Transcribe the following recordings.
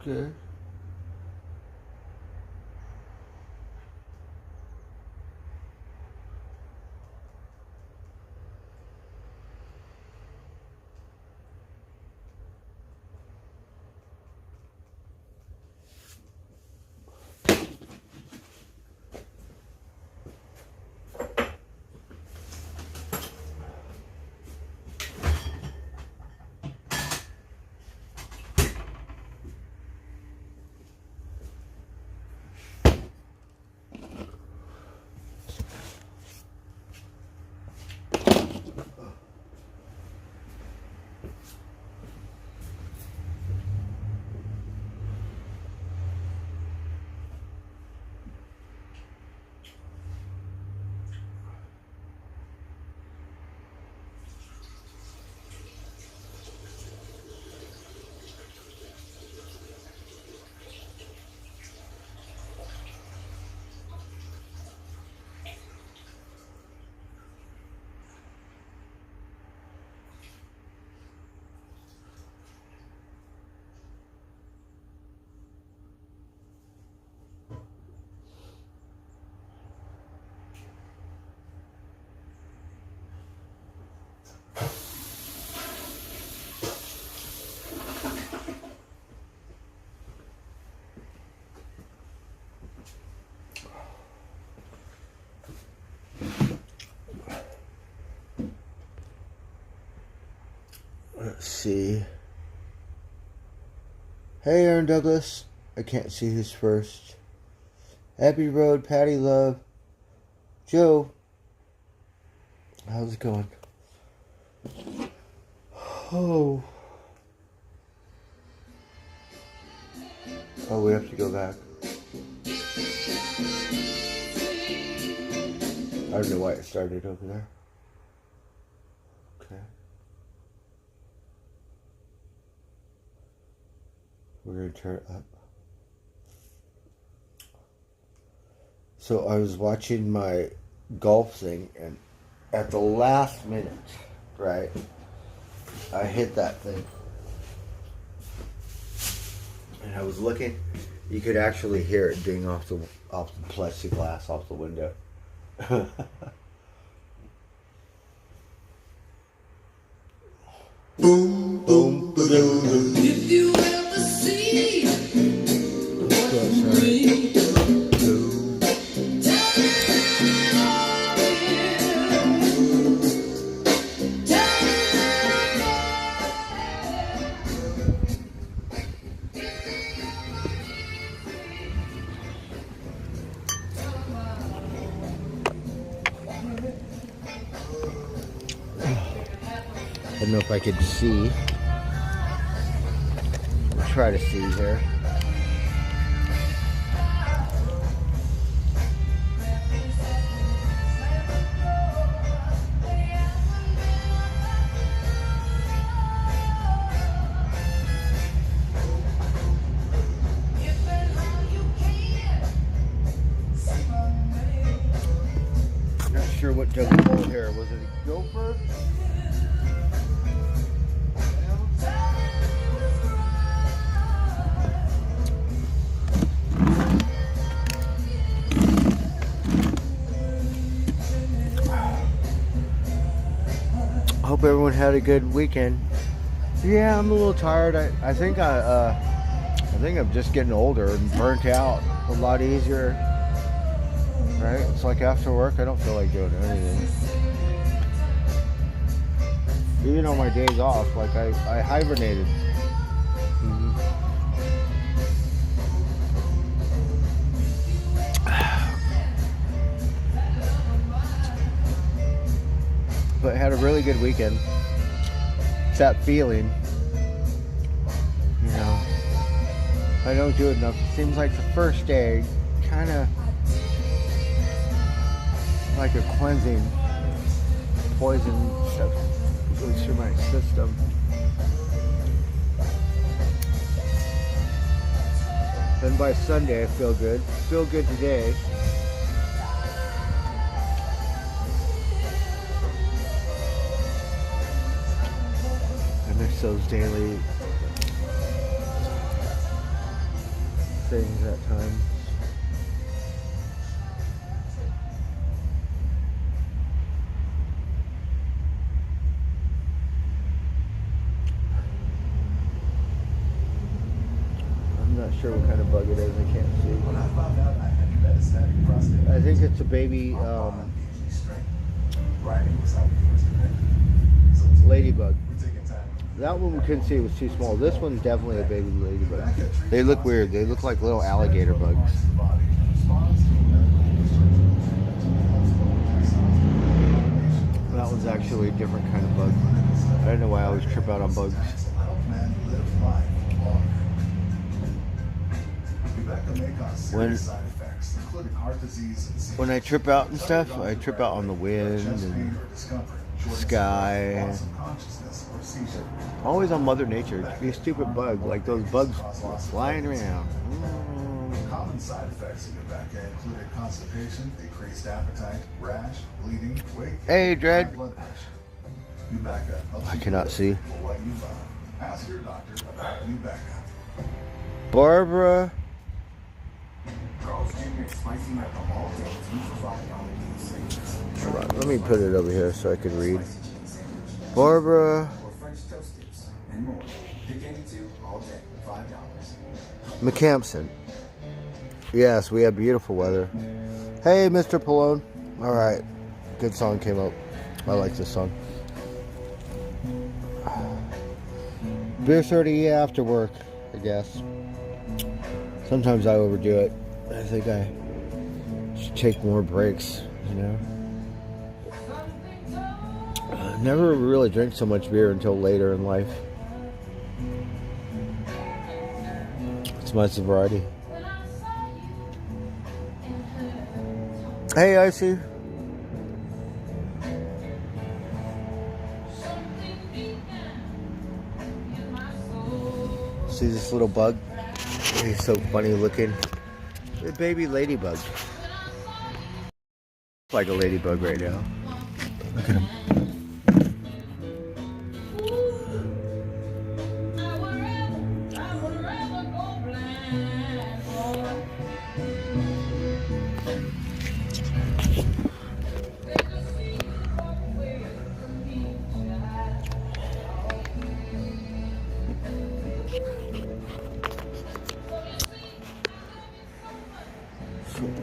Okay. Let's see. Hey, Aaron Douglas. I can't see who's first. Abbey Road, Patty Love. Joe. How's it going? Oh. Oh, we have to go back. I don't know why it started over there. Okay. We're going to turn it up. So I was watching my golf thing, and at the last minute, right, I hit that thing. And I was looking, you could actually hear it ding off the plexiglass, off the window. Boom, boom, boom. If you ever see me, I don't know if I could see. I'll try to see here. Not sure what Doug pulled here. Was it a gopher? Hope everyone had a good weekend. Yeah, I'm a little tired. I think I'm just getting older and burnt out a lot easier. Right? It's like after work, I don't feel like doing anything. Even on my days off, like I hibernated. But had a really good weekend. It's that feeling, you know, I don't do it enough. It seems like the first day, kind of like a cleansing poison stuff goes through my system. Then by Sunday I feel good. Feel good today. I miss those daily things at times. I'm not sure what kind of bug it is. I can't see. When I found out I had metastatic prostate, I think it's a baby ladybug. That one we couldn't see, it was too small. This one's definitely a baby ladybug. They look weird. They look like little alligator bugs. That one's actually a different kind of bug. I don't know why I always trip out on bugs. When I trip out and stuff, I trip out on the wind and sky. Always on Mother Nature. It could be a stupid bug, like those bugs flying around. Common side effects of Nubeqa included constipation, decreased appetite, rash, bleeding, weight gain, Hey, Dread. blood pressure. Nubeqa helps I you cannot see. for what you found. Ask your doctor about Nubeqa. Barbara. Carl's Jr. spicy alcohol Hold on, let me put it over here so I can read. Barbara or French toast tips and more. Pick any two all day for $5. McCampson. Yes, we have beautiful weather. Hey, Mr. Pallone. All right, good song came up. I like this song. Beer 30 after work, I guess. Sometimes I overdo it. I think I should take more breaks, you know. Never really drank so much beer until later in life. It's my sobriety. Hey, Icy. See this little bug? He's so funny looking. A baby ladybug. Like a ladybug right now. Look at him.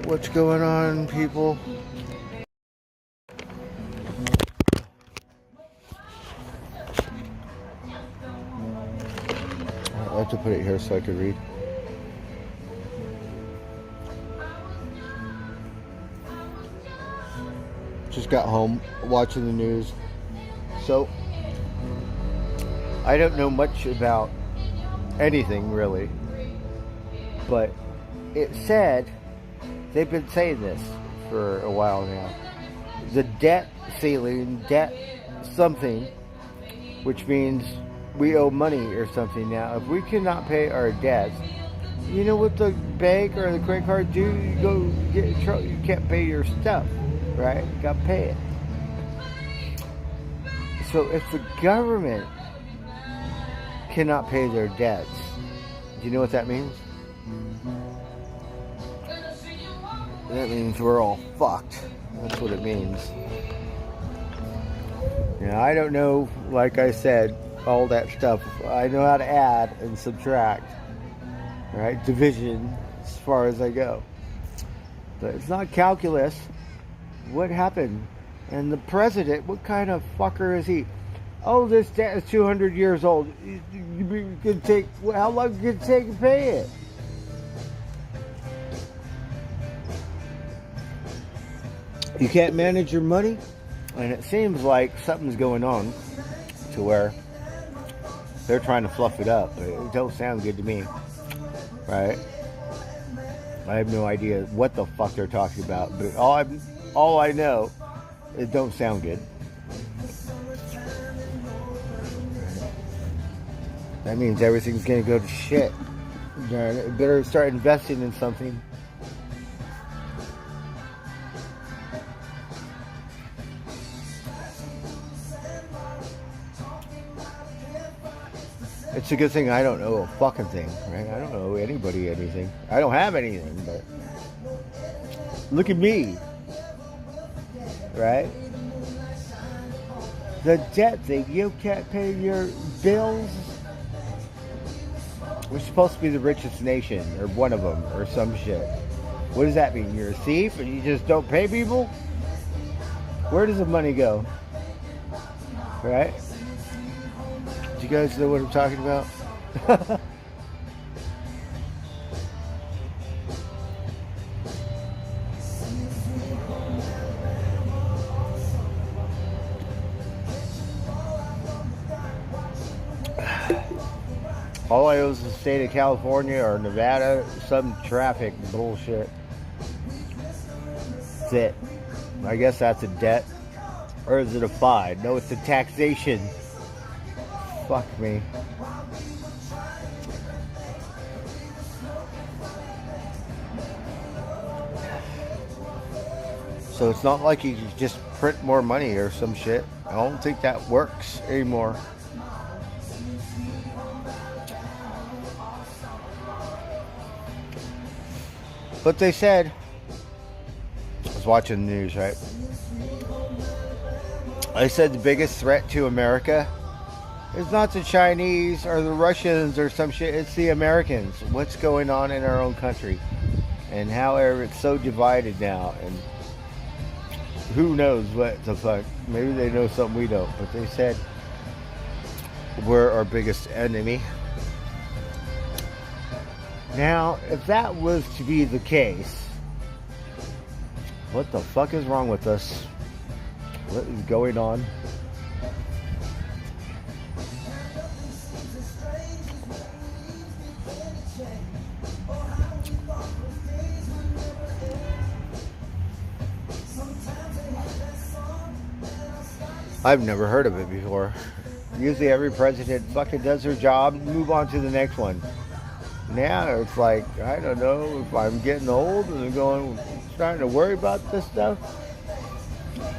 What's going on, people? I like to put it here so I can read. Just got home watching the news. So, I don't know much about anything really, but it said, they've been saying this for a while now. The debt ceiling, debt something, which means we owe money or something now. If we cannot pay our debts, you know what the bank or the credit card do? You go get in trouble. You can't pay your stuff, right? You got to pay it. So if the government cannot pay their debts, do you know what that means? That means we're all fucked. That's what it means. Yeah, I don't know, like I said, all that stuff. I know how to add and subtract, right? Division, as far as I go. But it's not calculus. What happened? And the president, what kind of fucker is he? Oh, this debt is 200 years old. You could take, how long could it take to pay it? You can't manage your money, and it seems like something's going on to where they're trying to fluff it up, but it don't sound good to me, right? I have no idea what the fuck they're talking about, but all I know, it don't sound good. That means everything's gonna go to shit. You better start investing in something. It's a good thing I don't know a fucking thing, right? I don't know anybody anything. I don't have anything, but look at me, right? The debt thing, you can't pay your bills. We're supposed to be the richest nation, or one of them, or some shit. What does that mean? You're a thief and you just don't pay people? Where does the money go? Right? Do you guys know what I'm talking about? All I know is the state of California or Nevada, some traffic bullshit. That's it. I guess that's a debt. Or is it a fine? No, it's a taxation. Fuck me. So it's not like you can just print more money or some shit. I don't think that works anymore. But they said, I was watching the news, right? They said the biggest threat to America is not the Chinese or the Russians or some shit. It's the Americans. What's going on in our own country. And however it's so divided now. And who knows what the fuck. Maybe they know something we don't. But they said we're our biggest enemy. Now, if that was to be the case, what the fuck is wrong with us? What is going on? I've never heard of it before. Usually every president fucking does their job and move on to the next one. Now it's like, I don't know if I'm getting old and starting to worry about this stuff.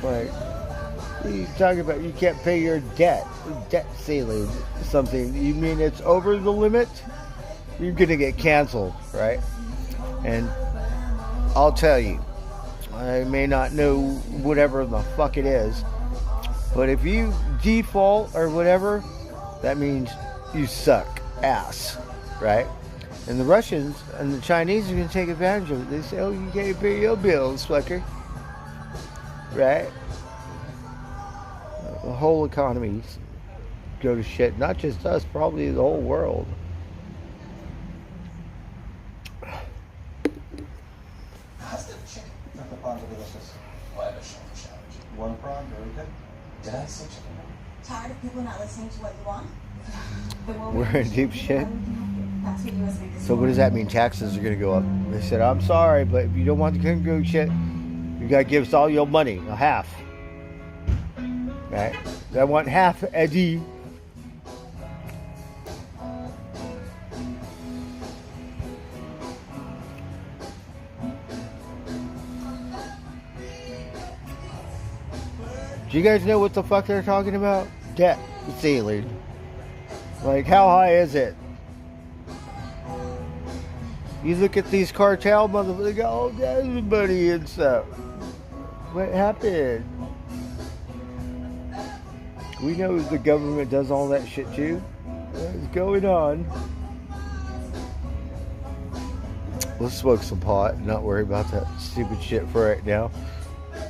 Like, you talking about you can't pay your debt ceiling, something. You mean it's over the limit? You're gonna get canceled, right? And I'll tell you, I may not know whatever the fuck it is, but if you default or whatever, that means you suck ass, right? And the Russians and the Chinese are going to take advantage of it. They say, oh, you can't pay your bills, fucker. Right? The whole economy go to shit. Not just us, probably the whole world. One prawn, very good. Did I say chicken? Tired of people not listening to what you want? We're in deep shit. So what does that mean? Taxes are going to go up. They said, I'm sorry, but if you don't want the kangaroo shit, you got to give us all your money, a half. Right? I want half, Eddie. Do you guys know what the fuck they're talking about? Debt ceiling. Like, how high is it? You look at these cartel motherfuckers, they go, oh, there's money and stuff. What happened? We know the government does all that shit too. What's going on? Let's smoke some pot and not worry about that stupid shit for right now.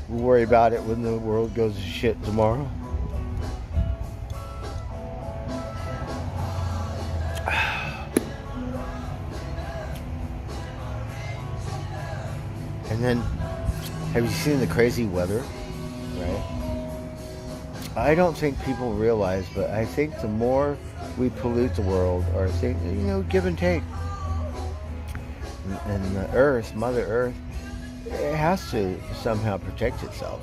We'll worry about it when the world goes to shit tomorrow. And then, have you seen the crazy weather? Right? I don't think people realize, but I think the more we pollute the world, or think, give and take. And the earth, Mother Earth, it has to somehow protect itself.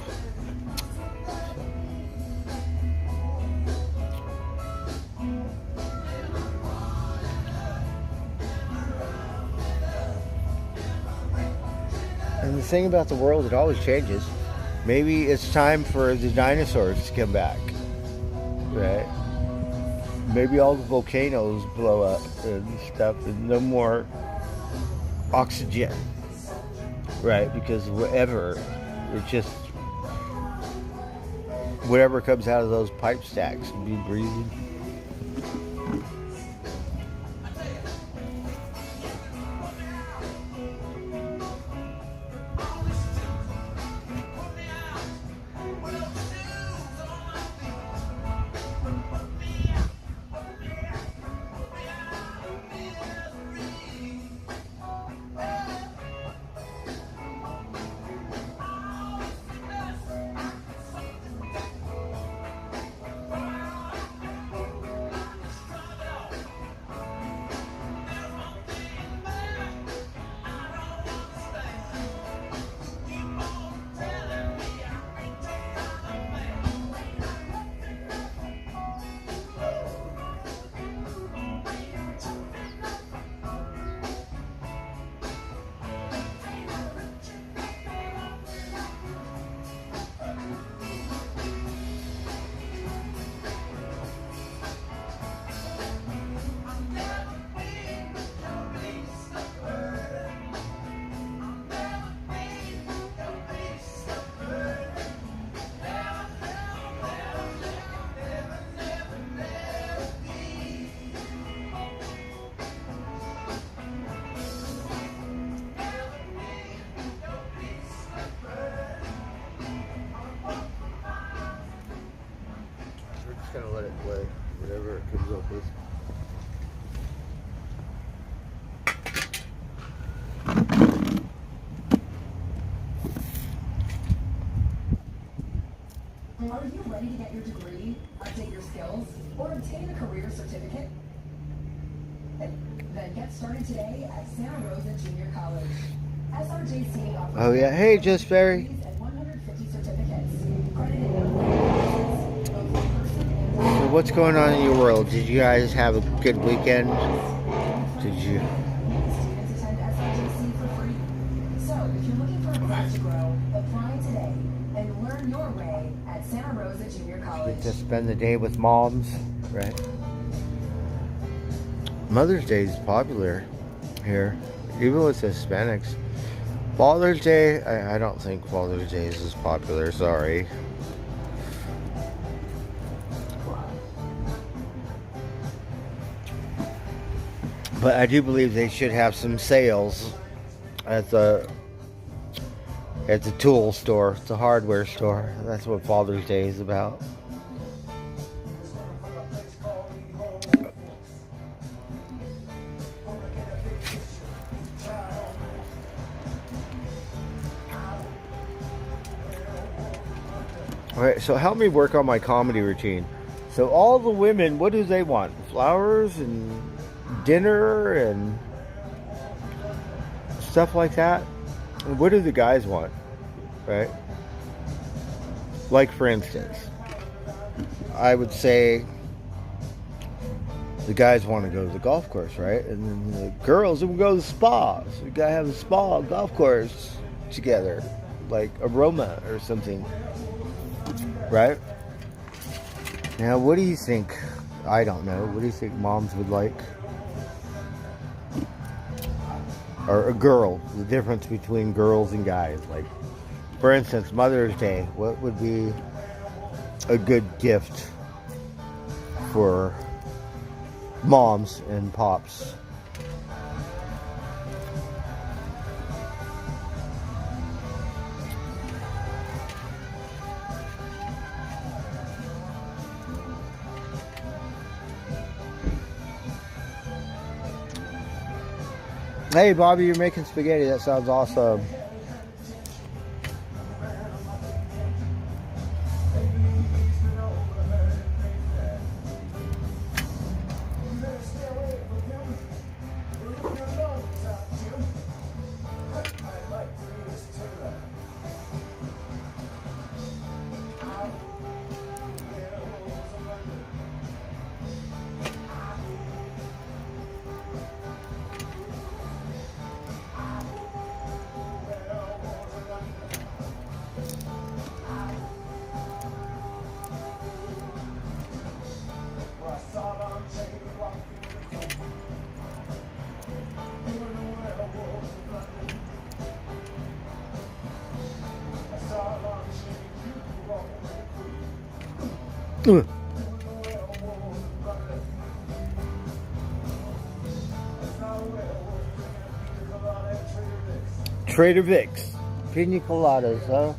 And the thing about the world, it always changes. Maybe it's time for the dinosaurs to come back. Right? maybe all the volcanoes blow up and stuff, and no more oxygen, right? Because whatever, it's just whatever comes out of those pipe stacks will be breathing. We're just gonna let it play, whatever it comes up with. Are you ready to get your degree, update your skills, or obtain a career certificate? Then get started today at Santa Rosa Junior College. SRJC offers Oh yeah, hey Just Berry. and 150 certificates. Credited both in person and So what's going on in your world? Did you guys have a good weekend? Did you? students attend SRJC for free. So if you're looking for a path to grow, apply today and learn your way at Santa Rosa Junior College. Get to spend the day with moms, right? Mother's Day is popular here, even with Hispanics. Father's Day, I don't think Father's Day is as popular, sorry. But I do believe they should have some sales at the tool store, the hardware store. That's what Father's Day is about. Alright, so help me work on my comedy routine. So all the women, what do they want? Flowers and dinner and stuff like that? And what do the guys want? Right? Like for instance, I would say the guys want to go to the golf course, right? And then the girls will go to the spa. So we gotta have a spa golf course together. Like Aroma or something. Right? Now, what do you think? I don't know. What do you think moms would like? Or a girl, the difference between girls and guys. Like, for instance, Mother's Day. What would be a good gift for moms and pops? Hey, Bobby, you're making spaghetti. That sounds awesome. Ugh. Trader Vic's. Pina coladas, huh?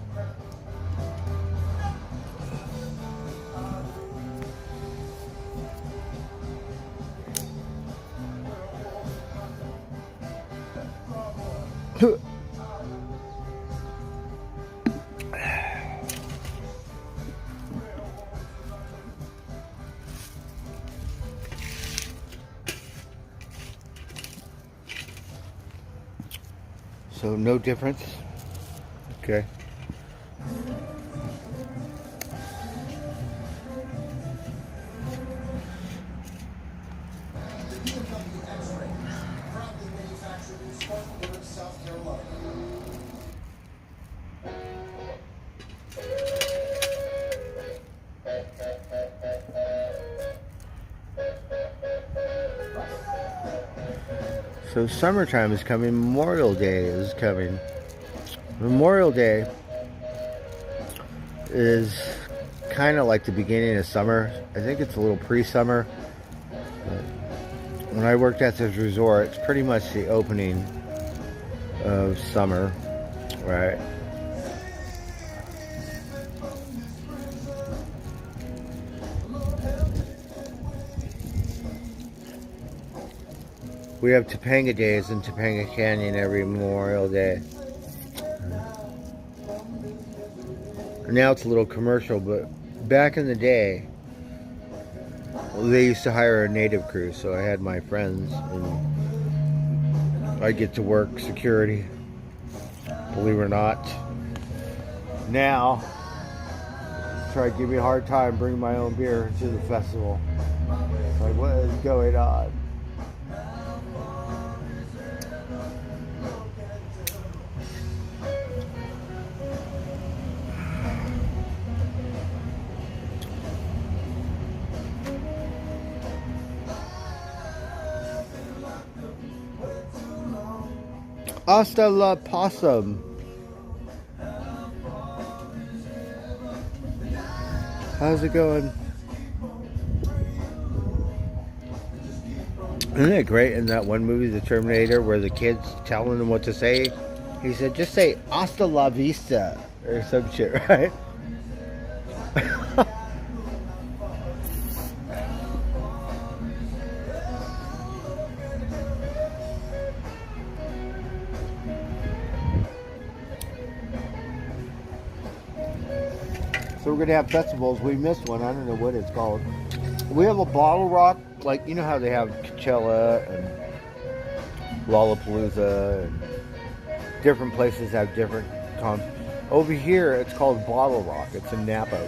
So no difference. Okay. So summertime is coming. Memorial Day is coming. Memorial Day is kind of like the beginning of summer. I think it's a little pre-summer. When I worked at this resort, it's pretty much the opening of summer, right? We have Topanga Days in Topanga Canyon every Memorial Day. Now it's a little commercial, but back in the day, they used to hire a native crew, so I had my friends, and I get to work security, believe it or not. Now, try to give me a hard time bringing my own beer to the festival. Like, what is going on? Hasta la possum. How's it going? Isn't it great in that one movie, The Terminator, where the kid's telling him what to say? He said, just say hasta la vista or some shit, right? So we're going to have festivals. We missed one. I don't know what it's called. We have a Bottle Rock. Like, you know how they have Coachella and Lollapalooza and different places have different cons. Over here, it's called Bottle Rock. It's in Napa.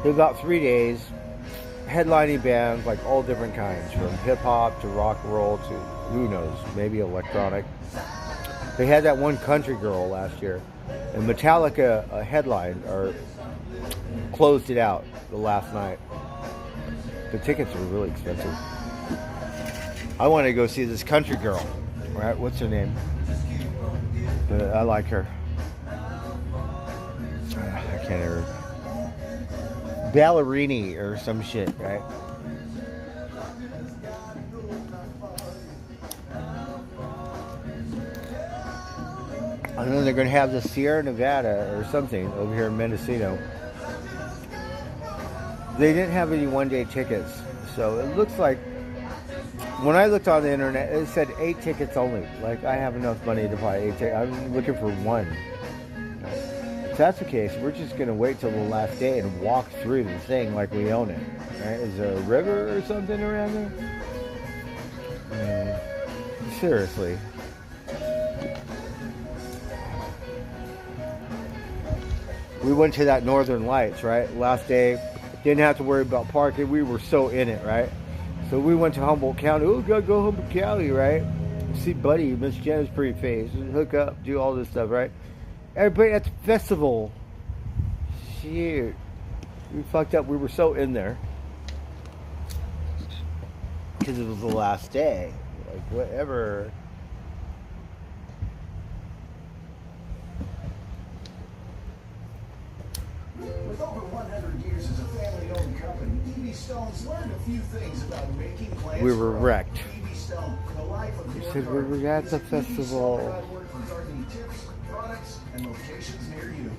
They've got 3 days. Headlining bands, like all different kinds. From hip-hop to rock and roll to, who knows, maybe electronic. They had that one country girl last year. And Metallica headlined or closed it out the last night. The tickets were really expensive. I want to go see this country girl. Right? What's her name? But I like her. I can't ever. Ballerini or some shit, right? And then they're going to have the Sierra Nevada or something over here in Mendocino. They didn't have any one-day tickets. So it looks like, when I looked on the internet, it said 8 tickets only. Like, I have enough money to buy 8 tickets. I'm looking for one. If that's the case, we're just going to wait till the last day and walk through the thing like we own it. Right? Is there a river or something around there? Seriously. We went to that Northern Lights, right? Last day, didn't have to worry about parking. We were so in it, right? So we went to Humboldt County. Oh, gotta go Humboldt County, right? See Buddy, Miss Jenna's pretty face, hook up, do all this stuff, right? Everybody at the festival. Shit. We fucked up. We were so in there. Because it was the last day. Like, whatever. With over 100 years Stones learned a few things about making plants We were grow. wrecked. Phoebe Stone, the life of He your said we garden. were at the Visit festival. phoebe.org for gardening tips, products, and locations near you.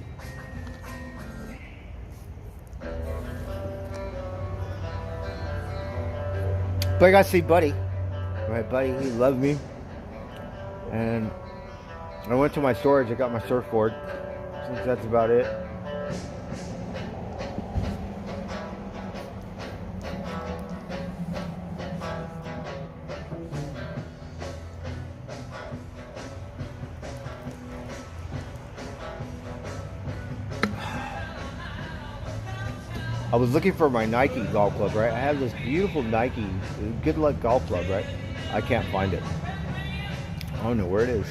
But I got to see Buddy. My buddy, he loved me. And I went to my storage. I got my surfboard. Since that's about it. I was looking for my Nike golf club, right? I have this beautiful Nike Good Luck golf club, right? I can't find it. I don't know where it is.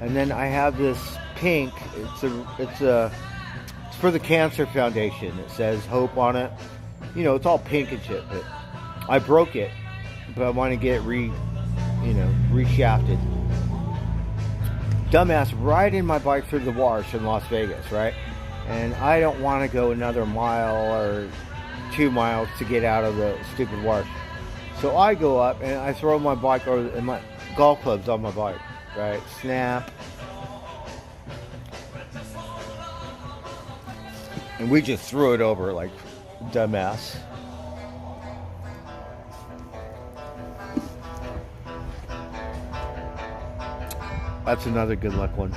And then I have this pink. It's for the Cancer Foundation. It says hope on it. You know, it's all pink and shit. But I broke it, but I want to get it reshafted. Dumbass riding my bike through the wash in Las Vegas, right? And I don't want to go another mile or 2 miles to get out of the stupid wash. So I go up and I throw my bike and my golf clubs on my bike, right? Snap. And we just threw it over like dumbass. That's another good luck one.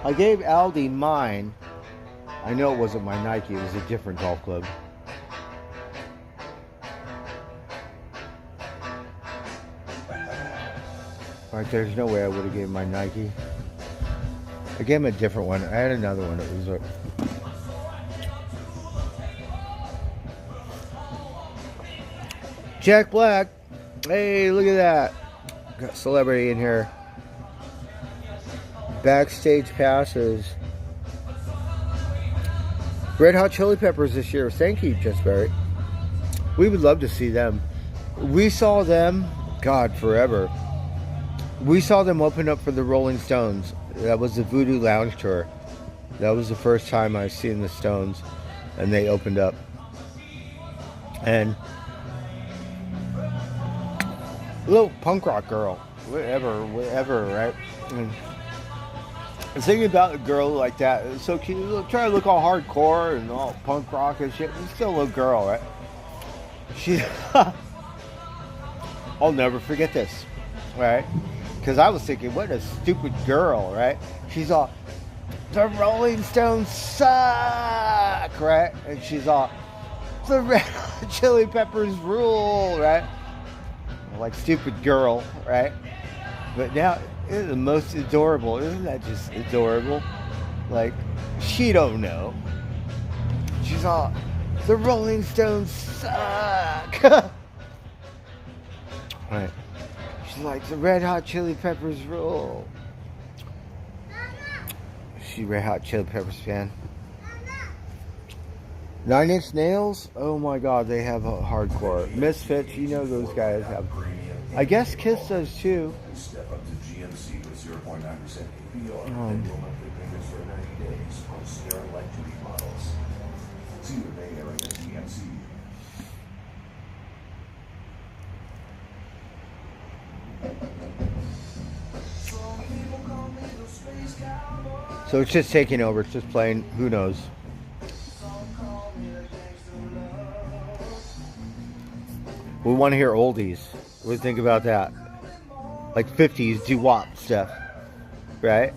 I gave Aldi mine. I know it wasn't my Nike. It was a different golf club. Right, there's no way I would have given my Nike. I gave him a different one. I had another one. It was a... Jack Black. Hey, look at that. Got celebrity in here. Backstage passes. Red Hot Chili Peppers this year. Thank you, Just Barry. We would love to see them. We saw them, God, forever. We saw them open up for the Rolling Stones. That was the Voodoo Lounge tour. That was the first time I've seen the Stones, and they opened up. And a little punk rock girl, whatever, right? And thinking about a girl like that, it's so cute. Try to look all hardcore and all punk rock and shit. She's still a little girl, right? She, I'll never forget this, right? Because I was thinking, what a stupid girl, right? She's all, the Rolling Stones suck, right? And she's all, the Red Hot Chili Peppers rule, right? Like stupid girl, right? But now it's the most adorable. Isn't that just adorable? Like, she don't know. She's all, the Rolling Stones suck. Right. She's like, the Red Hot Chili Peppers rule. She Red Hot Chili Peppers fan. 9 Inch Nails? Oh my god, they have a hardcore. Misfits, you know those guys have. I guess Kiss does too. Step up to GMC with 0.9% APR and your monthly payments for 90 days on Sierra Light Duty models. See your Bay Area GMC. So it's just taking over. It's just playing. Who knows? We want to hear oldies. What do you think about that? Like 50s doo-wop stuff, right?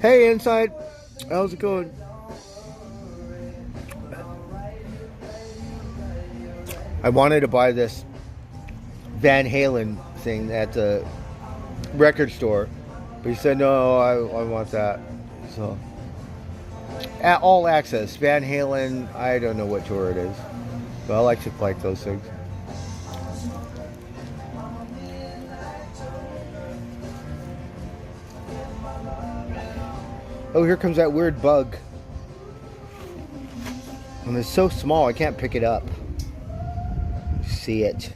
Hey, Inside. How's it going? I wanted to buy this Van Halen thing at the record store, but he said, no, I want that. So, at All Access, Van Halen, I don't know what tour it is, but I like to collect those things. Oh, here comes that weird bug. And it's so small, I can't pick it up. See it.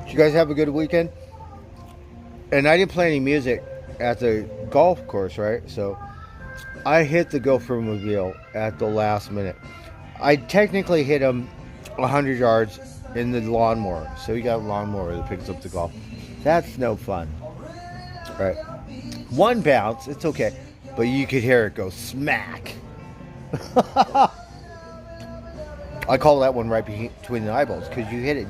Did you guys have a good weekend? And I didn't play any music at the golf course, right? So I hit the Gopher Mobile at the last minute. I technically hit him 100 yards in the lawnmower. So you got a lawnmower that picks up the golf. That's no fun. Right. One bounce, it's okay. But you could hear it go smack. I call that one right between the eyeballs because you hit it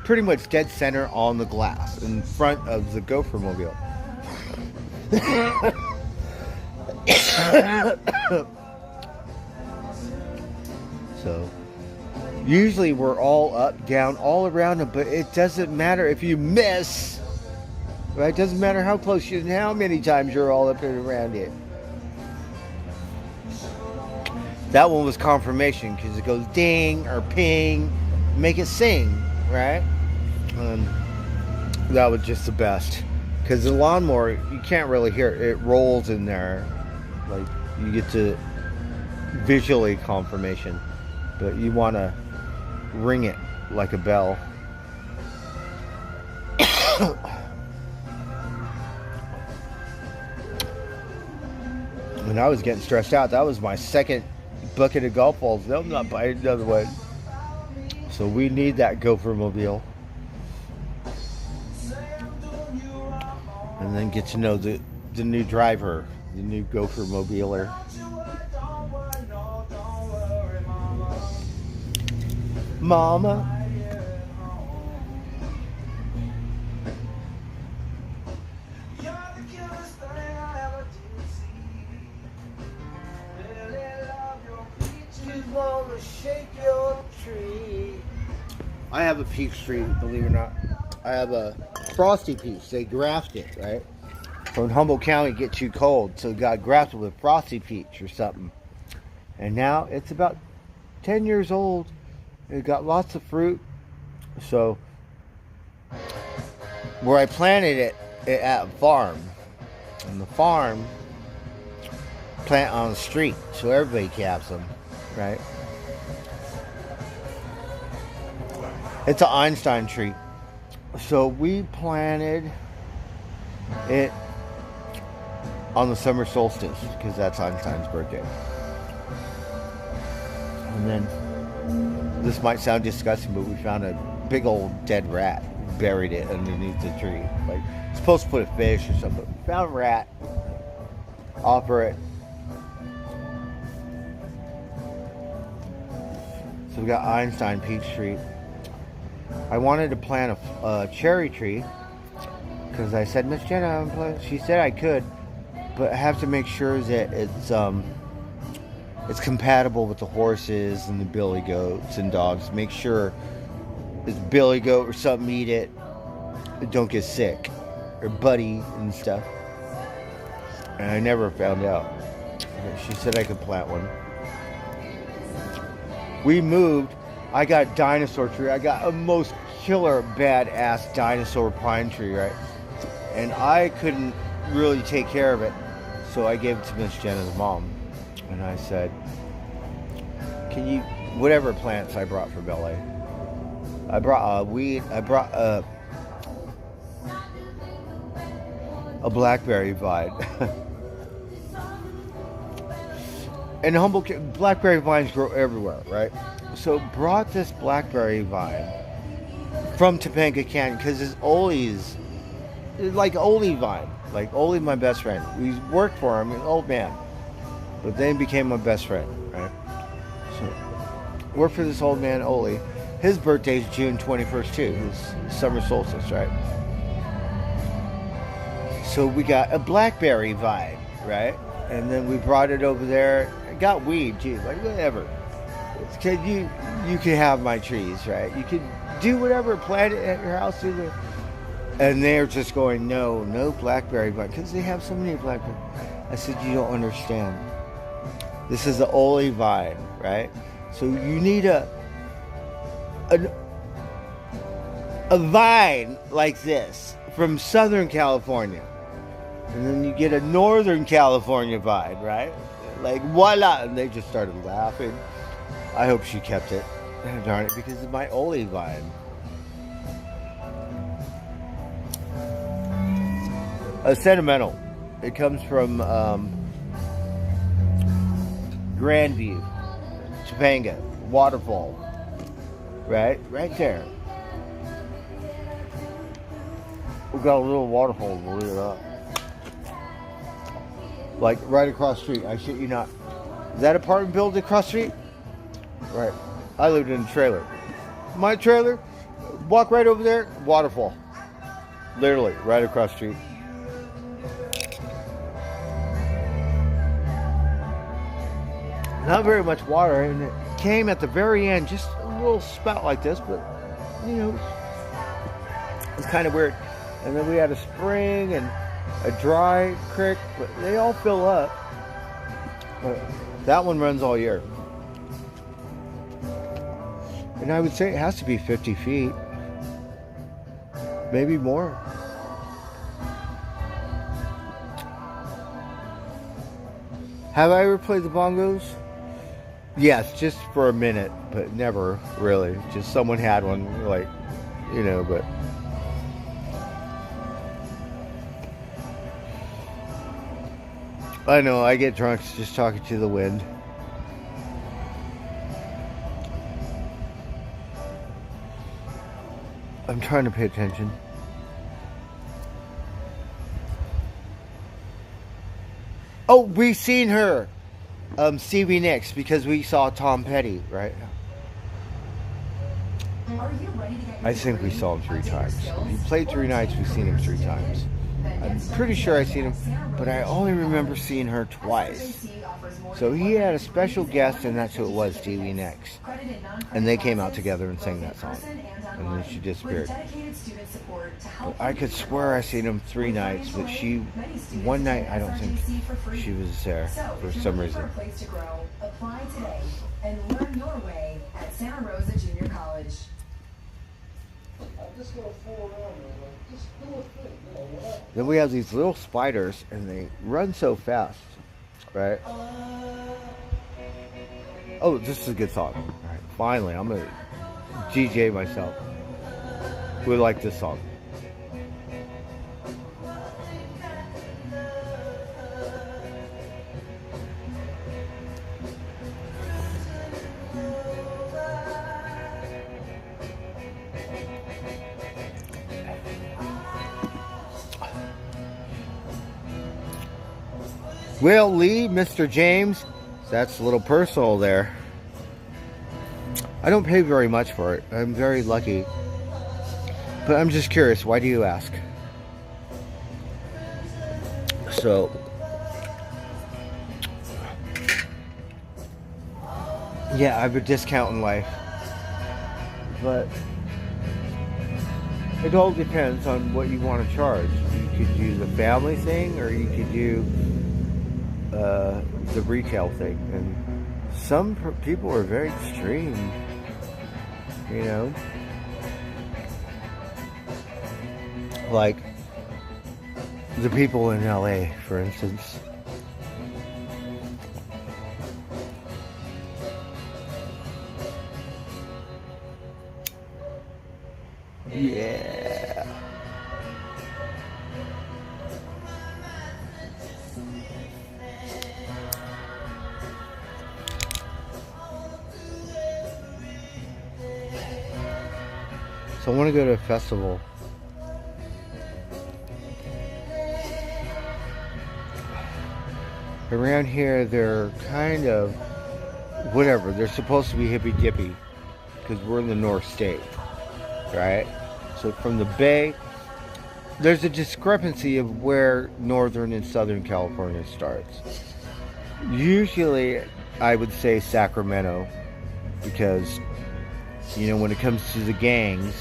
pretty much dead center on the glass in front of the Gopher Mobile. So usually we're all up, down, all around them, but it doesn't matter if you miss. Right? It doesn't matter how close you and how many times you're all up and around it. That one was confirmation because it goes ding or ping, make it sing, right? That was just the best. Because the lawnmower, you can't really hear it. It rolls in there. Like, you get to visually confirmation. But you want to ring it like a bell. When I was getting stressed out, that was my second bucket of golf balls. I'm not buying another one. So we need that Gopher Mobile. And then get to know the new driver, the new Gopher Mobiler. Mama. Shake your tree. I have a peach tree, believe it or not. I have a frosty peach. They graft it, right? So in Humboldt County, it gets too cold, so it got grafted with frosty peach or something. And now it's about 10 years old. It got lots of fruit. So where I planted it at a farm, and the farm plant on the street, so everybody can have some, right? It's an Einstein tree. So we planted it on the summer solstice because that's Einstein's birthday. And then, this might sound disgusting, but we found a big old dead rat, buried it underneath the tree. Like, supposed to put a fish or something. We found a rat, offer it. So we got Einstein peach tree. I wanted to plant a cherry tree because I said, Miss Jenna, she said I could, but I have to make sure that it's compatible with the horses and the billy goats and dogs. Make sure it's billy goat or something eat it, don't get sick, or buddy and stuff. And I never found out. She said I could plant one. We moved. I got a dinosaur tree. I got a most killer badass dinosaur pine tree, right? And I couldn't really take care of it. So I gave it to Miss Jenna's mom. And I said, can you, whatever plants I brought from LA. I brought weed. I brought a blackberry vine. And Humboldt, blackberry vines grow everywhere, right? So brought this blackberry vine from Topanga Canyon because it's Ole's, like Ole vine, like Ole, my best friend. We worked for him, an old man, but then became my best friend, right? So worked for this old man, Ole. His birthday's June 21st too. His summer solstice, right? So we got a blackberry vine, right? And then we brought it over there. I got weed too, like whatever. You can have my trees, right? You can do whatever, plant it at your house. And they're just going, no blackberry vine, because they have so many blackberry. I said, you don't understand. This is the Ole vine, right? So you need a vine like this from Southern California. And then you get a Northern California vine, right? Like, voila! And they just started laughing. I hope she kept it. Darn it, because it's my only vine. Sentimental. It comes from Grandview, Topanga, waterfall. Right there. We've got a little waterfall, believe it or not. Like right across the street. I shit you not. Is that apartment building across the street? Right. I lived in a trailer. My trailer, walk right over there, waterfall. Literally, right across the street. Not very much water, and it came at the very end, just a little spout like this, but, you know, it's kind of weird. And then we had a spring and a dry creek, but they all fill up. But that one runs all year. And I would say it has to be 50 feet. Maybe more. Have I ever played the bongos? Yes, just for a minute, but never really. Just someone had one, like, you know, but... I know, I get drunk just talking to the wind. I'm trying to pay attention. Oh, we seen her, Stevie Nicks, because we saw Tom Petty, right? I think we saw him 3 times. He played 3 nights, we've seen him 3 times. I'm pretty sure I seen him, but I only remember seeing her twice. So he had a special guest, and that's who it was, Stevie Nicks. And they came out together and sang that song. And then she disappeared. But I could swear I seen him 3 nights, but one night I don't think she was there for some reason. Apply today and learn your way at Santa Rosa Junior College. Then we have these little spiders, and they run so fast, right? Oh, this is a good song. All right, finally, I'm gonna DJ myself. We like this song. Will Lee, Mr. James, that's a little personal there. I don't pay very much for it. I'm very lucky. But I'm just curious, why do you ask? So, yeah, I have a discount in life. But it all depends on what you want to charge. You could do the family thing, or you could do the retail thing. And some people are very extreme, you know, like the people in LA, for instance. Yeah. So I want to go to a festival. Around here, they're kind of whatever. They're supposed to be hippy dippy because we're in the North State, right? So from the Bay, there's a discrepancy of where Northern and Southern California starts. Usually, I would say Sacramento, because, you know, when it comes to the gangs,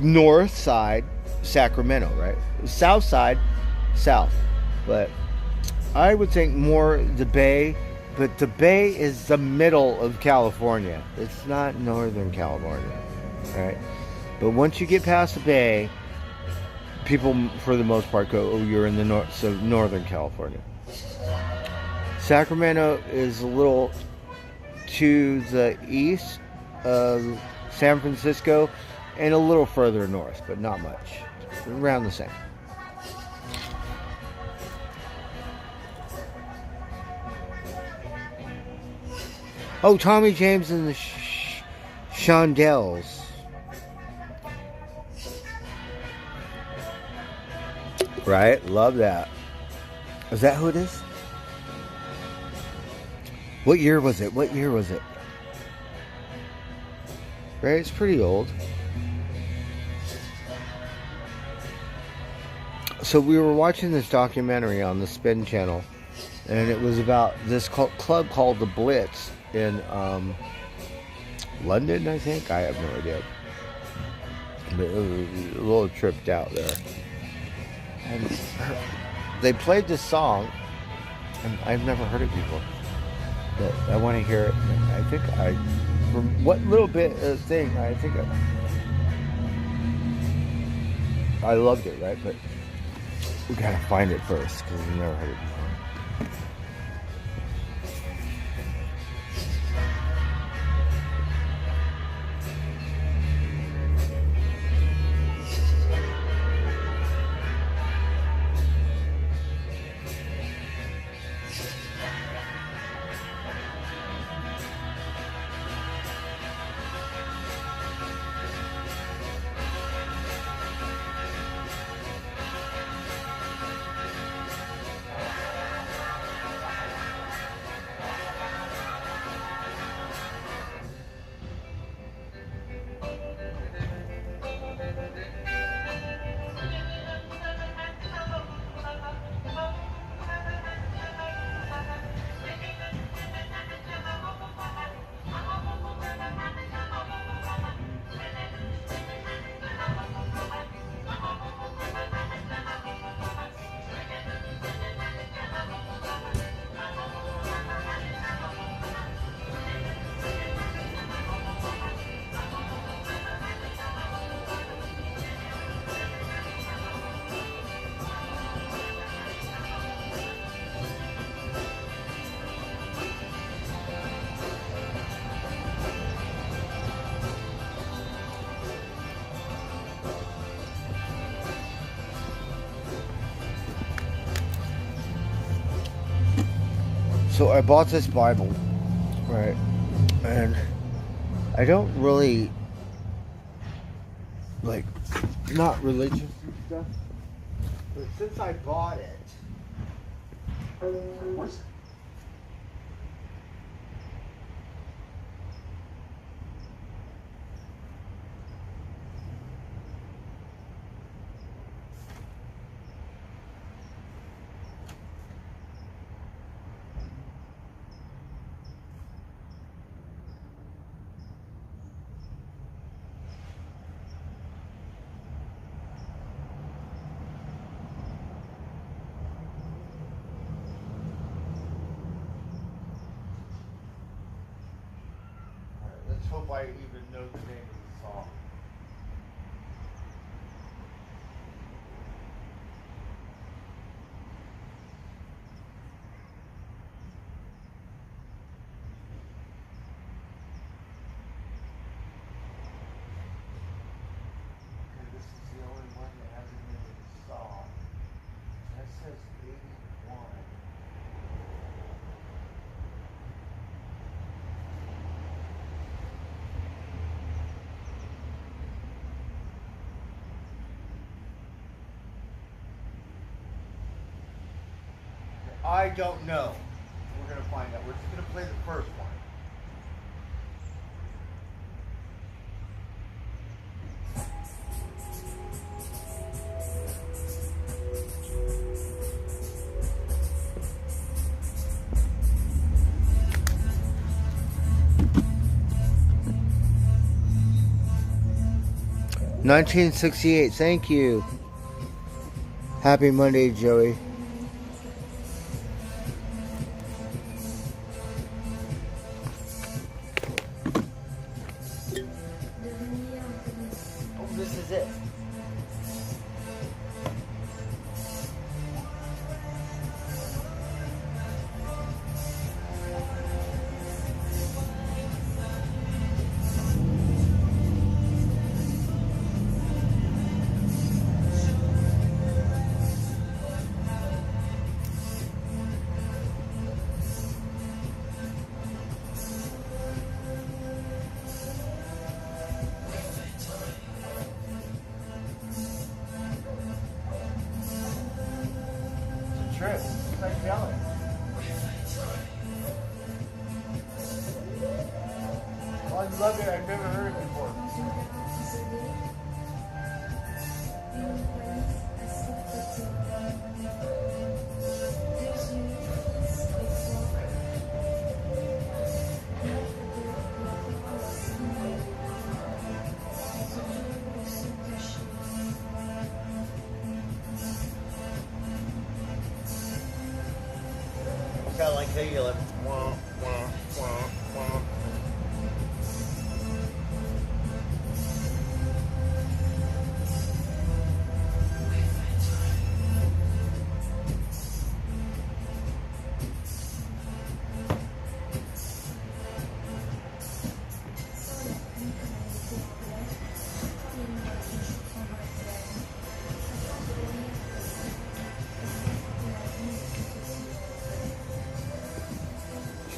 north side, Sacramento, right? South side, south. But I would think more the Bay, but the Bay is the middle of California. It's not Northern California, right? But once you get past the Bay, people for the most part go, oh, you're in the north, so Northern California. Sacramento is a little to the east of San Francisco and a little further north, but not much. Around the same. Oh, Tommy James and the Shondells. Right? Love that. Is that who it is? What year was it? What year was it? Right? It's pretty old. So we were watching this documentary on the Spin Channel, and it was about this club called the Blitz in London, I think. I have no idea. But it was a little tripped out there. And they played this song, and I've never heard it before. But I want to hear it. I think from what little bit of thing, I think I loved it, right? But we gotta find it first because we never heard it before. So I bought this Bible, right, and I don't really, like, not religious and stuff, but since I bought it, let's hope I even know the name of the song. Okay, this is the only one that has the name of the song. That says 81. I don't know. We're going to find out. We're just going to play the first one. $1968. Thank you. Happy Monday, Joey. is it. Trip. It's like jelly. Oh, I love it. I've never heard it before. Kind of like how you like wah, wah, wah, wah.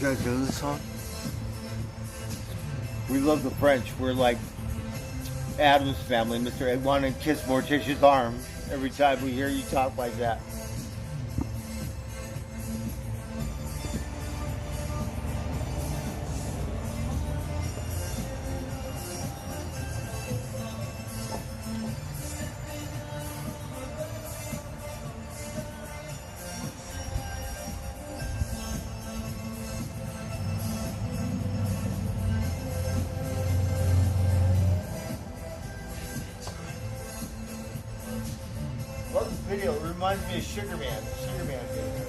You guys know this song? We love the French. We're like Addams Family. Mr. Ed wanted to kiss Morticia's arm every time we hear you talk like that. Love this video. It reminds me of Sugar Man. Sugar Man video.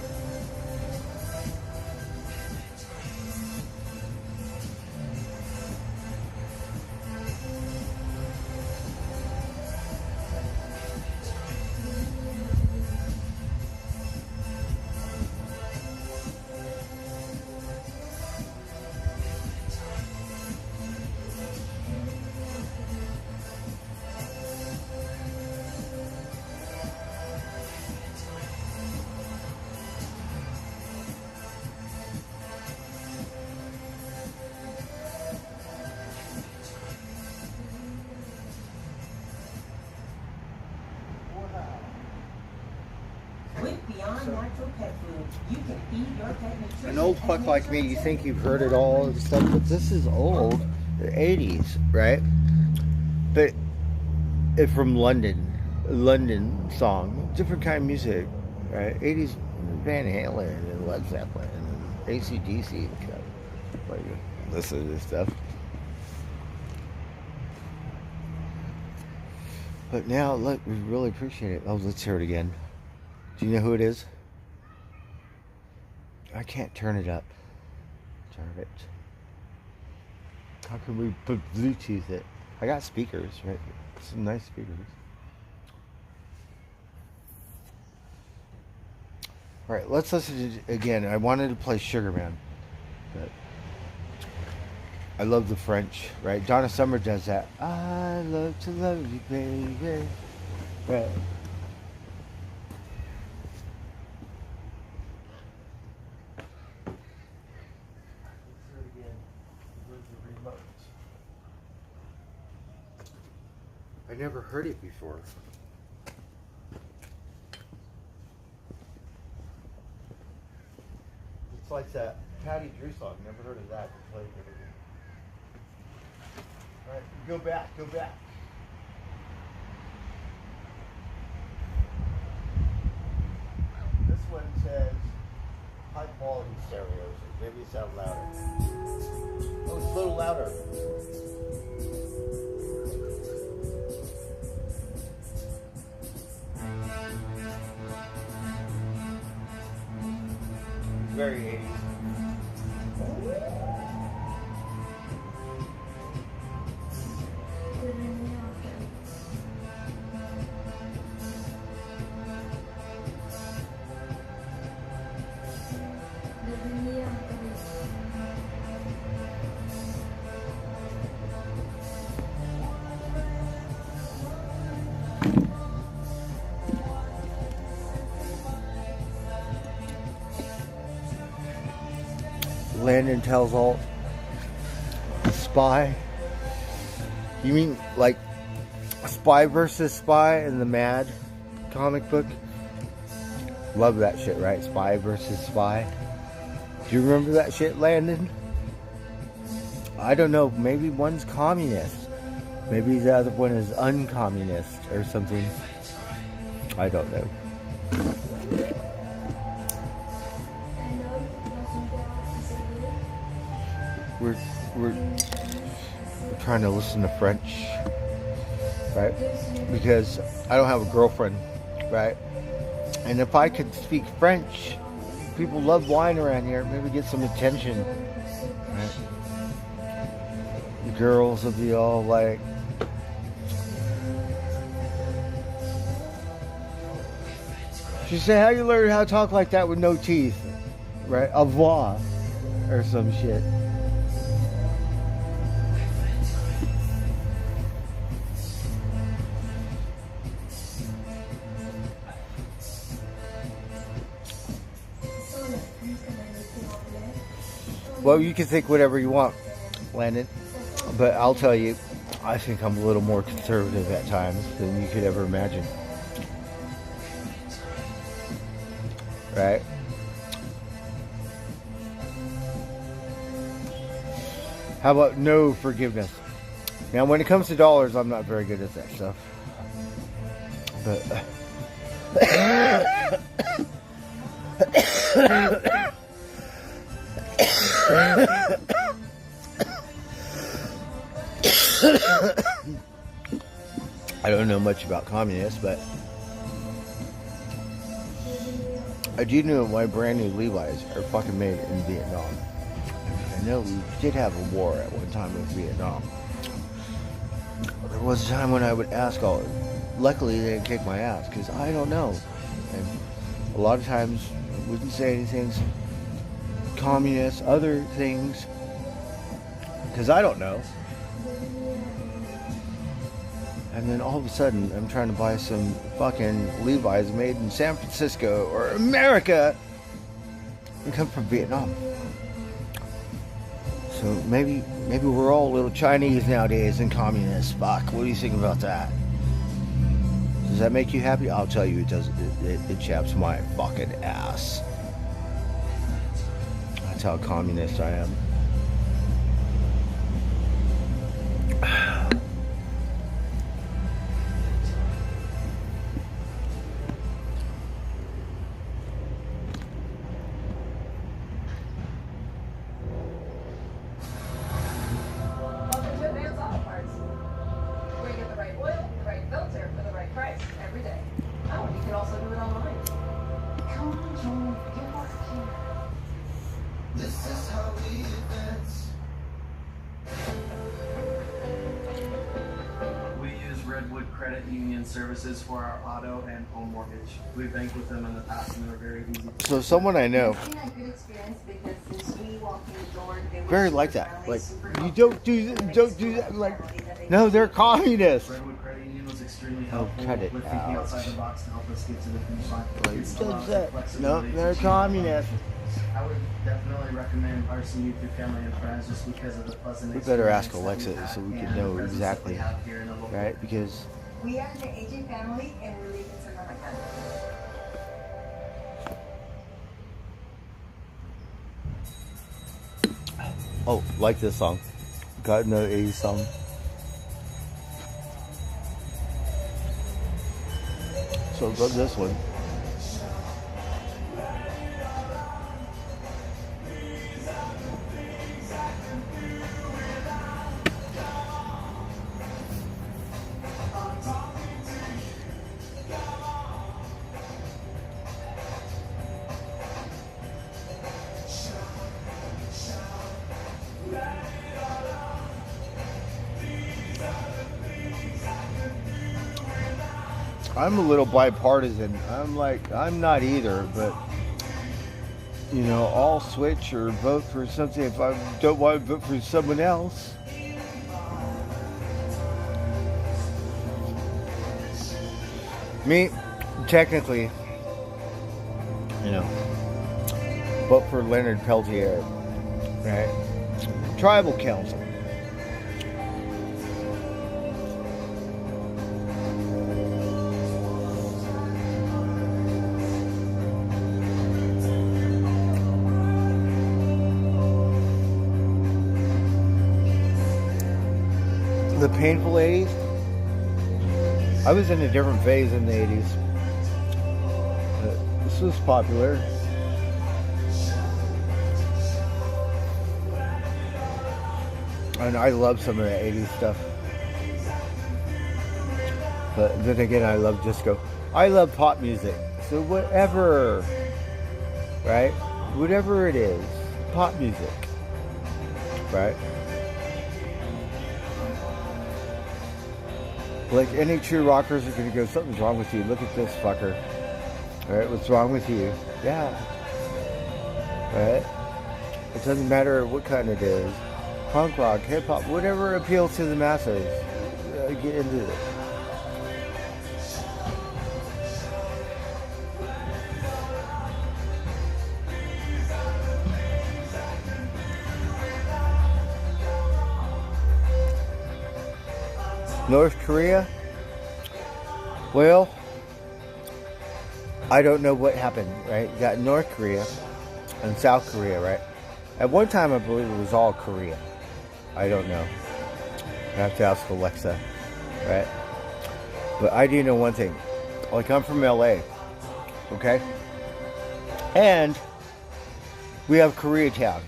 With Beyond Natural Pet Food, you can feed your pet nutrition. An old fuck like me, you think you've heard it all and stuff, but this is old. The 80s, right? But it's from London song, different kind of music, right? 80s Van Halen and Led Zeppelin and AC/DC and stuff. Like, listen to this stuff. But now, look, we really appreciate it. Oh, let's hear it again. Do you know who it is? I can't turn it up. Turn it. How can we put Bluetooth it? I got speakers, right? Some nice speakers. Alright, let's listen to it again. I wanted to play Sugar Man, but I love the French, right? Donna Summer does that. I love to love you, baby. Right. I never heard it before. It's like that Patty Drew song. Never heard of that. Alright, go back, go back. This one says high quality stereos. Maybe it sounds louder. Oh, it's a little louder. Very 80s. Landon tells all Spy. You mean like Spy versus Spy in the Mad comic book? Love that shit, right? Spy versus Spy. Do you remember that shit, Landon? I don't know. Maybe one's communist. Maybe the other one is uncommunist or something. I don't know. We're trying to listen to French, right? Because I don't have a girlfriend, right? And if I could speak French, people love wine around here. Maybe get some attention, right? The girls will be all like, she said, how you learn how to talk like that with no teeth? Right? Au revoir. Or some shit. Well, you can think whatever you want, Landon. But I'll tell you, I think I'm a little more conservative at times than you could ever imagine. Right? How about no forgiveness? Now, when it comes to dollars, I'm not very good at that stuff. But I don't know much about communists, but I do know my brand new Levi's are fucking made in Vietnam. I know we did have a war at one time with Vietnam. There was a time when I would ask all. Luckily, they didn't kick my ass because I don't know. And a lot of times, I wouldn't say anything communist, other things, because I don't know. And then all of a sudden, I'm trying to buy some fucking Levi's made in San Francisco or America and come from Vietnam. So maybe we're all a little Chinese nowadays and communists. Fuck, what do you think about that? Does that make you happy? I'll tell you, it does. It chaps my fucking ass. That's how communist I am. Services for our auto and home mortgage. We banked with them in the past and they were very easy. So someone I know very like that. Like, you don't do that. Like, no, they're communists. Redwood Credit Union was extremely helpful cut it with thinking out. outside the box to help us get to the finish line. It's Like, allowed that. flexibility No, they're to communists. I would definitely recommend RCU to family and friends just because of the pleasant We better ask experience that Alexa we so we have can and know the presence exactly, that we have here in the local right? Because We are the AJ family and we live in Sonoma County. oh, like this song. Got another 80s song. So got this one. I'm a little bipartisan. I'm not either, but you know, I'll switch or vote for something if I don't want to vote for someone else. Me, technically, you know, vote for Leonard Peltier. right? Tribal council. The painful 80s. I was in a different phase in the 80s. This was popular. And I love some of the 80s stuff. But then again, I love disco. I love pop music. So whatever, right? Whatever it is, pop music, right? Like any true rockers are going to go, something's wrong with you. Look at this fucker. Alright, what's wrong with you? Yeah. Right? It doesn't matter what kind it is. Punk rock, hip hop, whatever appeals to the masses. Get into it. North Korea? Well, I don't know what happened, right? You got North Korea and South Korea, right? At one time, I believe it was all Korea. I don't know. I have to ask Alexa, right? But I do know one thing. Like, I'm from LA, okay? And we have Koreatown.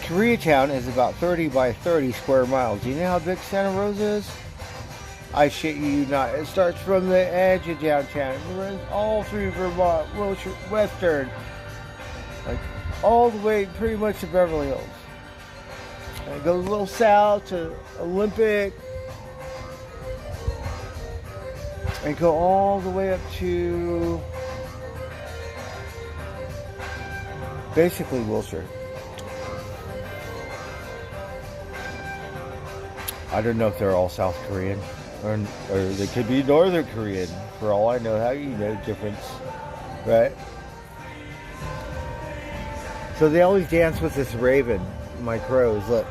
Koreatown is about 30 by 30 square miles. Do you know how big Santa Rosa is? I shit you not. It starts from the edge of downtown. It runs all through Vermont, Wilshire, Western. Like, all the way pretty much to Beverly Hills. And it goes a little south to Olympic. And go all the way up to basically Wilshire. I don't know if they're all South Korean. Or they could be Northern Korean, for all I know. How do you know the difference, right? So they always dance with this raven. My crows, look.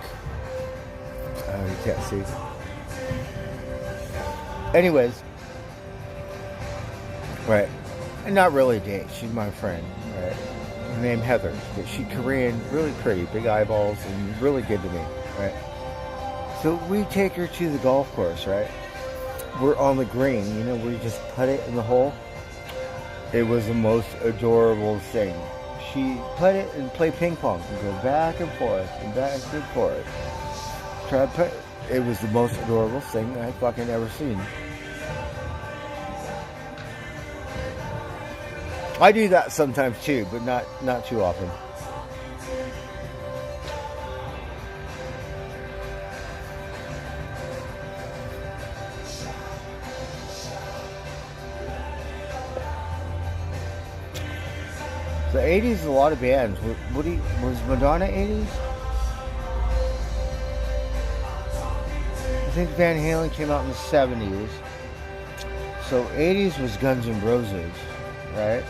Oh, you can't see. Anyways, right? And not really date. She's my friend, right? Her name Heather, but she's Korean, really pretty, big eyeballs, and really good to me, right? So we take her to the golf course, right? We're on the green, you know, where you just put it in the hole. It was the most adorable thing. She put it and play ping pong and go back and forth and back and forth. Try to put. It was the most adorable thing I fucking ever seen. I do that sometimes too, but not too often. The 80s, a lot of bands. Was Madonna 80s? I think Van Halen came out in the 70s. So 80s was Guns N' Roses, right?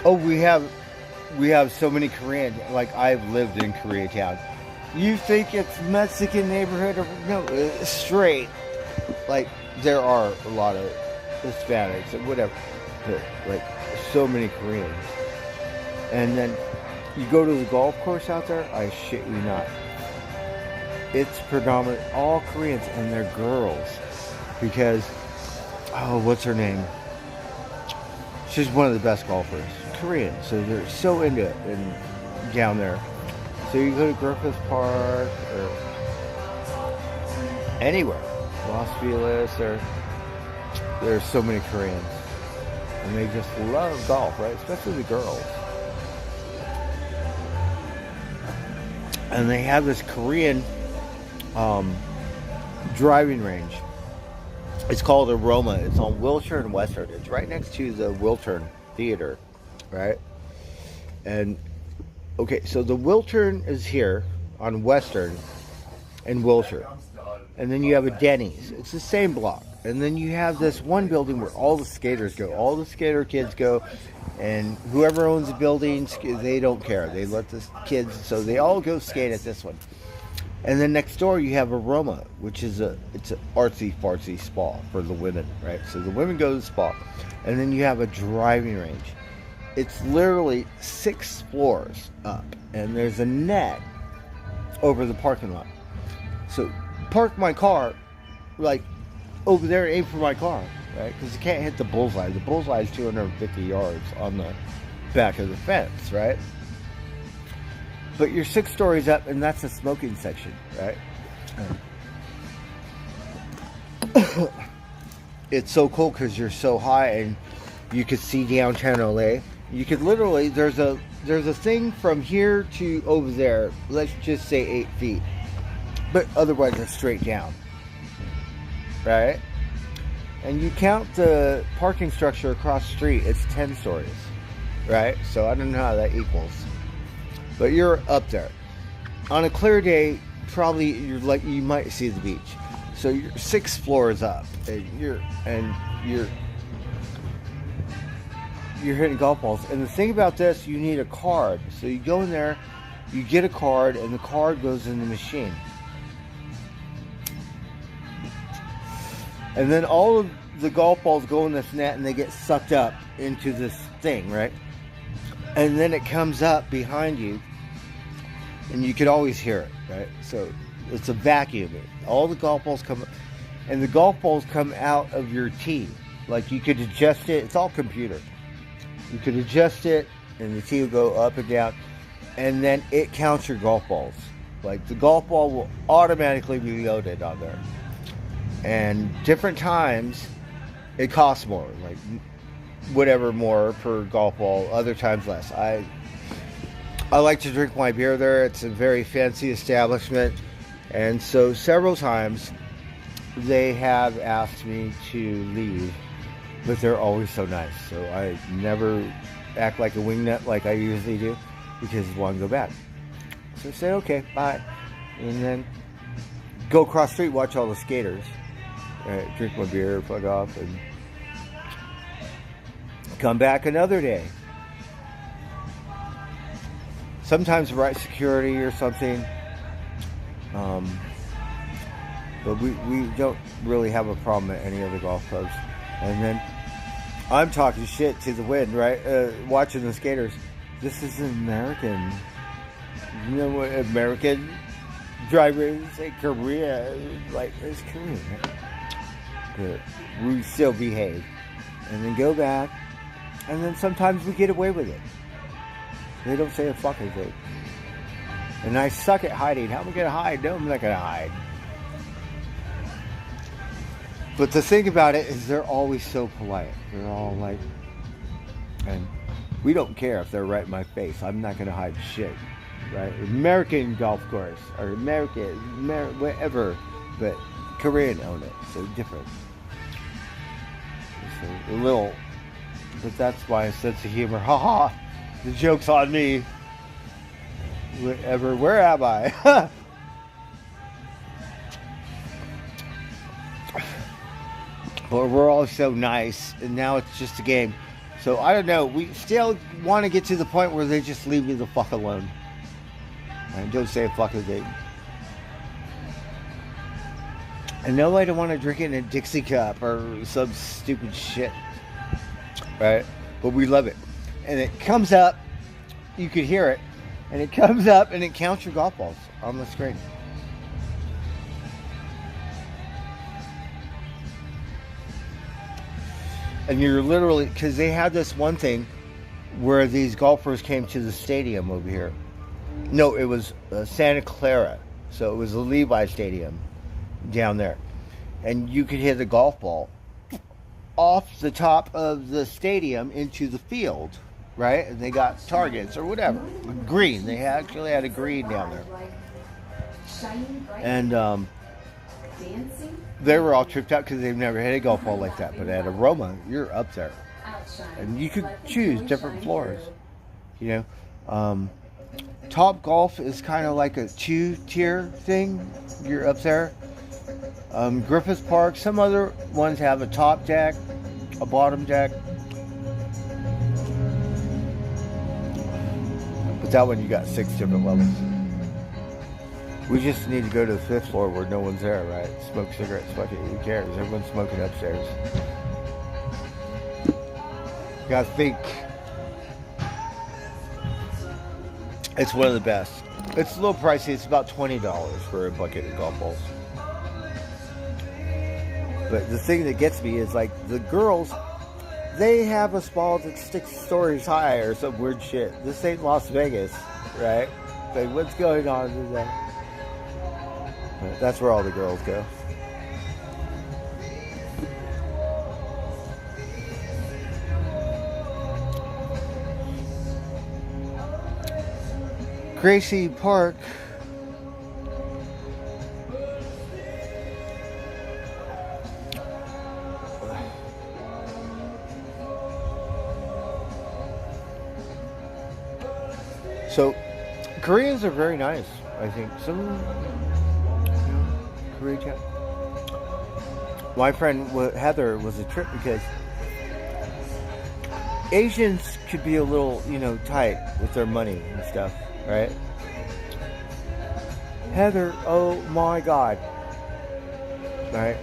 Oh, we have so many Korean, like I've lived in Koreatown. You think it's Mexican neighborhood? Or, no, it's straight. Like, there are a lot of Hispanics and whatever. But, like, so many Koreans. And then you go to the golf course out there, I shit you not. It's predominant, all Koreans, and they're girls. Because, oh, what's her name? She's one of the best golfers. Korean, so they're so into it and down there. So you go to Griffith Park or anywhere, Los Feliz, or there's so many Koreans, and they just love golf, right? Especially the girls. And they have this Korean driving range. It's called Aroma. It's on Wilshire and Western. It's right next to the Wiltern Theater. Right? And Okay, so the Wiltern is here on Western and Wilshire. And then you have a Denny's. It's the same block. And then you have this one building where all the skaters go. All the skater kids go. And whoever owns the building, they don't care. They let the kids, so they all go skate at this one. And then next door you have Aroma, which is it's an artsy-fartsy spa for the women, right? So the women go to the spa. And then you have a driving range. It's literally 6 floors up. And there's a net over the parking lot. So park my car, like, over there and aim for my car, right? Because you can't hit the bullseye. The bullseye is 250 yards on the back of the fence, right? But you're 6 stories up, and that's the smoking section, right? It's so cool because you're so high, and you could see downtown LA. You could literally, there's a thing from here to over there, let's just say 8 feet. But otherwise it's straight down, right? And you count the parking structure across the street, it's 10 stories, right? So I don't know how that equals, but you're up there. On a clear day, probably you might see the beach. So you're 6 floors up, and you're hitting golf balls. And the thing about this, you need a card. So you go in there, you get a card, and the card goes in the machine. And then all of the golf balls go in this net and they get sucked up into this thing, right? And then it comes up behind you and you could always hear it, right? So it's a vacuum. All the golf balls come up and the golf balls come out of your tee. Like you could adjust it. It's all computer. You could adjust it and the tee will go up and down and then it counts your golf balls. Like the golf ball will automatically be loaded on there. And different times it costs more, like whatever more per golf ball, other times less. I like to drink my beer there. It's a very fancy establishment, and so several times they have asked me to leave, but they're always so nice, so I never act like a wingnut like I usually do because I want to go back. So I say okay, bye, and then go across the street, watch all the skaters. Drink my beer, plug off, and come back another day. Sometimes right security or something, but we don't really have a problem at any other golf clubs. And then I'm talking shit to the wind, right? Watching the skaters. This is American. You know what American drivers in Korea, like it's Korean, right? But we still behave and then go back, and then sometimes we get away with it. They don't say a fucking thing, and I suck at hiding. How am I gonna hide? No, I'm not gonna hide. But the thing about it is they're always so polite. They're all like, and we don't care if they're right in my face. I'm not gonna hide shit, right? American golf course or American whatever, but Korean own it, so different. So a little, but that's why a sense of humor. Haha, the joke's on me. Whatever, where am I? But we're all so nice, and now it's just a game. So I don't know. We still want to get to the point where they just leave me the fuck alone. And don't say a fucking thing. I know I don't want to drink it in a Dixie cup or some stupid shit, right? But we love it. And it comes up, you could hear it, and it comes up and it counts your golf balls on the screen. And you're literally, because they had this one thing where these golfers came to the stadium over here. No, it was Santa Clara. So it was the Levi Stadium down there. And you could hit a golf ball off the top of the stadium into the field, right? And they got targets or whatever. Green. They actually had a green down there. And they were all tripped out because they've never hit a golf ball like that. But at Aroma, you're up there. And you could choose different floors, you know. Top Golf is kind of like a 2-tier thing. You're up there. Griffith Park, some other ones have a top deck, a bottom deck. But that one you got 6 different levels. We just need to go to the 5th floor where no one's there, right? Smoke cigarettes, fuck it, who cares? Everyone's smoking upstairs. You gotta think. It's one of the best. It's a little pricey. It's about $20 for a bucket of golf balls. But the thing that gets me is like the girls, they have a ball that's 6 stories high or some weird shit. This ain't Las Vegas, right? Like, what's going on today? But that's where all the girls go. Gracie Park. So, Koreans are very nice, I think. Some, Korean. My friend Heather was a trip because Asians could be a little, tight with their money and stuff, right? Heather, oh my God. Right?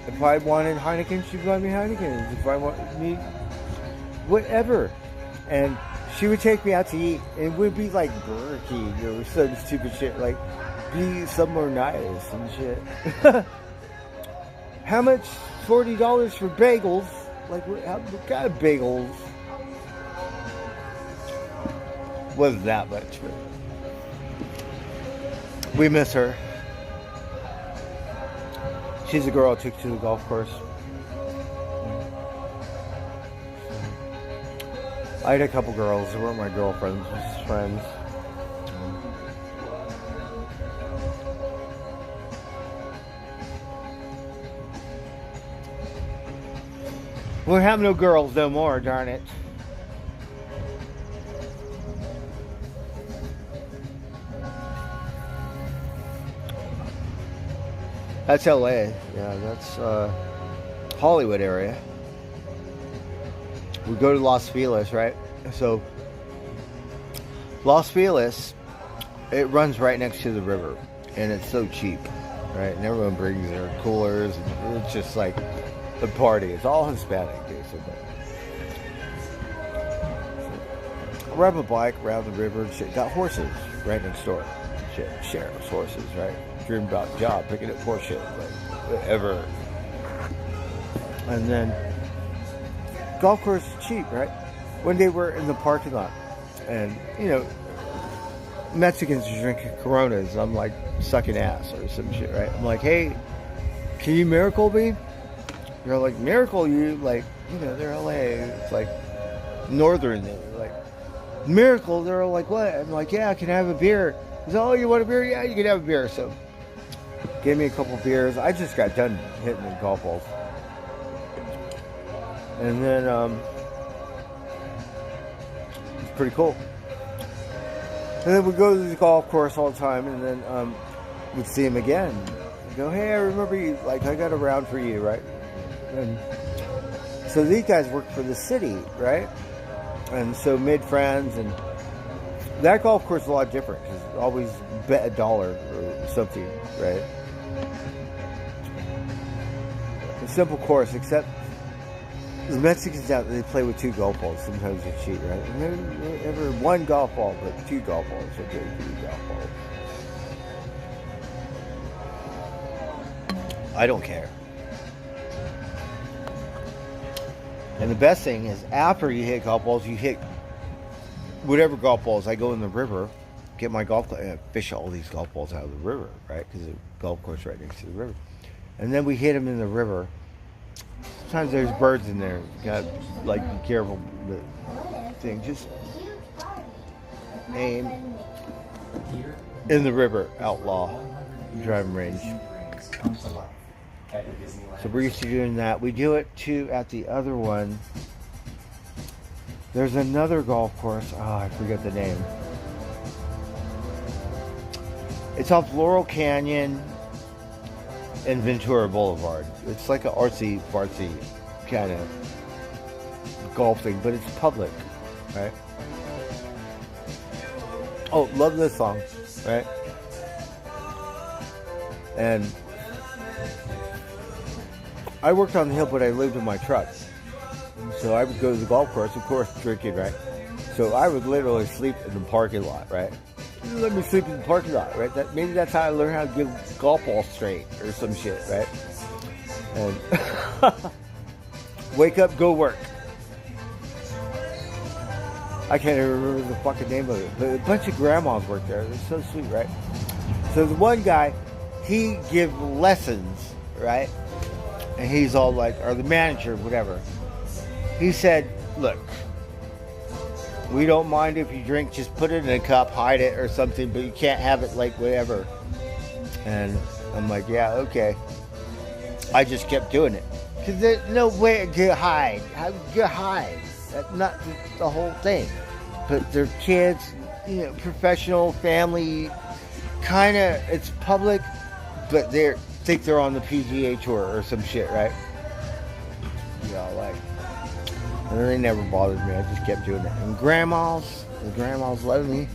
If I wanted Heineken, she'd buy me Heineken. If I wanted me, whatever. And she would take me out to eat. It would be like Burger King or some stupid shit. Like, be somewhere nice and shit. How much? $40 for bagels? Like, what kind of bagels? Wasn't that much, but we miss her. She's a girl I took to the golf course. I had a couple girls. They weren't my girlfriends, just friends. We have no girls no more, darn it. That's LA. Yeah, that's Hollywood area. We go to Los Feliz, right? So Los Feliz, it runs right next to the river, and it's so cheap, right? And everyone brings their coolers, and it's just like a party. It's all Hispanic, basically. So, ride a bike around the river and shit. Got horses right next door. Shit, sheriff's horses, right? Dream about job, picking up horse shit, like whatever. And then golf course is cheap, right? One day we're in the parking lot, and Mexicans are drinking Coronas. I'm like sucking ass or some shit, right? I'm like, hey, can you miracle me? They're like, miracle you? Like, they're LA. It's like northern. They're like, miracle. They're like, what? I'm like, yeah, can I have a beer? He's like, oh, you want a beer? Yeah, you can have a beer. So gave me a couple beers. I just got done hitting the golf balls. And then it's pretty cool. And then we go to the golf course all the time, and then we'd see him again. We go, hey, I remember you. Like, I got a round for you, right? And so these guys work for the city, right? And so made friends, and that golf course is a lot different because always bet $1 or something, right? A simple course, except the Mexicans out there, they play with 2 golf balls. Sometimes they cheat, right? And never 1 golf ball, but 2 golf balls. Okay, 2 golf balls. I don't care. And the best thing is, after you hit golf balls, you hit whatever golf balls. I go in the river, get my golf club, and fish all these golf balls out of the river, right? Because the golf course right next to the river. And then we hit them in the river. Sometimes there's birds in there. You gotta be careful. The thing, just aim in the river. Outlaw driving range. So we're used to doing that. We do it too at the other one. There's another golf course. Oh, I forget the name. It's off Laurel Canyon and Ventura Boulevard. It's like an artsy fartsy kind of golf thing, but it's public, right? Oh, love this song, right? And I worked on the hill, but I lived in my truck. So I would go to the golf course, of course, drinking, right? So I would literally sleep in the parking lot, right? Let me sleep in the parking lot, right? Maybe that's how I learned how to give golf balls straight or some shit, right? And wake up, go work. I can't even remember the fucking name of it, but a bunch of grandmas worked there. It was so sweet, right? So the one guy, he give lessons, right? And he's all like, or the manager, whatever. He said, look, we don't mind if you drink, just put it in a cup, hide it or something, but you can't have it like whatever. And I'm like, yeah, okay. I just kept doing it. Because there's no way to hide. How do you hide? That's not the whole thing. But they're kids, you know, professional, family, kind of, it's public, but they think they're on the PGA Tour or some shit, right? You know, like, and they never bothered me. I just kept doing it. And the grandmas loved me.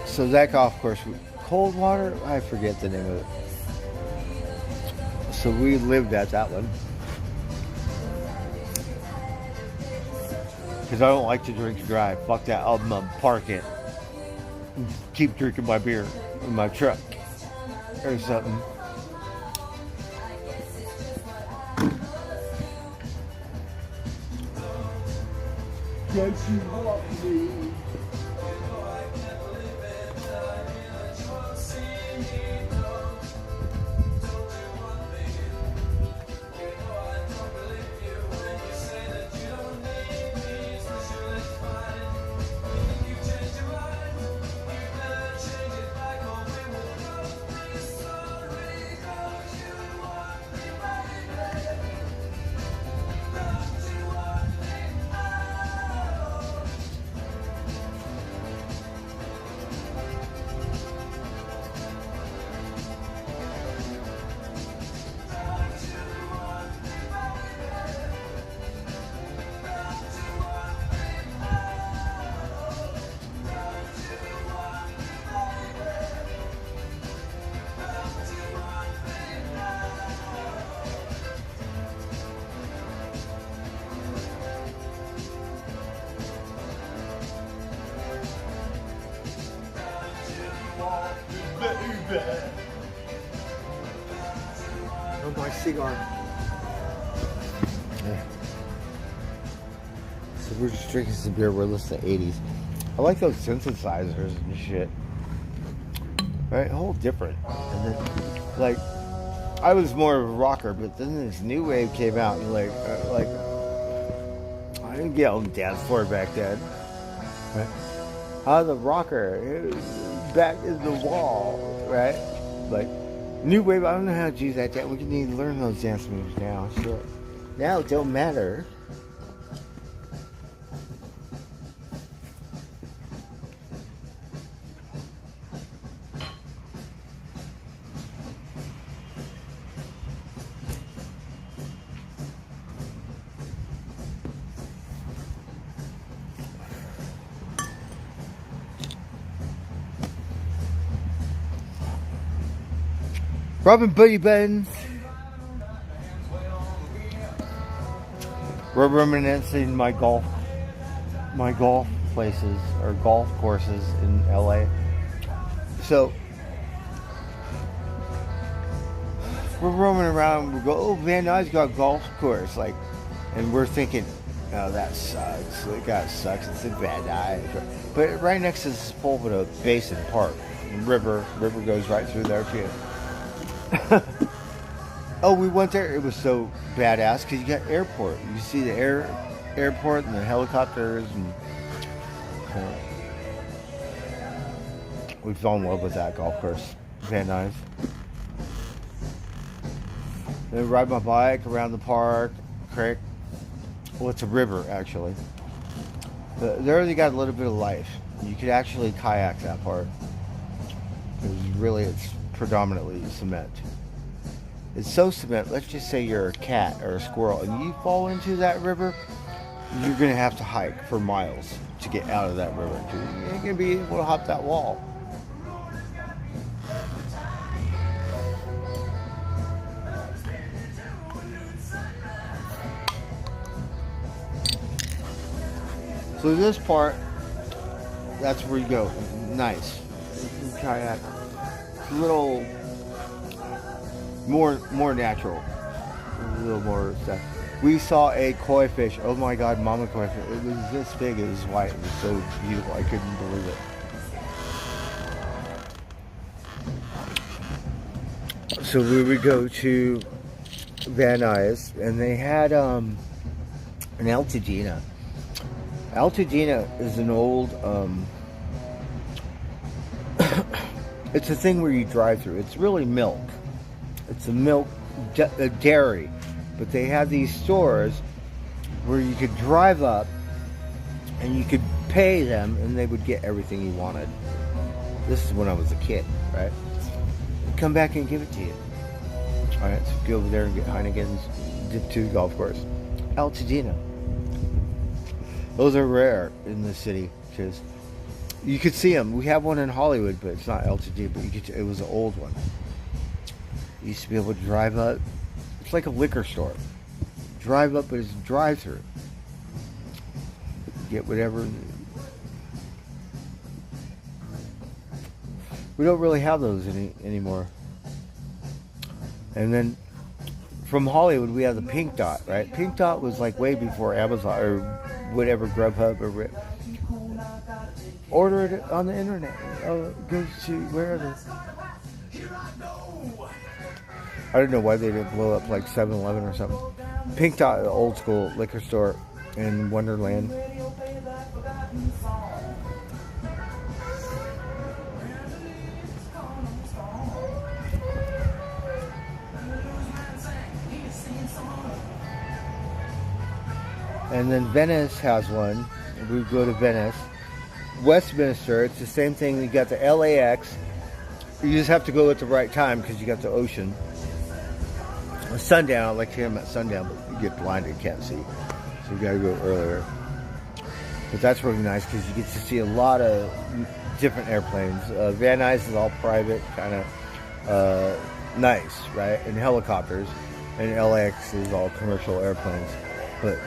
So that golf course, Coldwater, I forget the name of it. So we lived at that one. Because I don't like to drink and drive. Fuck that. I'm gonna park it. Keep drinking my beer in my truck or something. Yes, you want me. Oh, my cigar. Yeah. So we're just drinking some beer. We're listening to 80s. I like those synthesizers and shit. Right? Whole different. And then, like, I was more of a rocker, but then this new wave came out, and like I didn't get on the dance floor back then. Right? I was a rocker. It was back in the wall, right? Like, new wave, I don't know how to do that. We need to learn those dance moves now. Shit. Now it don't matter. Robin Buddy Buttons. We're reminiscing my golf places or golf courses in LA. So we're roaming around. We go, oh, Van Nuys got a golf course, like, and we're thinking, oh, that sucks. That sucks. It's a Van Nuys. But right next to Sepulveda Basin Park, river goes right through there too. Oh, we went there. It was so badass because you got airport. You see the airport and the helicopters, and we fell in love with that golf course. Van Nuys. Then ride my bike around the park, creek. Well, it's a river actually. But they already got a little bit of life. You could actually kayak that part. Because really it's predominantly cement. It's so cement, let's just say you're a cat or a squirrel and you fall into that river, you're going to have to hike for miles to get out of that river. You ain't going to be able to hop that wall. So this part, that's where you go. Nice. Kayak. It's a little more natural. A little more stuff. We saw a koi fish. Oh my god, mama koi fish. It was this big. It was white. It was so beautiful. I couldn't believe it. So we would go to Van Nuys, and they had an Altadena. Altadena is an old, it's a thing where you drive through. It's really milk. It's a dairy. But they had these stores where you could drive up and you could pay them and they would get everything you wanted. This is when I was a kid, right? They'd come back and give it to you. Alright, so go over there and get Heineken's, dip to the golf course. Altadena. Those are rare in the city because you could see them. We have one in Hollywood, but it's not Altadena. But it was an old one. You used to be able to drive up. It's like a liquor store. Drive up, but it's a drive-through. Get whatever. We don't really have those anymore. And then from Hollywood, we have the Pink Dot, right? Pink Dot was like way before Amazon or whatever, Grubhub or order it on the internet. Go to wherever. I don't know why they didn't blow up like 7-Eleven or something. Pink Dot, the old school liquor store in Wonderland. And then Venice has one. We go to Venice. Westminster, it's the same thing. You got the LAX. You just have to go at the right time because you got the ocean. Sundown, I like to hear them at sundown, but you get blinded, you can't see. So you gotta go earlier. But that's really nice because you get to see a lot of different airplanes. Van Nuys is all private, kind of nice, right? And helicopters. And LAX is all commercial airplanes. But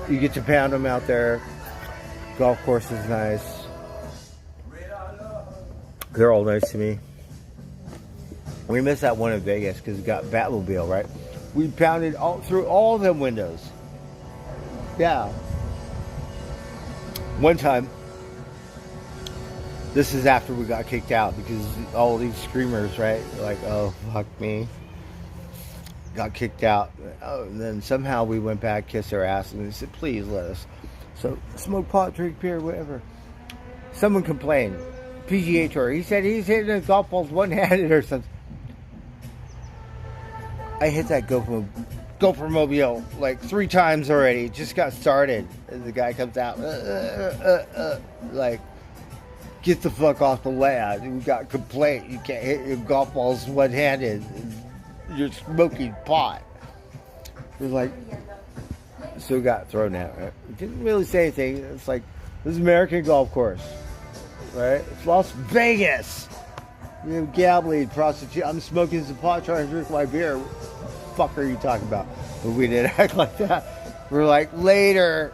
you get to pound them out there. Golf course is nice. They're all nice to me. We missed that one in Vegas because we got Batmobile, right? We pounded through all them windows. Yeah. One time, this is after we got kicked out because all these screamers, right? Like, oh, fuck me. Got kicked out. Oh, and then somehow we went back, kissed their ass, and they said, please let us. So, smoke pot, drink beer, whatever. Someone complained. PGA Tour. He said he's hitting his golf balls one-handed or something. I hit that GoPro Mobile like 3 times already. It just got started. And the guy comes out. Like, get the fuck off the land. We got a complaint. You can't hit your golf balls one-handed. You're smoking pot. It was like, so got thrown out. Right? Didn't really say anything. It's like, this is American golf course. Right? It's Las Vegas. You know, gambling, prostitute. I'm smoking some pot, trying to drink my beer. What the fuck are you talking about? But we didn't act like that. We're like, later.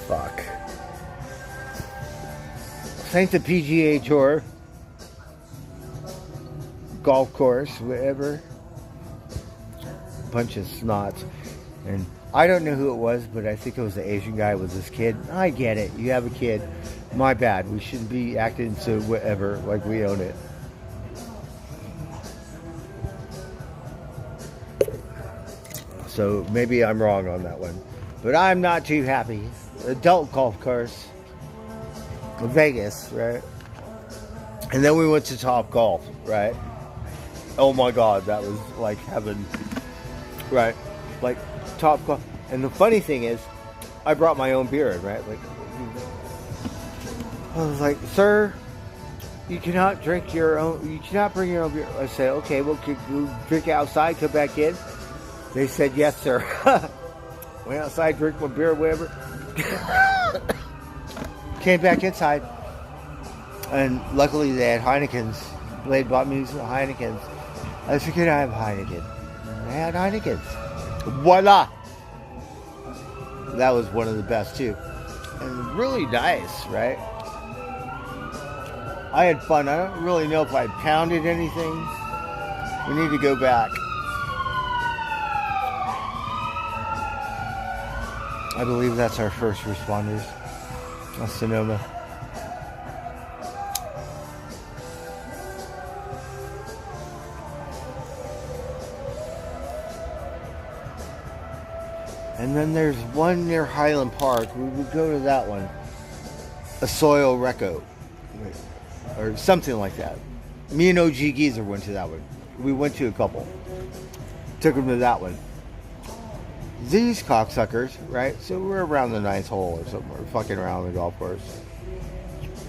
Fuck. Thank the PGA Tour. Golf course, whatever. Bunch of snots. And I don't know who it was, but I think it was the Asian guy with his kid. I get it. You have a kid. My bad. We shouldn't be acting so whatever, like we own it. So maybe I'm wrong on that one. But I'm not too happy. Adult golf course. Vegas, right? And then we went to Top Golf, right? Oh my God, that was like heaven. Right? Like Top Golf. And the funny thing is, I brought my own beer in, right? Like, I was like, sir, you cannot drink your own. You cannot bring your own beer. I said, okay, well, could you drink outside? Come back in. They said, yes, sir. Went outside, drink my beer, whatever. Came back inside, and luckily they had Heineken's. They had bought me some Heineken's. I said, can I have Heineken? They had Heineken's. Voila! That was one of the best too, and really nice, right? I had fun. I don't really know if I pounded anything. We need to go back. I believe that's our first responders. That's Sonoma. And then there's one near Highland Park. We would go to that one. Osoyo Reco. Or something like that. Me and OG Geezer went to that one. We went to a couple. Took them to that one. These cocksuckers, right? So we're around the 9th hole or something. We're fucking around the golf course.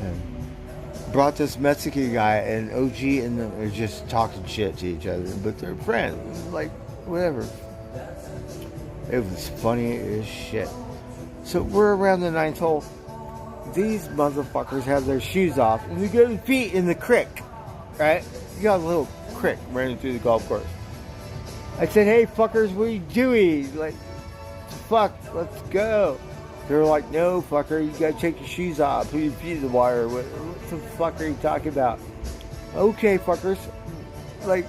And brought this Mexican guy, and OG and them are just talking shit to each other. But they're friends. Like, whatever. It was funny as shit. So we're around the 9th hole. These motherfuckers have their shoes off, and they get their feet in the creek, right? You got a little creek running through the golf course. I said, hey, fuckers, what are you doing? Like, fuck, let's go. They're like, no, fucker, you gotta take your shoes off, put your feet in the water. What the fuck are you talking about? Okay, fuckers. Like,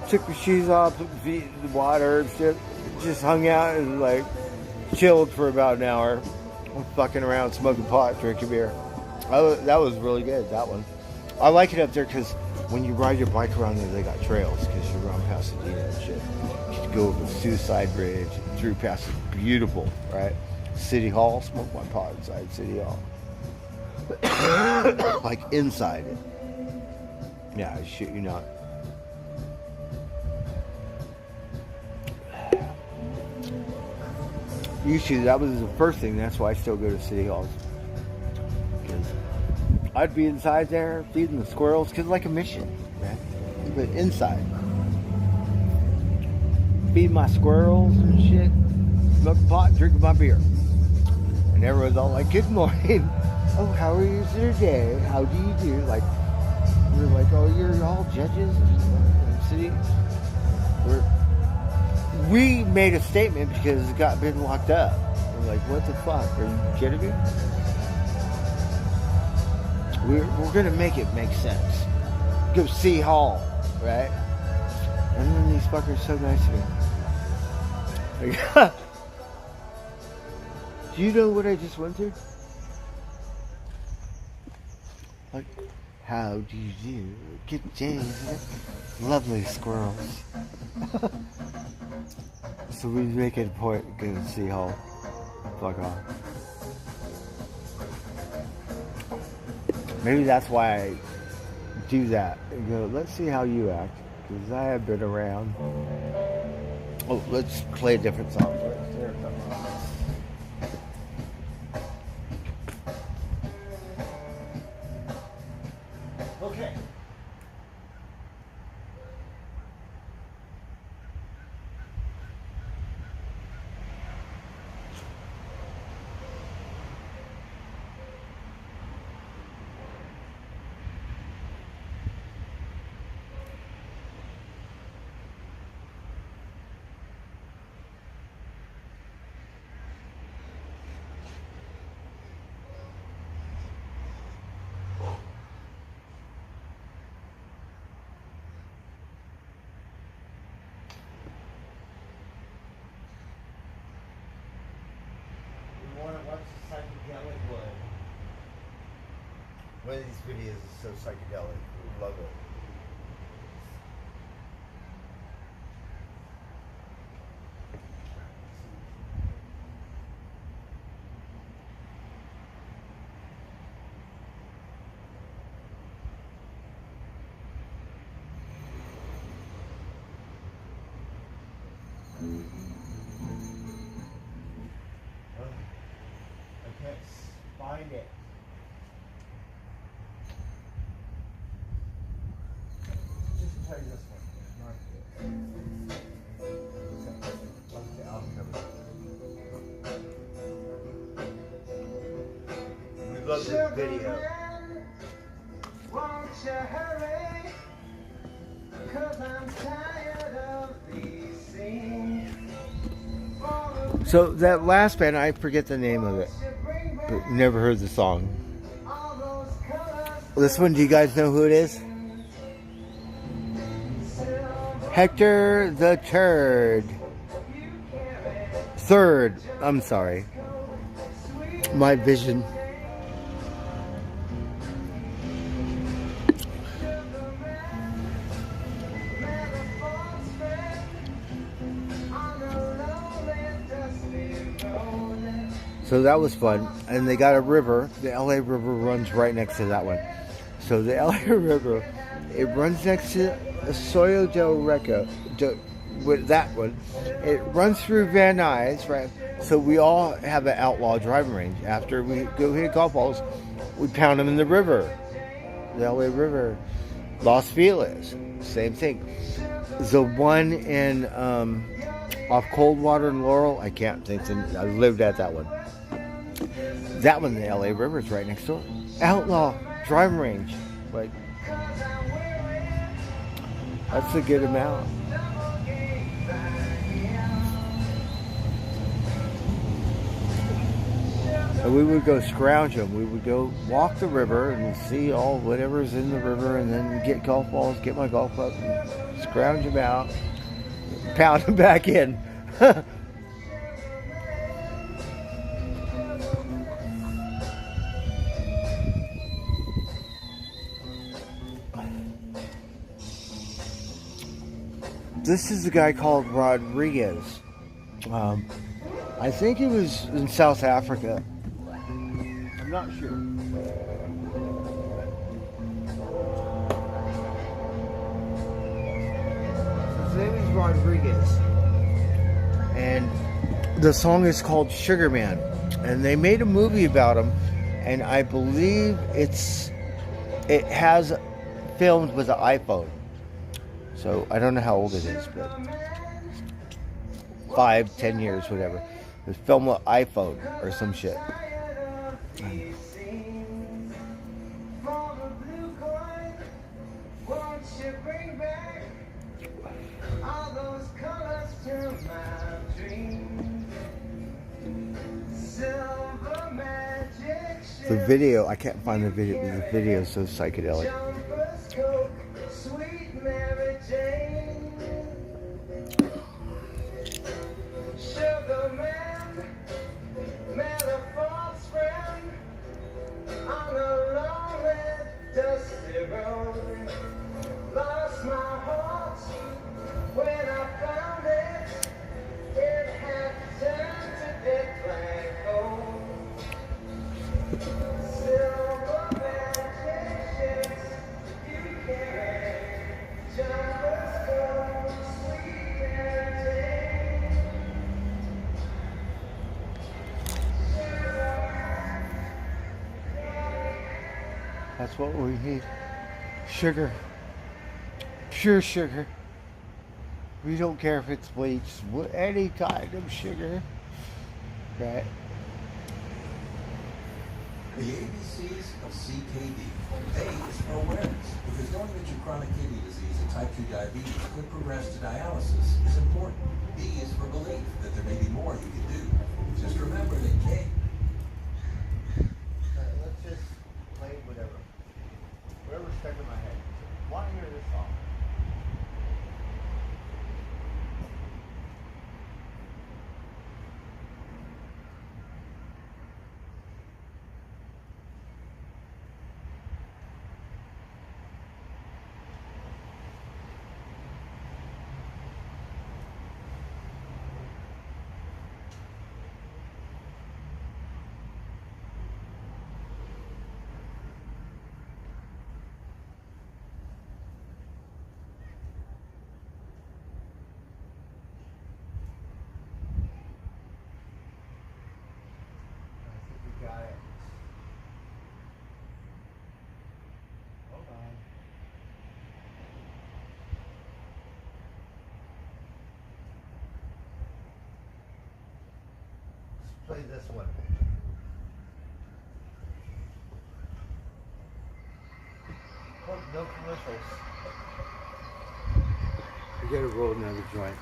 took your shoes off, put your feet in the water, and shit. Just hung out and, like, chilled for about an hour. Fucking around, smoking pot, drinking beer. That was really good, that one. I like it up there because when you ride your bike around there, they got trails because you're around Pasadena and shit. You go over the Suicide Bridge, through past beautiful, right? City Hall, smoke my pot inside City Hall. Like inside it. Yeah, I shit you not. Usually that was the first thing. That's why I still go to City Halls. Because I'd be inside there feeding the squirrels. Because like a mission, right? But inside. Feed my squirrels and shit. Smoking pot, drinking my beer. And everyone's all like, good morning. Oh, how are you today? How do you do? Like, we're like, oh, you're all judges? City? We made a statement because it got been locked up. We're like, what the fuck? Are you kidding me? We're gonna make it make sense. Go see Hall, right? And then these fuckers so nice to me. Like, do you know what I just went through? Like, how do you do? Good James. Lovely squirrels. So we make it a point to go to City Hall. Fuck off. Maybe that's why I do that. And go, let's see how you act. Because I have been around. Oh, let's play a different song first. There it comes. Okay. One of these videos is so psychedelic. We love it. find it. Just play this one. Not this. Okay, I'll cover it. We love this video. Won't you hurry? 'Cause I'm tired of these scenes. So that last band, I forget the name of it, but never heard the song. This one, do you guys know who it is? Hector the Third. I'm sorry. My vision. So that was fun. And they got a river. The LA River runs right next to that one. So the LA River, it runs next to Arroyo del Reco. With that one, it runs through Van Nuys, right? So we all have an outlaw driving range. After we go hit golf balls, we pound them in the river. The LA River. Los Feliz, same thing. The one in off Coldwater and Laurel, I can't think. I lived at that one. That one, the LA River, is right next door. Outlaw driving range, like that's a good amount. And we would go scrounge them. We would go walk the river and see all whatever's in the river, and then get golf balls, get my golf club, and scrounge them out, pound them back in. This is a guy called Rodriguez. I think he was in South Africa. I'm not sure. His name is Rodriguez. And the song is called Sugar Man. And they made a movie about him. And I believe it has filmed with an iPhone. So I don't know how old it is, but 5-10 years, whatever. It was filmed with iPhone or some shit. The video, I can't find the video. The video is so psychedelic. That's what we need. Sugar. Pure sugar. We don't care if it's bleached. Any kind of sugar. Right? The ABCs of CKD. A is for awareness, because knowing that your chronic kidney disease and type 2 diabetes could progress to dialysis is important. B is for belief that there may be more you can do. Just remember that K. Let's just play whatever. Whatever's stuck in my head. Want to hear this song? Play this one. Oh, no commercials. We gotta roll another joint.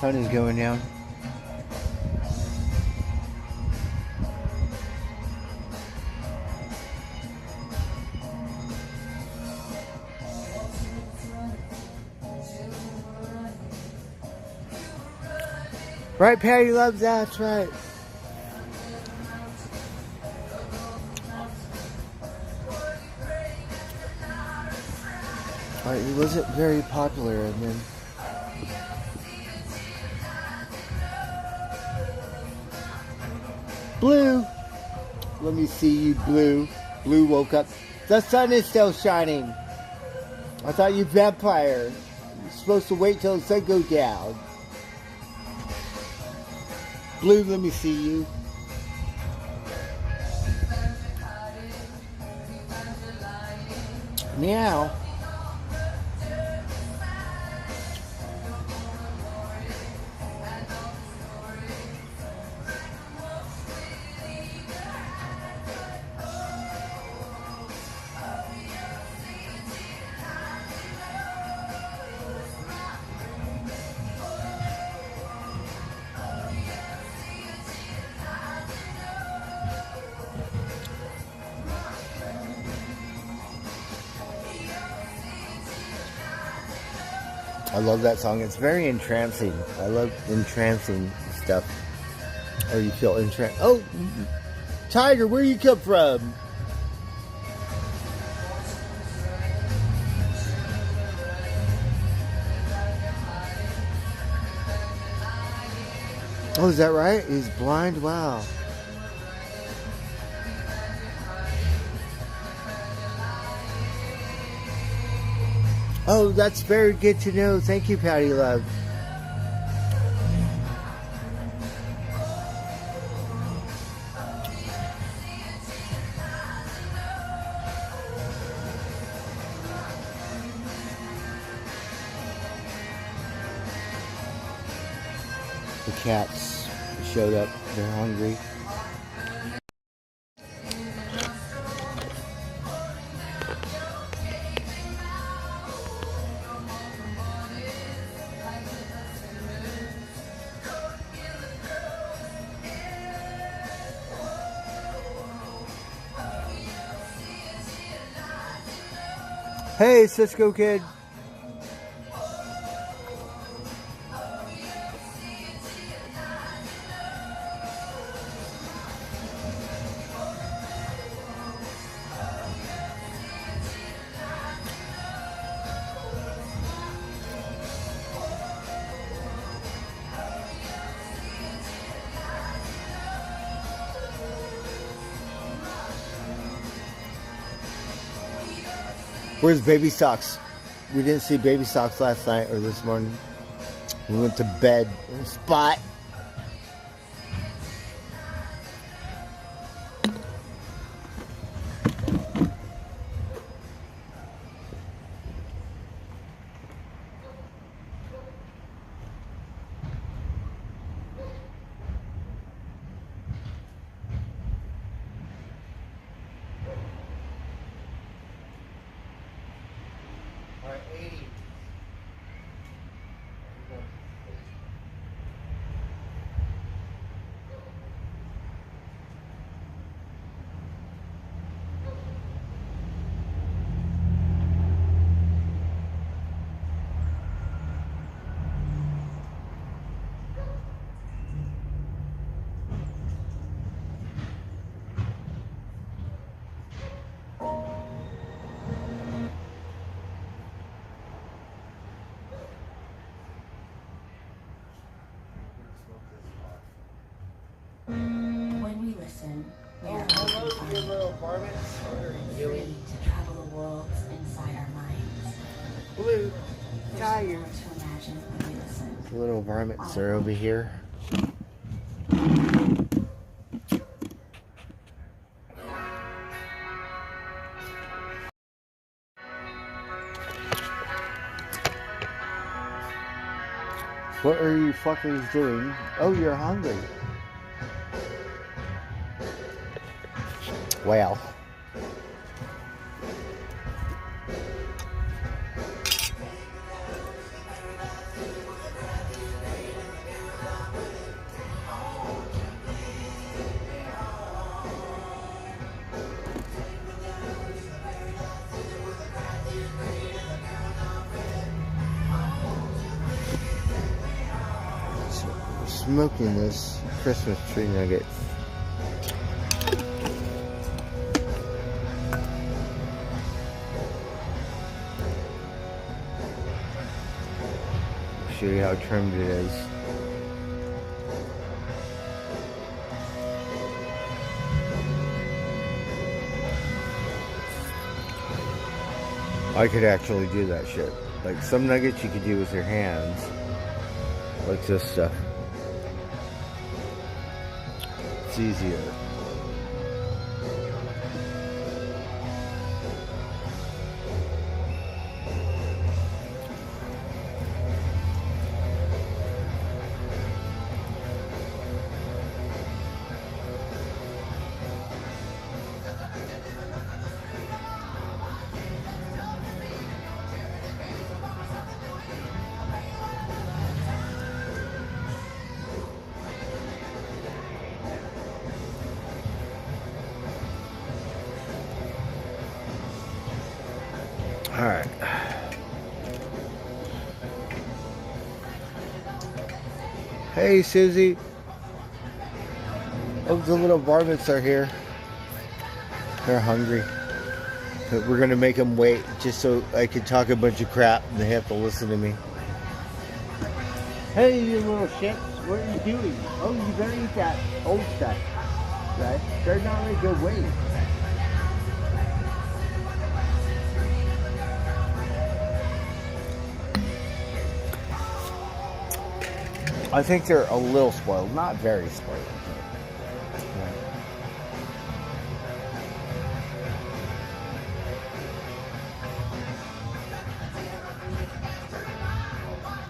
Sun is going down. Right, Patty loves that. That's right. Alright, he wasn't very popular, and then Blue. Let me see you, Blue. Blue woke up. The sun is still shining. I thought you vampire. You're supposed to wait till the sun goes down. Blue, let me see you. Meow. I love that song. It's very entrancing. I love entrancing stuff. Or you feel entranced. Oh, Tiger, where you come from? Oh, is that right? He's blind? Wow. Oh, that's very good to know. Thank you, Patty Love. The cats showed up. They're hungry. Hey, Cisco Kid. Where's Baby Socks? We didn't see Baby Socks last night or this morning. We went to bed in a spot. All right, 80. tiger. To imagine when you listen. Little varmints are over here. What are you fuckers doing? Oh, you're hungry. Well. Smoking this Christmas tree nugget. Show you how trimmed it is. I could actually do that shit. Like some nuggets you could do with your hands. Like this stuff. It's easier. Alright. Hey, Susie. Oh, the little varmints are here. They're hungry. But we're going to make them wait just so I can talk a bunch of crap and they have to listen to me. Hey, you little shits. What are you doing? Oh, you better eat that old stuff. Right? They're not really good wait. I think they're a little spoiled, not very spoiled.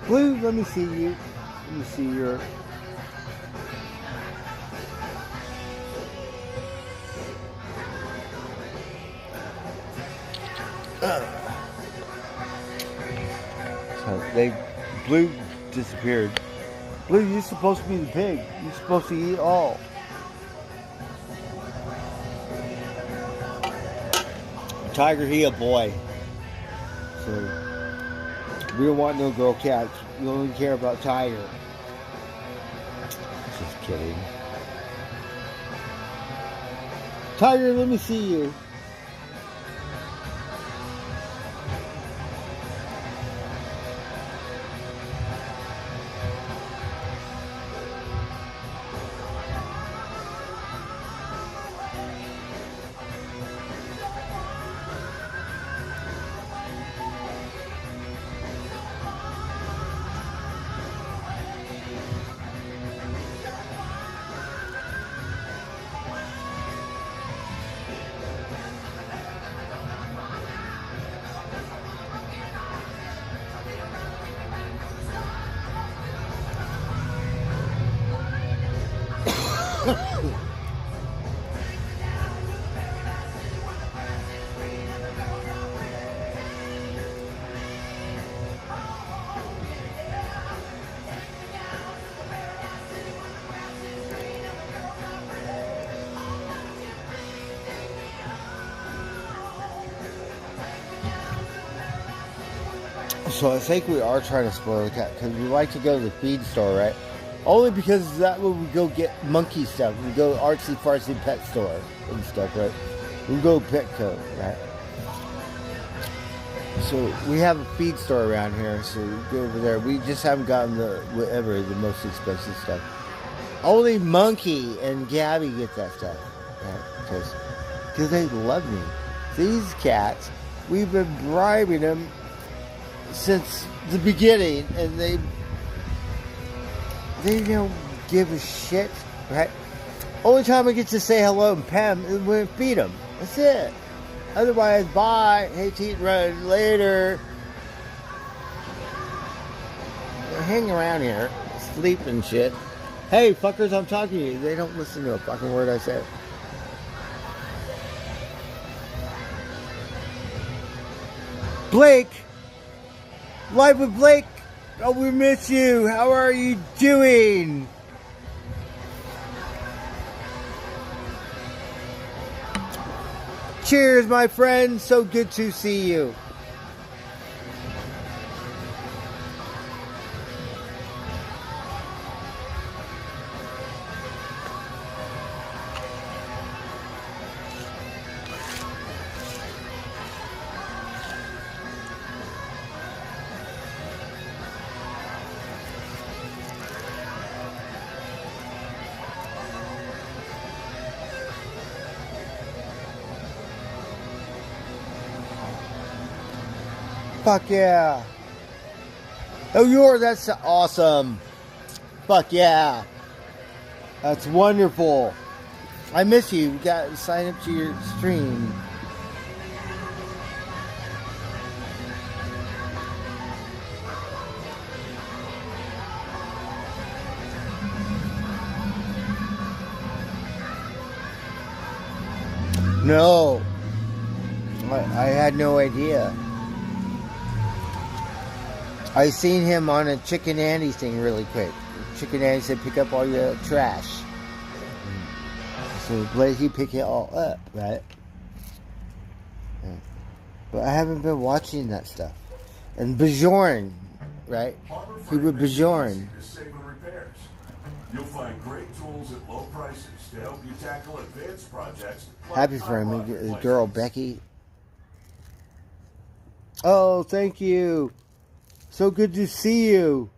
Blue, let me see you. Let me see your... So Blue disappeared. Blue, you're supposed to be the pig. You're supposed to eat all. Tiger, he a boy. So, we don't want no girl cats. We only care about Tiger. Just kidding. Tiger, let me see you. So I think we are trying to spoil the cat because we like to go to the feed store, right? Only because that way we go get monkey stuff. We go artsy fartsy pet store and stuff, right? We go Petco, right? So we have a feed store around here, so we go over there. We just haven't gotten the most expensive stuff. Only Monkey and Gabby get that stuff, right? Because they love me. These cats, we've been bribing them since the beginning, and they don't give a shit, right? Only time I get to say hello and pet them is when I feed them. That's it. Otherwise, bye. Hey, Teat, run later. They hang around here, sleep and shit. Hey, fuckers, I'm talking to you. They don't listen to a fucking word I say. Blake! Live with Blake! Oh, we miss you. How are you doing? Cheers, my friend. So good to see you. Fuck yeah. Oh, that's awesome. Fuck yeah. That's wonderful. I miss you. We got to sign up to your stream. No. I had no idea. I seen him on a Chicken Andy thing really quick. Chicken Andy said, pick up all your trash. So Blakey pick it all up, right? Yeah. But I haven't been watching that stuff. And Bjorn, right? He was Bjorn. You'll find great tools at low prices to help you tackle advanced projects. Happy for him, the girl Becky. Oh, thank you. So good to see you.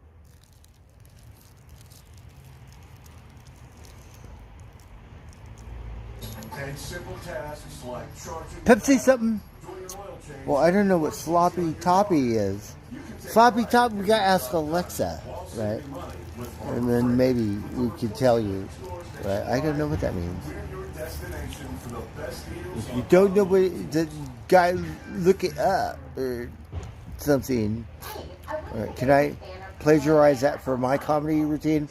And simple tasks like charging Pepsi something? Well, I don't know what sloppy toppy is. Sloppy toppy, we gotta ask Alexa, right? And then maybe we could tell you, right? I don't know what that means. If you don't know what the guy, look it up or something. Right, can I plagiarize that for my comedy routine?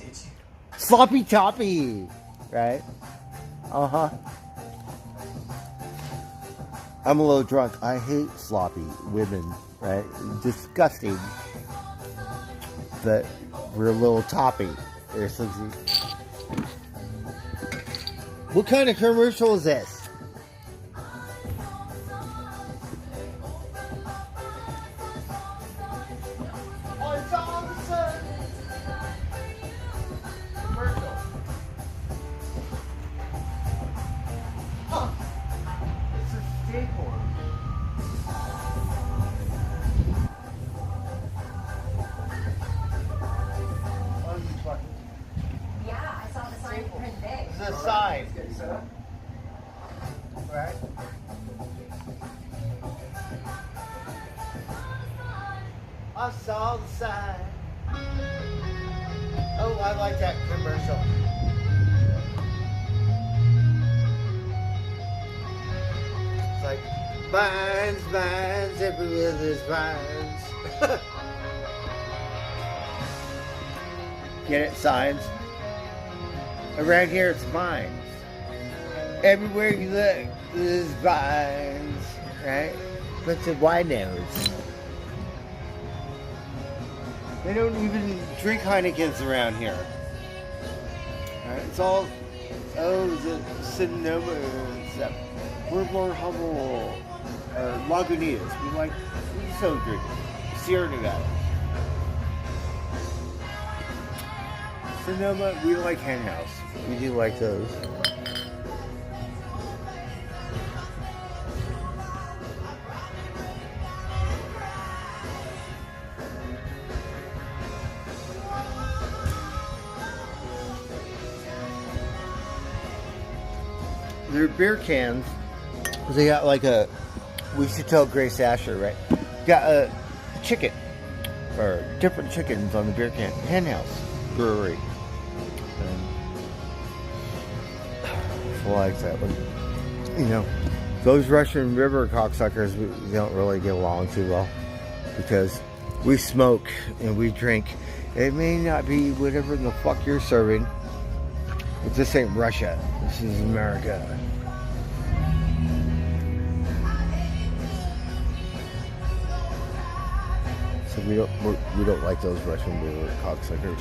Sloppy toppy, right? Uh-huh. I'm a little drunk. I hate sloppy women, right? Disgusting. But we're a little toppy or something. What kind of commercial is this? Yeah, I saw the sign print big. It's a sign. Right? I saw the sign. Oh, I like that commercial. It's like vines, vines, everywhere there's vines. Get it? Signs. Around here it's vines. Everywhere you look, there's vines, right? Bunch of winos. They don't even drink Heinekens around here. Right? It's all, the Sonoma and stuff. We're more humble, Lagunitas. We just don't drink it. Sierra Nevada. Sonoma, we like Hen House. We do like those. They're beer cans. They got like we should tell Grace Asher, right? Got a chicken or different chickens on the beer can hen house brewery. And I like that one. You know, those Russian River cocksuckers, we don't really get along too well because we smoke and we drink. It may not be whatever the fuck you're serving, but this ain't Russia. This is America. So we don't like those Russian River cocksuckers.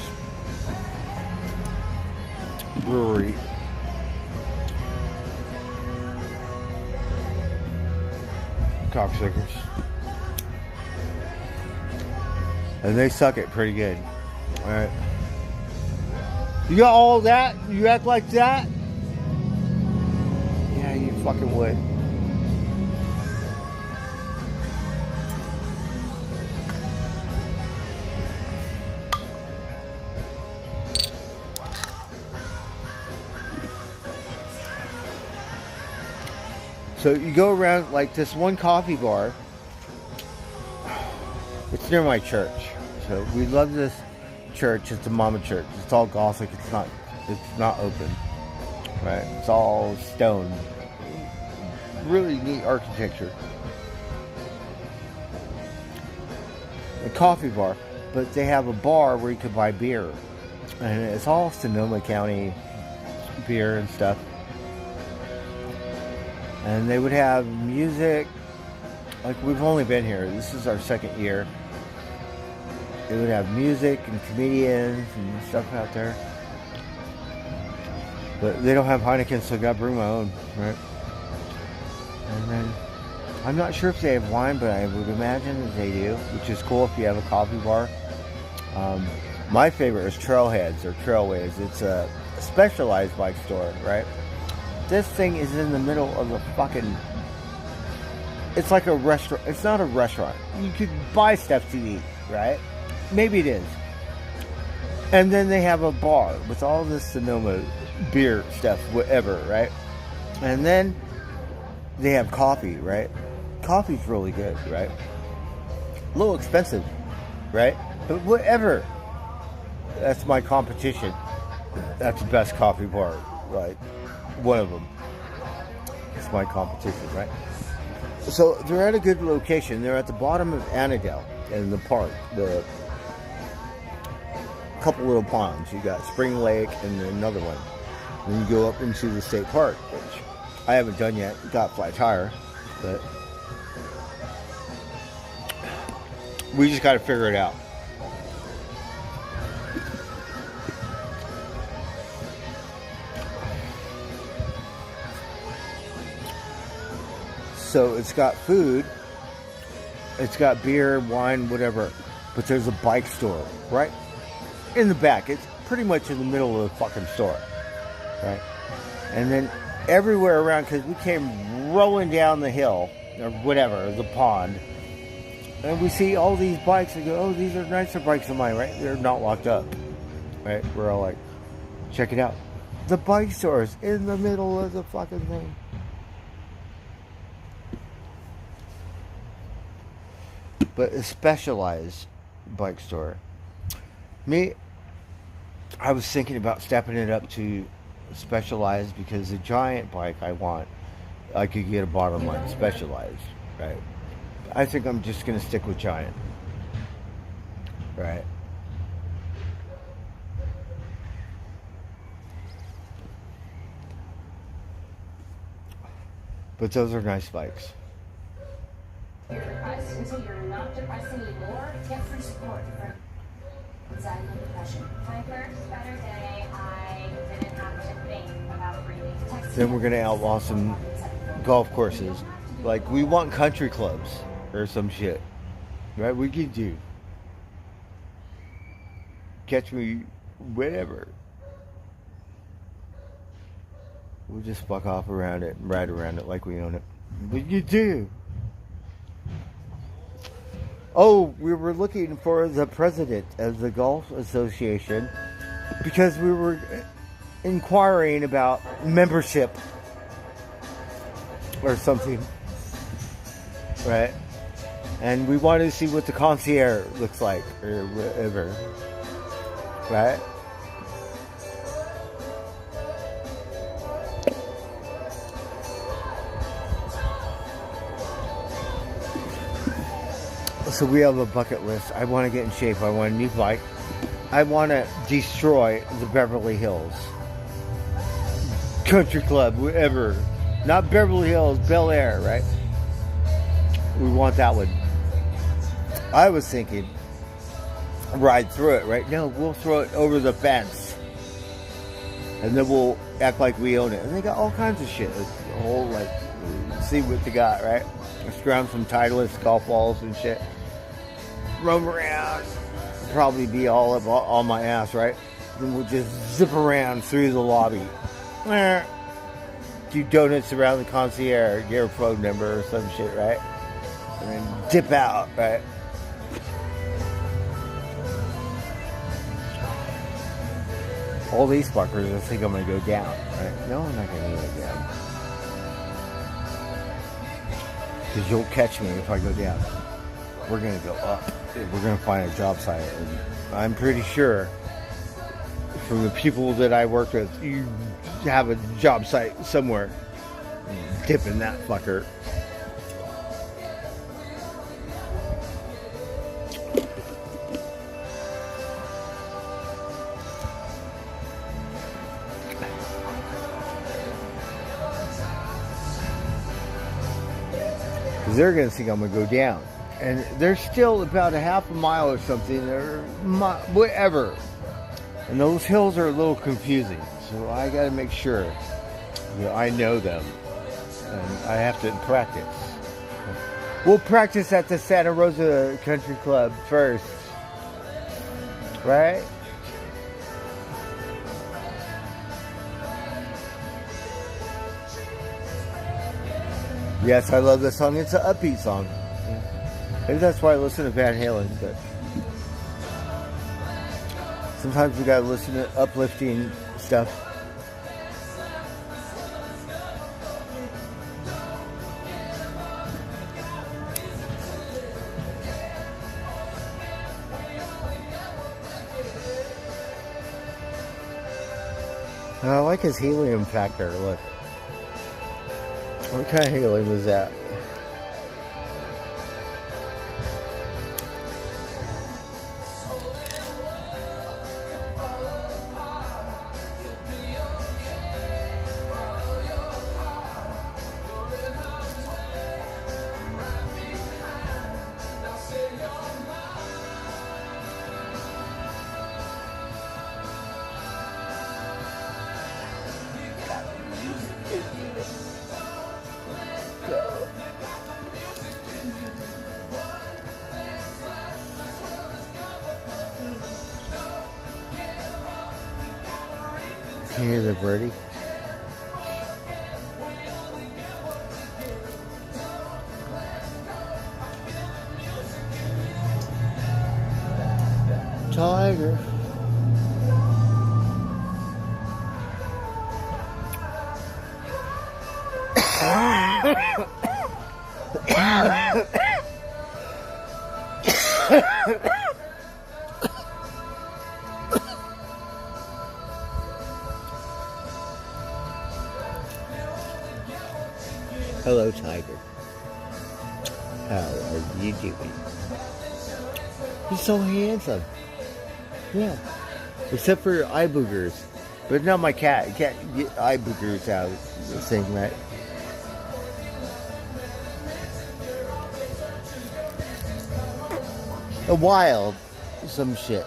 Brewery. Cocksuckers. And they suck it pretty good. Alright. You got all that? You act like that? Yeah, you fucking would. So you go around like this one coffee bar. It's near my church. So we love this church. It's a mama church. It's all Gothic. It's not open. Right? It's all stone. Really neat architecture. A coffee bar. But they have a bar where you can buy beer. And it's all Sonoma County beer and stuff. And they would have music. Like, we've only been here. This is our second year. They would have music and comedians and stuff out there. But they don't have Heineken, so I gotta bring my own, right? And then, I'm not sure if they have wine, but I would imagine that they do, which is cool if you have a coffee bar. My favorite is Trailheads or Trailways. It's a specialized bike store, right? This thing is in the middle of the fucking... It's like a restaurant. It's not a restaurant. You could buy stuff to eat, right? Maybe it is. And then they have a bar with all this Sonoma beer stuff, whatever, right? And then they have coffee, right? Coffee's really good, right? A little expensive, right? But whatever. That's my competition. That's the best coffee bar, right? One of them. It's my competition, right? So they're at a good location. They're at the bottom of Annandale in the park. The couple little ponds. You got Spring Lake and then another one. Then you go up into the state park, which I haven't done yet. Got flat tire, but we just got to figure it out. So it's got food, it's got beer, wine, whatever, but there's a bike store right in the back. It's pretty much in the middle of the fucking store, right? And then everywhere around, because we came rolling down the hill, or whatever, the pond, and we see all these bikes and go, oh, these are nicer bikes than mine, right? They're not locked up, right? We're all like, check it out. The bike store is in the middle of the fucking thing. But a specialized bike store. Me, I was thinking about stepping it up to specialized because the giant bike I want, I could get a bottom line specialized, right? I think I'm just going to stick with giant, right? But those are nice bikes. You're depressed until you're not depressed anymore. Get free support from anxiety and depression. My first better day, I didn't have to think about breathing. Then we're gonna outlaw some golf courses. Like, we want country clubs or some shit, right? We could do. Catch me, whatever. We'll just fuck off around it and ride around it like we own it. But you do. Oh, we were looking for the president of the Golf Association because we were inquiring about membership or something, right? And we wanted to see what the concierge looks like, or whatever. Right? So we have a bucket list. I want to get in shape. I want a new bike. I want to destroy the Beverly Hills Country Club, whatever. Not Beverly Hills, Bel Air, right? We want that one. I was thinking ride through it, right? No, we'll throw it over the fence. And then we'll act like we own it. And they got all kinds of shit. Like, the whole, like, see what they got, right? Let's ground some Titleist golf balls and shit. Roam around. Probably be all up on my ass, right? Then we'll just zip around through the lobby. Do donuts around the concierge, get her phone number or some shit, right? And then dip out, right? All these fuckers, I think I'm gonna go down, right? No, I'm not gonna go down. Because you'll catch me if I go down. We're gonna go up. We're gonna find a job site. And I'm pretty sure from the people that I work with, you have a job site somewhere. Dip in that fucker. They're going to think I'm going to go down. And there's still about a half a mile or something, or whatever. And those hills are a little confusing. So I got to make sure that I know them. And I have to practice. We'll practice at the Santa Rosa Country Club first. Right? Yes, I love this song. It's an upbeat song. Maybe that's why I listen to Van Halen, but sometimes we gotta listen to uplifting stuff. And I like his helium factor. Look. What kind of helium was that? Can you hear the birdie? Tiger. Hello, Tiger. How are you doing? He's so handsome. Yeah. Except for your eye boogers. But not my cat. You can't get eye boogers out of the thing, right? A wild. Some shit.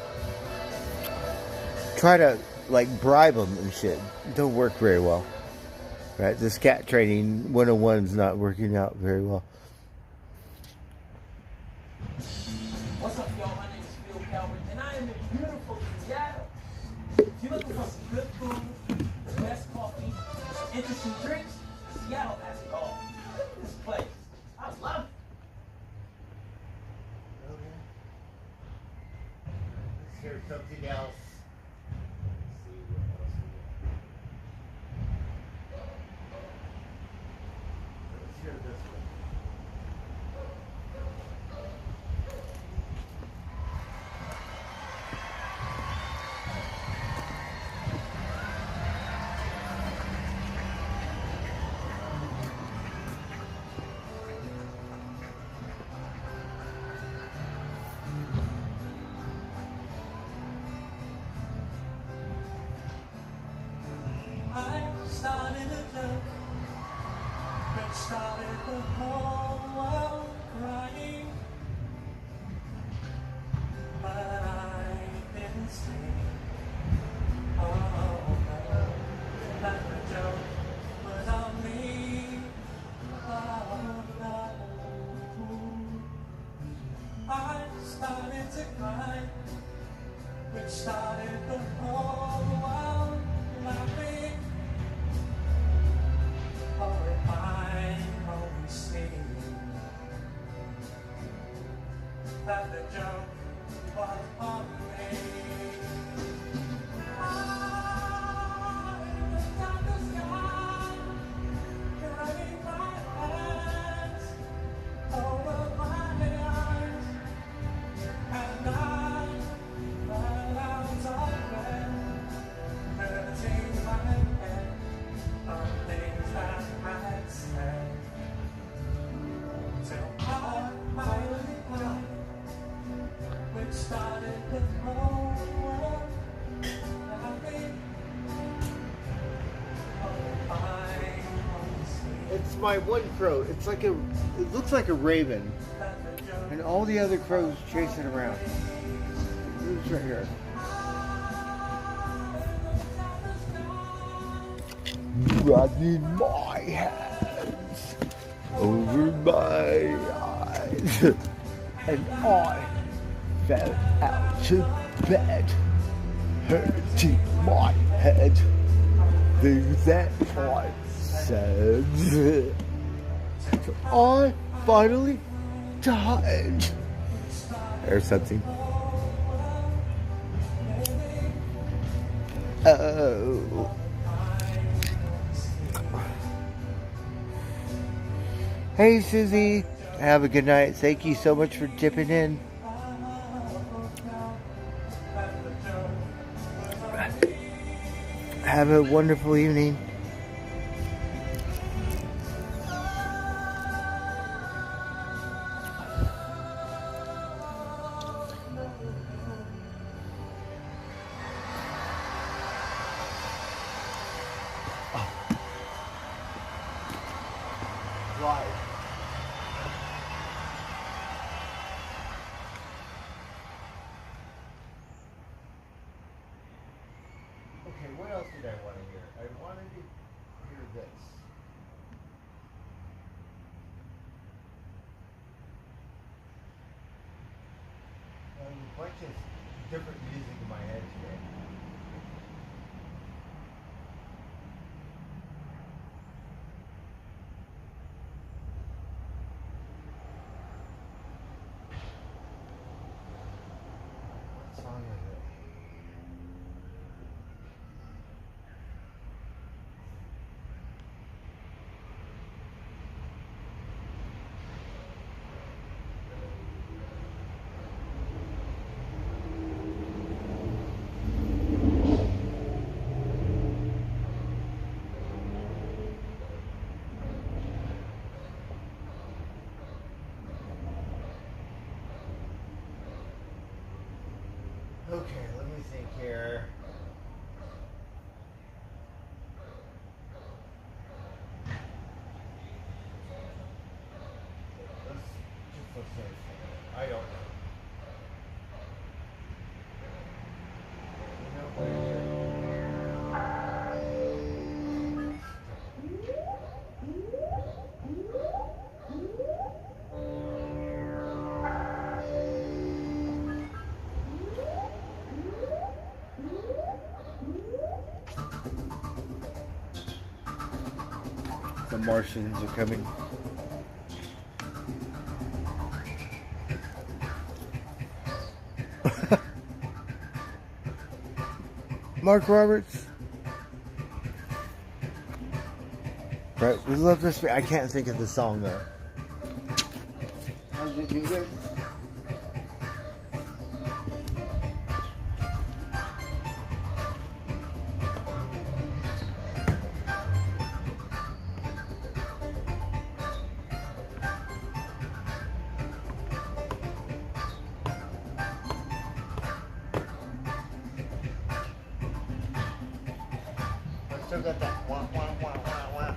Try to, like, bribe them and shit. Don't work very well. Right, this cat training 101 is not working out very well. What's up, y'all? My name is Phil Calvert, and I am in beautiful Seattle. If you're looking for some good food, the best coffee, interesting drinks, Seattle has it all. Look at this place. I love it. Okay. Let's hear something else. Let's hear this one. the whole world crying, but I didn't see. Oh no, that the joke was on me. Oh no, I started to cry, which started the whole world laughing. Oh, if I only see that the joke was on me. I looked at the sky, drying my hands over my eyes, and I fell out of bed, hurting my head on things that I said, till I finally cried, which started the whole world laughing. Oh, I only see It's my one crow. It's like a. It looks like a raven, that the joke and all the other crows chasing around. It's right here. Running my hands over my eyes, and I fell out of bed, hurting my head. Things that I said. So I finally died. Or something. Oh. Hey Susie, have a good night. Thank you so much for dipping in. Have a wonderful evening. Okay, what else did I want to hear? I wanted to hear this. A bunch of different music in my head today. What song is it? Okay, let me think here. Let's listen to it. I don't know. The Martians are coming. Mark Roberts. Right, we love this. I can't think of the song though. How's it, you good? I still got that wah, wah, wah, wah, wah.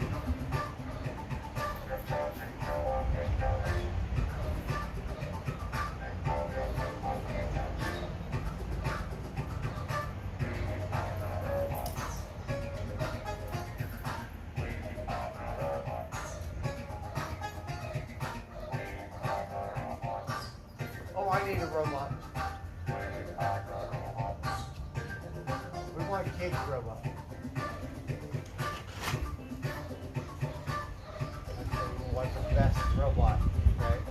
I need a robot. We want a kids robot. We want the best robot, right?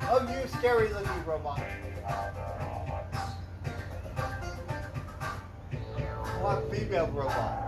Oh, you scary looking robot. I want a female robot.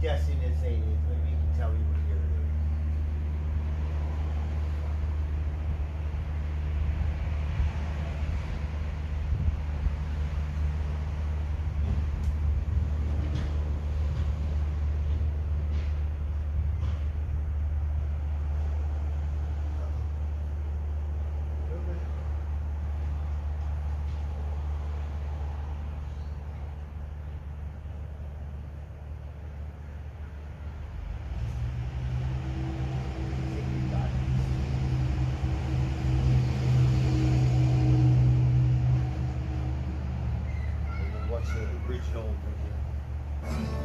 Guessing it's 80s. Maybe you can tell me what year it is. Original.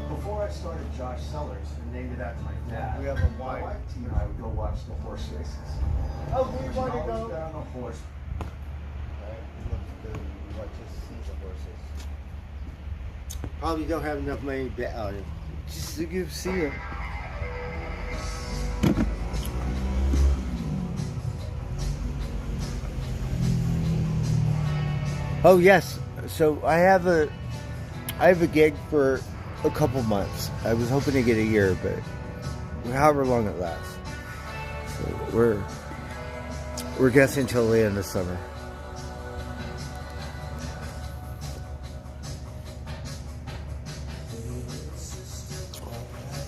Before I started Josh Sellers and named it after my dad, We have a my wide. wife Tina and I would go watch the horse races. Oh, we There's want to always go. down a horse. Right, we want to see the horses. Probably don't have enough money to bet on it. Just to go see it. Oh yes, so I have a gig for a couple months. I was hoping to get a year, but however long it lasts. So we're guessing till the end of summer.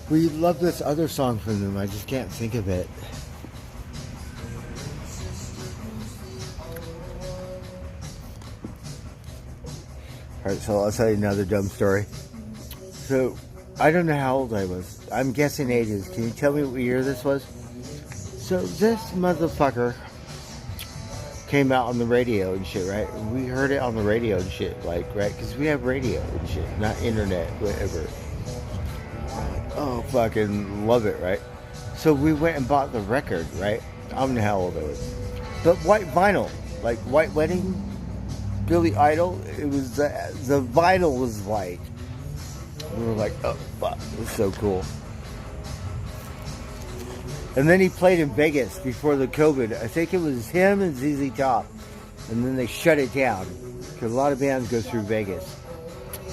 We love this other song from them. I just can't think of it. Alright, so I'll tell you another dumb story. So, I don't know how old I was. I'm guessing 80s. Can you tell me what year this was? So, this motherfucker came out on the radio and shit, right? We heard it on the radio and shit, like, right? Because we have radio and shit, not internet, whatever. Oh, fucking love it, right? So, we went and bought the record, right? I don't know how old I was. But white vinyl, like White Wedding, Billy Idol, it was the vinyl was white. We were like, oh fuck, it was so cool. And then he played in Vegas before the COVID. I think it was him and ZZ Top, and then they shut it down because a lot of bands go through Vegas.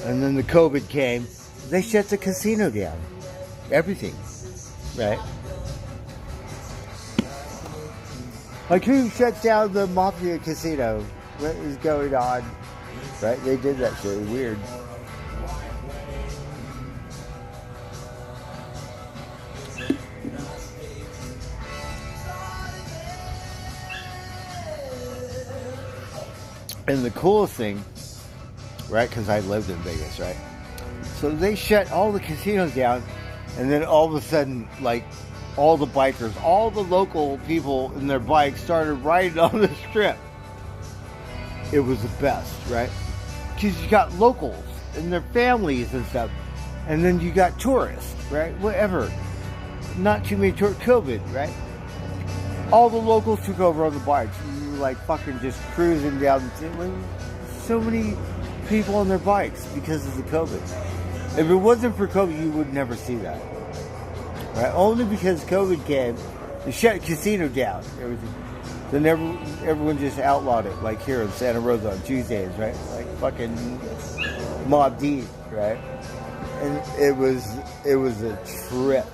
And then the COVID came. they shut the casino down. Everything. Right? Like, who shuts down the Mafia casino? What is going on? Right? They did that shit. Weird. And the coolest thing, right, because I lived in Vegas, right? So they shut all the casinos down, and then all of a sudden, like, all the bikers, all the local people in their bikes started riding on the strip. It was the best, right? Because you got locals and their families and stuff, and then you got tourists, right? Whatever. Not too many tourists. COVID, right? All the locals took over on the bikes. You were like fucking just cruising down. So many people on their bikes because of the COVID. If it wasn't for COVID, you would never see that. Right? Only because COVID came, they shut the casino down. Everything. Then everyone just outlawed it, like here in Santa Rosa on Tuesdays, right? Like fucking Mob Deep, right? And it was a trip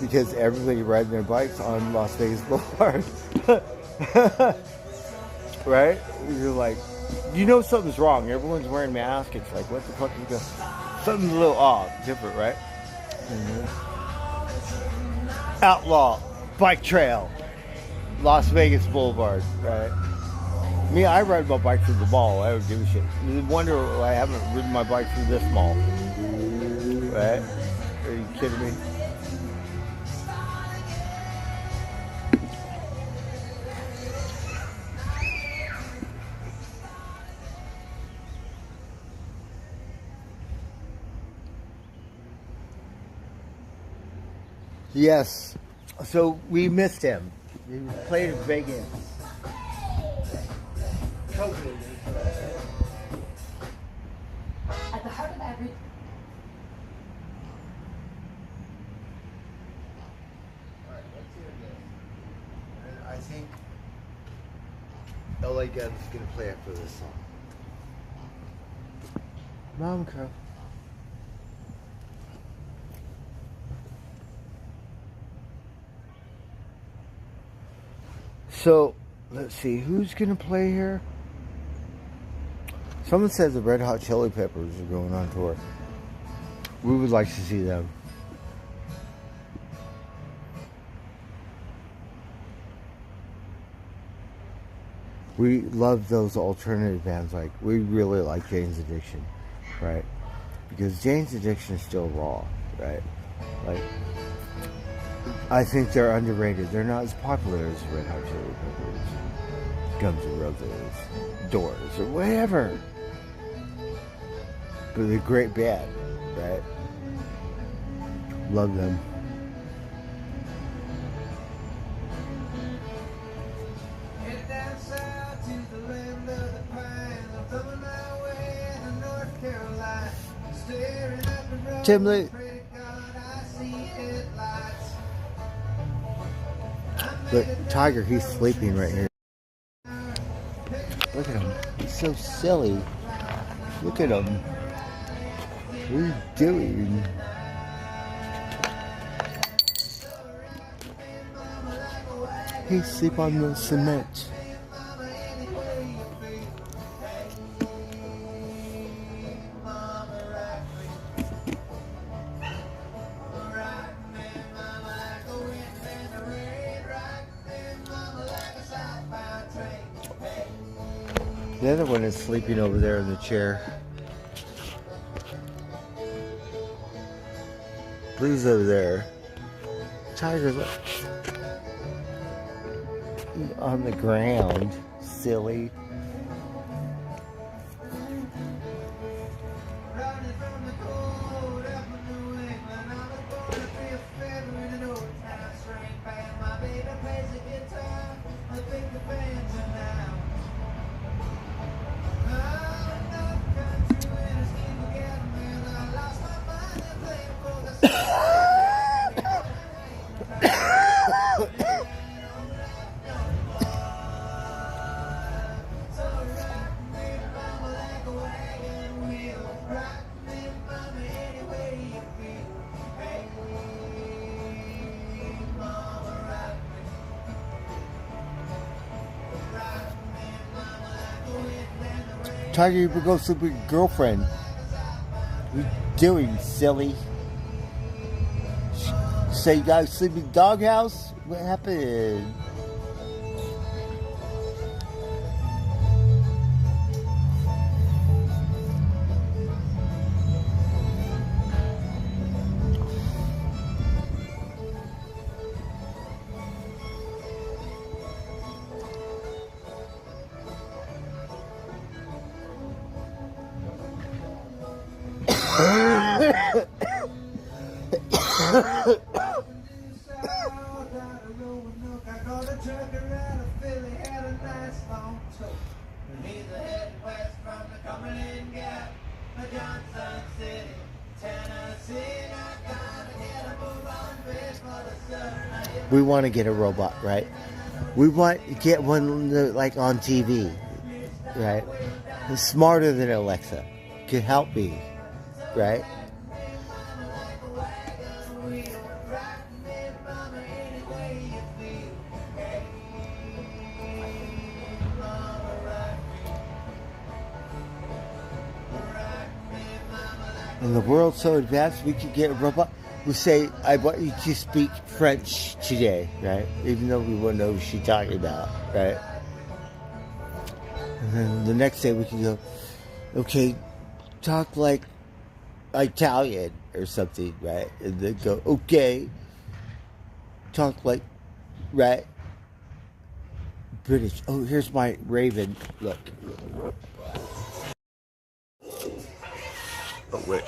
because everybody riding their bikes on Las Vegas Boulevard, right? You're like, you know something's wrong. Everyone's wearing masks. It's like, what the fuck is going? Something's a little odd, different, right? Mm-hmm. Outlaw bike trail, Las Vegas Boulevard, right? Me, I ride my bike through the mall. I don't give a shit. No wonder I haven't ridden my bike through this mall, right? Are you kidding me? Yes. So we missed him. He played in Vegas. At the heart of every... Alright, let's hear this. And I think LA Gun's gonna play after this song. Mom Crow. So, let's see, who's going to play here? Someone says the Red Hot Chili Peppers are going on tour. We would like to see them. We love those alternative bands. Like, we really like Jane's Addiction, right? Because Jane's Addiction is still raw, right? Like, I think they're underrated. They're not as popular as Red Hot Chili Peppers, Guns N' Roses, Doors, or whatever. But they're a great band, right? Love them. Headed down south to the land of the pines. I'm thumbing my way to North Carolina. Staring at the road. Tim Lee. Pray to God I see headlights. Look, Tiger, he's sleeping right here. Look at him. He's so silly. Look at him. What are you doing? He sleep on the cement. The other one is sleeping over there in the chair. Blue's over there. Tiger's on the ground. Silly. Running from the cold up in New England. I was born to be a feather in an old town string band. My baby plays the guitar. I think the band's are now. Tiger, you better go sleep with your girlfriend. What are you doing, silly? Say you gotta sleep in the doghouse? What happened? We want to get a robot, right? We want to get one like on TV, right? It's smarter than Alexa. Can help me, right? And the world's so advanced, we could get a robot. We say, I want you to speak French today, right? Even though we wouldn't know what she's talking about, right? And then the next day we can go, okay, talk like Italian or something, right? And then go, okay, talk like, right? British. Oh, here's my Raven. Look. Oh, wait.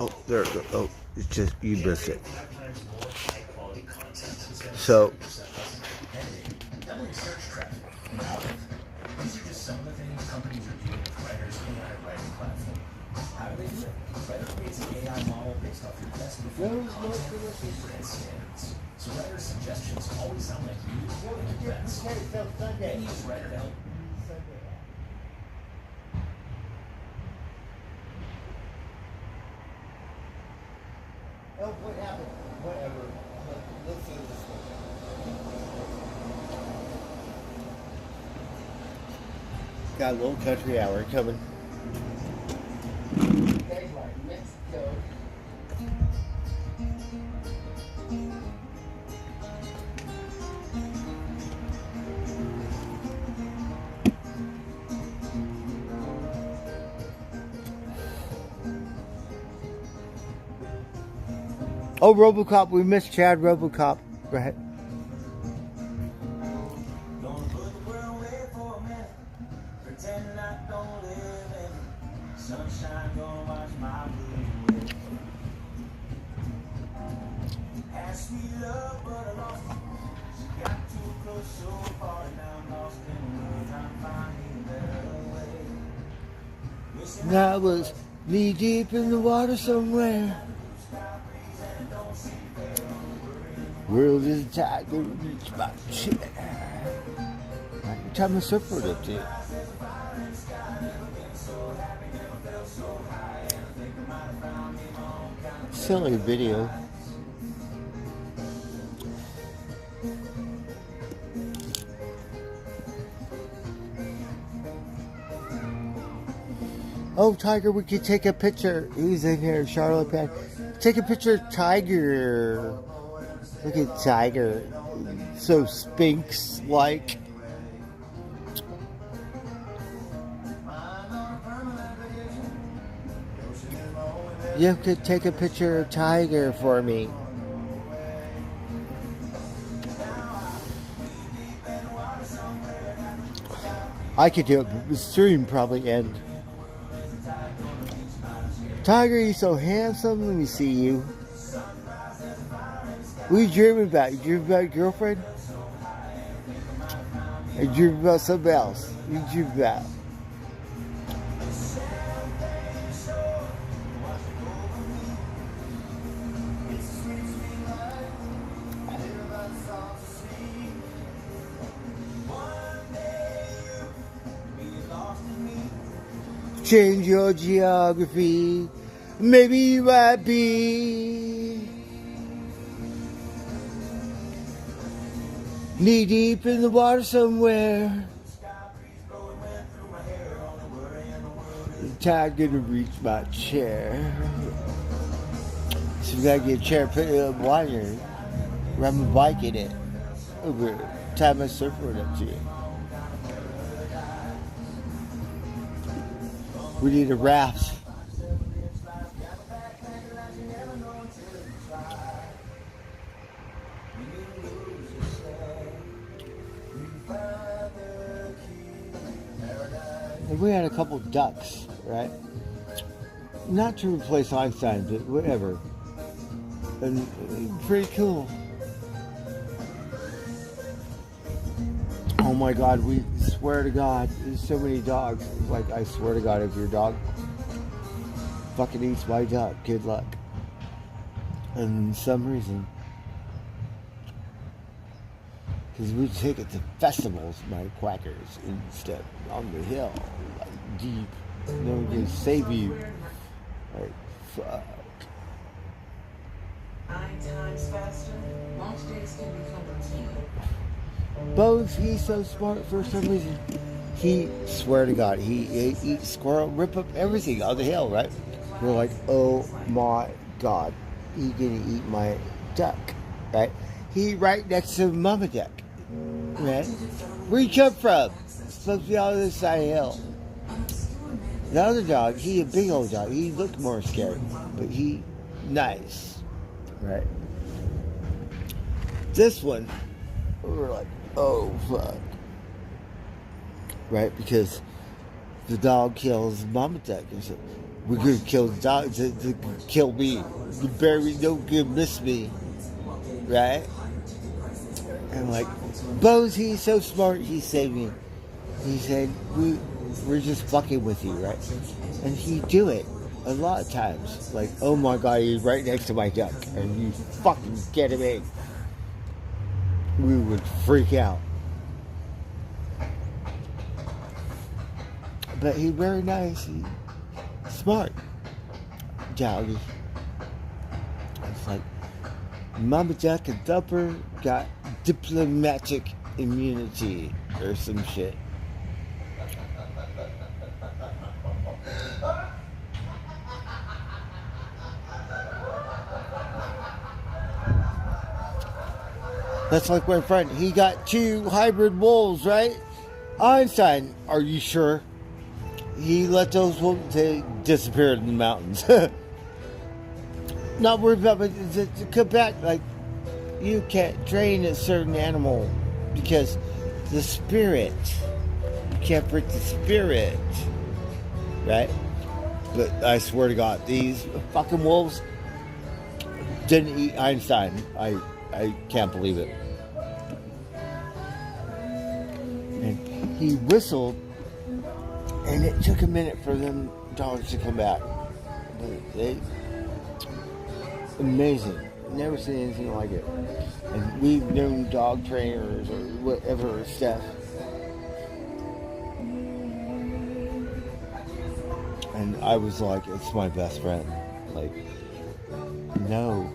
Oh, there it goes. Oh, it's just, you missed it. So. These are just some of the things companies are doing with Writer's AI writing platform. How do they do it? Writer creates an AI model based off your best performing content and standards. So Writer's suggestions always sound like you and your best. And use Writer to help. Oh, what happened? Whatever. Let's do this one. Got a little country hour coming. Mexico. Oh, RoboCop. We missed Chad RoboCop. Right. Gonna put the world away for a minute. Pretend I don't live in it. Sunshine gonna wash my blues away. Asked me love, but I lost it. She got too close so far, and now I'm lost in the woods. I'm finding a better way. That was knee deep in the water somewhere. World is a tiger, reach my shit. Every time a surfer did too. Silly video. Oh, Tiger, we could take a picture. He's in here, Charlotte Pan. Take a picture of Tiger. Look at Tiger. So Sphinx-like. You could take a picture of Tiger for me. I could do it, but the stream probably end. Tiger, you're so handsome. Let me see you. What are you dreaming about? You dreaming about your girlfriend? Or you dreaming about something else? What are you dreaming about? Change your geography. Maybe you might be knee deep in the water somewhere. Time gonna reach my chair. So we gotta get a chair, put it up wider, ride my bike in it. Over, tie my surfboard up to it. We need a raft. And we had a couple ducks, right? Not to replace Einstein, but whatever. And pretty cool. Oh my God, we swear to God, there's so many dogs. Like, I swear to God, if your dog fucking eats my duck, good luck. And for some reason, because we take it to festivals, my quackers, instead on the hill, like deep. No one can save you. Like, fuck. 9 times faster, launch days can become routine. Bose, he's so smart for some reason. He, swear to God, he eats squirrel, rip up everything on the hill, right? We're like, oh my God, he gonna eat my duck, right? He right next to Mama Duck, right? Where you come from? Supposed to be on this side of the hill. The other dog, he a big old dog. He looked more scary, but he nice, right? This one, we're like, oh fuck, right? Because the dog kills Mama Duck, and so we're gonna kill the dog to kill me. The bear, don't gonna miss me, right? And like, Bose, he's so smart. He saved me. He said, we're just fucking with you, right? And he'd do it a lot of times. Like, oh my God, he's right next to my duck, and you fucking get him in. We would freak out. But he's very nice. He's smart. Doggy. It's like, Mama Duck and Thumper got diplomatic immunity or some shit. That's like my friend. He got 2 hybrid wolves, right? Einstein, are you sure? He let those wolves, they disappeared in the mountains. Not worried about it, to come back. Like, you can't train a certain animal because the spirit, you can't break the spirit, right? But I swear to God, these fucking wolves didn't eat Einstein. I can't believe it. And he whistled, and it took a minute for them dogs to come back. Amazing. Never seen anything like it. And we've known dog trainers or whatever stuff. And I was like, it's my best friend. Like, no.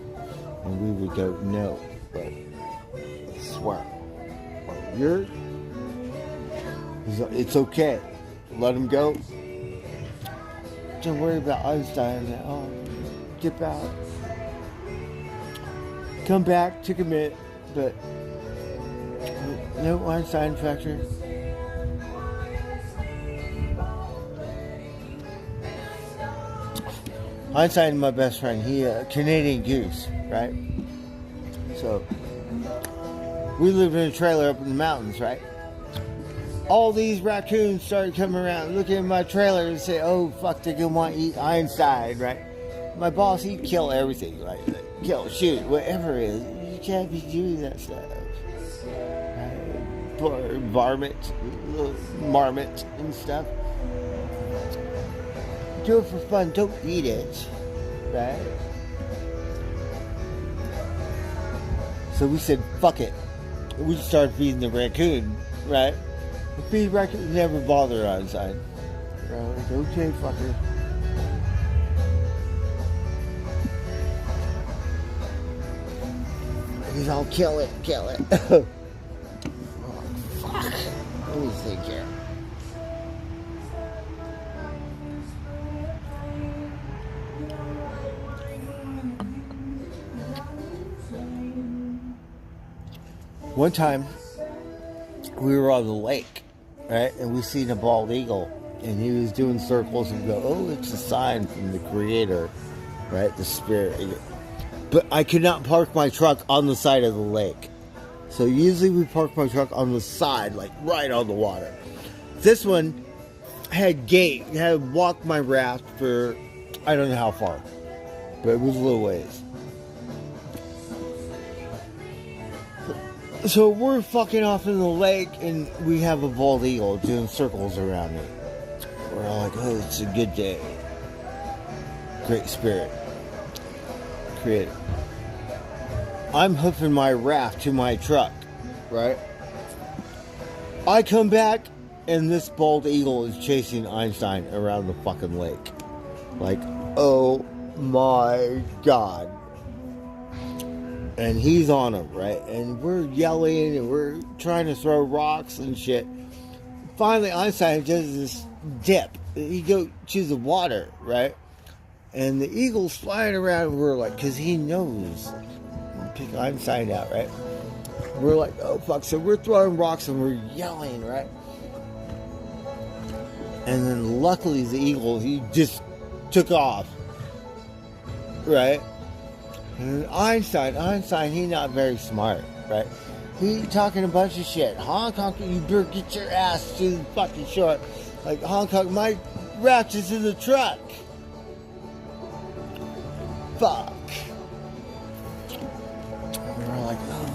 And we would go, no, but I swear. It's okay. Let him go. Don't worry about Einstein. Oh, dip out. Come back, took a minute, but no Einstein factor. Einstein, my best friend, he a Canadian goose, right? So we lived in a trailer up in the mountains, right? All these raccoons started coming around, looking at my trailer and say, "Oh fuck, they're gonna want to eat Einstein," right? My boss, he'd kill everything, right? Kill, shoot, whatever it is. You can't be doing that stuff. Varmint, marmot, and stuff. Do it for fun. Don't eat it, right? So we said, "Fuck it." We started feeding the raccoon, right? The feed raccoon never bother Einstein. Right? Okay, fucker. He's all kill it. Oh, fuck. Let me think here. One time, we were on the lake, right? And we seen a bald eagle. And he was doing circles and go, oh, it's a sign from the Creator, right? The Spirit. But I could not park my truck on the side of the lake. So usually we park my truck on the side, like right on the water. This one had had walked my raft for, I don't know how far, but it was a little ways. So we're fucking off in the lake and we have a bald eagle doing circles around it. We're all like, oh, it's a good day. Great Spirit. Creator. I'm hoofing my raft to my truck, right? I come back and this bald eagle is chasing Einstein around the fucking lake. Like, oh my God. And he's on him, right? And we're yelling and we're trying to throw rocks and shit. Finally, Einstein does this dip. He goes to the water, right? And the eagle's flying around and we're like, because he knows. Pick Einstein out, right? We're like, oh fuck. So we're throwing rocks and we're yelling, right? And then luckily the eagle, he just took off, right? And Einstein, he's not very smart, right? He talking a bunch of shit. Hong Kong, you better get your ass to the fucking shore. Like, Hong Kong, my raft is in the truck. Fuck. And we're like, oh.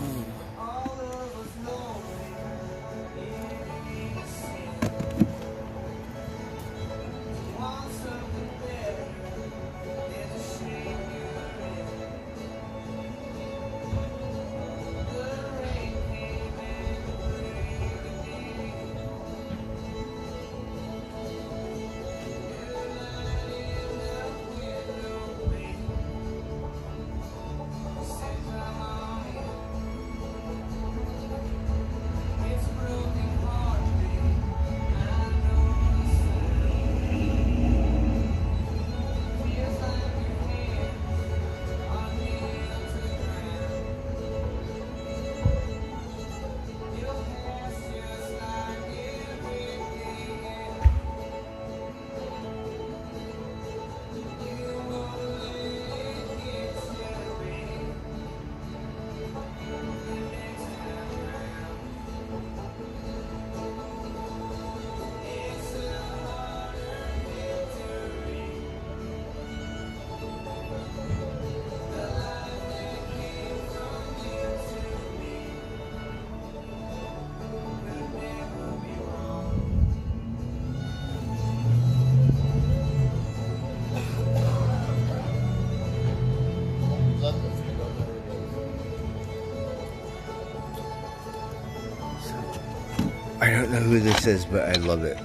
I don't know who this is, but I love it.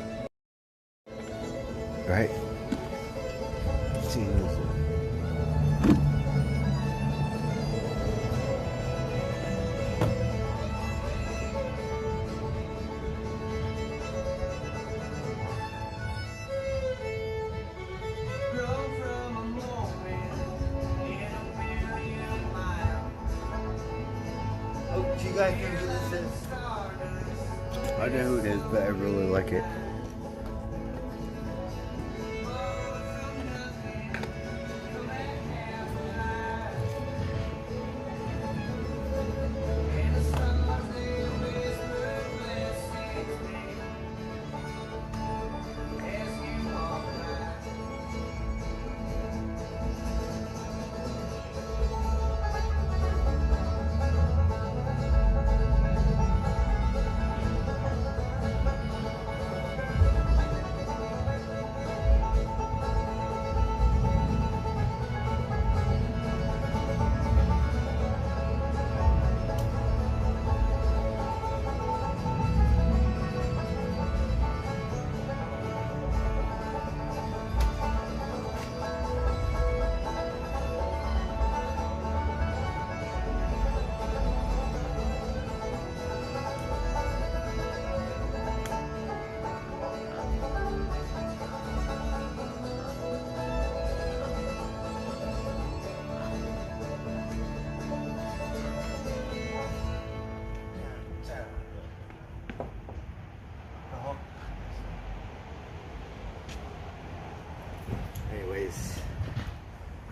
Right? Let's see who this is. Oh, do you guys know who this is? I know who it is, but I really like it.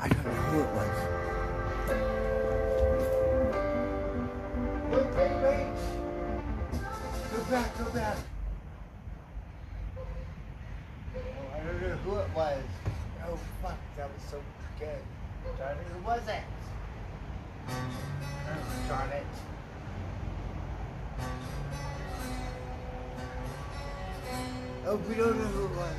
I don't know who it was. Wait. Go back. Oh, I don't know who it was. Oh, fuck. That was so good. Darn it, who was it? Oh, darn it. Oh, we don't know who it was.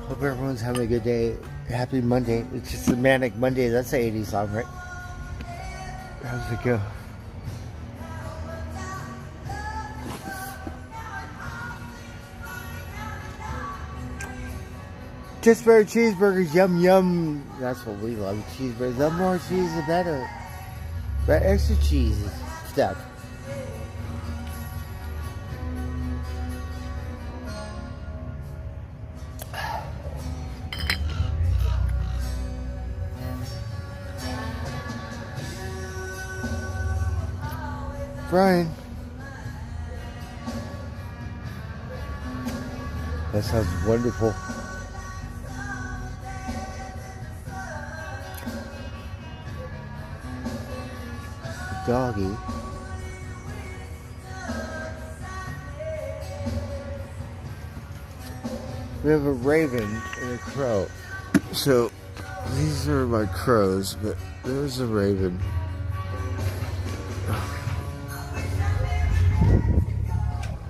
Hope everyone's having a good day. Happy Monday. It's just a manic Monday. That's an 80s song, right? How's it go? Just for cheeseburgers, yum yum. That's what we love, cheeseburgers. The more cheese, the better. But extra cheese stuff. Brian. That sounds wonderful. Doggy. We have a raven and a crow. So these are my crows, but there's a raven.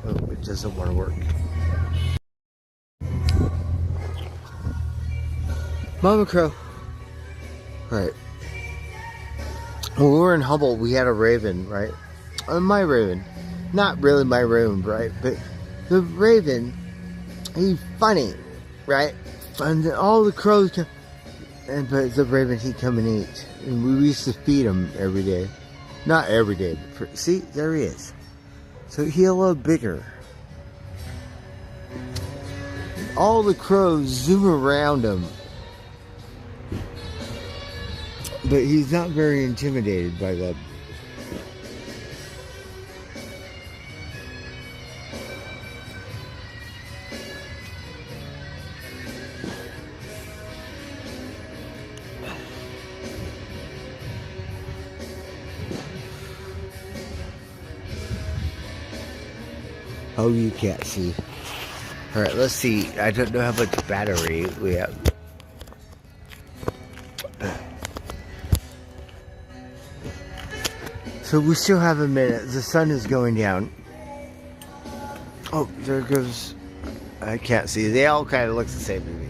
Oh, it doesn't want to work. Mama crow. Right. When we were in Humboldt, we had a raven, right? My raven. Not really my raven, right? But the raven, he's funny, right? And then all the crows come, but the raven, he'd come and eat. And we used to feed him every day. Not every day. But see, there he is. So he's a little bigger. All the crows zoom around him. But he's not very intimidated by them. Oh, you can't see. Alright, let's see. I don't know how much battery we have. So we still have a minute. The sun is going down. Oh, there goes... I can't see. They all kind of look the same to me.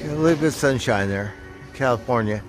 Got a little bit of sunshine there. California.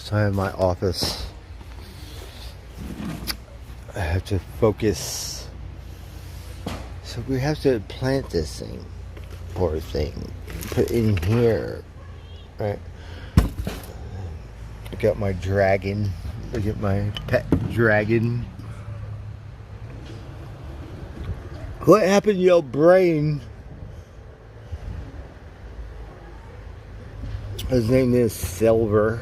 So I'm in my office. I have to focus. So we have to plant this thing, poor thing, put in here, right? I got my dragon. Look at my pet dragon. What happened to your brain? His name is Silver.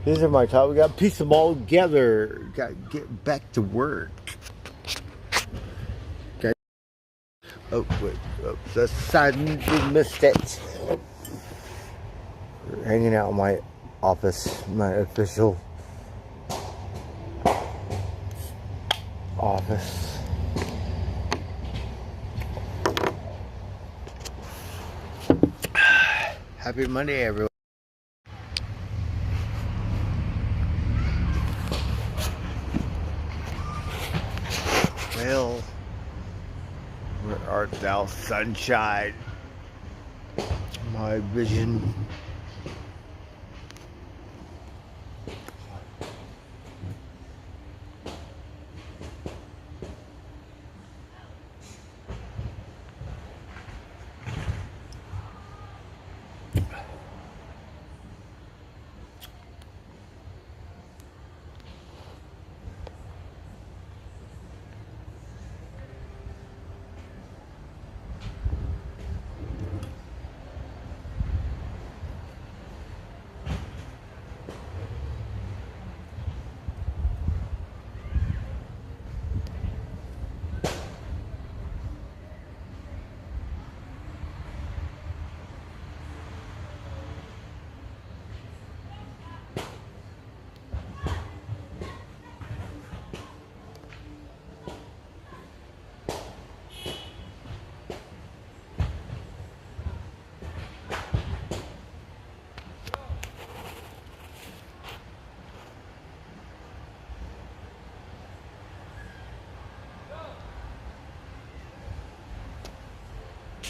These are my top. We got to piece them all together. Got to get back to work. Okay. Oh, wait. Oh, the sun, we missed it. We're hanging out in my office, my official office. Happy Monday, everyone. Well, where art thou, sunshine? My vision.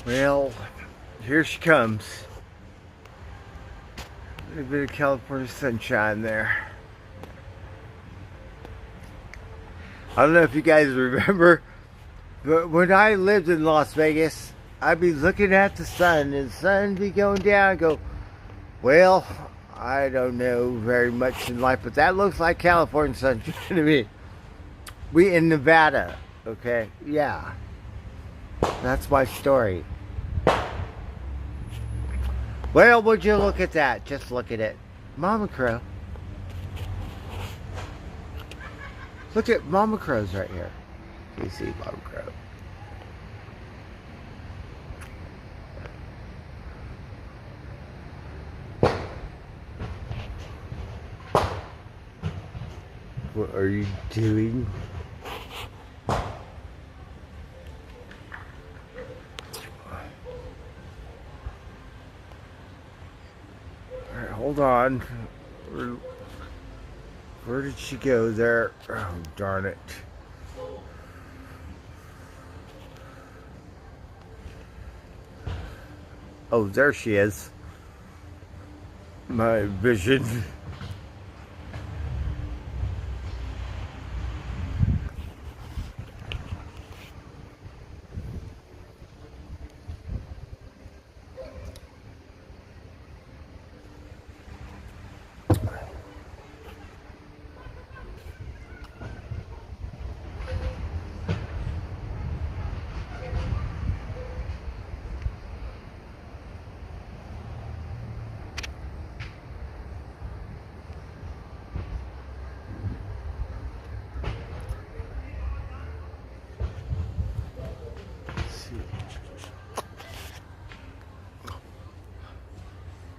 Well, here she comes. A little bit of California sunshine there. I don't know if you guys remember, but when I lived in Las Vegas, I'd be looking at the sun and the sun be going down and go, well, I don't know very much in life, but that looks like California sunshine to me. We in Nevada, okay? Yeah. That's my story. Well, would you look at that? Just look at it. Mama Crow. Look at Mama Crow's right here. You see Mama Crow. What are you doing? Hold on. Where did she go there? Oh, darn it. Oh, there she is. My vision.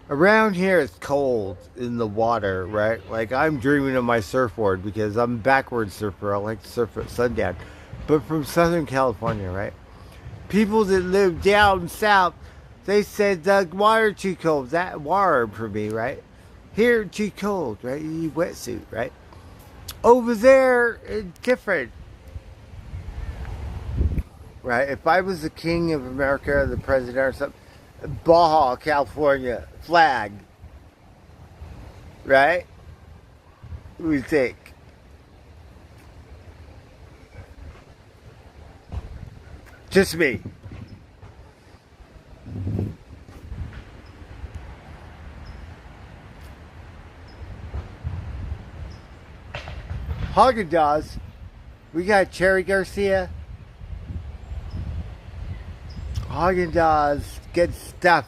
Around here it's cold in the water, right? Like I'm dreaming of my surfboard because I'm a backward surfer. I like to surf at sundown. But from Southern California, right? People that live down south, they said the water too cold. That warm for me, right? Here too cold, right? You need wetsuit, right? Over there, it's different. Right? If I was the king of America or the president or something, Baja, California, flag. Right? What do you think? Just me. Haagen-Dazs. We got Cherry Garcia. Haagen-Dazs. Good stuff.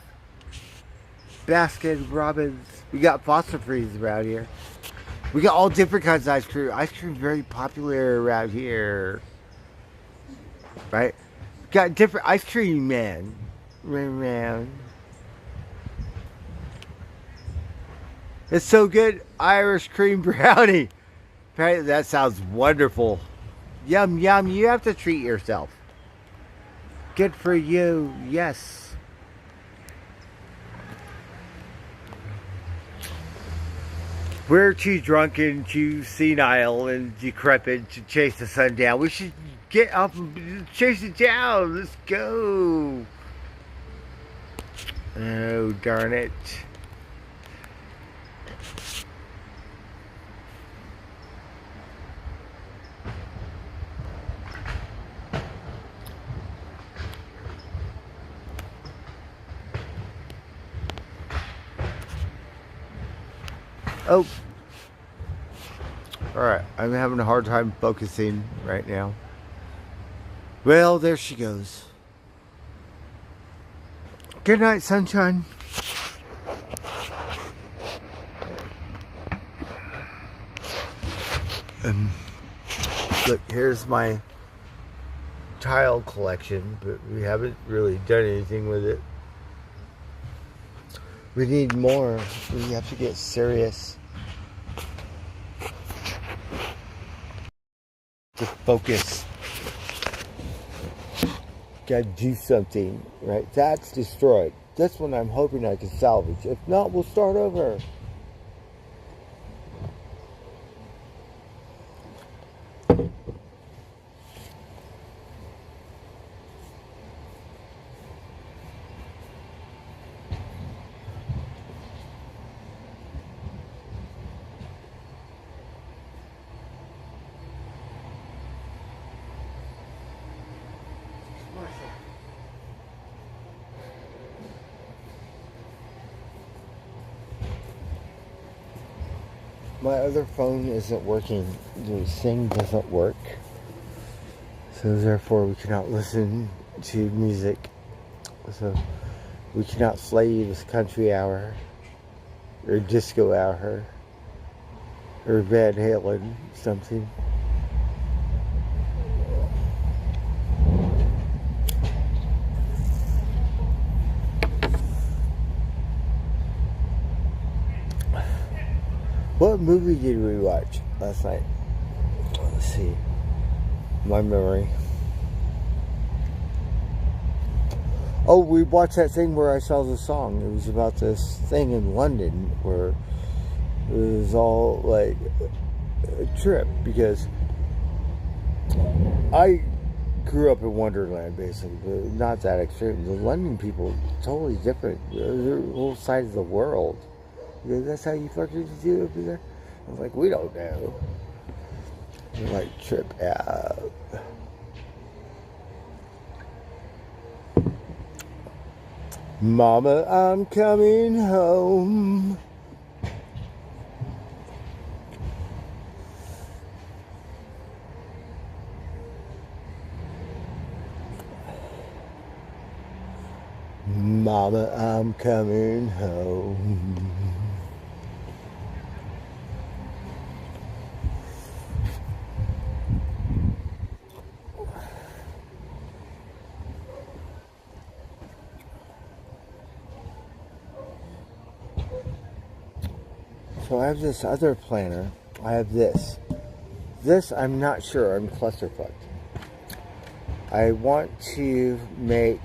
Baskin Robbins. We got Foster Freeze around here. We got all different kinds of ice cream. Ice cream very popular around here. Right? Got different ice cream, man. It's so good. Irish cream brownie. Apparently that sounds wonderful. Yum, yum. You have to treat yourself. Good for you. Yes. We're too drunken, too senile, and decrepit to chase the sun down. We should get up and chase it down. Let's go. Oh, darn it. Oh. Alright, I'm having a hard time focusing right now. Well, there she goes. Good night, sunshine. Look, here's my tile collection, but we haven't really done anything with it. We need more. We have to get serious. To focus. Gotta do something, right? That's destroyed. That's what I'm hoping I can salvage. If not, we'll start over. My other phone isn't working. The thing doesn't work. So therefore we cannot listen to music. So we cannot play this country hour or disco hour or Van Halen something. What movie did we watch last night? Let's see. My memory. Oh, we watched that thing where I saw the song. It was about this thing in London where it was all like a trip because I grew up in Wonderland basically, but not that extreme. The London people totally different. They're a whole side of the world. That's how you fucking do it over there? I was like, we don't know. We're like, trip out. Mama, I'm coming home. Mama, I'm coming home. So I have this other planner. I have this. This, I'm not sure. I'm clusterfucked. I want to make...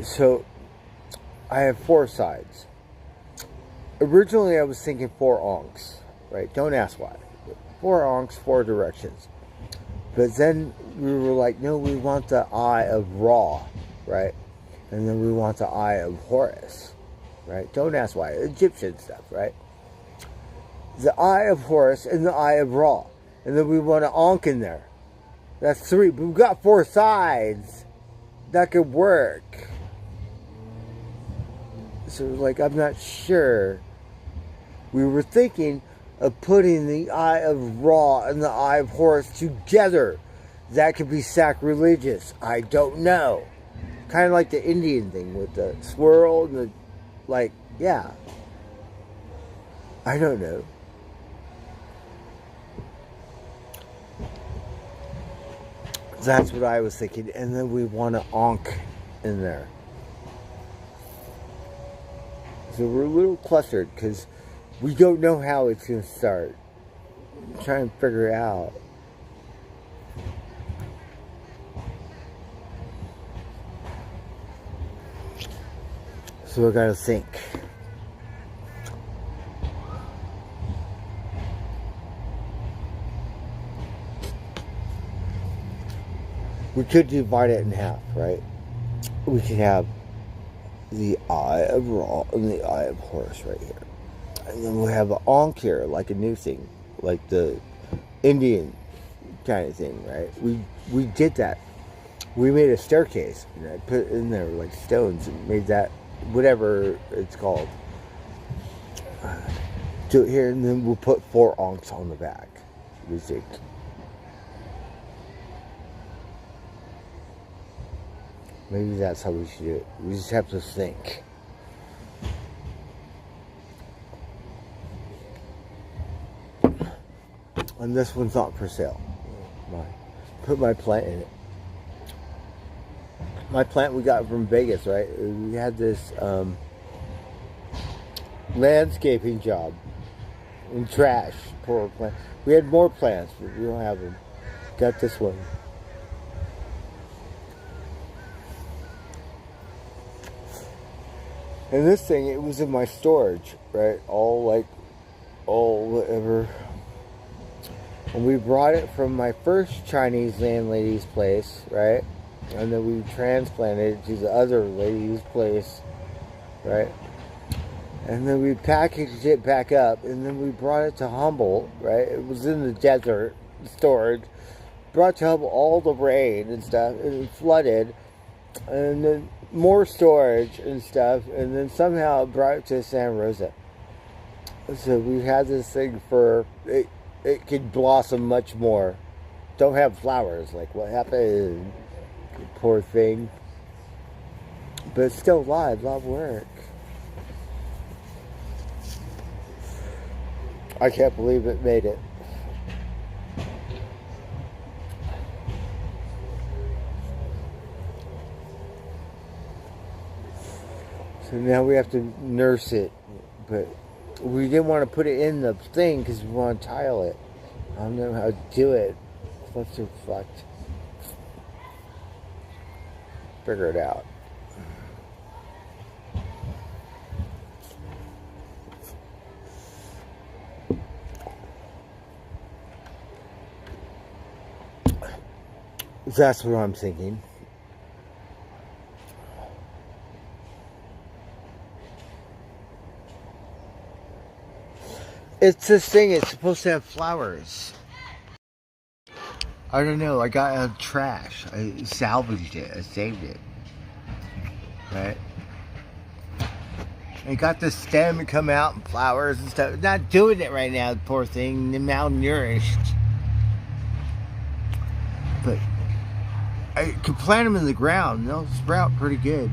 So, I have 4 sides. Originally, I was thinking 4 onks. Right? Don't ask why. 4 onks, 4 directions. But then we were like, no, we want the Eye of Ra. Right? And then we want the Eye of Horus. Right? Don't ask why. Egyptian stuff, right? The Eye of Horus and the Eye of Ra. And then we want an Ankh in there. That's 3. But we've got 4 sides. That could work. So, like, I'm not sure. We were thinking of putting the Eye of Ra and the Eye of Horus together. That could be sacrilegious. I don't know. Kind of like the Indian thing with the swirl and the, like, yeah. I don't know. That's what I was thinking. And then we want an Ankh in there. So we're a little clustered because we don't know how it's going to start. I'm trying to figure it out. So we got to think. We could divide it in half, right? We could have the Eye of Ra and the Eye of Horus right here. And then we'll have an Ankh here, like a new thing. Like the Indian kind of thing, right? We did that. We made a staircase. And I put it in there like stones and made that, whatever it's called. Do it here, and then we'll put 4 Ankhs on the back. We think. Maybe that's how we should do it. We just have to think. And this one's not for sale. Put my plant in it. My plant we got from Vegas, right? We had this landscaping job in trash. Poor plant. We had more plants, but we don't have them. Got this one. And this thing, it was in my storage, right? All whatever. And we brought it from my first Chinese landlady's place, right? And then we transplanted it to the other lady's place, right? And then we packaged it back up, and then we brought it to Humboldt, right? It was in the desert, storage. Brought to Humboldt all the rain and stuff, and it flooded. And then more storage and stuff, and then somehow it brought it to Santa Rosa. So we had this thing for it could blossom much more. Don't have flowers, like what happened? Poor thing. But it's still alive, a lot of work. I can't believe it made it. So now we have to nurse it, but we didn't want to put it in the thing because we want to tile it. I don't know how to do it. What's so fucked? Figure it out. That's what I'm thinking. It's this thing, it's supposed to have flowers. I don't know, I got out of trash. I salvaged it, I saved it. Right? I got the stem to come out and flowers and stuff. Not doing it right now, poor thing. They're malnourished. But I could plant them in the ground. They'll sprout pretty good.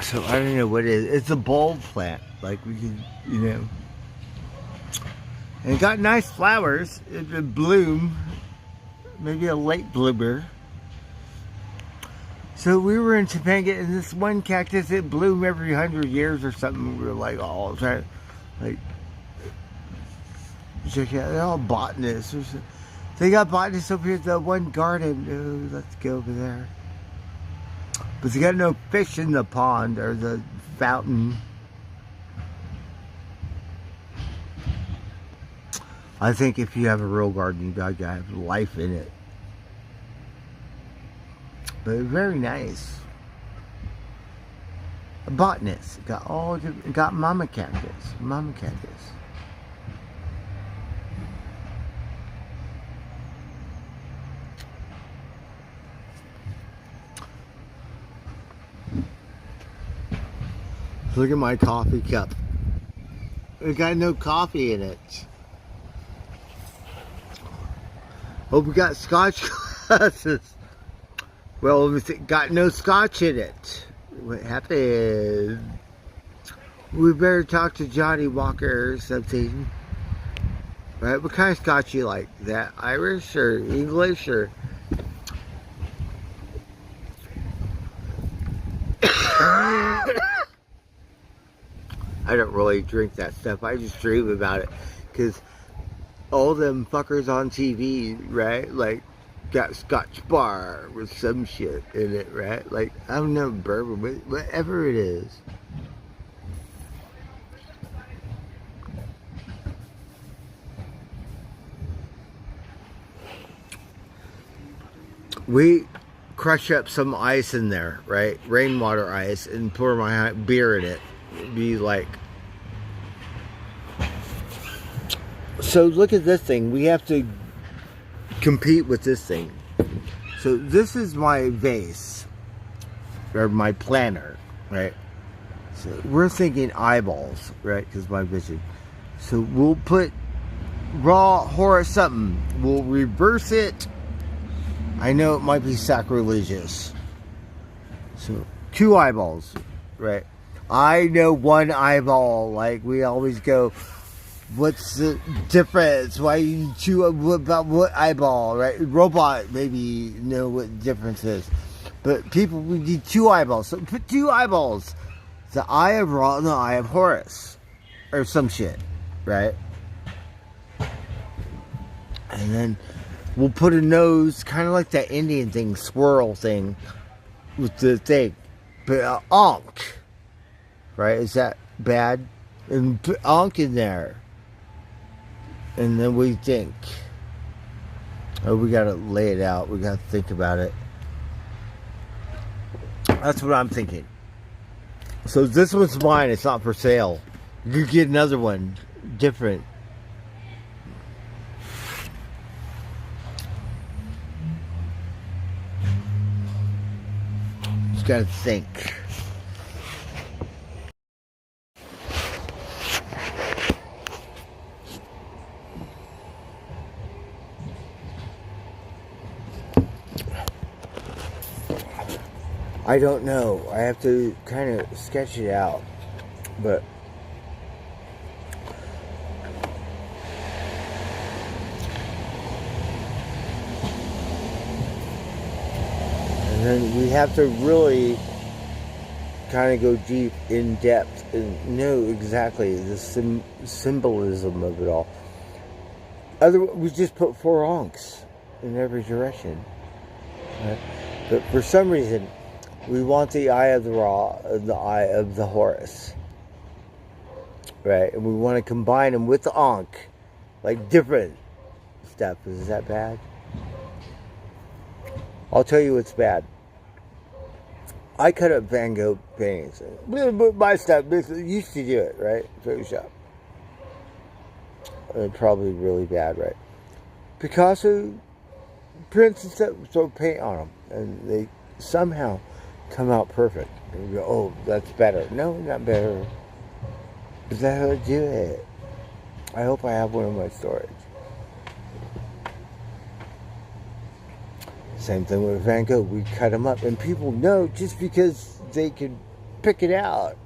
So I don't know what it is. It's a bulb plant. Like we can, you know. And it got nice flowers. It would bloom. Maybe a late bloomer. So we were in Topanga, and this one cactus, it bloomed every 100 years or something. We were like, oh, trying, like, check it out. They're all botanists. They got botanists over here at the one garden. Oh, let's go over there. But they got no fish in the pond or the fountain. I think if you have a real garden, you gotta have life in it. But very nice. A botanist. Got mama cactus. Mama cactus. Look at my coffee cup. It got no coffee in it. Hope we got scotch glasses. Well, it got no scotch in it. What happened? We better talk to Johnny Walker or something. Right? What kind of scotch you like? That Irish or English or? I don't really drink that stuff. I just dream about it. Because all them fuckers on TV, right? Like, got Scotch bar with some shit in it, right? Like, I don't know, bourbon, but whatever it is. We crush up some ice in there, right? Rainwater ice, and pour my beer in it. It'd be like... So look at this thing. We have to compete with this thing. So this is my vase, or my planner, right? So we're thinking eyeballs, right? Because my vision. So we'll put raw horror something. We'll reverse it. I know it might be sacrilegious. So 2 eyeballs, right? I know 1 eyeball. Like we always go, what's the difference? Why you chew about what eyeball, right? Robot maybe know what the difference is. But people, we need 2 eyeballs. So put 2 eyeballs. The eye of Ra and the eye of Horus. Or some shit, right? And then we'll put a nose, kind of like that Indian thing, swirl thing, with the thing. But Ankh, right? Is that bad? And put Ankh in there. And then we think. Oh, we gotta lay it out. We gotta think about it. That's what I'm thinking. So this one's mine. It's not for sale. You could get another one. Different. Just gotta think. I don't know. I have to kind of sketch it out. But and then we have to really kind of go deep in depth and know exactly the symbolism of it all. Otherwise, we just put 4 Ankhs in every direction. Right? But for some reason, we want the eye of the Ra and the eye of the Horus. Right? And we want to combine them with the Ankh. Like different stuff. Is that bad? I'll tell you what's bad. I cut up Van Gogh paintings. My stuff, used to do it, right? Photoshop. Probably really bad, right? Picasso prints and stuff, throw paint on them. And they somehow come out perfect. And you go, oh, that's better. No, not better. Is that how to do it? I hope I have one in my storage. Same thing with Van Gogh. We cut them up. And people know just because they can pick it out.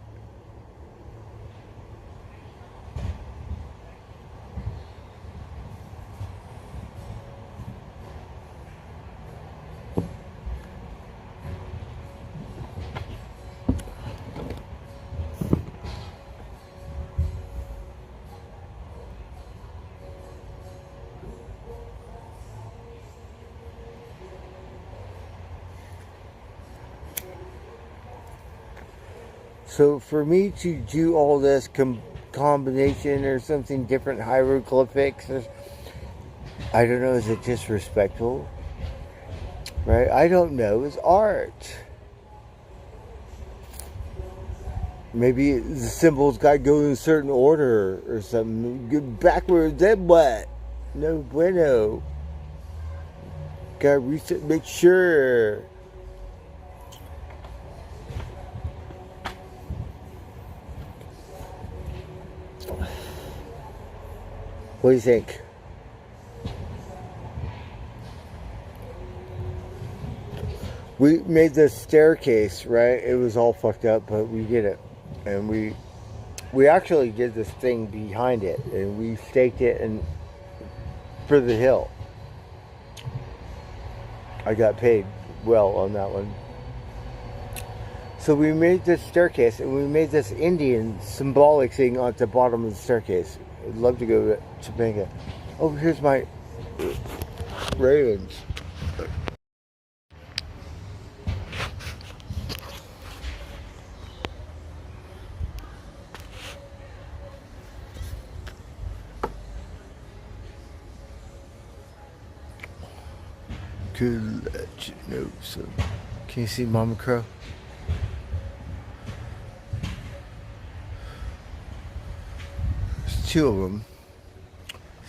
So for me to do all this combination or something different, hieroglyphics, I don't know, is it disrespectful? Right? I don't know. It's art. Maybe the symbols got to go in a certain order or something. Get backwards, then what? No bueno. Gotta reset, make sure. What do you think? We made this staircase, right? It was all fucked up, but we did it. And we actually did this thing behind it, and we staked it and for the hill. I got paid well on that one. So we made this staircase, and we made this Indian symbolic thing at the bottom of the staircase. I'd love to go to Topanga. Oh, here's my ravens. Could let you know some. Can you see Mama Crow? There's two of them.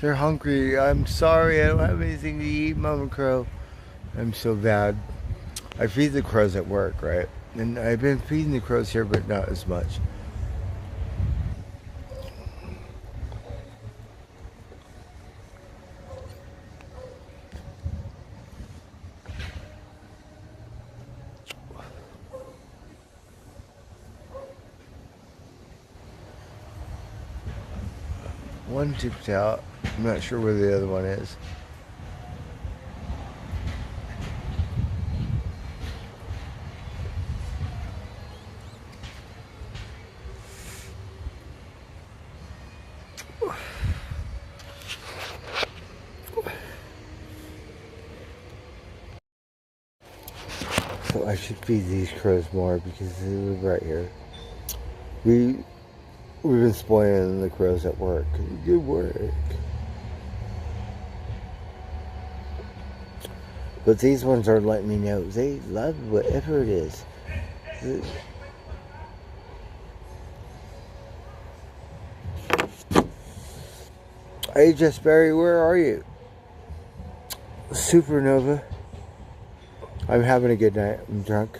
They're hungry. I'm sorry, I don't have anything to eat, Mama Crow. I'm so bad. I feed the crows at work, right? And I've been feeding the crows here, but not as much. One tipped out. I'm not sure where the other one is. So I should feed these crows more because they live right here. We've been spoiling the crows at work. Good work. But these ones are letting me know they love whatever it is. Hey, Jess Barry, where are you? Supernova. I'm having a good night. I'm drunk.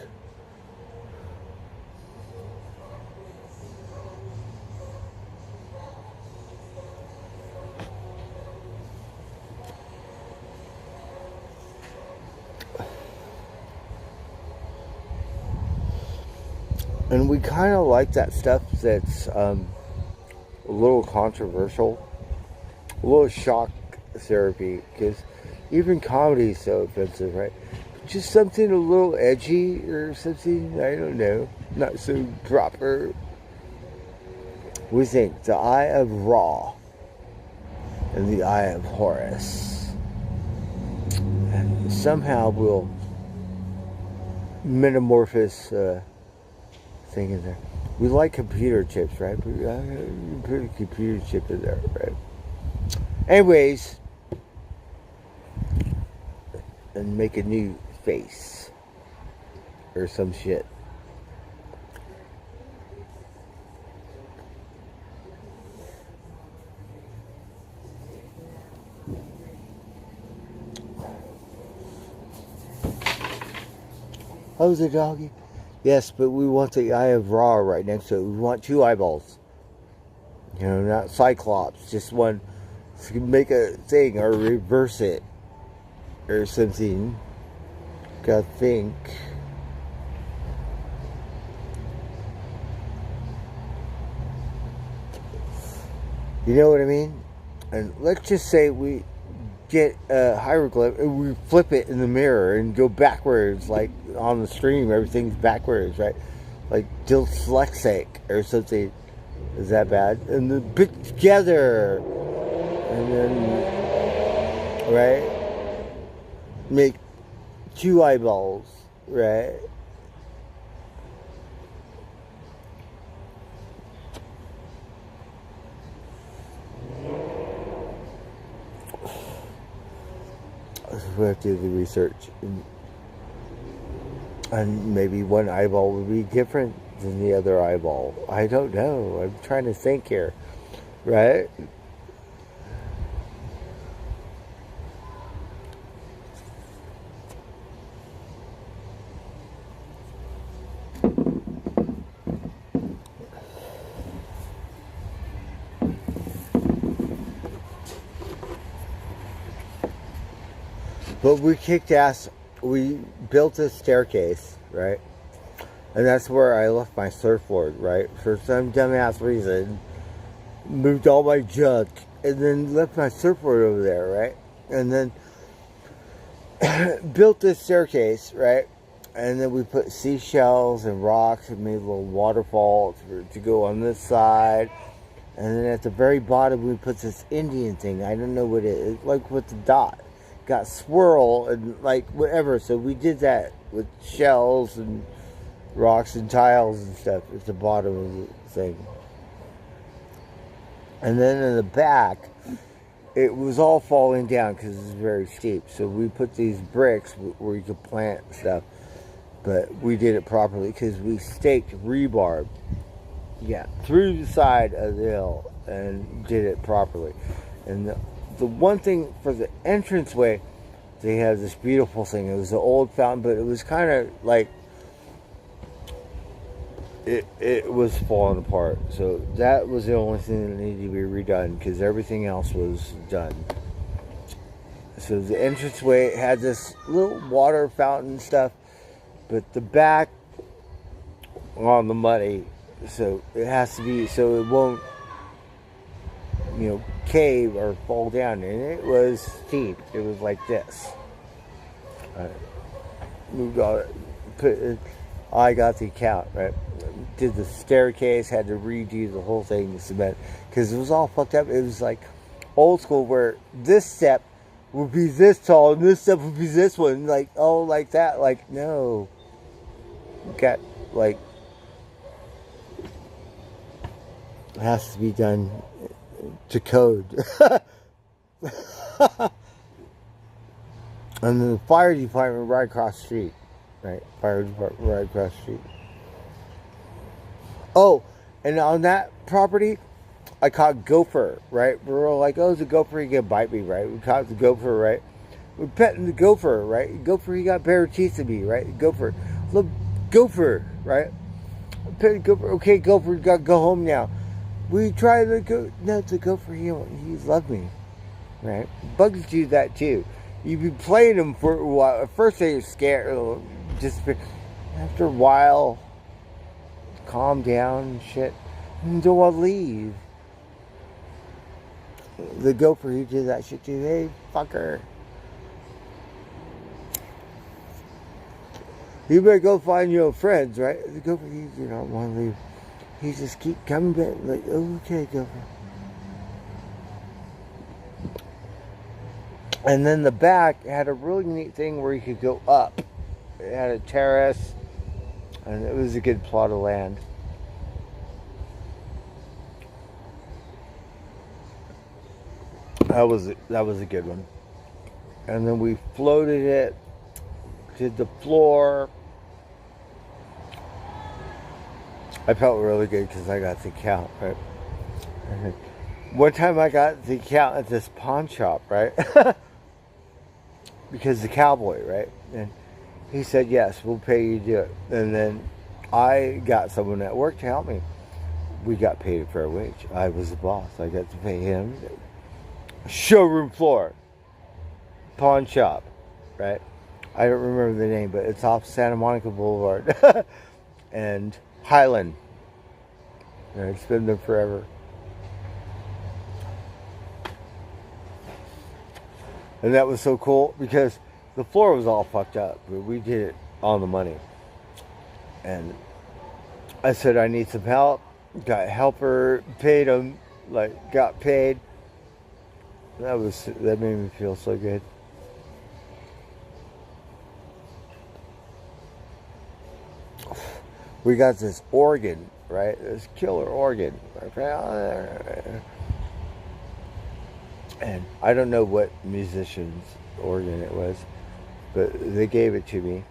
And we kind of like that stuff that's a little controversial, a little shock therapy, because even comedy is so offensive, right? Just something a little edgy or something, I don't know, not so proper. We think the Eye of Ra and the Eye of Horus. And somehow we'll metamorphose thing in there. We like computer chips, right? Put a computer chip in there, right? Anyways, and make a new face or some shit. How's the doggy? Yes, but we want the Eye of Ra right next to it. We want two eyeballs. You know, not Cyclops. Just one. So you can make a thing or reverse it. Or something. Gotta think. You know what I mean? And let's just say we get a hieroglyph and we flip it in the mirror and go backwards, like on the stream, everything's backwards, right? Like dyslexic or something. Is that bad? And then put together, and then right, make two eyeballs, right? We have to do the research, and maybe one eyeball would be different than the other eyeball? I don't know. I'm trying to think here, right? But we kicked ass. We built a staircase, right? And that's where I left my surfboard, right? For some dumbass reason, moved all my junk and then left my surfboard over there, right? And then built this staircase, right? And then we put seashells and rocks and made a little waterfall to go on this side. And then at the very bottom, we put this Indian thing. I don't know what it is, like with the dot. Got swirl and like whatever. So we did that with shells and rocks and tiles and stuff at the bottom of the thing. And then in the back, it was all falling down because it's very steep. So we put these bricks where you could plant stuff. But we did it properly because we staked rebar, through the side of the hill and did it properly. And the one thing for the entranceway, they have this beautiful thing. It was an old fountain, but it was kind of like it was falling apart. So that was the only thing that needed to be redone because everything else was done. So the entranceway had this little water fountain stuff, but the back on the muddy, so it has to be so it won't, cave or fall down. And it was steep. It was like this. Moved all it. I got the account, right? Did the staircase, had to redo the whole thing, the cement, because it was all fucked up. It was like old school where this step would be this tall and this step would be this one, like, oh, like that. Like, no. Got, like, it has to be done to code. And then the fire department right across the street. Right, fire department right across the street. Oh, and on that property, I caught gopher, right? We were all like, oh, it's a gopher, he can bite me, right? We caught the gopher, right? We're petting the gopher, right? Gopher, he got better teeth than me, right? Gopher. Look, gopher, right? Pet gopher. Okay, gopher, got to go home now. We tried to go. No, the gopher, he loved me, right? Bugs do that too. You be playing them for a while. At first they were scared, just after a while, calm down and shit, and don't want to leave. The gopher, he did that shit too. Hey, fucker. You better go find your friends, right? The gopher, he do not want to leave. He just keep coming back, like, okay, gopher. And then the back had a really neat thing where you could go up. It had a terrace, and it was a good plot of land. That was a good one. And then we floated it, did the floor. I felt really good because I got the count, right? One time I got the count at this pawn shop, right? Because the cowboy, right? And he said, yes, we'll pay you to do it. And then I got someone at work to help me. We got paid a fair wage. I was the boss. I got to pay him. Showroom floor. Pawn shop, right? I don't remember the name, but it's off Santa Monica Boulevard. And Highland. And it's been there forever. And that was so cool because the floor was all fucked up, but we did it on the money. And I said, I need some help. Got a helper, paid him, like, got paid. That made me feel so good. We got this organ, right? This killer organ. And I don't know what musician's organ it was, but they gave it to me.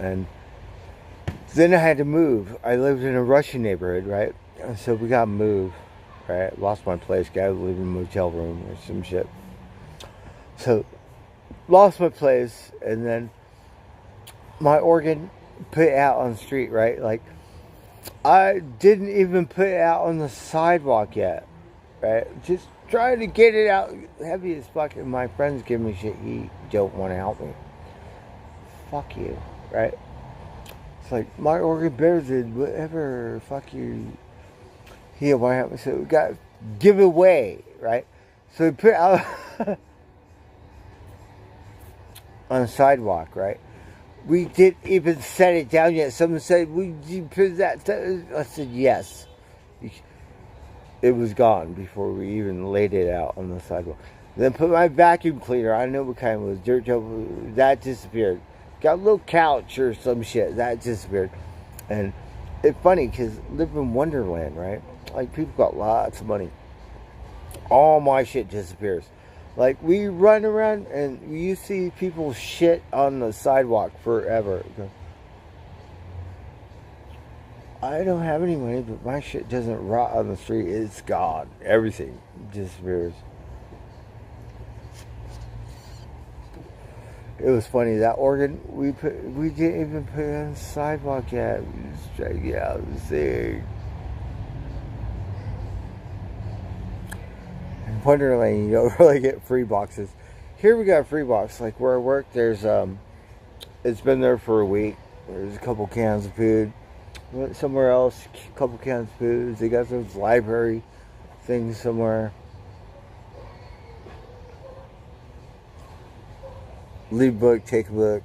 And Then I had to move. I lived in a Russian neighborhood, right? And so we got to move, right? Lost my place. Got to live in a motel room or some shit. So, lost my place, and then my organ put it out on the street, right? Like, I didn't even put it out on the sidewalk yet, right? Just trying to get it out heavy as fuck, and my friends give me shit. He don't want to help me. Fuck you, right? It's like, my organ better than whatever, fuck you. He don't want to help me, so we got to give it away, right? So we put it out on the sidewalk, right? We didn't even set it down yet. Someone said, you put that? I said, yes. It was gone before we even laid it out on the sidewalk. Then put my vacuum cleaner, I don't know what kind it was, dirt job, that disappeared. Got a little couch or some shit, that disappeared. And it's funny, because live in Wonderland, right? Like, people got lots of money. All my shit disappears. Like, we run around and you see people shit on the sidewalk forever. I don't have any money, but my shit doesn't rot on the street. It's gone. Everything disappears. It was funny, that organ, we didn't even put it on the sidewalk yet. We just tried to get out of the thing. In Wonderland, you don't really get free boxes. Here we got a free box. Like where I work, there's it's been there for a week. There's a couple cans of food. Went somewhere else, a couple cans of food. They got those library things somewhere. Leave a book, take a book.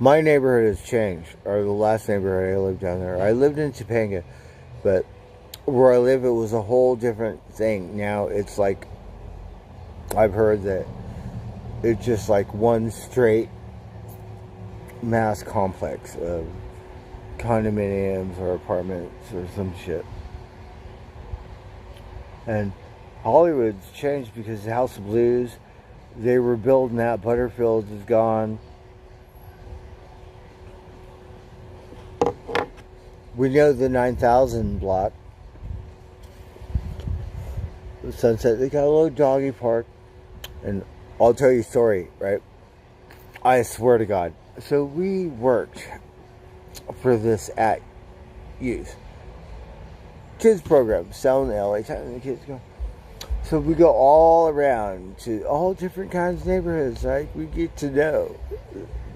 My neighborhood has changed, or the last neighborhood I lived down there. I lived in Topanga, but where I live, it was a whole different thing. Now it's like, I've heard that it's just like one straight mass complex of condominiums or apartments or some shit. And Hollywood's changed because the House of Blues, they were building that. Butterfield is gone. We know the 9000 block, the Sunset, they got a little doggy park. And I'll tell you a story, right? I swear to God. So we worked for this at youth kids program, selling the LA Times, and the kids go. So we go all around to all different kinds of neighborhoods, right? We get to know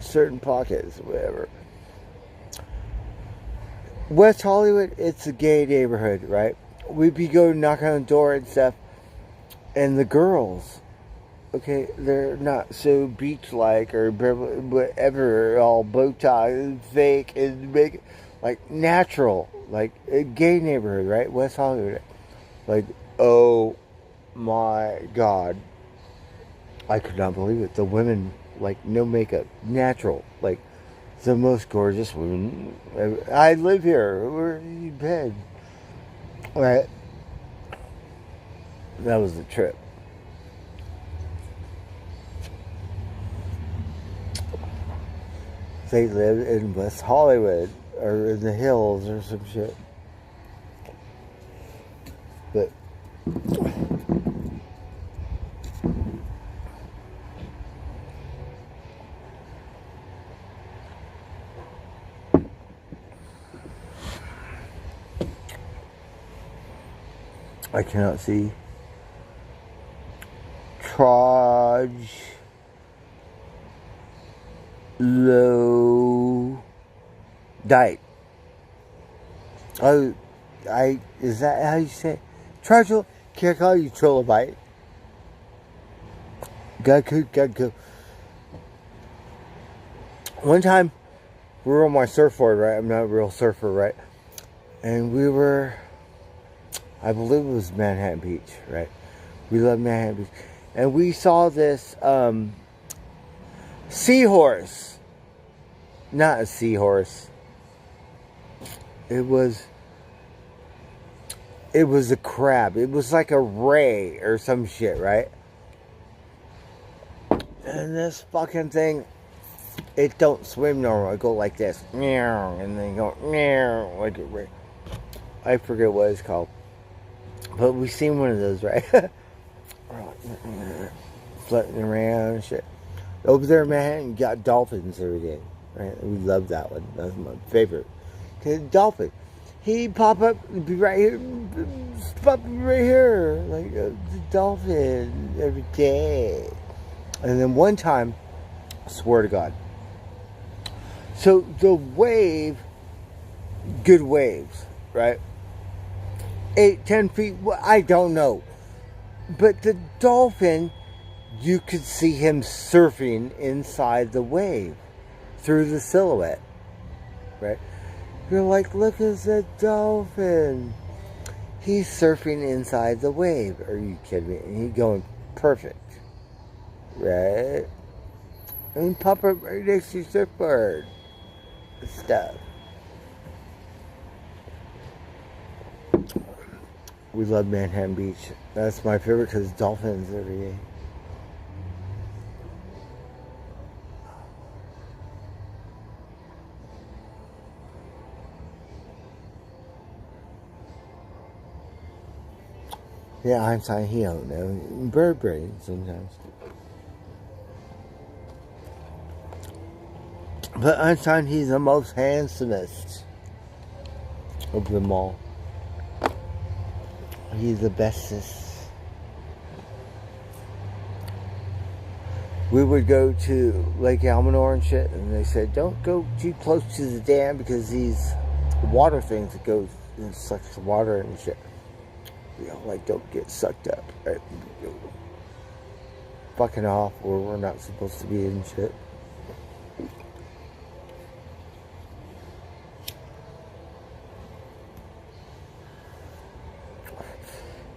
certain pockets, whatever. West Hollywood, it's a gay neighborhood, right? We'd be going knock on the door and stuff, and the girls, okay, they're not so beach-like or whatever, all bow tie and fake and make it like natural, like a gay neighborhood, right? West Hollywood, like, oh my God, I could not believe it. The women, like, no makeup, natural, like the most gorgeous women. I live here. We're in bed, right? That was the trip. They live in West Hollywood or in the hills or some shit. But I cannot see. Troglodyte. Oh, is that how you say it? Can't call you trilobite. Gotta go. One time, we were on my surfboard, right? I'm not a real surfer, right? And we were, I believe it was Manhattan Beach, right? We love Manhattan Beach. And we saw this seahorse. Not a seahorse. It was it was a crab. It was like a ray or some shit, right? And this fucking thing, it don't swim normal. It go like this, meow, and then go meow, like a ray. I forget what it's called, but we've seen one of those, right? Floating around and shit. Over there, man, you got dolphins every day, right? We love that one. That's my favorite. Cause dolphin, he pop up, be right here, pop right here, like the dolphin every day. And then one time, I swear to God. So the wave, good waves, right? 8, 10 feet, well, I don't know. But the dolphin, you could see him surfing inside the wave through the silhouette, right? You're like, look at that dolphin. He's surfing inside the wave. Are you kidding me? And he's going perfect, right? I mean, pop up right next to your surfboard. Stuff. We love Manhattan Beach. That's my favorite because dolphins every day. Yeah, Einstein, he don't know. Bird brain sometimes. But Einstein, he's the most handsomest of them all. He's the bestest. We would go to Lake Almanor and shit, and they said, don't go too close to the dam because these water things that goes and sucks the water and shit. You know, like, don't get sucked up. Right? Fucking off where we're not supposed to be and shit.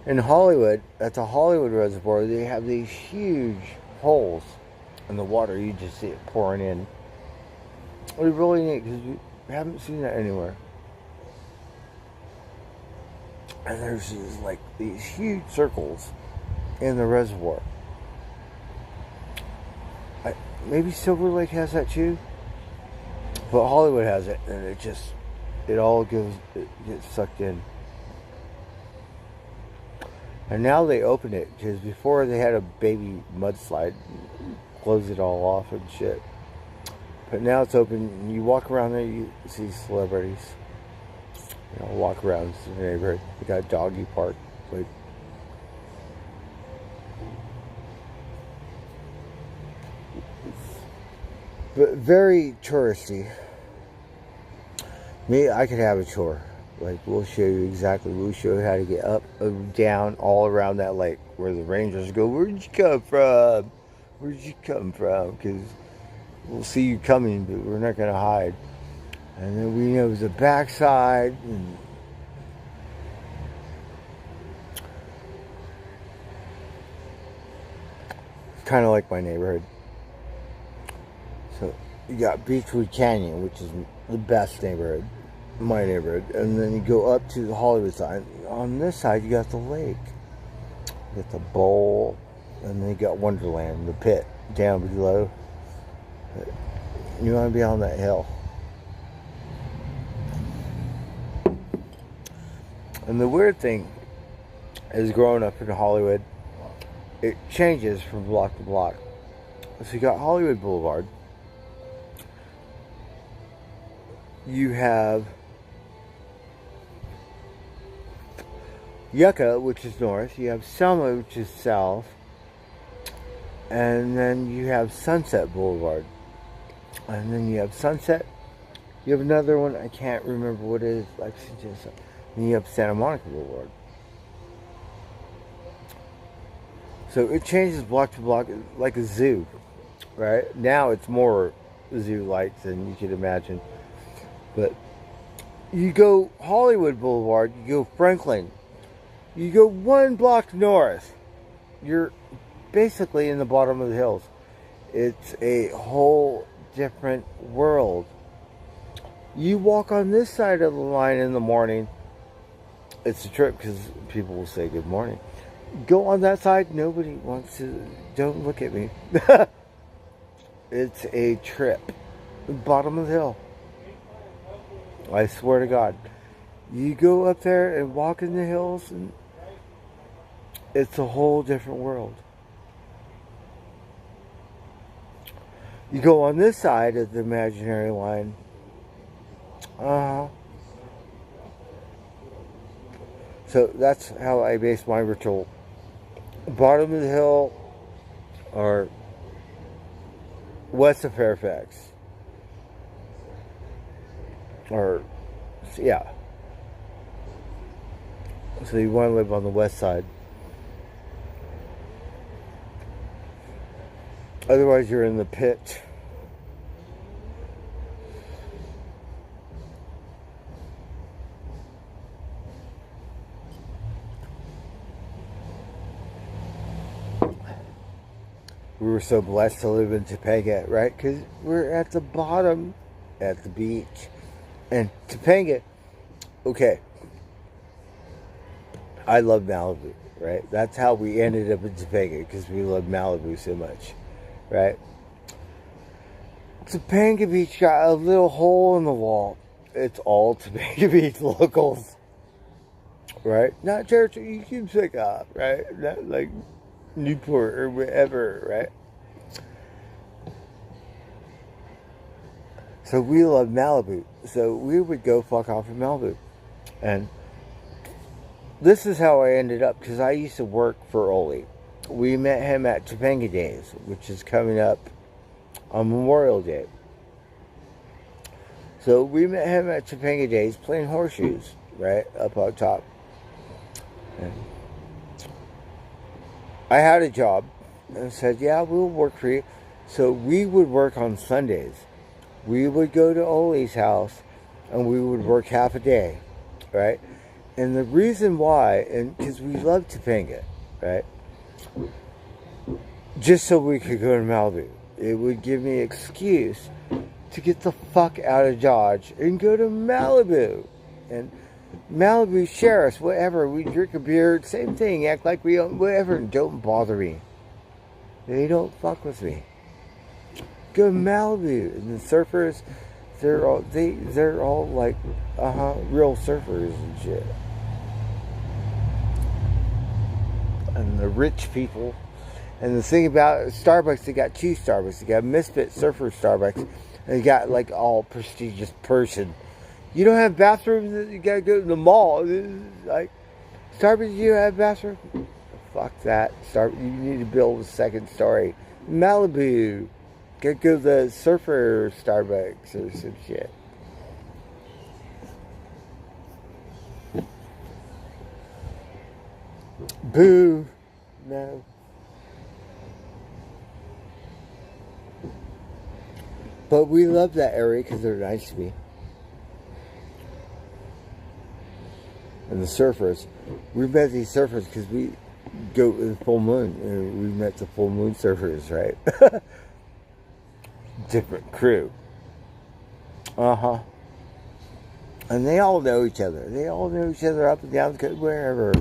In Hollywood, at the Hollywood Reservoir, they have these huge holes in the water. You just see it pouring in. It's really neat because we haven't seen that anywhere. And there's these huge circles in the reservoir. Maybe Silver Lake has that too, but Hollywood has it, and it all gets sucked in. And now they open it, because before they had a baby mudslide, close it all off and shit. But now it's open, and you walk around there, you see celebrities. You know, walk around the neighborhood. They got a doggy park. But very touristy. Me, I could have a tour. Like, we'll show you exactly. We'll show you how to get up, down, all around that lake. Where the rangers go, where'd you come from? Where'd you come from? Because we'll see you coming, but we're not going to hide. And then we know the backside. And kind of like my neighborhood. So, you got Beechwood Canyon, which is the best neighborhood. My neighborhood, and then you go up to the Hollywood side. On this side, you got the lake, you got the bowl, and then you got Wonderland, the pit down below. You want to be on that hill. And the weird thing is, growing up in Hollywood, it changes from block to block. So you got Hollywood Boulevard. You have Yucca, which is north. You have Selma, which is south. And then you have Sunset Boulevard. And then you have Sunset. You have another one, I can't remember what it is. Lexington. And you have Santa Monica Boulevard. So it changes block to block like a zoo. Right? Now it's more zoo-like than you could imagine. But you go Hollywood Boulevard, you go Franklin. You go one block north, you're basically in the bottom of the hills. It's a whole different world. You walk on this side of the line in the morning, it's a trip because people will say good morning. Go on that side. Nobody wants to. Don't look at me. It's a trip. Bottom of the hill. I swear to God. You go up there and walk in the hills, and it's a whole different world. You go on this side of the imaginary line. So that's how I base my ritual. Bottom of the hill or west of Fairfax. Or, yeah. So you want to live on the west side. Otherwise you're in the pit. We were so blessed to live in Topanga, right? Because we're at the bottom at the beach. And Topanga, okay. I love Malibu, right? That's how we ended up in Topanga, because we love Malibu so much, right? Topanga Beach got a little hole in the wall. It's all Topanga Beach locals, right? Not church you can pick up, right? Not like Newport or whatever, right? So we love Malibu. So we would go fuck off in Malibu. And this is how I ended up, because I used to work for Oli. We met him at Topanga Days, which is coming up on Memorial Day. So we met him at Topanga Days playing horseshoes, right? Up on top. And I had a job and said, yeah, we'll work for you. So we would work on Sundays. We would go to Oli's house and we would work half a day, right? And the reason why, and because we love Topanga, right? Just so we could go to Malibu. It would give me an excuse to get the fuck out of Dodge and go to Malibu. And Malibu sheriffs, whatever, we drink a beer, same thing, act like we don't, whatever, don't bother me. They don't fuck with me. Go to Malibu. And the surfers, they're all like, real surfers and shit. And the rich people. And the thing about Starbucks, they got two Starbucks. They got Misfit Surfer Starbucks. And they got like all prestigious person. You don't have bathrooms, you gotta go to the mall. Like, Starbucks, you have a bathroom? Fuck that. You need to build a second story. Malibu. Go to the surfer Starbucks or some shit. Boo. No. But we love that area because they're nice to me. And the surfers. We met these surfers because we go to the full moon. And we met the full moon surfers, right? Different crew. And they all know each other. They all know each other up and down, wherever.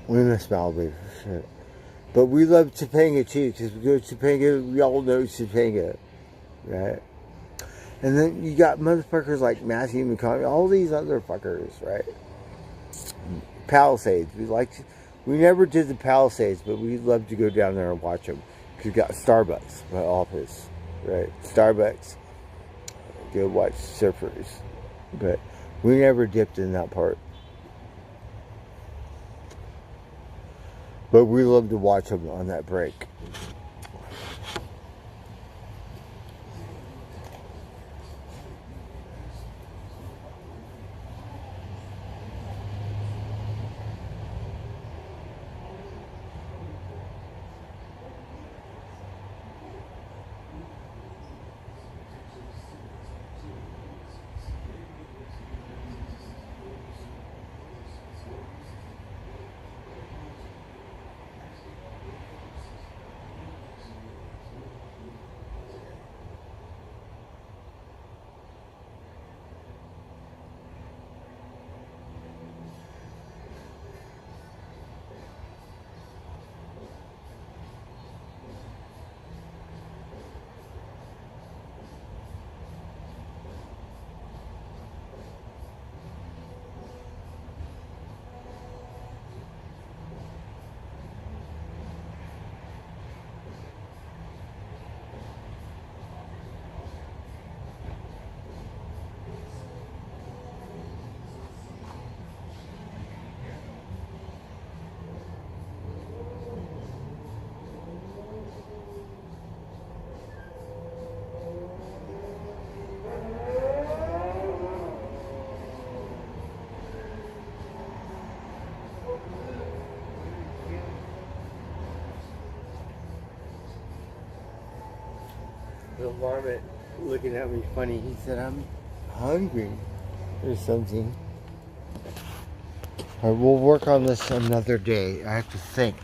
We miss Malibu for shit. But we love Topanga too, because we go to Topanga, we all know Topanga. Right? And then you got motherfuckers like Matthew McConaughey, all these other fuckers, right? Palisades. We never did the Palisades, but we love to go down there and watch them. Because we got Starbucks, my office, right? Starbucks. Go watch surfers. But we never dipped in that part. But we love to watch them on that break. The varmint looking at me funny. He said, I'm hungry or something. Alright, we'll work on this another day. I have to think.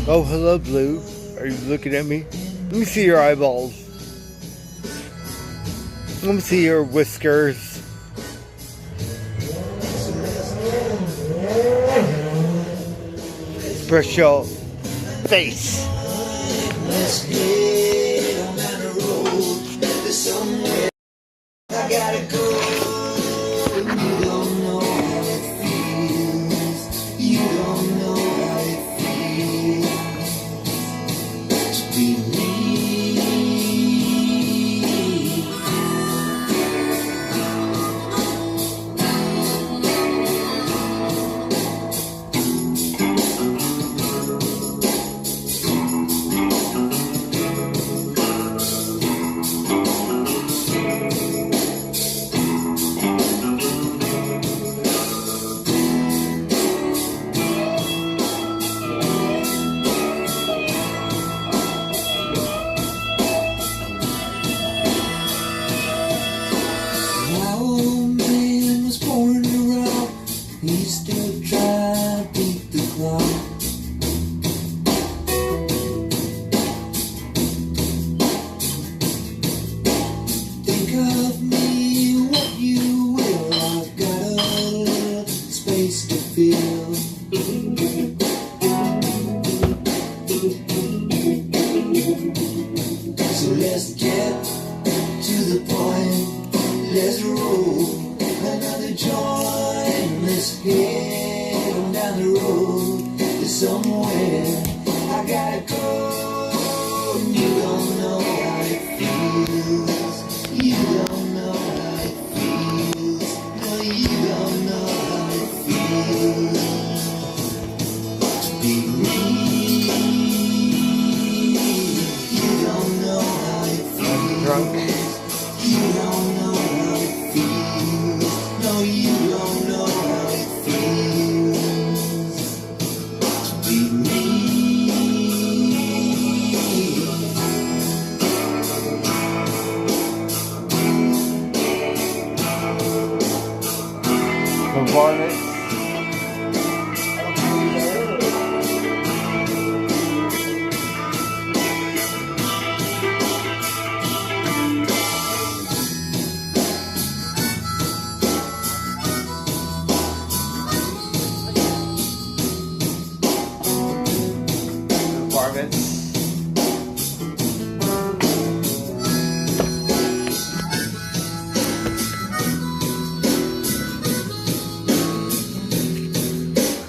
Oh, hello, Blue. Are you looking at me? Let me see your eyeballs. Let me see your whiskers. Brush your face. Let's get on down the road. There's somewhere I gotta go. You don't know how it feels. You don't know how it feels to be me. My old man was born to rock. He still tried to beat the clock. Think of me what you will. I've got a little space to fill. So let's get to the point. Let's roll another joint. Let's get on down the road to somewhere I gotta go. You don't know how it feels. You don't know how it feels. No, you don't know how it feels to be me. You don't know how it feels. Drunk. You don't know how it feels. No, you don't know how it feels to be me. The varmint. Varmints.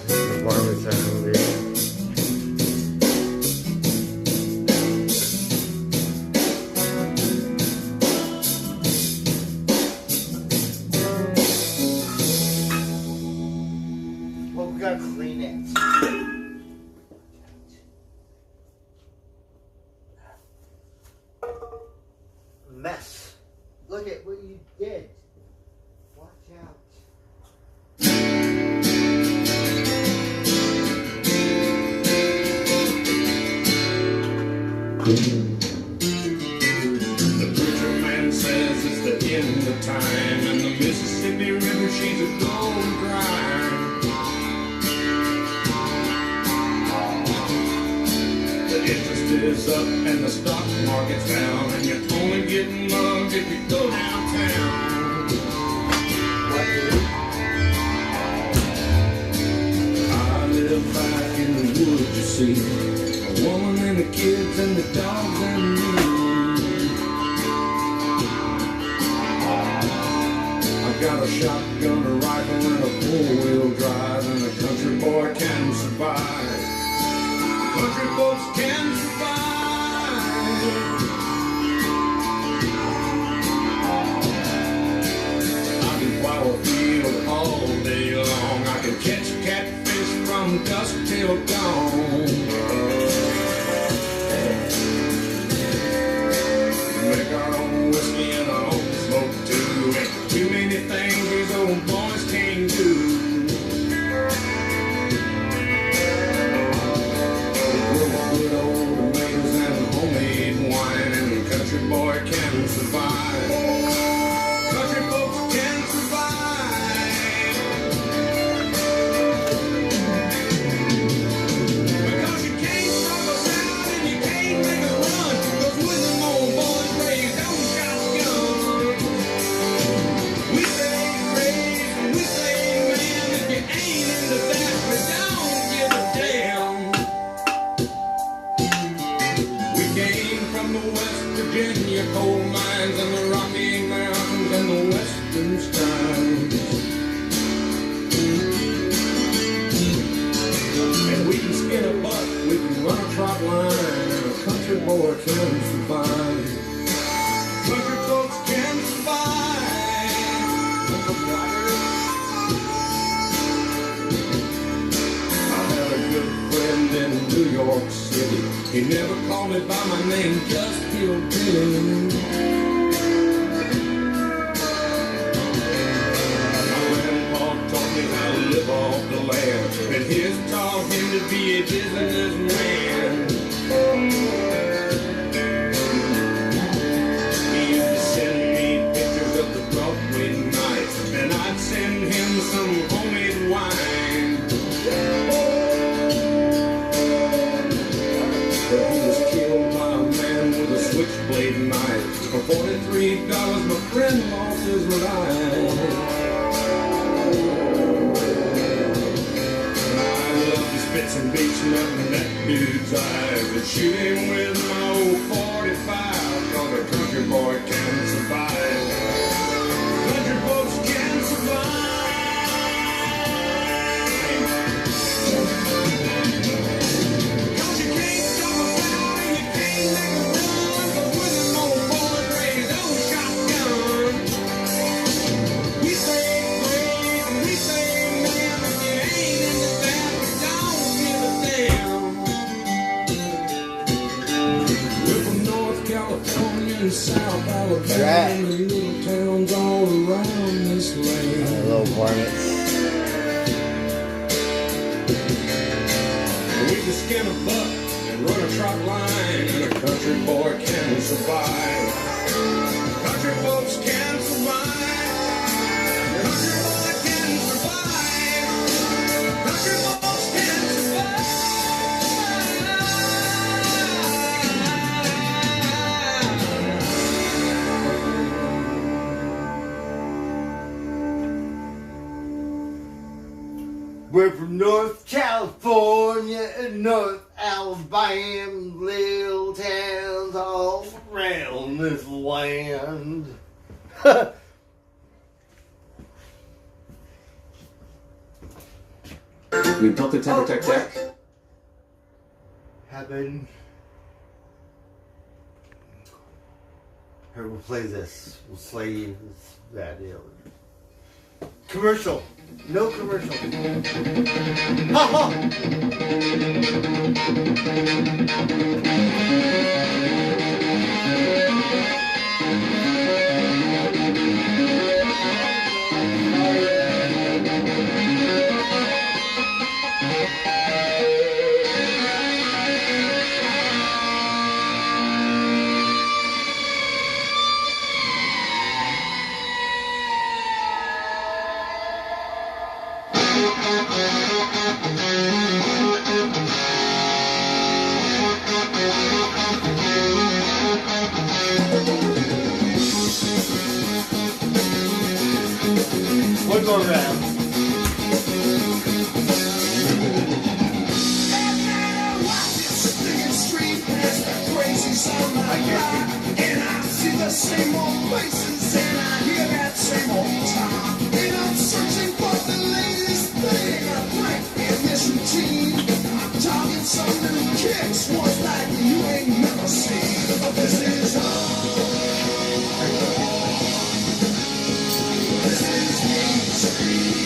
The varmints are hungry. Well, we gotta clean it. Mess. Look at what you did. Watch out. The preacher man says it's the end of time, and the Mississippi River, she's a going dry. The interest is up and the stock market's down, and you're only getting mugged if you go downtown. I live back in the woods, you see, a woman and the kids and the dogs and me. I got a shotgun, a rifle, and a four-wheel drive, and a country boy can survive. Country folks can survive. I can plow a field all day long. I from dusk till dawn. Make our own whiskey and our own smoke too. Ain't too many things these old boys can't do. Good old tomatoes and homemade wine, and country boy can survive. Country folks can survive. Because you can't struggle out and you can't make a run. Those with them old boys raised on shotgun. We say raise and we say man, if you ain't into that, we don't give a damn. We came from the West Virginia coal mines and the Rocky Mountains and the Western skies. And we can skin a buck, we can run a trot line, and a country boy can survive. Country folks can survive. I had a good friend in New York City. He never called me by my name, just Hillbilly. My grandpa taught me how to live off the land, and his taught him to be a businessman. He used to send me pictures of the Broadway nights, and I'd send him some homemade wine. But he was killed by a man with a switchblade knife. For $43, my friend lost his life. I love to spit some beach nut in that dude's eyes and shoot him with my old 45, 'cause a country boy can survive. Country folks can survive. South Alabama, and little towns all around this land. Little varmints. We can skin a buck and run a trot line, and a country boy can survive. Country folks can survive. Country boy can survive. Country folks can survive. We're from North California and North Alabama, little towns all around this land. We built the TimberTech deck. Happened. Here, we'll play this. We'll slay that deal. Commercial. No commercial. Ha ha! One more round. And I see the same old places and I hear that same old talk. And I'm searching for the latest thing, a blank in this routine. I'm talking some new kicks, ones like you ain't never seen. But this is This is Main Street.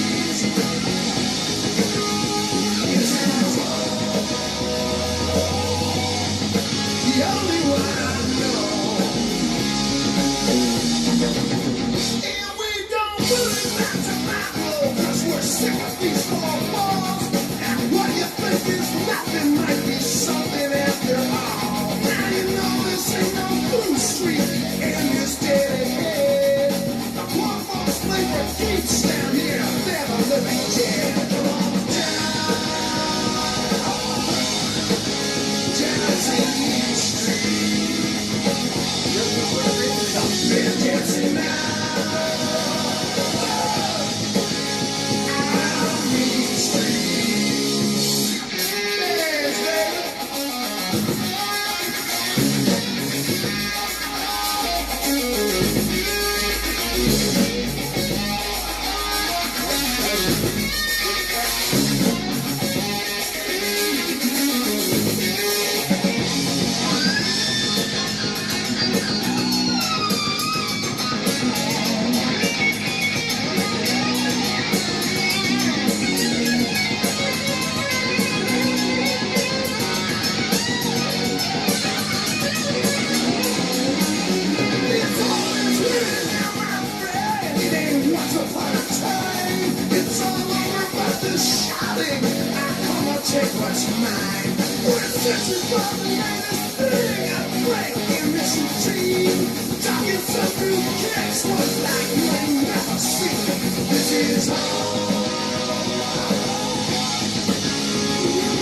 Searching for the latest thing, a breaking machine. Talking some new kicks, ones like you ain't never seen. This is home.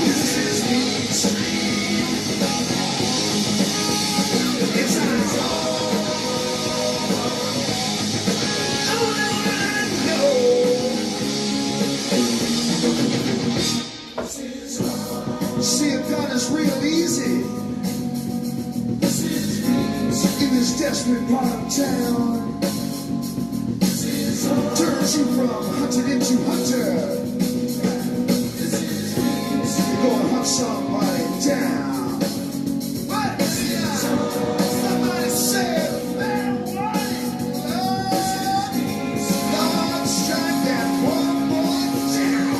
This is the extreme. It's our home. All I know. This is home. See it done is real easy. This is in this desperate part of town. This is home. Turns you from hunted into hunter. This is you're gonna hunt somebody down. What? Somebody said marijuana. Lord, strike that one boy down.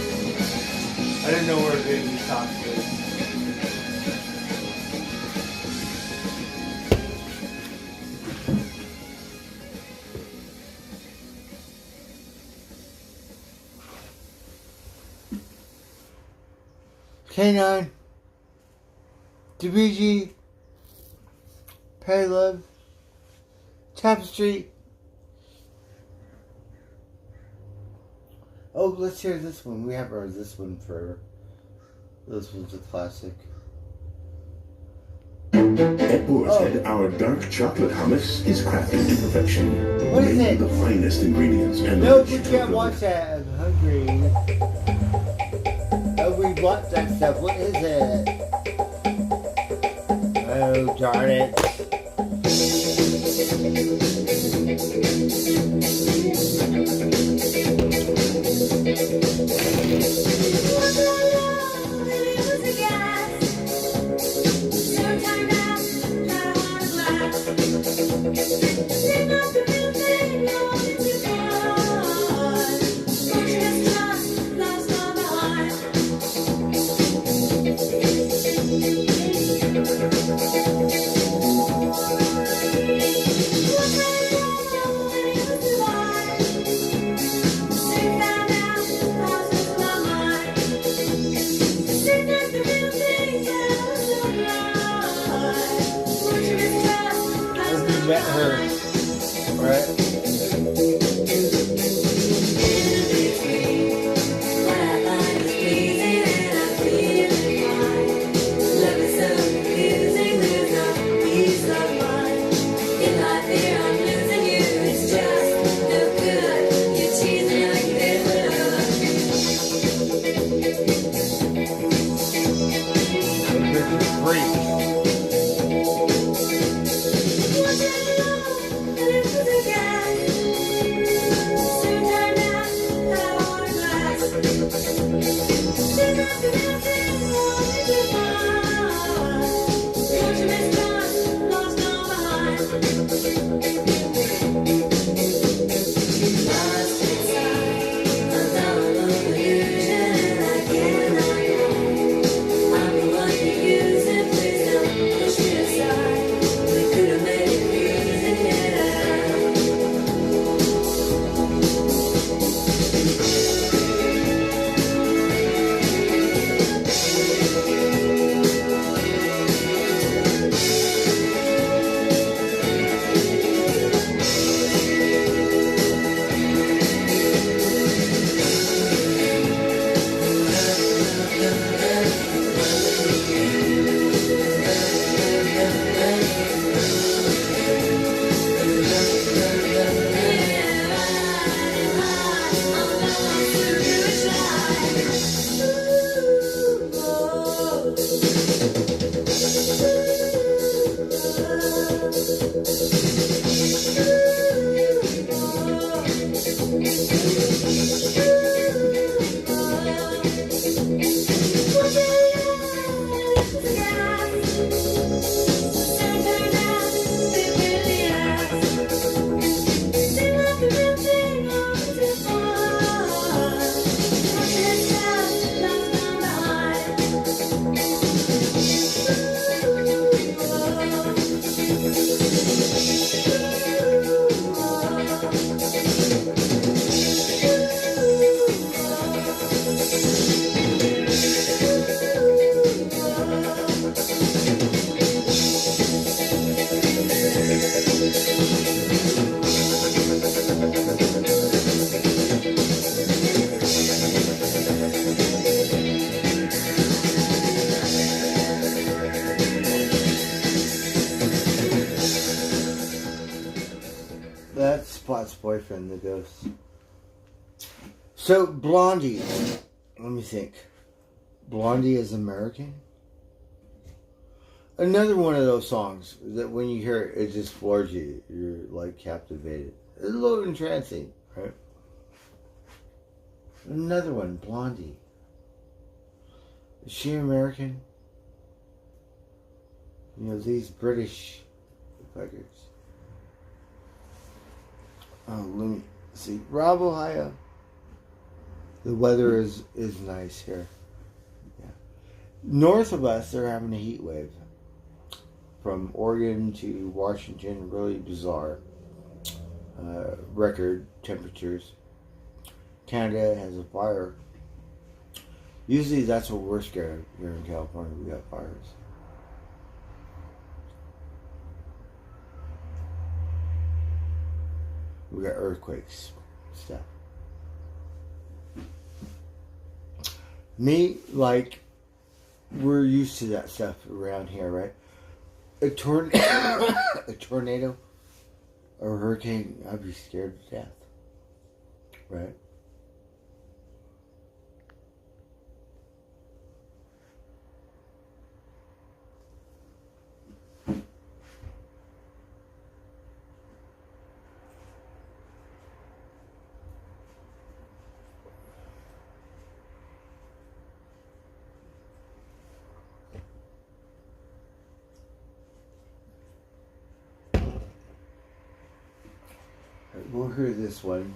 I didn't know where Baby Socks was. K9, DBG, Perry Love, Tapestry. Oh, let's hear this one. We haven't heard this one forever. This one's a classic. At Boar's Head, our dark chocolate hummus is crafted to perfection. What is Made it? with the finest ingredients and No, rich we can't chocolate. watch that. I'm hungry. Oh, we watch that stuff. What is it? Oh, darn it. boyfriend, the ghost. So, Blondie. Let me think. Blondie is American? Another one of those songs that when you hear it, it just floors you. You're like captivated. It's a little entrancing, right? Another one, Blondie. Is she American? You know, these British fuckers. Oh, let me see. Rob, Ohio. The weather is nice here. Yeah. North of us, they're having a heat wave. From Oregon to Washington, really bizarre. Record temperatures. Canada has a fire. Usually that's what we're scared of here in California. We got fires. We got earthquakes, stuff. Me, like, we're used to that stuff around here, right? A tornado or a hurricane, I'd be scared to death, right? We'll hear this one.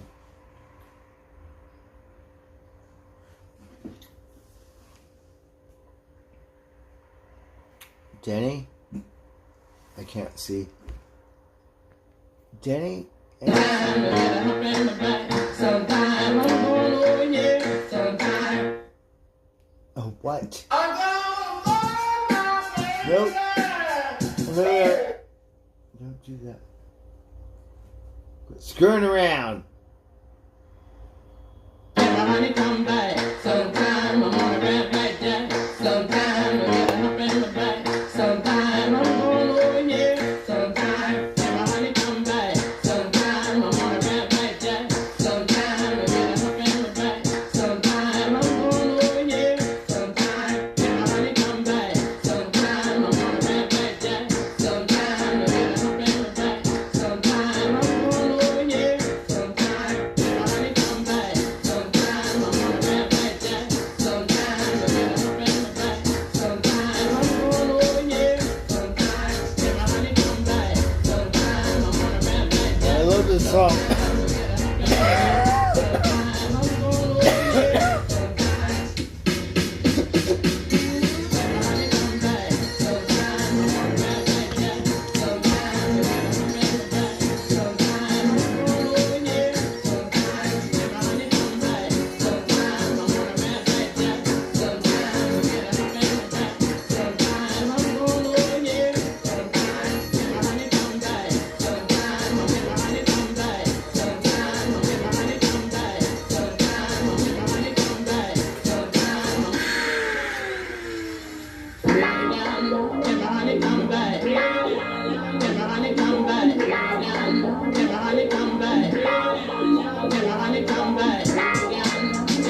Denny? I can't see. Denny? Oh, what? Nope. Don't do that. Quit screwing around. Honey, come back. Sometime I'm gonna rap like that. Sometime I'm gonna hop in the back. Sometime I'm going over here. Sometime, honey, come back. Sometime I'm gonna rap like that. Sometime I'm gonna hop in the back. Sometime I'm going over here. Sometime, honey, come back. Sometime I'm gonna rap like that. Sometime I'm gonna hop in the back. Sometime I'm going over here. Sometime, honey, come back. Sometime I'm gonna rap like that. Sometime I'm gonna hop in the back. Sometime I'm going over here. Sometime, honey, come back. Sometime I'm gonna rap like that. I love this song.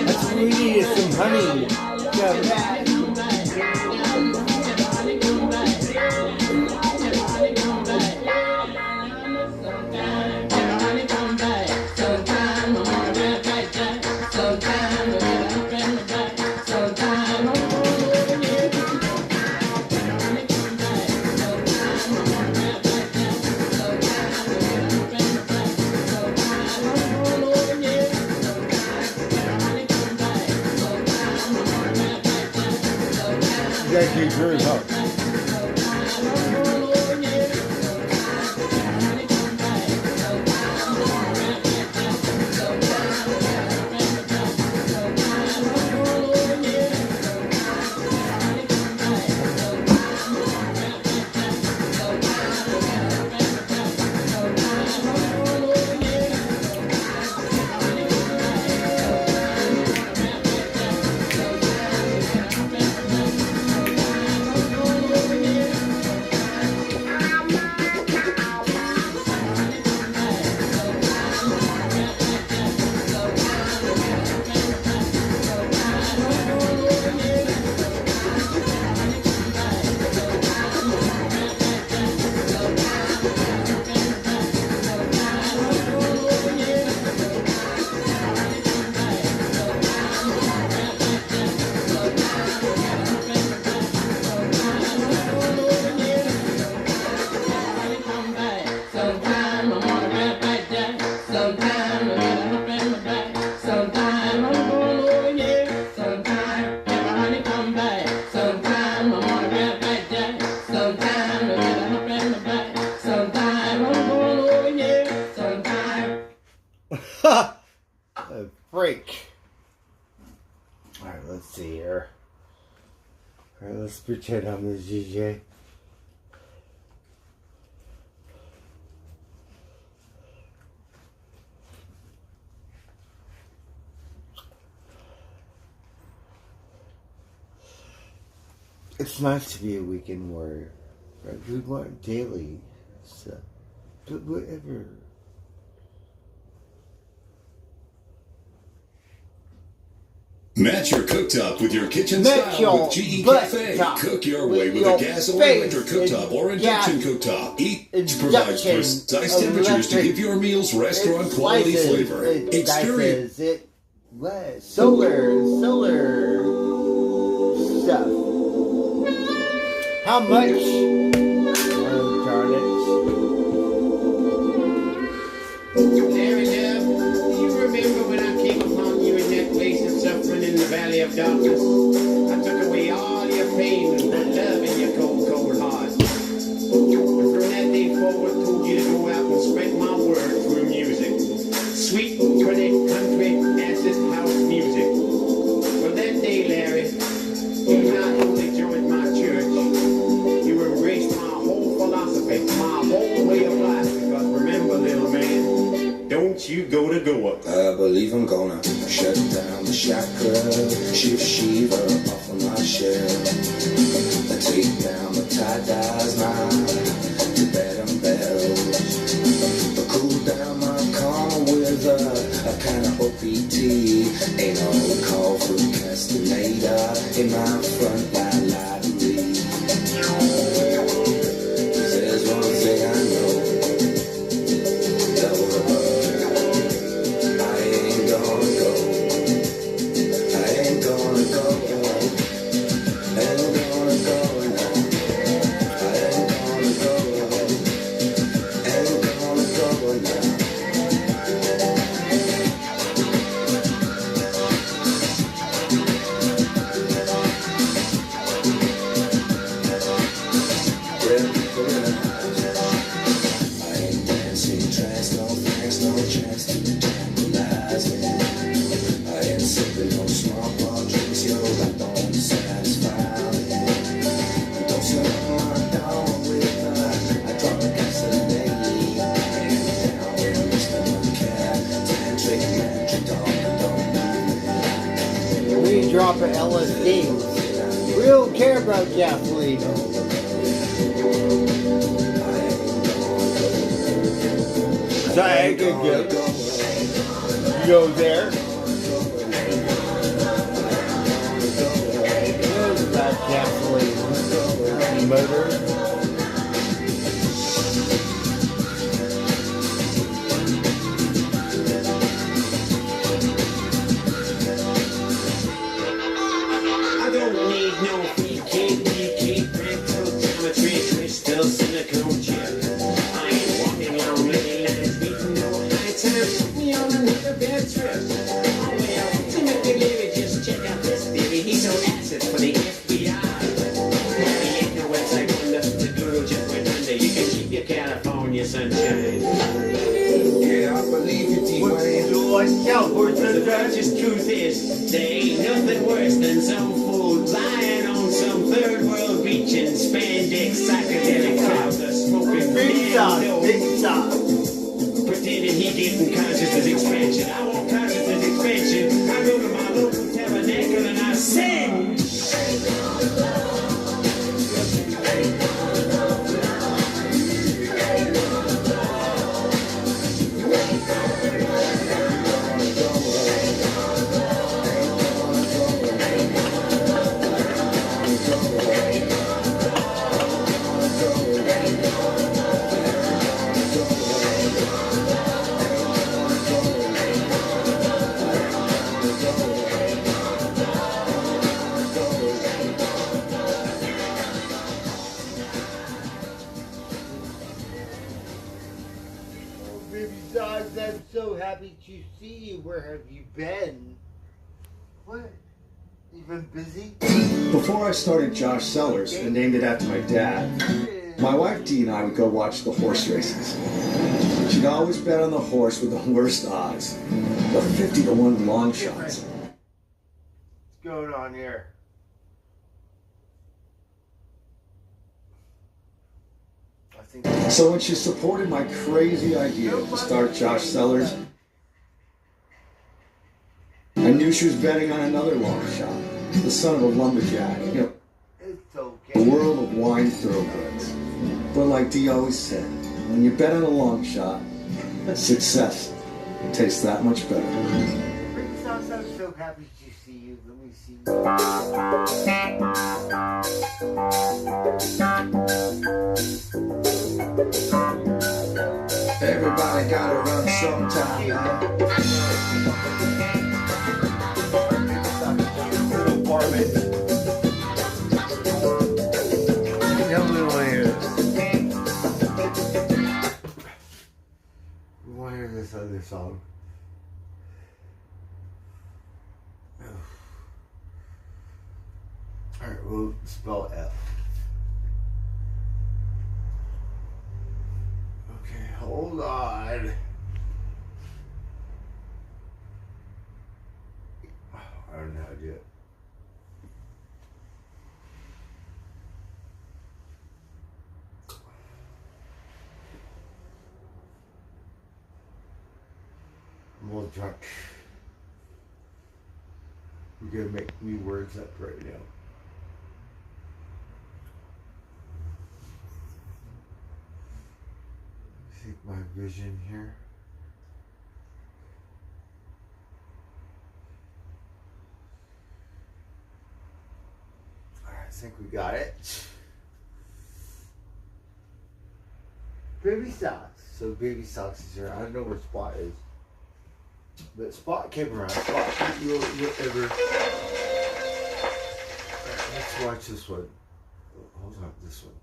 That's what we need is some honey. Yeah. You gotta keep yours up. break. Alright, let's see here. Alright, let's pretend I'm the DJ. It's nice to be a weekend warrior. Right? We want daily stuff. But whatever. Match your cooktop with your kitchen Match style your with GE butt Cafe. top Cook your with way with your a gas or face electric cooktop or and induction gas cooktop. Each induction provides precise temperatures to electric. give your meals restaurant quality Slices, flavor. it Experience. slices, it what? Solar stuff. How much? Oh, darn it. Larry Dub, do you remember when I came upon you in that place of suffering in the valley of darkness? I took away all your pain and love in your cold, cold heart. And from that day forward, told you to go out and spread my word through music. Sweet, pretty, country, acid house music. From that day, Larry, you not only joined my church, you embraced my whole philosophy, my whole way of life. Because remember, little man, don't you go to Goa. I believe I'm gonna shut down the chakra, shift Shiva off of my shell. I take down the tie-dyes, my Tibetan bells. I cool down my calm with a kind of OPT. Ain't no call for Castaneda in my front line library. There's one thing I know. We drop an LSD. We don't care about gasoline. So I could go. You go there. There's about gasoline. Motor. I don't need no PK, rental, geometry, crystal, silicone chip. I ain't walking on many lines, beating no high time. Put me on another bad trip. Oh well, Timothy Leary, just check out this theory. He's on acid for the FBI. He ain't no website wonder. The Google just went under. You can keep your California sunshine. Yeah, I believe you, D-Wayne. The conscious truth is, there ain't nothing worse than some fool lying on some third world beach in spandex psychedelic trouser, smoking pretending he getting consciousness expansion. I want consciousness expansion. I go to my local tabernacle and I sing. Baby dogs, I'm so happy to see you. Where have you been? What? You been busy? Before I started Josh Sellers and named it after my dad, my wife Dee and I would go watch the horse races. She'd always bet on the horse with the worst odds. The 50-to-1 long shots. What's going on here? So when she supported my crazy idea to start Josh Sellers, I knew she was betting on another long shot. The son of a lumberjack. You know, It's okay. a world of wine thoroughbreds. But like Dee always said, when you bet on a long shot, success tastes that much better. Ricky Sauce, I'm so happy to see you. Let me see you. Everybody gotta run sometime now. Nobody want to hear this. We want to hear this other song. Alright, we'll spell F. Okay, hold on. I don't know how to do it. I'm a little drunk. We're gonna make new words up right now. I think my vision here. I think we got it. Baby Socks. So Baby Socks is here. I don't know where Spot is. But Spot came around. Spot, you'll ever. Let's watch this one. Hold on, this one.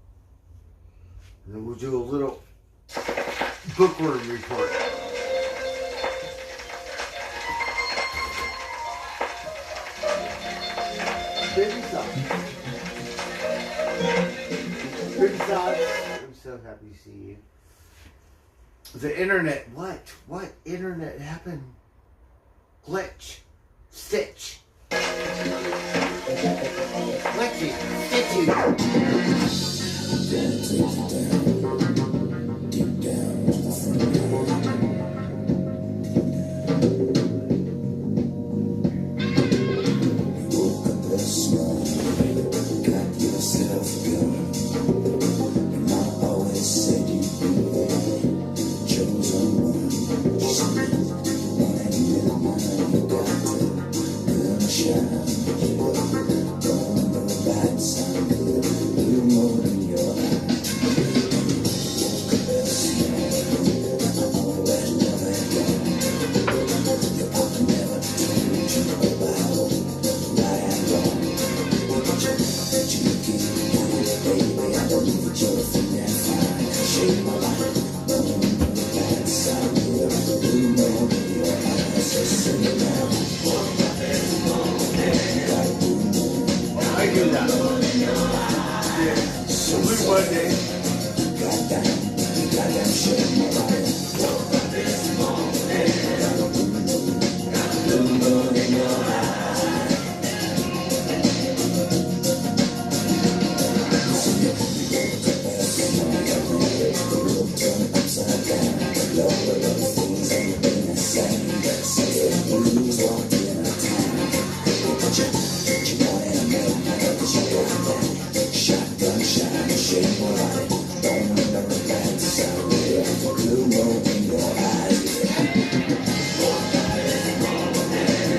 And then we'll do a little bookworm report. Baby Socks. Baby Socks. I'm so happy to see you. The internet. What internet happened? Glitch. Stitch. Glitchy. Deep down to the front. You woke up this morning, got yourself going. Your mom always said you'd be the chosen one. She said, "One in a million, you got to burn a shine." Don't remember the bad side, blue moon in your eyes. Woke up this morning, always never gone. Your papa never told you about right and wrong. But you looking good, baby. I believe that you're a thing that's fine. Shake my life, don't remember the bad side, blue moon in your eyes. So sing it now. I do that. Yeah. So Blue Monday. Goddamn shake my life. Blue moon in your eyes. So you woke up this morning, the world turned upside down. Love of those things ain't been the same. Since the blues walked in our town. But you wanted to make my love, 'cause you got that shotgun shine, shake my life. Don't remember the bad side, blue moon in your eyes.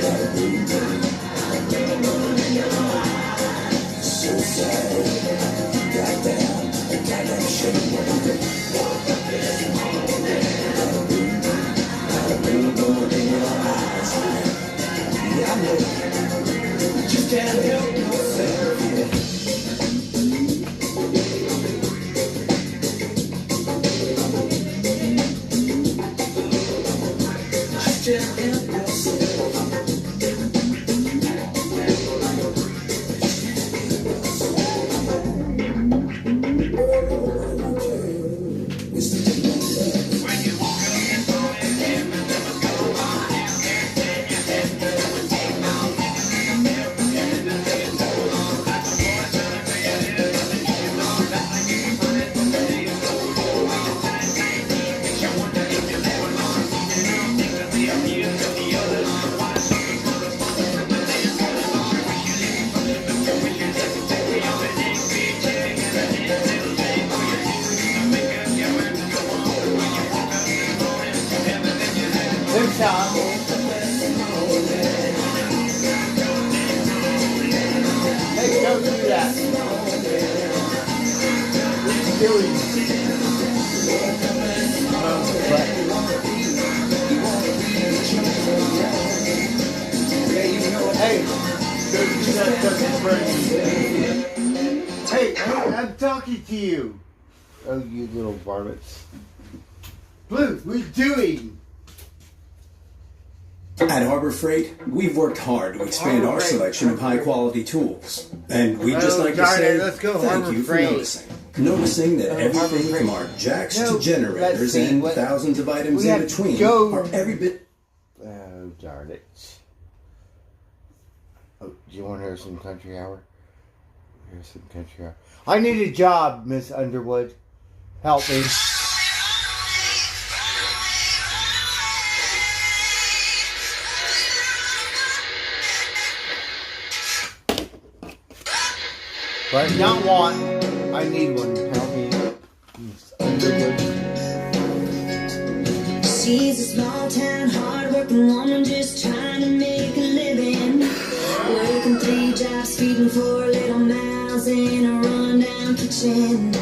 Got a blue moon in your eyes. So sad, goddamn shake my life. Got a blue moon in your eyes. Yeah, I know. Just can't help yourself, yeah. Just can't help yourself. When you walk Hey, I'm talking to you. Oh, you little varmints. Blue, what are you doing? At Harbor Freight, we've worked hard to expand our selection of high-quality tools. And we'd just like to say let's go thank Harbor you for Freight. noticing. Noticing that everything from our jacks to generators and thousands of items in between are every bit... Oh, darn it. Oh, do you want to hear some country hour? Here's some country hour. I need a job, Miss Underwood. Help me. But not want. I need one. Help me. Miss Underwood. She's a small town, hard-working woman just trying to make a living. Working 3 jobs, feeding 4 little mouths in a rundown kitchen.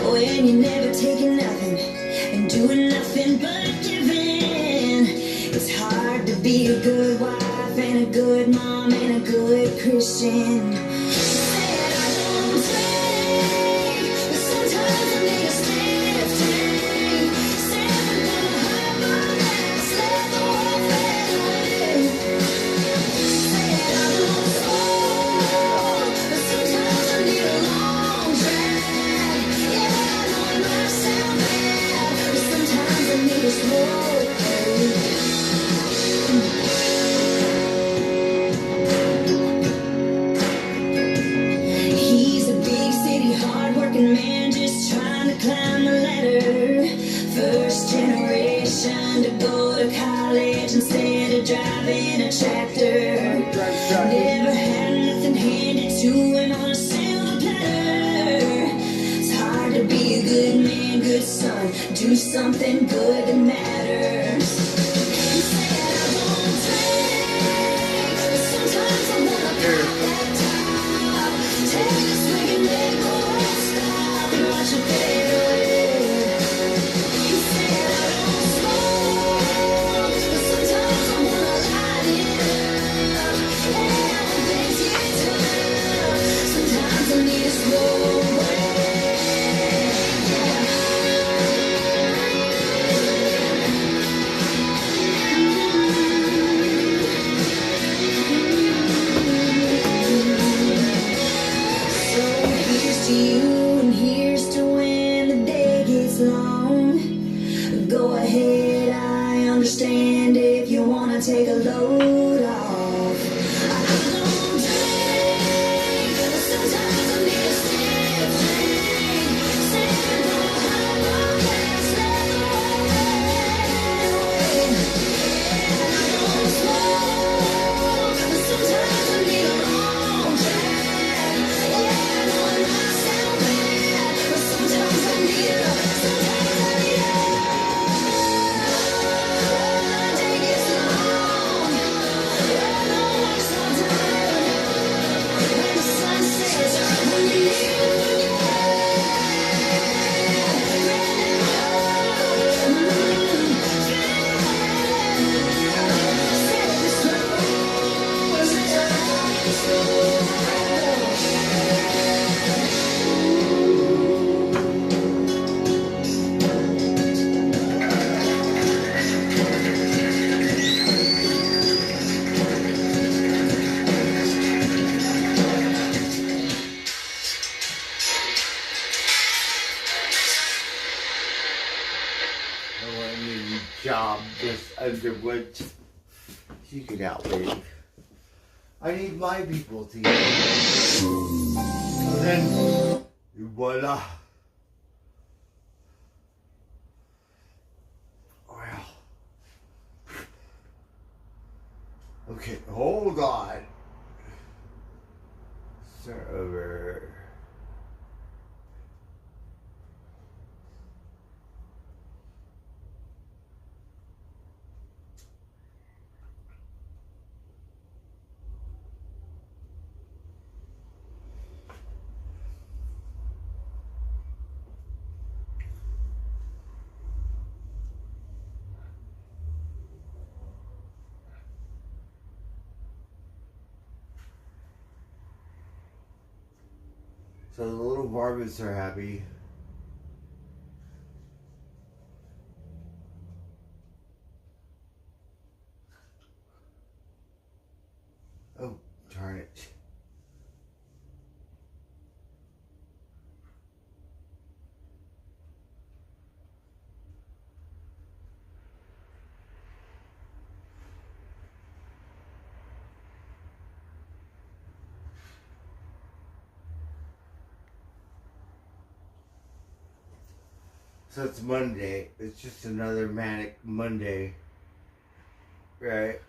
When you're never taking nothing and doing nothing but giving, it's hard to be a good wife and a good mom and a good Christian. She said I don't drink, but sometimes I need a stiff drink. Said I'm gonna hide my ass, let the world fade away. Said I don't smoke, but sometimes I need a long drag. Yeah, I know it might sound bad, but sometimes I need a slow pace. He's a big city, hard-working man just trying to climb the ladder. First generation to go to college instead of driving a tractor. Never had nothing handed to him on a silver platter. It's hard to be a good man, good son, do something good that matters. He said I don't drink, but sometimes I wanna pop that top. Take a swig and then go and stop and watch it fade away. He said I don't smoke, but sometimes I wanna light it up. Yeah, when things get tough, sometimes I need a slow break. So here's to you and here's to when the day gets long. Go ahead, I understand if you wanna take a load off. I don't drink, but sometimes I need a stiff drink. Said I'm gonna hide my ass, let the world fade away. I don't smoke, but sometimes I need a long drag. Yeah, I know it might sound bad, but sometimes I need a, sometimes I need a. The day gets long, run on sometimes. When the sun sets, when you leave I want a new job, Miss Underwood. You can help me. I need my people to get so then, voila. Well. Okay, hold on. Start over. So the little varmints are happy. Oh, darn it. So it's Monday. It's just another manic Monday. Right?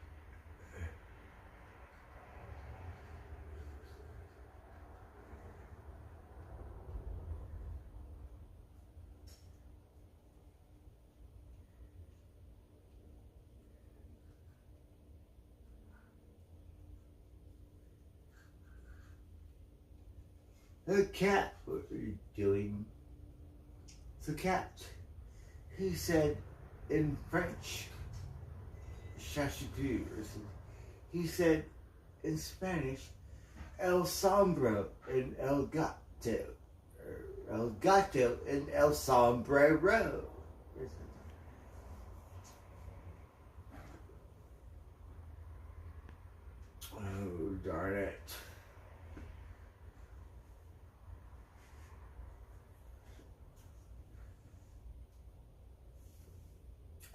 The cat, what are you doing? The cat, he said in French, Chachapu, or something. He said in Spanish, El Sombro and El Gato, or El Gato and El Sombrero. Oh, darn it.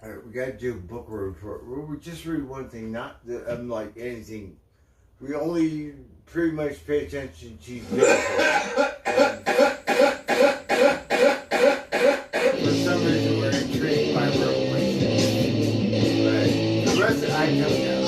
Alright, we gotta do a book report. We just read one thing, not that I'm like anything. We only pretty much pay attention to for some reason we're intrigued by Revelation. But the rest of I don't know.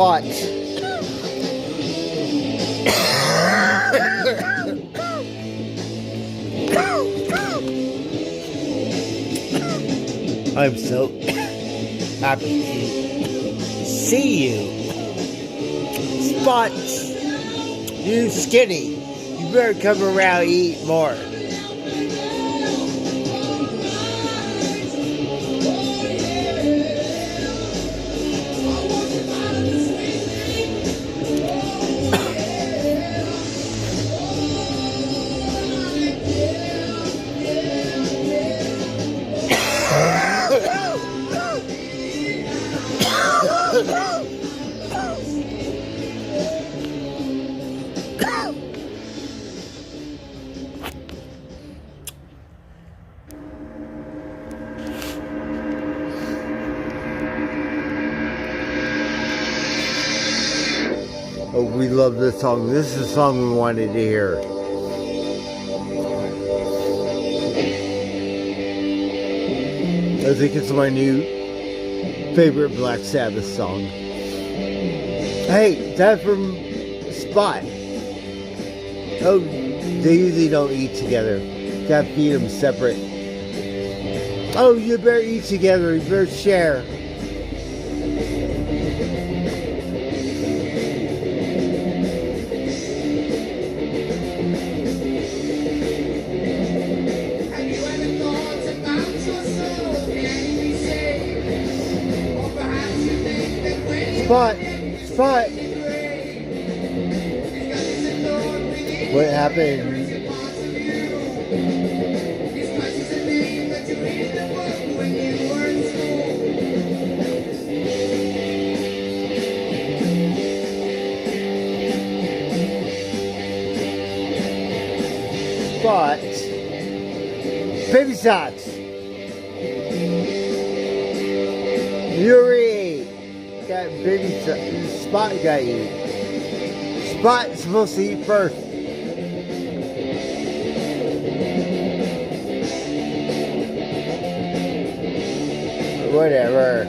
spots. I'm so happy to see you. Spots, you skinny. You better come around and eat more. Oh, we love this song. This is a song we wanted to hear. I think it's my new favorite Black Sabbath song. Hey, that from Spot. Oh, they usually don't eat together. Gotta feed them separate. Oh, you better eat together. You better share. Spot. What happened? Spot. Baby socks. Yuri. Got baby Spot got eat. Spot's supposed to eat first. Whatever.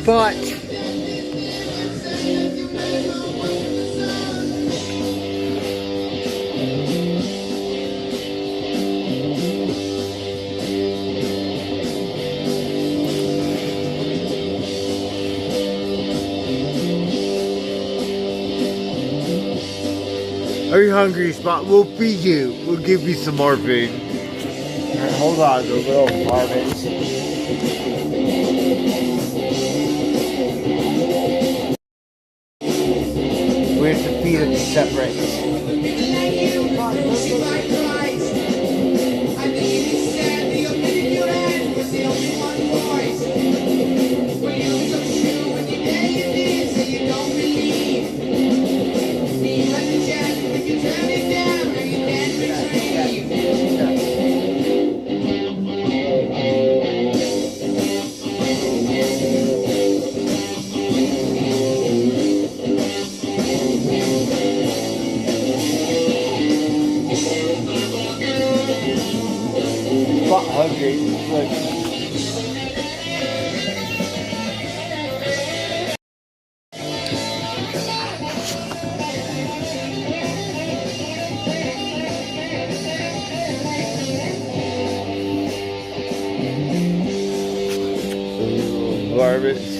Spot. Are you hungry, Spot? We'll feed you. We'll give you some more food. Hold on, the little varmints. We have to feed them separate. Hungry. Look. Varmints.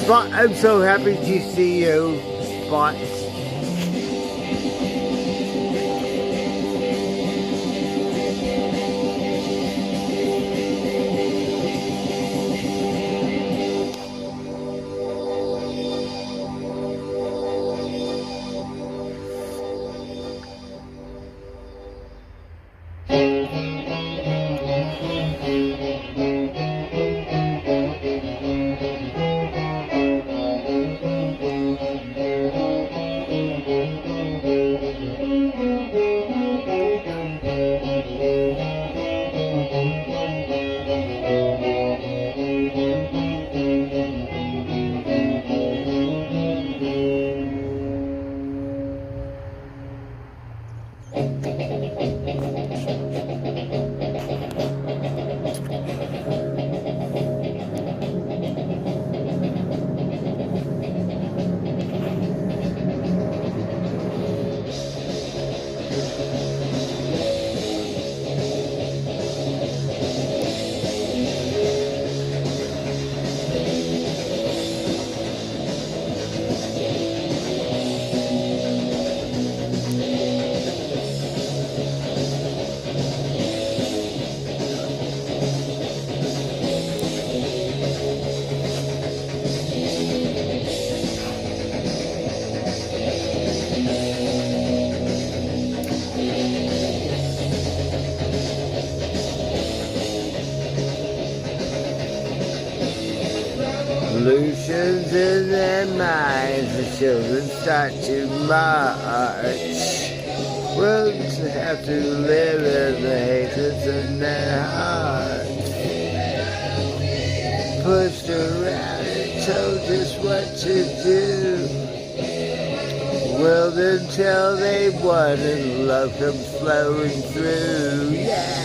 Spot, I'm so happy to see you, Spot. Solutions in their minds, the children start to march. Worlds have to live in the hatreds in their hearts. Pushed around and told just what to do. World until they won and love comes flowing through. Yeah!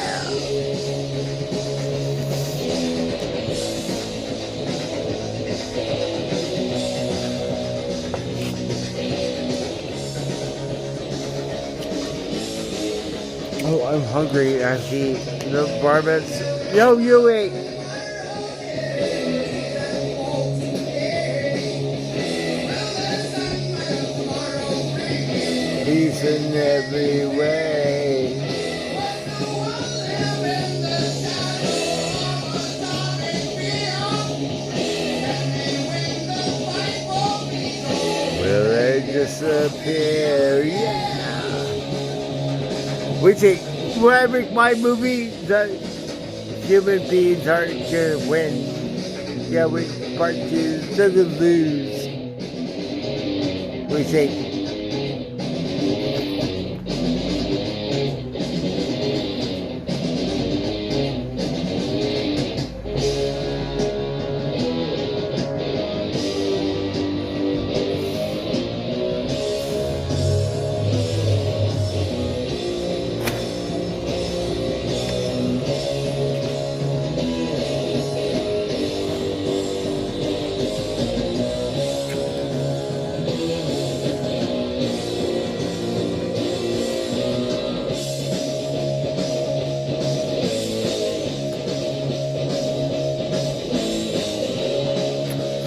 Oh, I'm hungry. I see the barbets. Yo, you ate. Peace in every way. Will they disappear? Yeah. We think when I make my movie, the human beings aren't gonna win. Yeah, we part two, they're gonna lose. We think.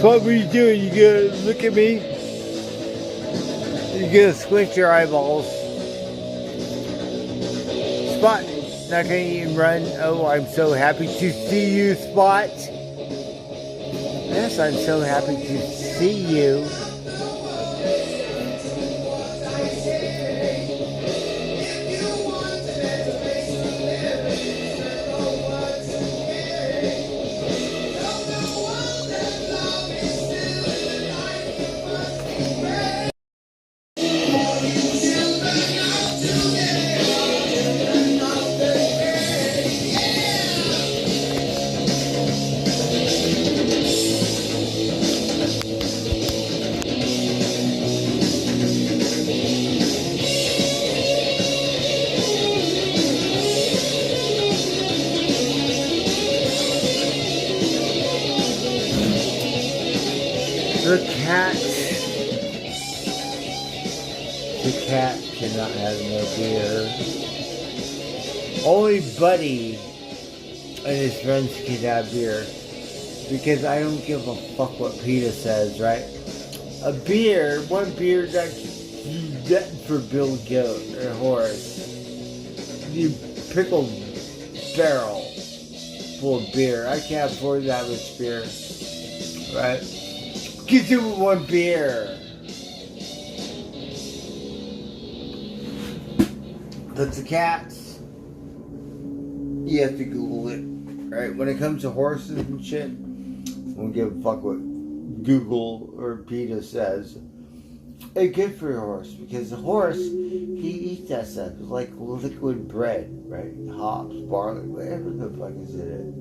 What were you doing? You gonna look at me? You gonna squint your eyeballs? Spot, not gonna even run. Oh, I'm so happy to see you, Spot. Yes, I'm so happy to see you. The cat cannot have no beer. Only Buddy and his friends can have beer. because I don't give a fuck what PETA says, right? A beer, one beer that's for Bill Goat or horse. You pickled barrel full of beer. I can't afford that much beer, right? Get you with one beer. But the cats, you have to Google it, right? When it comes to horses and shit, I don't give a fuck what Google or PETA says. It's good for your horse because the horse, he eats that stuff. It's like liquid bread, right? Hops, barley, whatever the fuck is in it.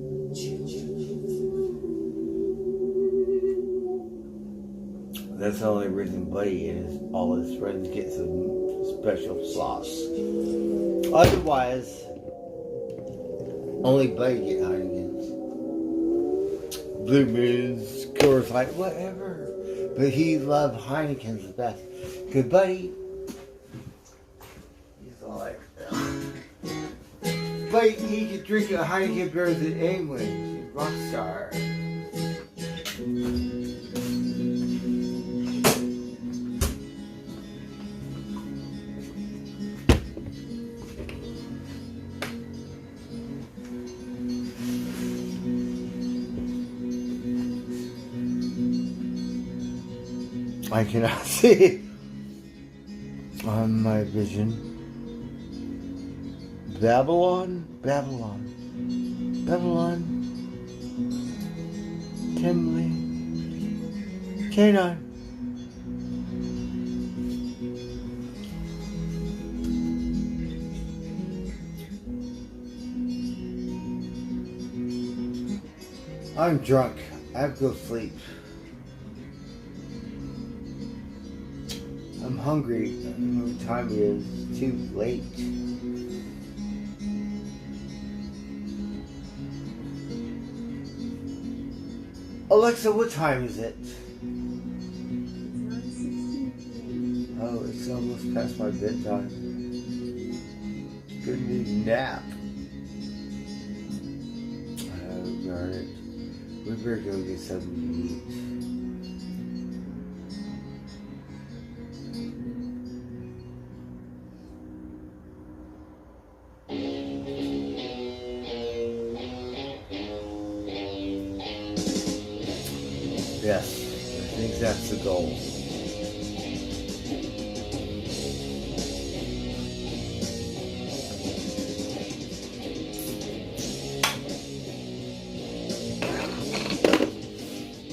That's the only reason Buddy and all his friends get some special sauce. Otherwise, only Buddy get Heineken's. Blue Moons, Coors Light, whatever. But he loved Heineken's the best. Good Buddy, he's all like, but he could drink a Heineken beer than anyone. He's a rock star. I cannot see on my vision. Babylon. Timley. K9. I'm drunk. I have to go sleep. I'm hungry. I don't know what time it is. It's too late. Alexa, what time is it? Oh, it's almost past my bedtime. Good need a nap. Oh, darn it. We better go get something to eat. Yes, I think that's the goal.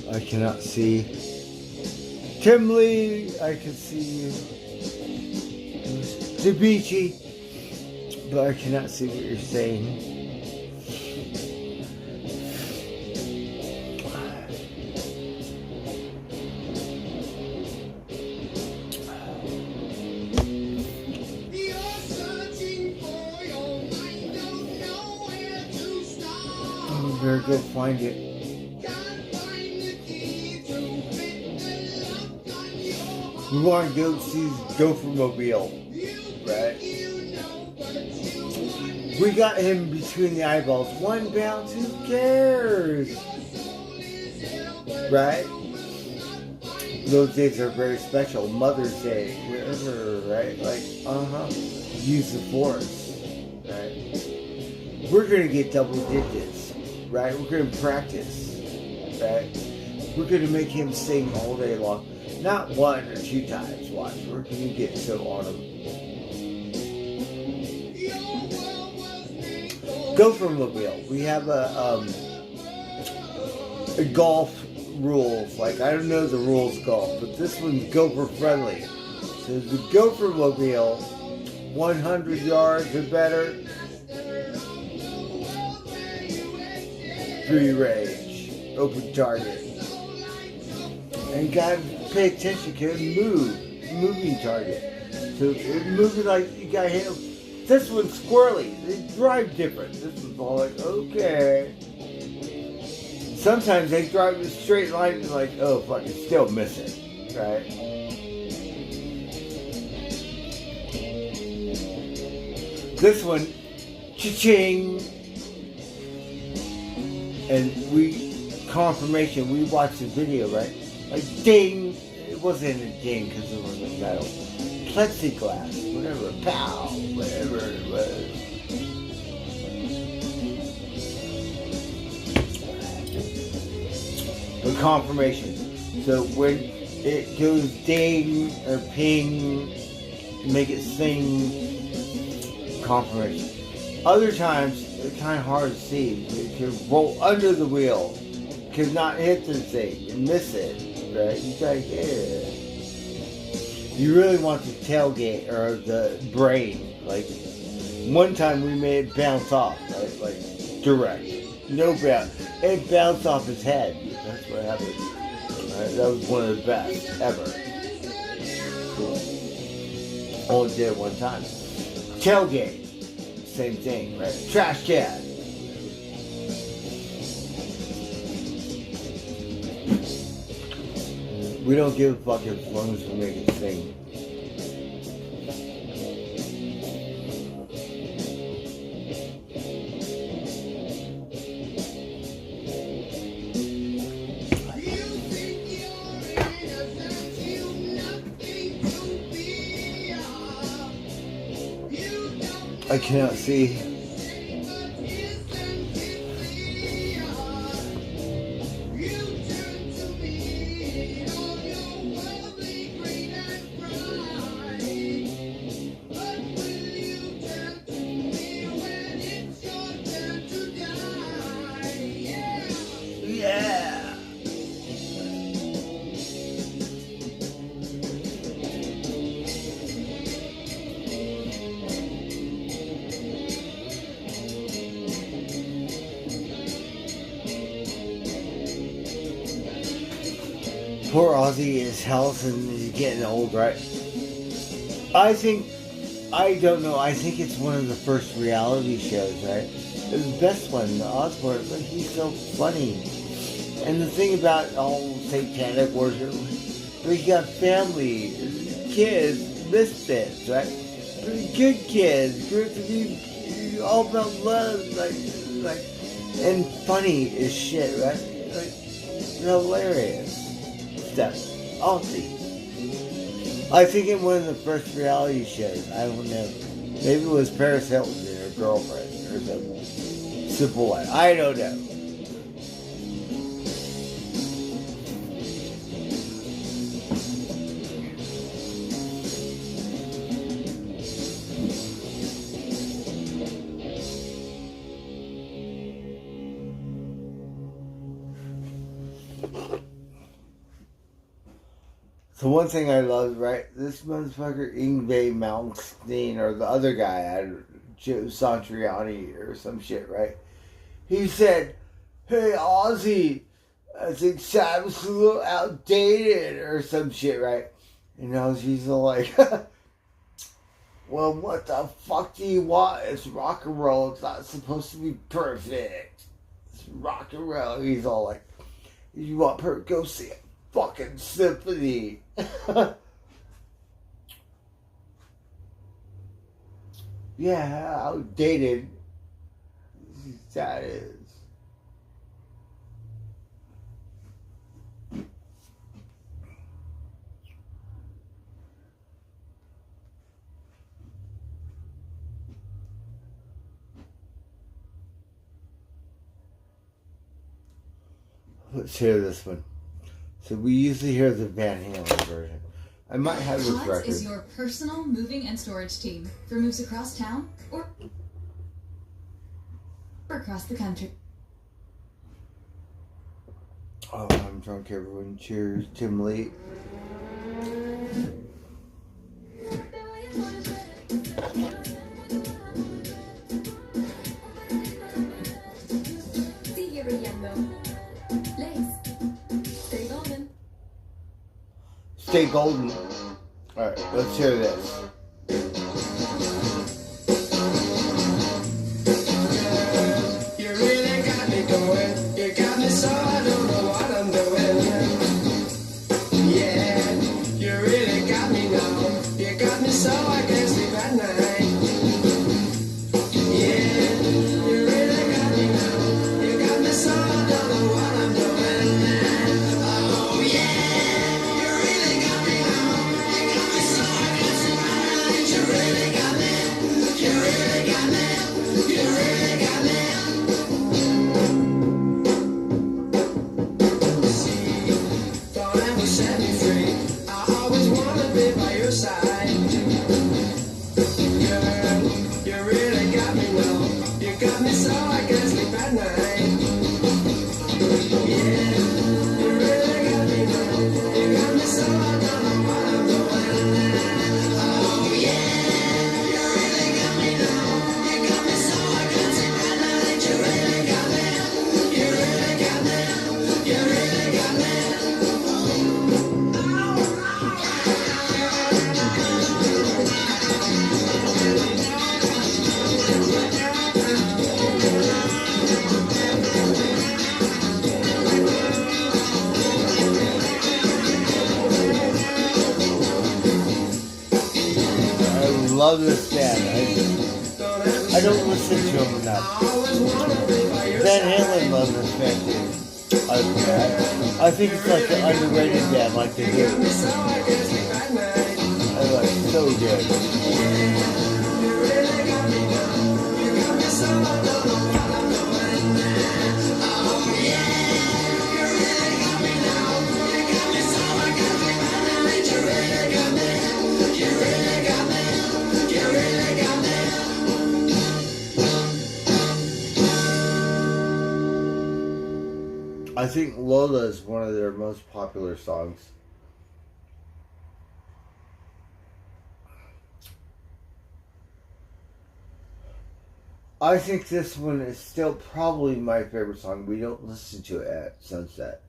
I cannot see. Timley, I can see you. Debici, but I cannot see what you're saying. Very good, find it. We want to go see Gopher Mobile, right? We got him between the eyeballs. One bounce, who cares? Right? Those days are very special. Mother's Day, wherever, right? Like, use the force, right? We're going to get double digits. Right? We're going to practice, right? We're going to make him sing all day long. Not one or two times, watch. We're going to get so on him. Gopher Mobile. We have a golf rules. Like, I don't know the rules golf, but this one's Gopher friendly. So the Gopher Mobile, 100 yards or better. Free range, open target, and you gotta pay attention because it moving target. So it's moving like you gotta hit them. This one's squirrely. They drive different. This one's all like okay. Sometimes they drive in a straight line and like oh fuck, it's still missing, right? This one, cha-ching. And we confirmation. We watched the video, right? Like, ding! It wasn't a ding because it wasn't metal. Plexiglass, whatever, pow, whatever it was. The confirmation. So when it goes ding or ping, make it sing, confirmation. Other times, it's kind of hard to see. It could roll under the wheel, could not hit the thing, and miss it, right? You gotta hit it. You really want the tailgate or the brain. Like, one time we made it bounce off, right? Like, direct. No bounce. It bounced off his head. That's what happened. Right? That was one of the best ever. Only did it one time. Tailgate. Same thing, right? Trash can. We don't give a fuck as long as we make it sing. I cannot see. Yeah. Poor Ozzy is health and he's getting old, right? I think it's one of the first reality shows, right? It was the best one, the Osbourne, but he's so funny. And the thing about all satanic worship, we got family, kids, misfits, right? Good kids, good to be all about love, like, and funny as shit, right? Like, hilarious stuff. Ozzy. I think in one of the first reality shows, I don't know, maybe it was Paris Hilton and her girlfriend or something. Simple one. I don't know. So one thing I love, right? This motherfucker, Yngwie Malmsteen, or the other guy, Joe Satriani or some shit, right? He said, "Hey, Ozzy, I think Sam's a little outdated," or some shit, right? And Ozzy's all like, "Well, what the fuck do you want? It's rock and roll. It's not supposed to be perfect. It's rock and roll." He's all like, "You want perfect? Go see it. Fucking symphony." Yeah, how outdated that is. Let's hear this one. So we usually hear the Van Halen version. I might have this Pods record. is your personal moving and storage team for moves across town or across the country. Oh, I'm drunk, everyone. Cheers, Tim Lee. Sigue brillando. Lace. Stay golden. Stay golden. Alright, let's hear this. You really got me going. You got me so I don't know what I'm doing. Yeah, you really got me now. You got me so I can't sleep at night. Yeah, you really got me now. You got me so I don't know what I'm doing. love this band. I don't listen to them enough. Van Halen loves this band too. I think it's like an underrated band, like the Who. They're like so good. I think Lola is one of their most popular songs. I think this one is still probably my favorite song. We don't listen to it at sunset.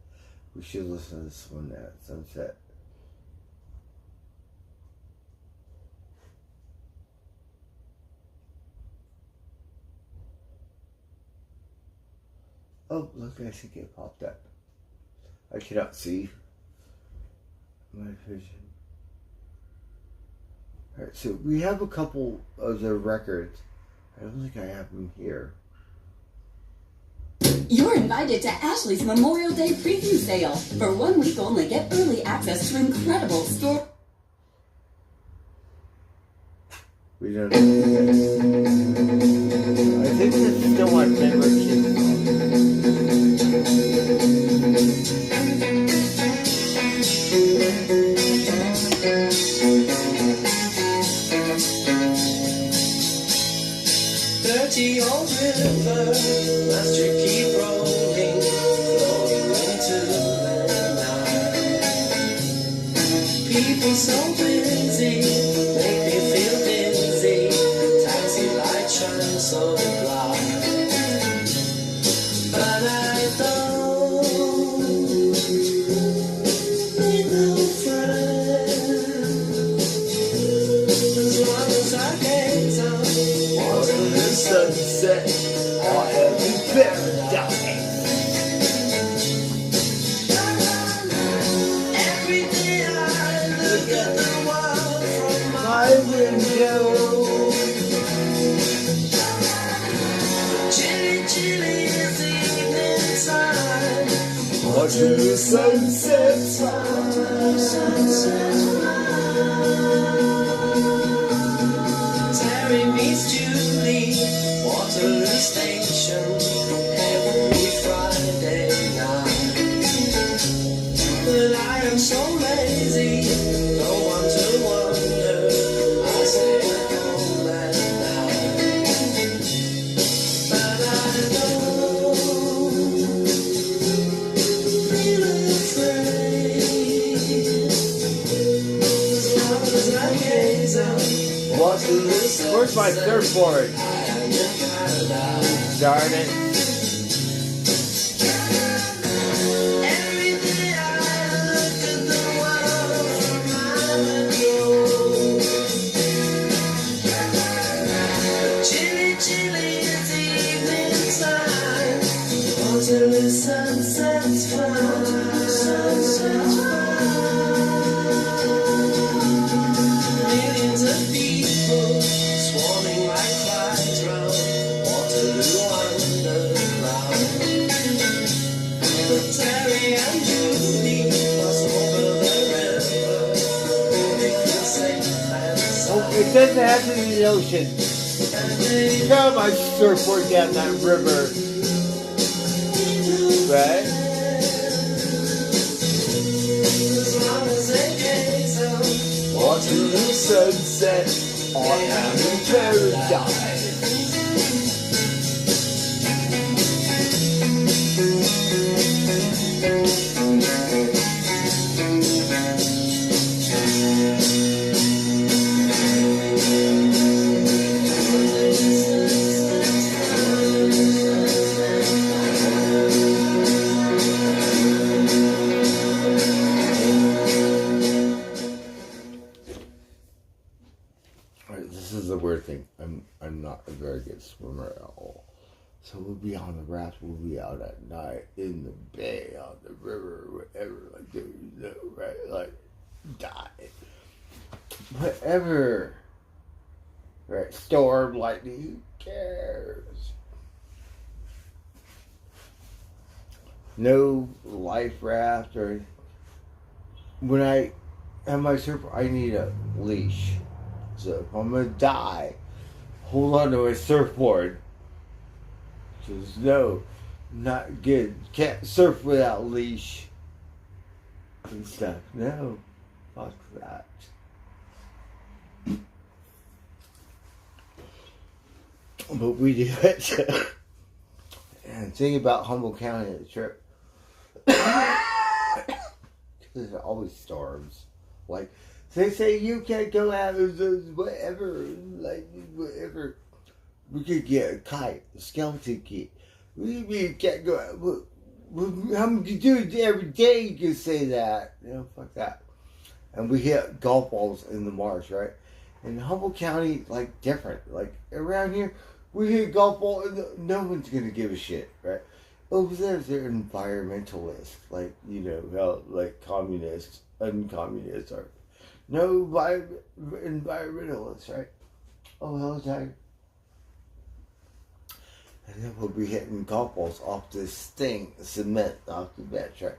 We should listen to this one at sunset. Oh, look, I think it popped up. I cannot see my vision. Alright, so we have a couple of their records. I don't think I have them here. You're invited to Ashley's Memorial Day preview sale. For 1 week only, get early access to incredible store. We don't know. I think this is still my favorite kid song. 30 old river, must you keep rolling, flowing into the night. People so busy, make me feel dizzy, taxi light shine so bright. But I don't need no friend, as long as I gaze on the sunset, I am in paradise. Every day I look at the world from my window. Chilly, chilly is the evening time. Watching the sunset Terry meets Julie, Waterloo Station, every Friday night. But I am so lazy, no one to wonder, I stay at home at night. But I don't feel afraid, as long as I gaze out. Where's my surfboard? Darn it. Every day I look at the world from my window. Chilly, chilly is the evening time. Waterloo sunset's millions of people swarming like flies round Waterloo Underground. But Terry and Julie must over the river, make the safe and sound. It doesn't have to be the ocean. Throw my surfboard down that river. Right? As long as they gaze out Waterloo sunset, I am in paradise. Alright, this is the weird thing. I'm not a very good swimmer at all. So we'll be on the raft, we'll be out at night, in the bay, on the river, whatever, like, there you know, right? Like, die. Whatever. Right? Storm, lightning, who cares? No life raft or when I have my surf, I need a leash. So if I'm gonna die, hold on to my surfboard. Because no, not good. Can't surf without leash and stuff. No, fuck that. But we do it. And think about Humboldt County the trip. There's always storms. Like, they say you can't go out, whatever, like, whatever. We could get a kite, a skeleton kite. We can't go out. How many you do it every day? You can say that. You know, fuck that. And we hit golf balls in the marsh, right? In Humboldt County, like, different. Like, around here, we hit golf ball and no one's going to give a shit, right? Over there, they're environmentalists. Like, you know, how, like, communists, uncommunists are. No environmentalists, right? Oh, hello, Tiger. And then we'll be hitting golf balls off this thing, cement off the bench, right?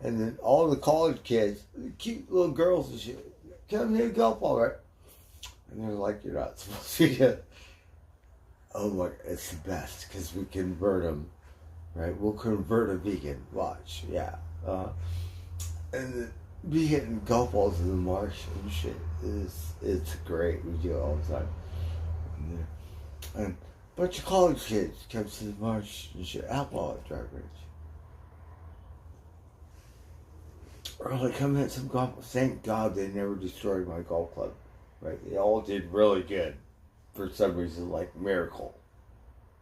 And then all the college kids, the cute little girls and shit, come hit a golf ball, right? And they're like, you're not supposed to get. Oh my, it's the best because we convert them, right? We'll convert a vegan. Watch, yeah. And then be hitting golf balls in the marsh and shit. It's great. We do it all the time. And a bunch of college kids come to the marsh and shit. Outlaw at Drag Range. Or like come hit some golf. Thank God they never destroyed my golf club. Right? They all did really good. For some reason, like miracle.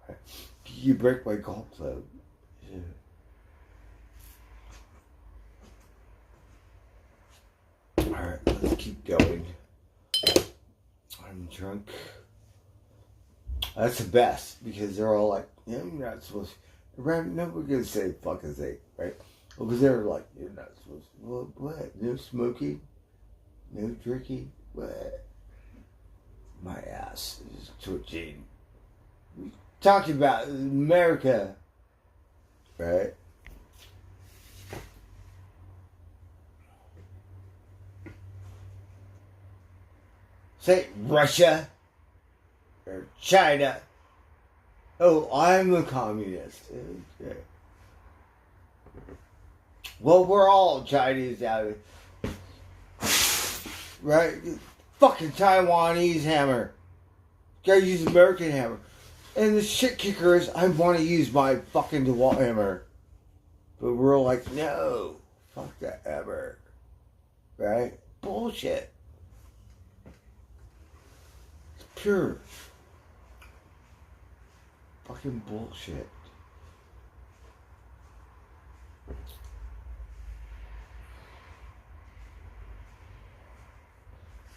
Right? You break my golf club. Yeah. Alright, let's keep going. I'm drunk. That's the best because they're all like, yeah, you're not supposed to. Around, no, we're gonna say fucking thing, right? Because they're like, you're not supposed to. Well, what? No smoking? No drinking? What? My ass is twitching. We talking about America, right? Say Russia or China. Oh, I'm a communist. Okay. Well, we're all Chinese out here. Right? Fucking Taiwanese hammer. Gotta use American hammer. And the shit kicker is, I want to use my fucking DeWalt hammer. But we're all like, no. Fuck that hammer. Right? Bullshit. It's pure. Fucking bullshit.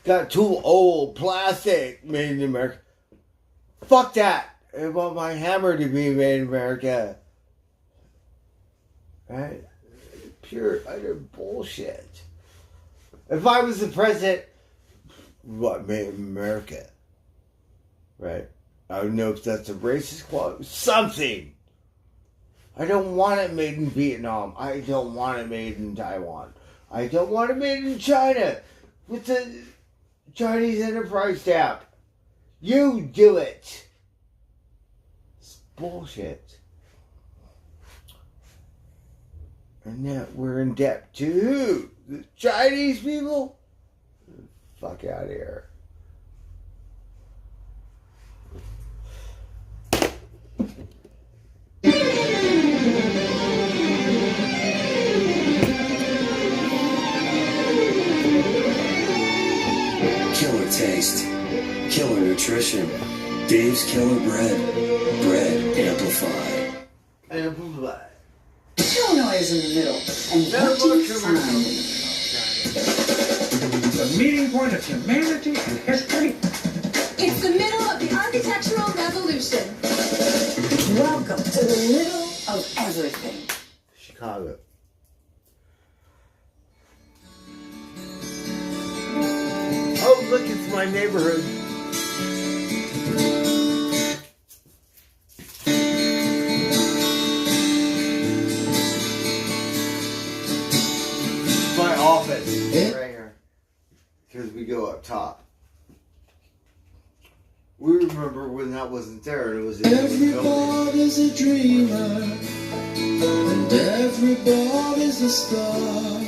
Got too old plastic made in America. Fuck that. I want my hammer to be made in America. Right? Pure utter bullshit. If I was the president, what made in America? Right? I don't know if that's a racist quote. Something. I don't want it made in Vietnam. I don't want it made in Taiwan. I don't want it made in China. With the Chinese enterprise stamp. You do it. It's bullshit. And now we're in debt to who? The Chinese people? Fuck out of here. Killer taste, killer nutrition, Dave's Killer Bread, bread amplified. Amplified. Illinois is in the middle, and what do you find? The meeting point of humanity and history. It's the middle of the architectural revolution. Welcome to the middle of everything. Chicago. Oh, look, it's my neighborhood. Right here. Because we go up top. We remember when that wasn't there and it was in the building. Everybody's a dreamer, and everybody's a star,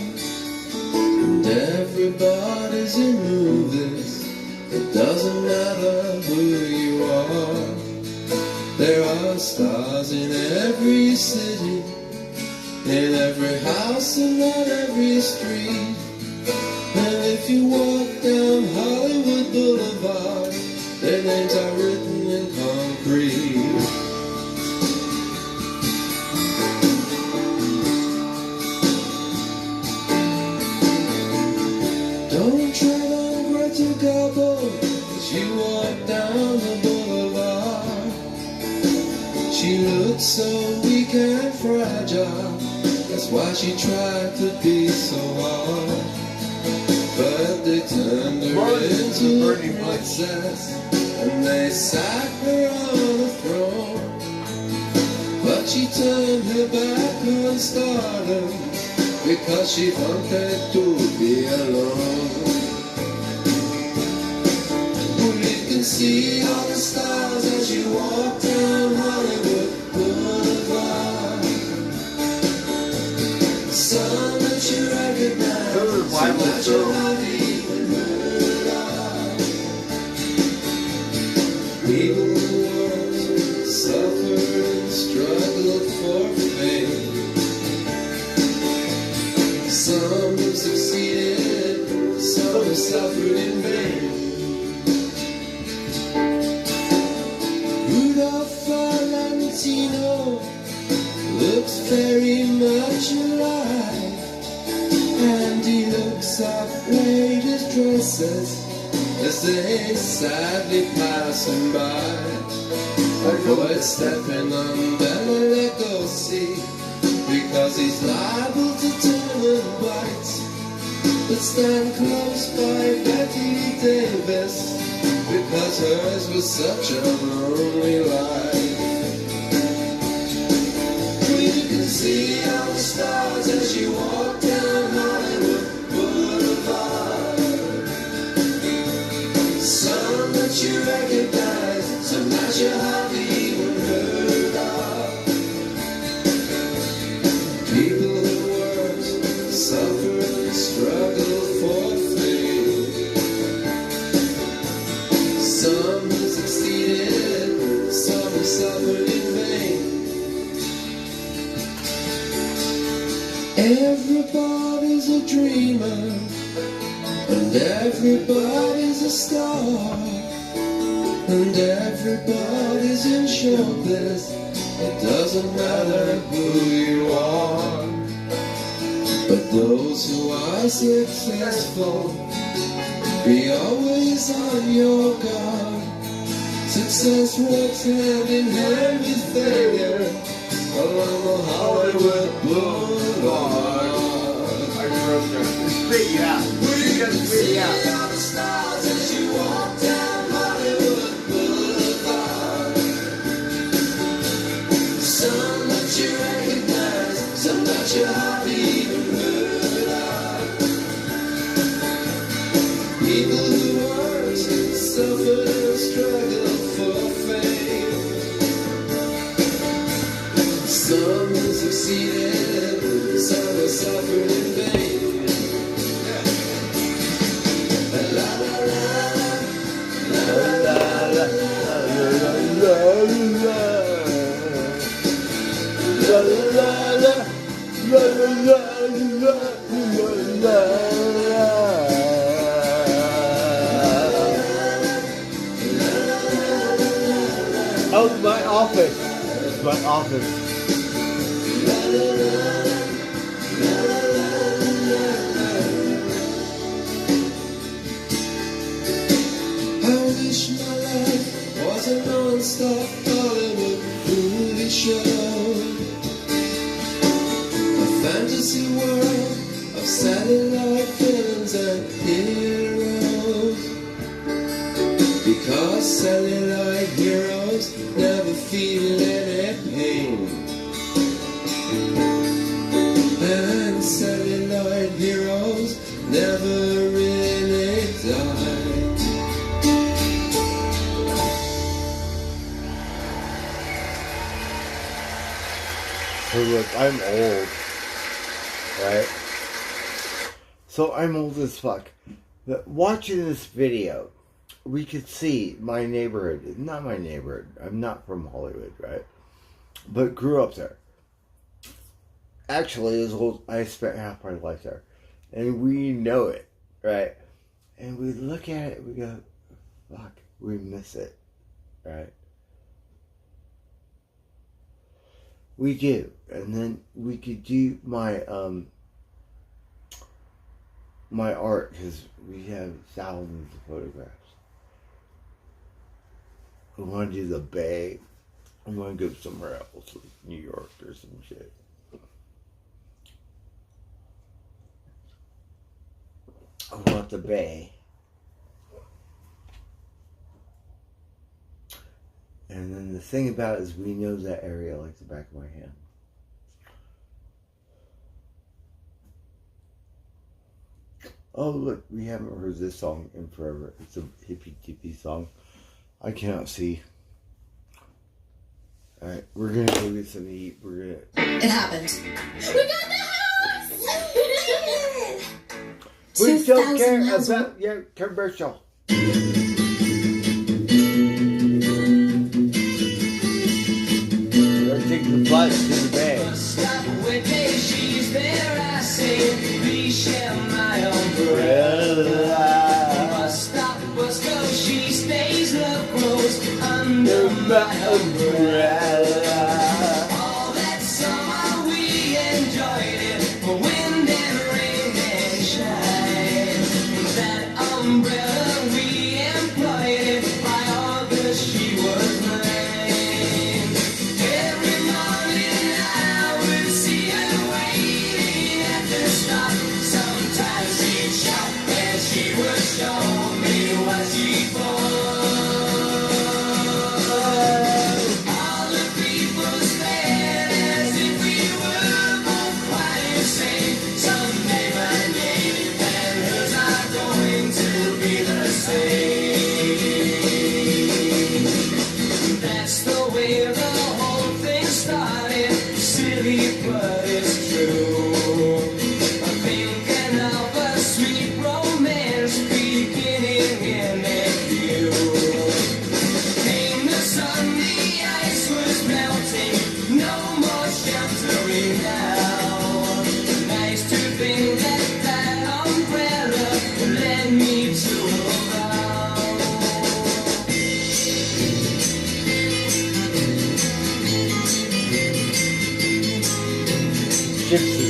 and everybody's in movies. It doesn't matter who you are. There are stars in every city, in every house and on every street. And if you walk down Hollywood Boulevard, their names are written in concrete. Don't tread on Greta Garbo as you walk down the boulevard. She looks so weak and fragile, that's why she tried to be so hard. But they turned her into a princess, and they sat her on a throne. But she turned her back on stardom, because she wanted to be alone. Well, you can see all the stars as you walk down Hollywood Boulevard. Some that you recognize, some that you have even heard of. People who once suffered and struggled for fame. Some have succeeded, some have suffered in vain. Rudolph Valentino looks very much alive, and he looks afraid his dresses as they sadly pass him by. Avoid stepping on Bela Lugosi, because he's liable to turn and bite. But stand close by Betty Davis, because hers was such a lonely life. You can see all the stars as you walk down Hollywood Boulevard. Some that you recognize, some that you hardly even heard of. People who worked, suffered and struggled for fame. Some have succeeded, some have suffered in vain. Everybody's a dreamer, and everybody's a star, and everybody's in showbiz. It doesn't matter who you are. But those who are successful, be always on your guard. Success walks hand in hand with failure along the Hollywood Boulevard. I grew up there. Spit you out. You gotta spit you out. All the stars as you walk down Hollywood Boulevard. Some that you recognize, some that you hardly even heard of. People who worked, suffered and struggled for fame. Some have succeeded, some have suffered in vain. La la la, la la la, Oh, my office. It's my office. I wish my life was a non-stop Hollywood movie show, a fantasy world of satellite villains and heroes. Because satellite heroes never feel any pain, and satellite heroes So look, I'm old, right? So I'm old as fuck. But watching this video, we could see my neighborhood. Not my neighborhood. I'm not from Hollywood, right? But grew up there. Actually, I spent half my life there. And we know it, right? And we look at it, we go, fuck, we miss it, right? We do. And then we could do my my art, because we have thousands of photographs. I want to do the Bay. I want to go somewhere else, like New York or some shit. I want the Bay. And then the thing about it is we know that area like the back of my hand. Oh look, we haven't heard this song in forever. It's a hippie dippy song. I cannot see. Alright, we're gonna go get some to eat. We're gonna... It happened. We got the house! We don't care about your commercial. We're taking the bus to the Bay. Stop with day, she's there, I say, please share my umbrella. Bus stop, bus go, she stays, love grows under my umbrella. All that summer we enjoyed it, wind and rain and shine. That umbrella we employed it, by August she was mine. Every morning I would see her waiting at the stop. Sometimes she'd shout and she would show me what she for. All the people stared as if we were both quite insane. Someday my name and hers are going to be the same. That's the way the whole thing started. Silly, but it's true. Thinking of a sweet romance beginning in a view. Came the sun, the ice was melting. No more sheltering now. Nice to think that that umbrella led me to a vow. Gypsy.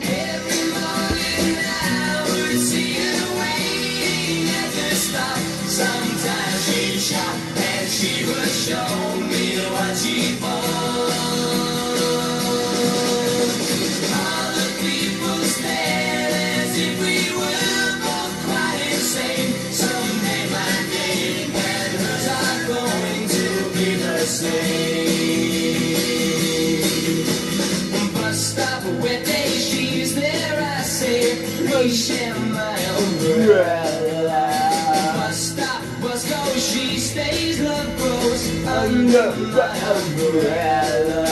Every morning I would see her waiting at the stop. Sometimes she'd shop and she would show me what she bought. All the people stared as if we were both quite insane. Someday my name and hers are going to be the same. Bus stop with day, she's there, I say, please share my umbrella. Bus stop, bus go, she stays, love grows under my umbrella.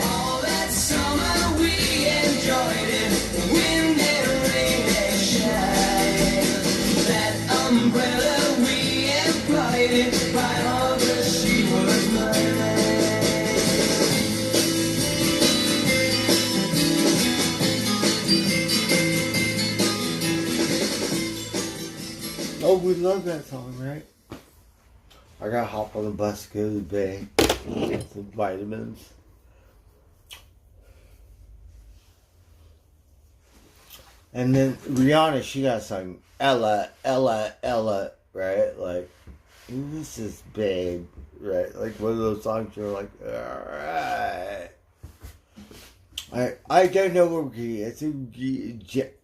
All that summer we enjoyed it, wind and rain and shine. That umbrella we employed it, by August she was mine. Oh, we love that song, right? I gotta hop on the bus, go to the Bay, get some vitamins. And then Rihanna, she got sung Ella, Ella, Ella, right? Like, who's this babe, right? Like one of those songs you're like, alright. I don't know what key. I think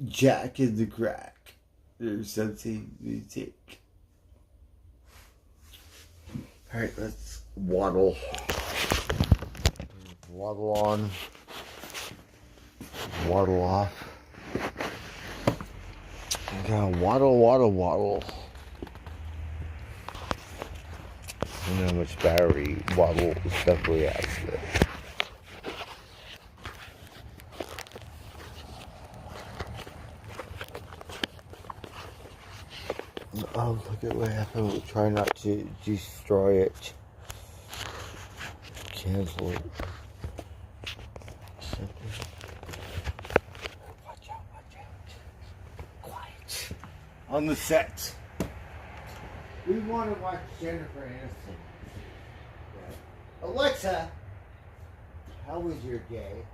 Jack in the Crack. Or something music. Alright, let's waddle. Waddle on. Waddle off. I gotta waddle. And how much battery wobble stuff we have. Oh, look at what happened. We try not to destroy it. Cancel it. Watch out, watch out. Quiet. On the set. We want to watch Jennifer Aniston. Yeah. Alexa, how was your day?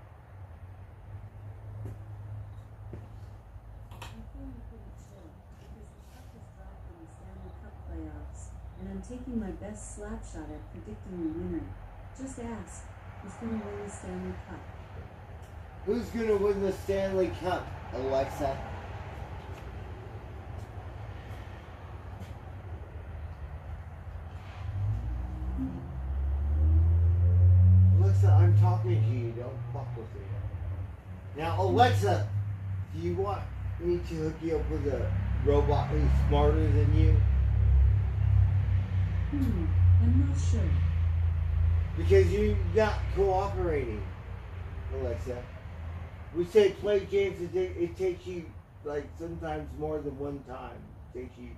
And I'm taking my best slap shot at predicting the winner. Just ask, who's going to win the Stanley Cup? Who's going to win the Stanley Cup, Alexa? Alexa, I'm talking to you. Don't fuck with me. Now, Alexa, do you want me to hook you up with a robot who's smarter than you? I'm not sure. Because you're not cooperating, Alexa. We say play games, it takes you, like, sometimes more than one time. It takes you,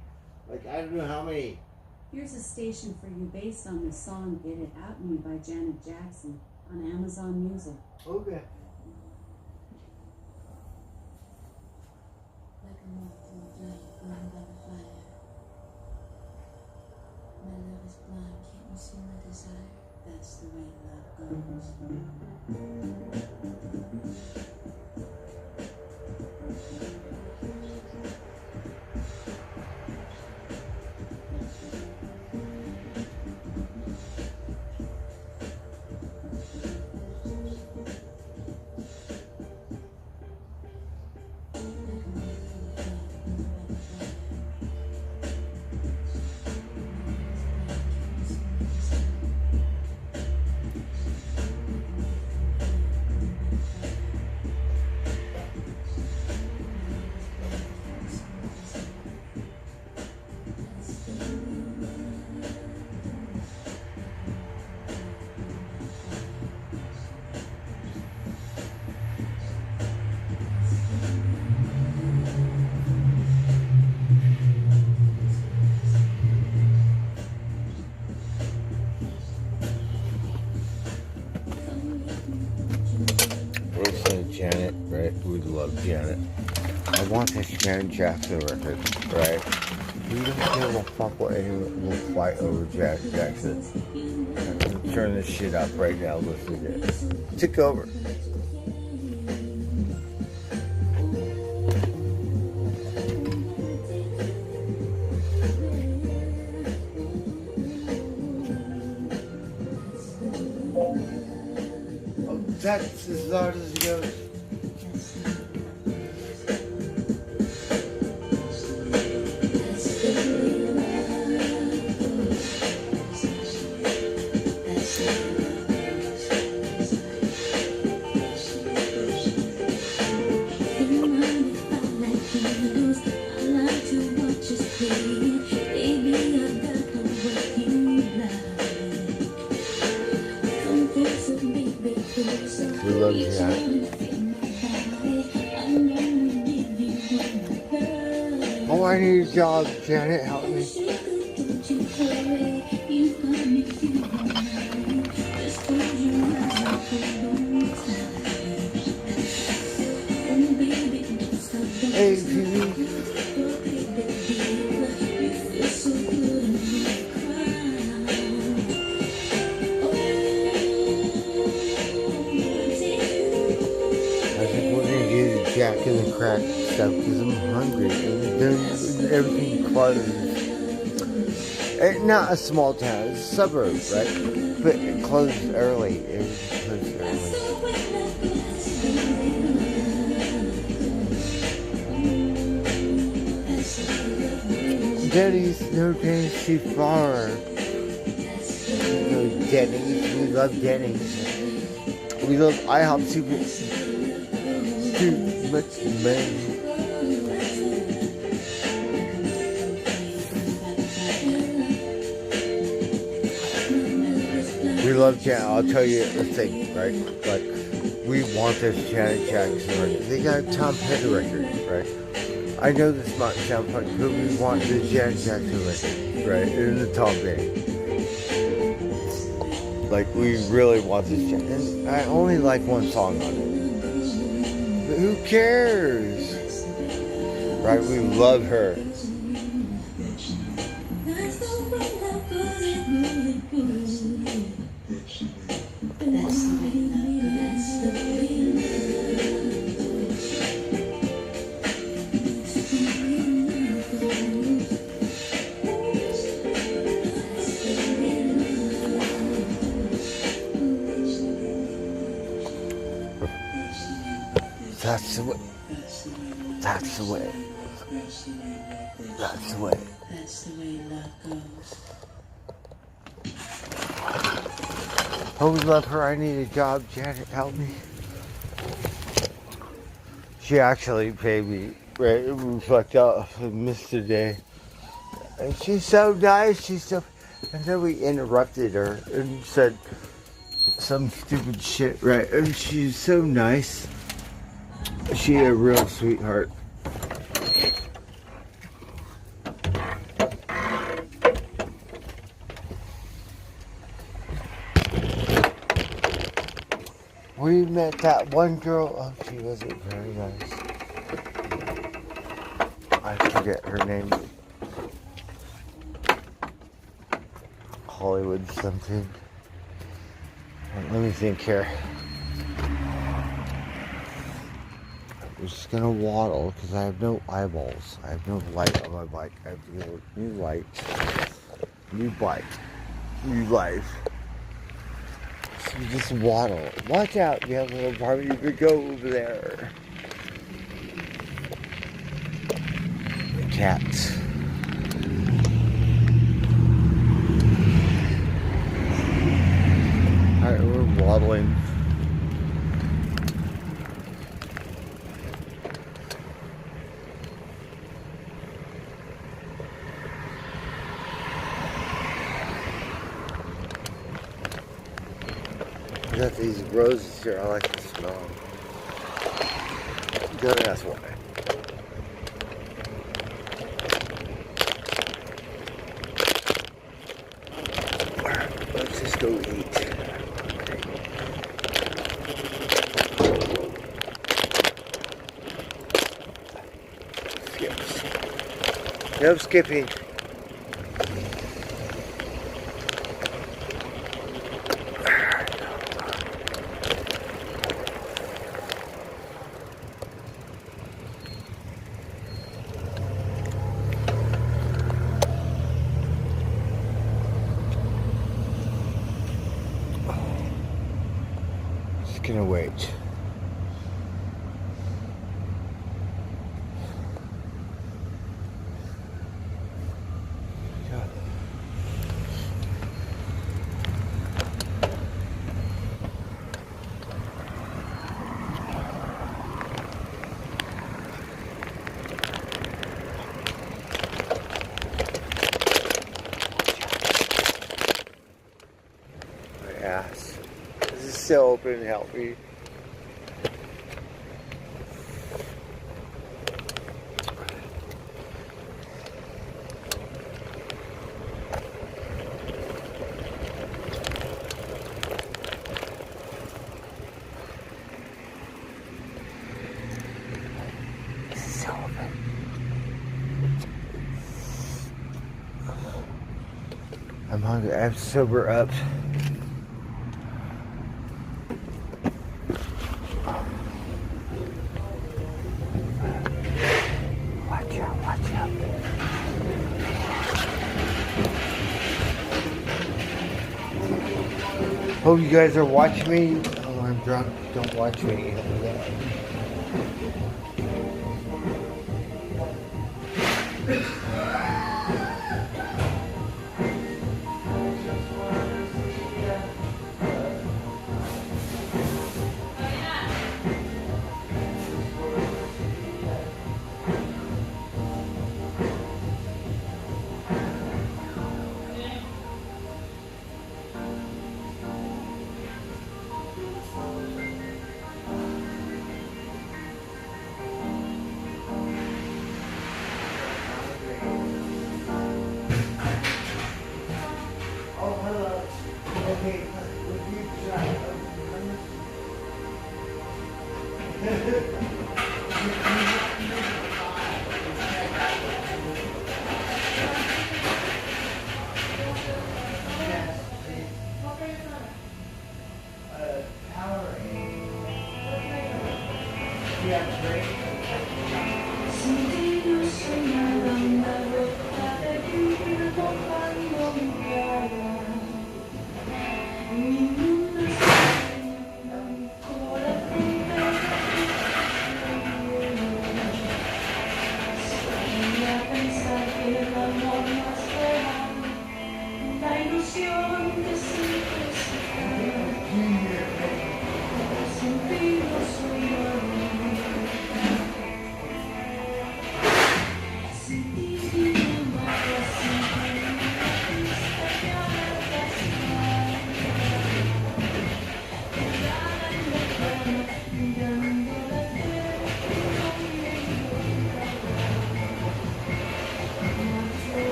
like, I don't know how many. Here's a station for you based on the song Get It Out Me by Janet Jackson on Amazon Music. Okay. Like a moth in the flame, burned by the fire. My love is blind, can't you see my desire? That's the way love goes. Janet, right? We love Janet. I want this Janet Jackson record, right? We don't give a fuck what anyone will fight over Janet Jackson. Turn this shit up right now. Listen to it. Took over. That's as loud as it goes. We love you, Janet. Oh, I need a job, Janet. Help me. Hey, Phoebe. Jack and the crack stuff because I'm hungry and everything closed. Not a small town, it's a suburb, right? But it closed early. It closed early. Denny's, no Denny's too far. No Denny's, we love Denny's. We love IHOP too much money. love Janet. I'll tell you the thing, right? Like, we want this Janet Jackson record. They got a Tom Petty record, right? I know this might sound funny, but we want the Janet Jackson record, right? In the top band. Like, we really want this Janet. And I only like one song on it. But who cares? Right? We love her. That's the way. That's the way. That's the way. That's the way love goes. Oh, we love her. I need a job. Janet, help me. She actually paid me. Right? We fucked up. I missed a day. And she's so nice. She's so. And then we interrupted her and said some stupid shit. Right? And she's so nice. She a real sweetheart. We met that one girl. Oh, she wasn't very nice. I forget her name. Hollywood something. Let me think here. I'm just gonna waddle because I have no eyeballs. I have no light on my bike. I have to get a new light, new bike, new life. So you just waddle. Watch out, you have a little apartment. You could go over there. Cats. Alright, we're waddling. I got these roses here. I like to smell them. Don't ask why. Let's just go eat. Skips. No skipping. Gonna wait. Yeah. My ass. This is still open, help me. This is still open. I'm hungry. I'm sober up. Oh, you guys are watching me? Oh, I'm drunk. Don't watch me. Okay, would you try?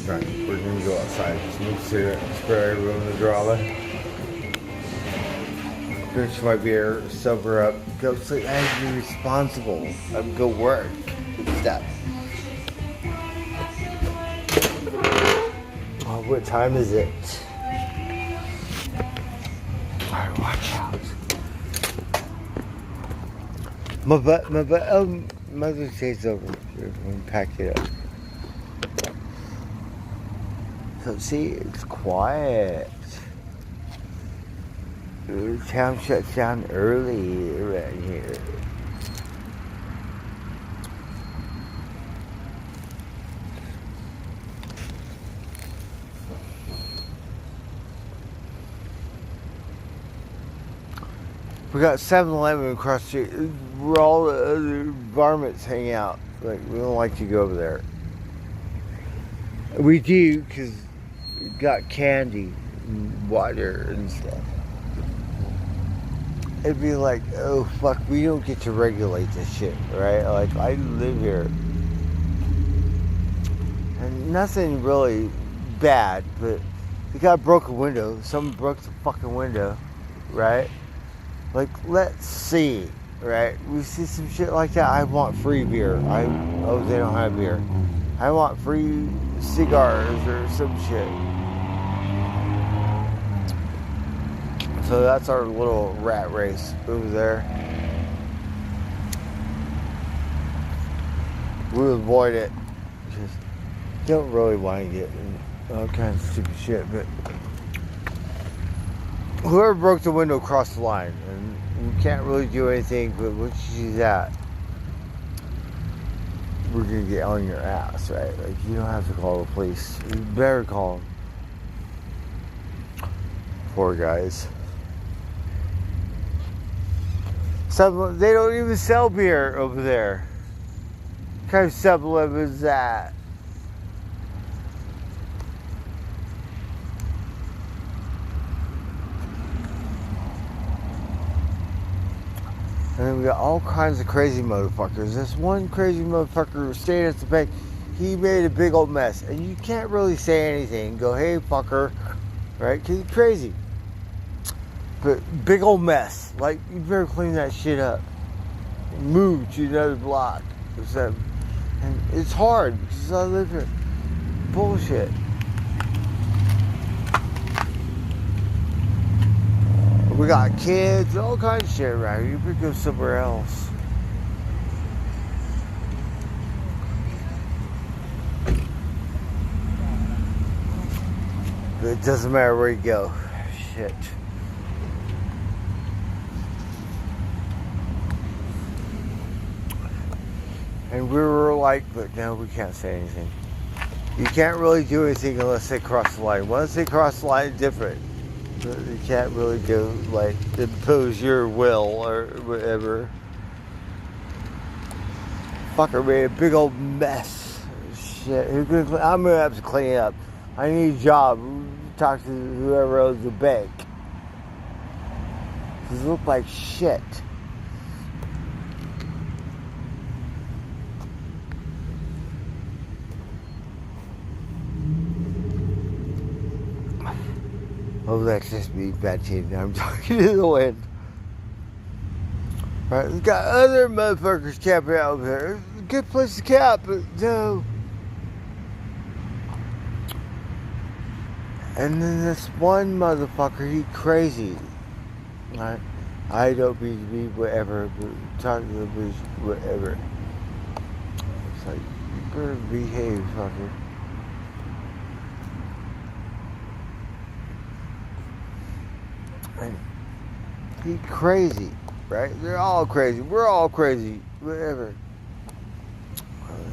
We're gonna go outside, smoke a cigarette, spray everyone in the drama. Finish my beer, sober up, go sleep, and be responsible. Go work. Stuff. Oh, what time is it? Alright, watch out. Mother's Day's over. We're gonna pack it up. So see, it's quiet. The town shuts down early around here. We got 7-Eleven across the street where all the other varmints hang out. Like, we don't like to go over there. We do, because we got candy and water and stuff. It'd be like, oh fuck, we don't get to regulate this shit, right? Like, I live here. And nothing really bad, but we got a broken window. Someone broke the fucking window, right? Like, let's see, right? We see some shit like that. I want free beer. Oh, they don't have beer. I want free cigars or some shit. So that's our little rat race over there. We'll avoid it. Just don't really want to get in all kinds of stupid shit, but whoever broke the window crossed the line, and we can't really do anything, but once you do that, we're gonna get on your ass, right? Like, you don't have to call the police. You better call them. Poor guys. Some, they don't even sell beer over there. What kind of 7-Eleven is that? And then we got all kinds of crazy motherfuckers. This one crazy motherfucker staying at the bank, he made a big old mess. And you can't really say anything. Go, hey, fucker. Right? Because he's crazy. But big old mess. Like, you better clean that shit up. Move to another block. And it's hard because I live here. Bullshit. We got kids, all kinds of shit around here. You better go somewhere else. But it doesn't matter where you go. Shit. And we were like, but no, we can't say anything. You can't really do anything unless they cross the line. Once they cross the line, it's different. You can't really go, like, impose your will or whatever. Fucker made a big old mess. Shit. I'm gonna have to clean up. I need a job. Talk to whoever owns the bank. These look like shit. Oh, that's just me, Betsy. I'm talking to the wind. Right, we've got other motherfuckers camping out there. It's a good place to camp, but no. And then this one motherfucker, he crazy. Right? I don't mean to be whatever, but talking to the police, whatever. It's like, you better behave, fucker. And he crazy, right? They're all crazy. We're all crazy, whatever.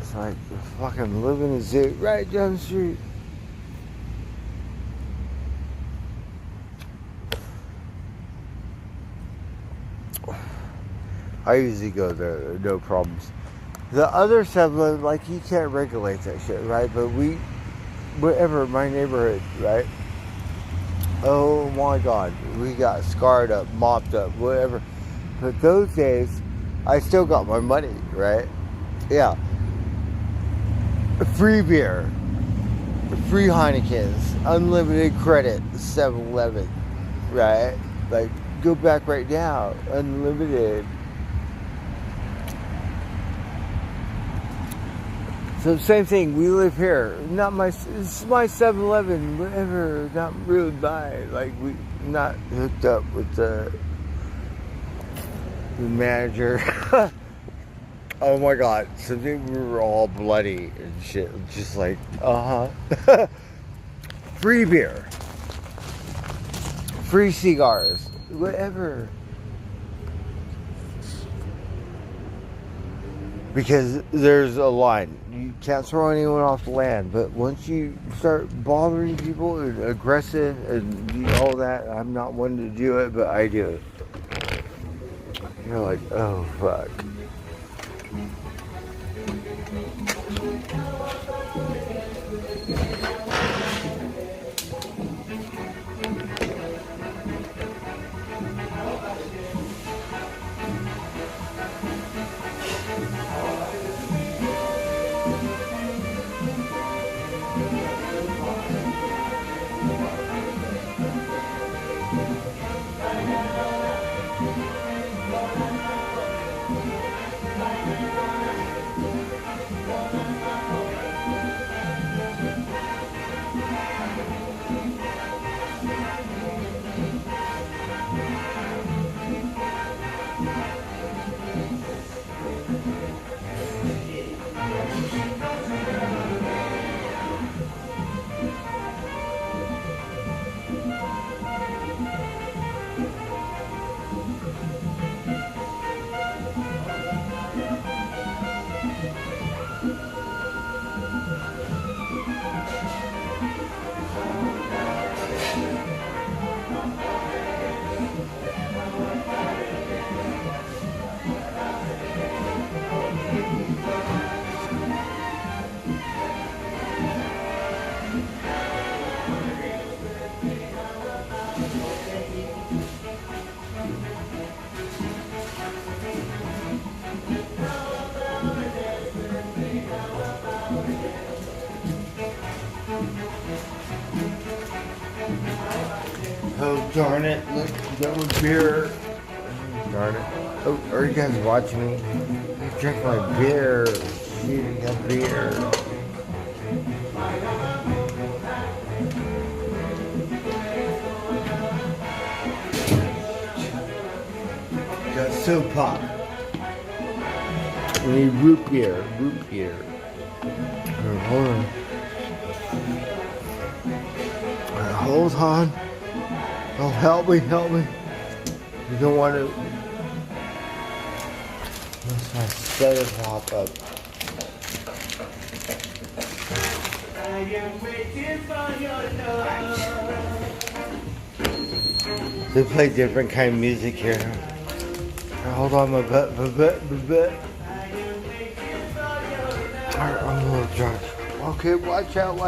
It's like fucking living in a zoo right down the street. I usually go there, no problems. The other 7-Eleven, like, you can't regulate that shit, right? But whatever, my neighborhood, right? Oh my God, we got scarred up, mopped up, whatever. But those days, I still got my money, right? Yeah. Free beer, free Heinekens, unlimited credit, 7-Eleven, right? Like, go back right now, unlimited. So same thing, we live here. It's my 7-Eleven, whatever, not really mine. Like, we not hooked up with the manager. Oh my God, so we were all bloody and shit. Just like, free beer. Free cigars, whatever. Because there's a line. You can't throw anyone off the land. But once you start bothering people and aggressive and all that, I'm not one to do it, but I do it. You're like, oh fuck. Oh, darn it. Look, that was beer. Darn it. Oh, are you guys watching me? I drank my beer. Shooting up beer. Got soap pop. We need root beer. Root beer. Hold on. Hold on. Oh, help me, help me. You don't want to. Let's not set it pop up. am waiting for your love. They play different kind of music here. Hold on, my butt. Alright, I'm a little drunk. Okay, watch out.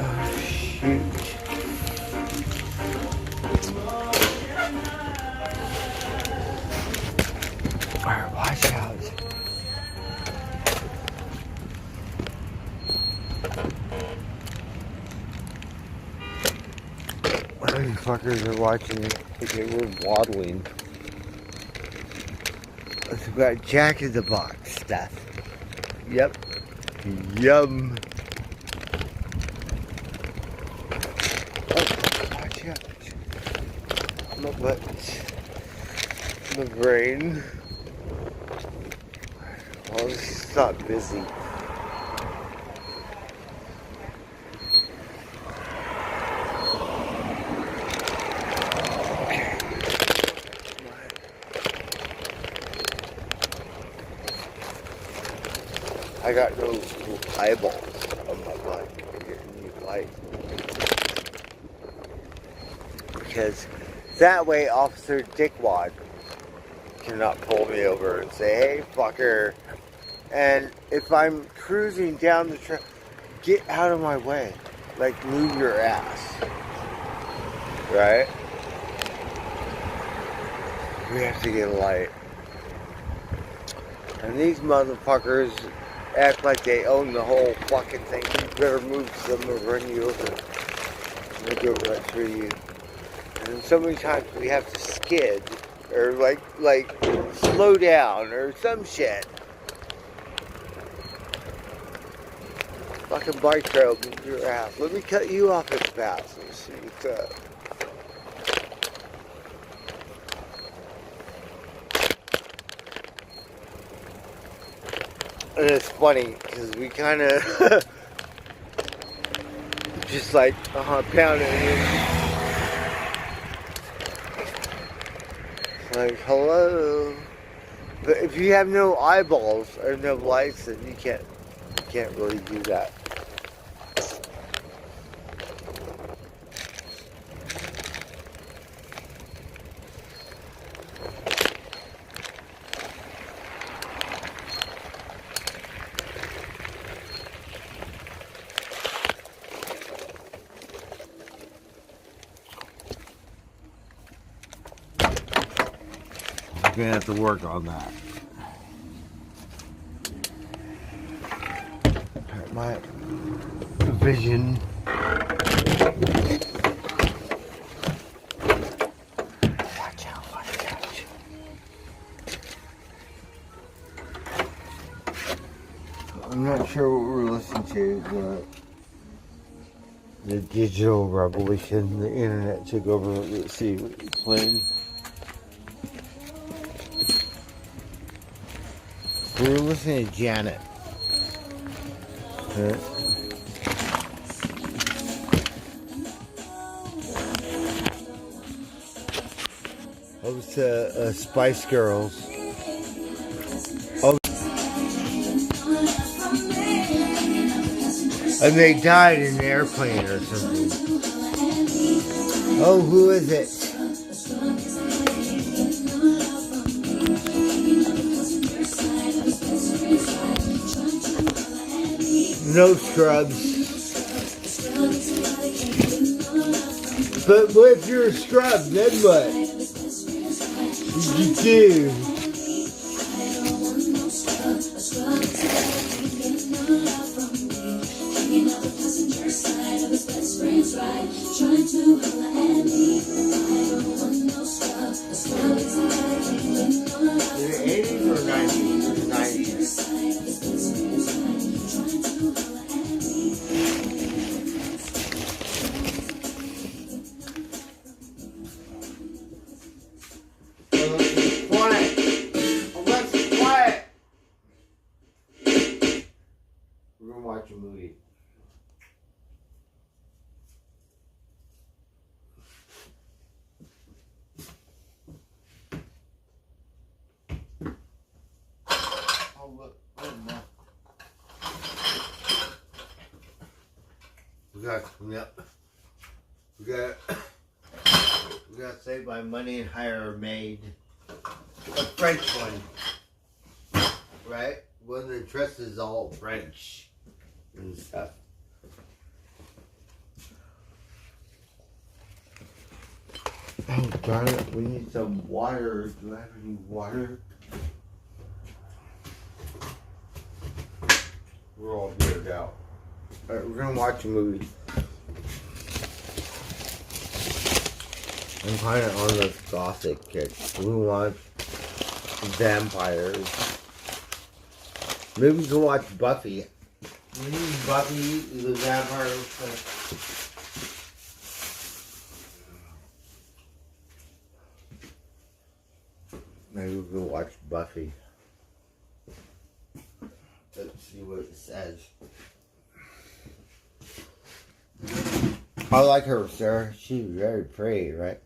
Oh, shoot. Alright, watch out. These fuckers are watching it. We're waddling. It's got Jack in the Box stuff. Yep. Yum. Oh, watch out. My butt. My brain. Oh, this is not busy. I got no eyeballs on my butt. I'm getting new light. Because that way Officer Dickwad cannot pull me over and say, hey fucker. And if I'm cruising down the trail, get out of my way. Like, move your ass. Right? We have to get a light. And these motherfuckers act like they own the whole fucking thing. You better move, some will run you over. They go right through you. And so many times we have to skid or like slow down or some shit. Fucking bike trail, move your ass. Let me cut you off at the pass and see what's up. And it's funny because we kind of just like pounding it. Like, hello. But if you have no eyeballs or no lights, then you can't really do that. I'm gonna have to work on that. My vision. Watch out. I'm not sure what we're listening to, but the digital revolution, the internet took over. Let's see what it's playing. We were listening to Janet. It was Spice Girls. Oh, and they died in an airplane or something. Oh, who is it? No Scrubs. But what if you're a scrub, then what? You do. Is it 80s or 90s? 90s. We're gonna watch a movie. Oh look, oh no. We gotta clean up. We gotta save my money and hire a maid. A French one. Right? One that dresses all French and stuff. Oh darn it, we need some water. Do I have any water? We're all weirded out. Alright, we're gonna watch a movie. I'm kinda on the gothic kick. We watch vampires. Maybe we can watch Buffy. Buffy the Vampire. Maybe we can watch Buffy. Let's see what it says. I like her, sir. She's very pretty, right?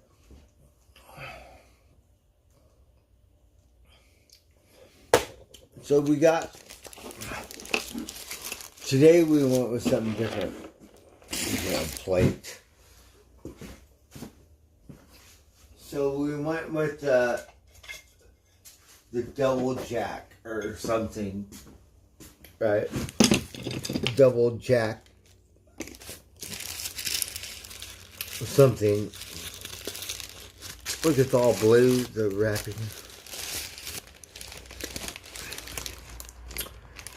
So we got... Today we went with something different. A plate. So we went with the Double Jack or something. Right? Double Jack. Something. Look, it's all blue, the wrapping.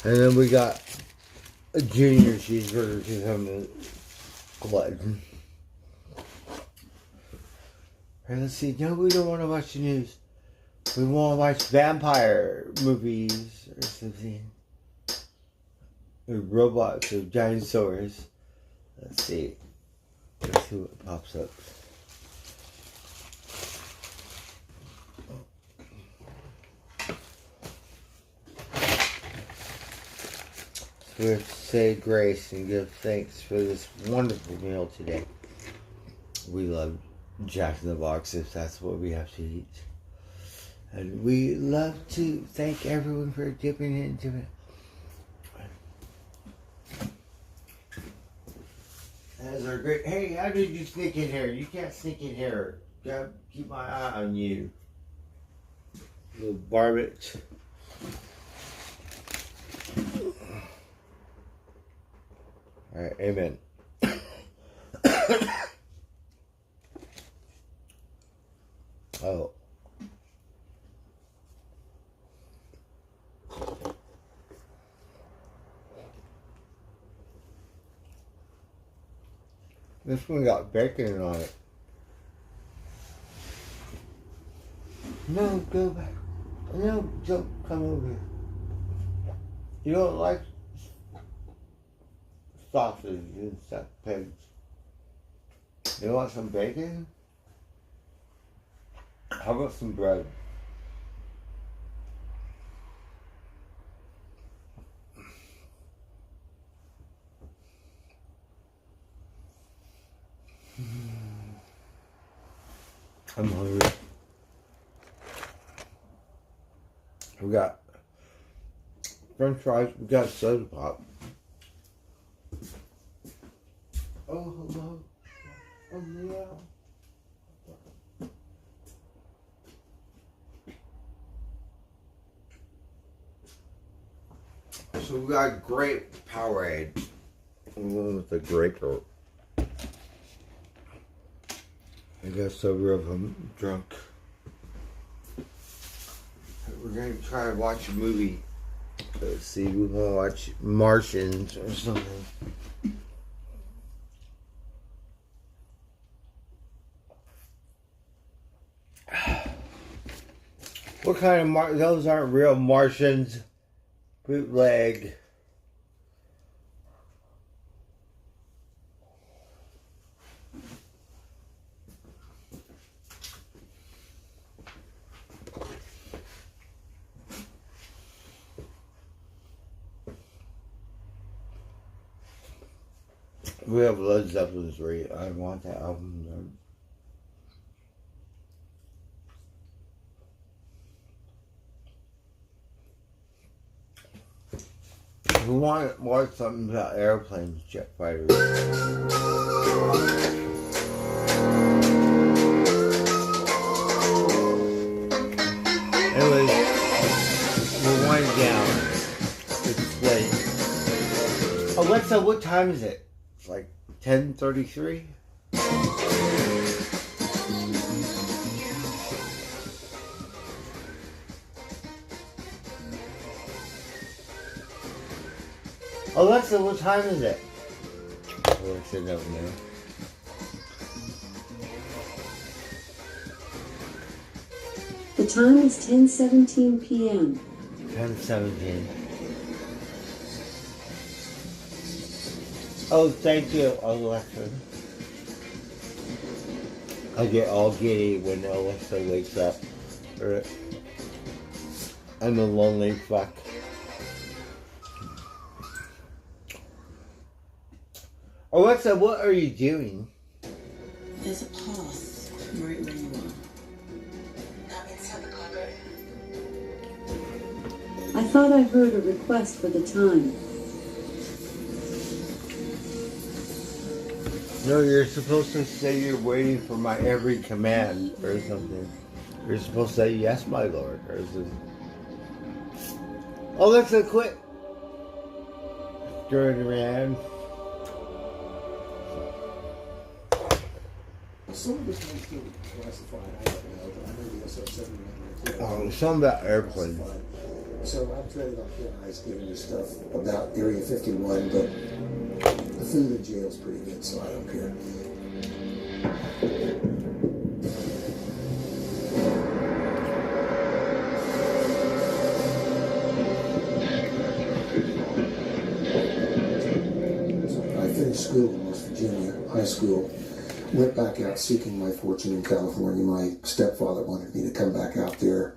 And then we got a junior cheeseburger because I'm a glutton. And let's see, no, we don't want to watch the news. We want to watch vampire movies or something. Or robots or dinosaurs. Let's see. Let's see what pops up. We have to say grace and give thanks for this wonderful meal today. We love Jack in the Box if that's what we have to eat. And we love to thank everyone for dipping into it. That's our great. Hey, how did you sneak in here? You can't sneak in here. Gotta keep my eye on you. Little varmint. Alright, amen. Oh. This one got bacon on it. No, go back. No, don't come over here. You don't like sausage and stuff, pigs. You want some bacon? How about some bread? I'm hungry. We got French fries. We got soda pop. Oh, hello. Oh, yeah. So we got grape Powerade. I'm going with the grape. I got sober of them drunk. We're going to try to watch a movie. Let's see, we want to watch Martians or something. What kind of those aren't real Martians. Bootleg. We have Led Zeppelin 3. I want that album. Who watch something about airplanes, jet fighters? Anyways, we're winding down. It's late. Alexa, what time is it? It's like 10:33. Alexa, what time is it? Alexa doesn't know. The time is 10:17 p.m. 10:17. Oh, thank you, Alexa. I get all giddy when Alexa wakes up. I'm a lonely fuck. Alexa, what are you doing? There's a path right where you are. That means have the clock. I thought I heard a request for the time. No, you're supposed to say you're waiting for my every command or something. You're supposed to say, yes, my lord, or something. Alexa, quit screwing around. Some of this might still be classified, I don't know, but I know the SR-71. Oh, something about airplanes. So I'm trading on thin ice giving you stuff about Area 51, but the food in jail is pretty good, so I don't care. I finished school in West Virginia, high school. Went back out seeking my fortune in California. My stepfather wanted me to come back out there.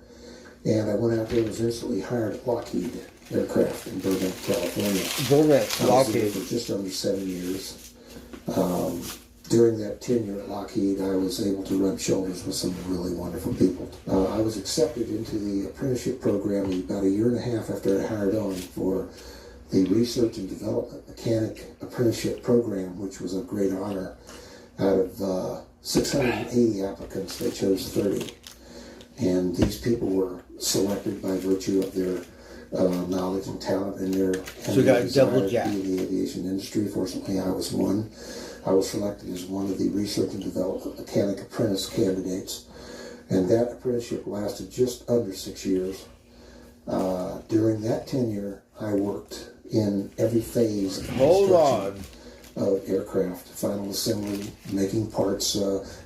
And I went out there and was instantly hired at Lockheed Aircraft in Burbank, California. Burbank, I was there Lockheed. for just under 7 years. During that tenure at Lockheed, I was able to rub shoulders with some really wonderful people. I was accepted into the apprenticeship program about a year and a half after I hired on for the Research and Development Mechanic Apprenticeship Program, which was a great honor. Out of 680 applicants, they chose 30. And these people were selected by virtue of their knowledge and talent and their So got double desire jack. to be in the aviation industry. Fortunately, I was one. I was selected as one of the Research and Development Mechanic Apprentice candidates. And that apprenticeship lasted just under 6 years. During that tenure, I worked in every phase of construction of aircraft, final assembly, making parts,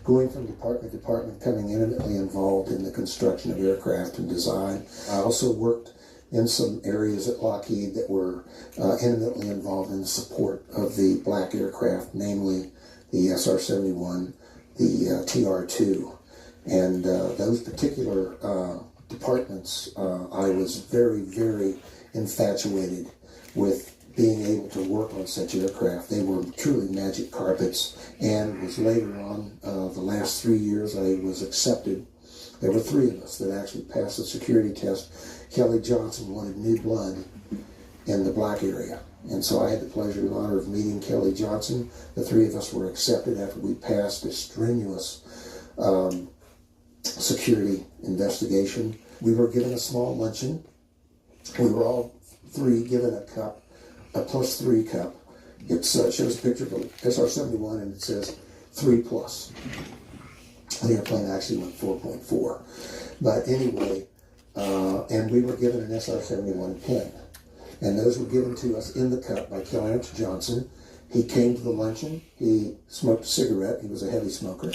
going from department to department, becoming intimately involved in the construction of aircraft and design. I also worked in some areas at Lockheed that were intimately involved in the support of the black aircraft, namely the SR-71, the TR-2. And those particular departments, I was very, very infatuated with being able to work on such aircraft. They were truly magic carpets, and was later on, the last 3 years, I was accepted. There were 3 of us that actually passed the security test. Kelly Johnson wanted new blood in the black area, and so I had the pleasure and honor of meeting Kelly Johnson. The 3 of us were accepted after we passed a strenuous security investigation. We were given a small luncheon. We were all 3 given a cup, a +3 cup. It shows a picture of a SR-71 and it says 3+. The airplane actually went 4.4. But anyway, and we were given an SR-71 pin. And those were given to us in the cup by Clarence Johnson. He came to the luncheon. He smoked a cigarette. He was a heavy smoker.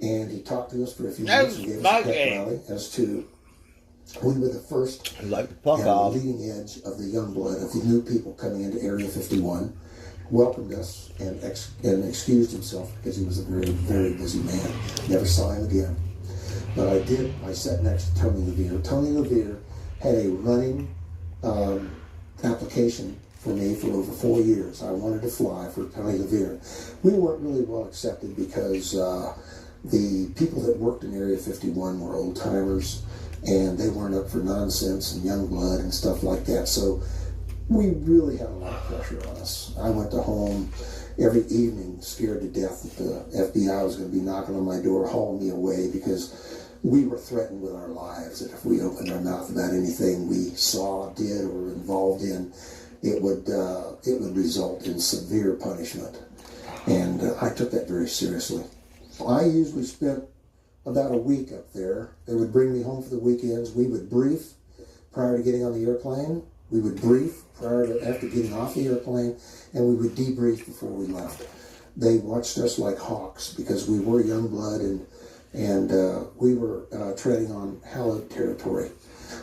And he talked to us for a few minutes and gave us a pep rally as to we were the first and the leading edge of the young blood, of the new people coming into Area 51, welcomed us and excused himself because he was a very, very busy man. Never saw him again. But I sat next to Tony Levere. Tony Levere had a running application for me for over 4 years. I wanted to fly for Tony Levere. We weren't really well accepted because the people that worked in Area 51 were old timers, and they weren't up for nonsense and young blood and stuff like that. So we really had a lot of pressure on us. I went to home every evening scared to death that the FBI was going to be knocking on my door, hauling me away, because we were threatened with our lives, that if we opened our mouth about anything we saw, did, or were involved in, it would result in severe punishment. And I took that very seriously. I usually spent about a week up there. They would bring me home for the weekends. We would brief prior to getting on the airplane. We would brief after getting off the airplane, and we would debrief before we left. They watched us like hawks because we were young blood, and we were treading on hallowed territory.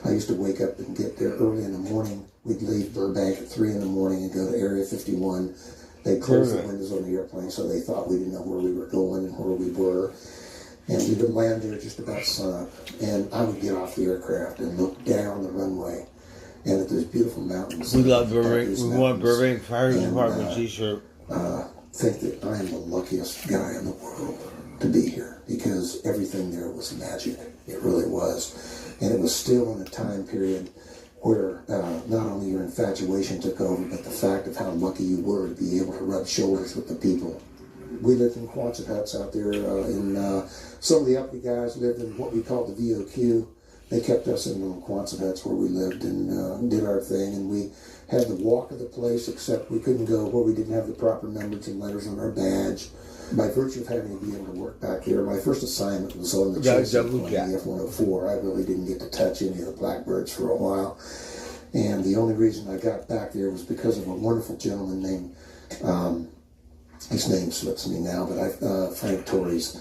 I used to wake up and get there early in the morning. We'd leave Burbank at 3 in the morning and go to Area 51. They'd close the windows on the airplane so they thought we didn't know where we were going and where we were. And we would land there just about sunup. And I would get off the aircraft and look down the runway. And at those beautiful mountains. We love Burbank. We want Burbank Fire Department t-shirt. Think that I am the luckiest guy in the world to be here, because everything there was magic. It really was. And it was still in a time period where not only your infatuation took over, but the fact of how lucky you were to be able to rub shoulders with the people. We lived in Quonset huts out there. Some of the uppity guys lived in what we called the VOQ. They kept us in little Quonset huts where we lived and did our thing. And we had the walk of the place, except we couldn't go where we didn't have the proper numbers and letters on our badge. By virtue of having to be able to work back there, my first assignment was on the chasing plane, the F-104. I really didn't get to touch any of the Blackbirds for a while. And the only reason I got back there was because of a wonderful gentleman named, his name slips me now, but Frank Torres.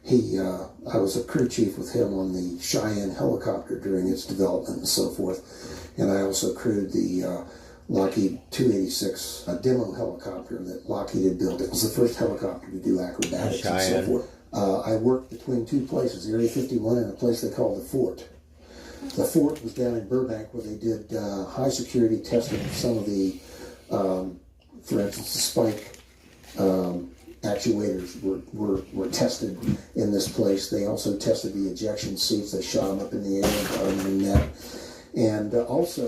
I was a crew chief with him on the Cheyenne helicopter during its development and so forth. And I also crewed the Lockheed 286, a demo helicopter that Lockheed had built. It was the first helicopter to do acrobatics and so forth. I worked between two places, Area 51 and a place they called the Fort. The Fort was down in Burbank, where they did high security testing of some of the, for instance, the spike actuators were tested in this place. They also tested the ejection seats. They shot them up in the air and got them in the net. And also,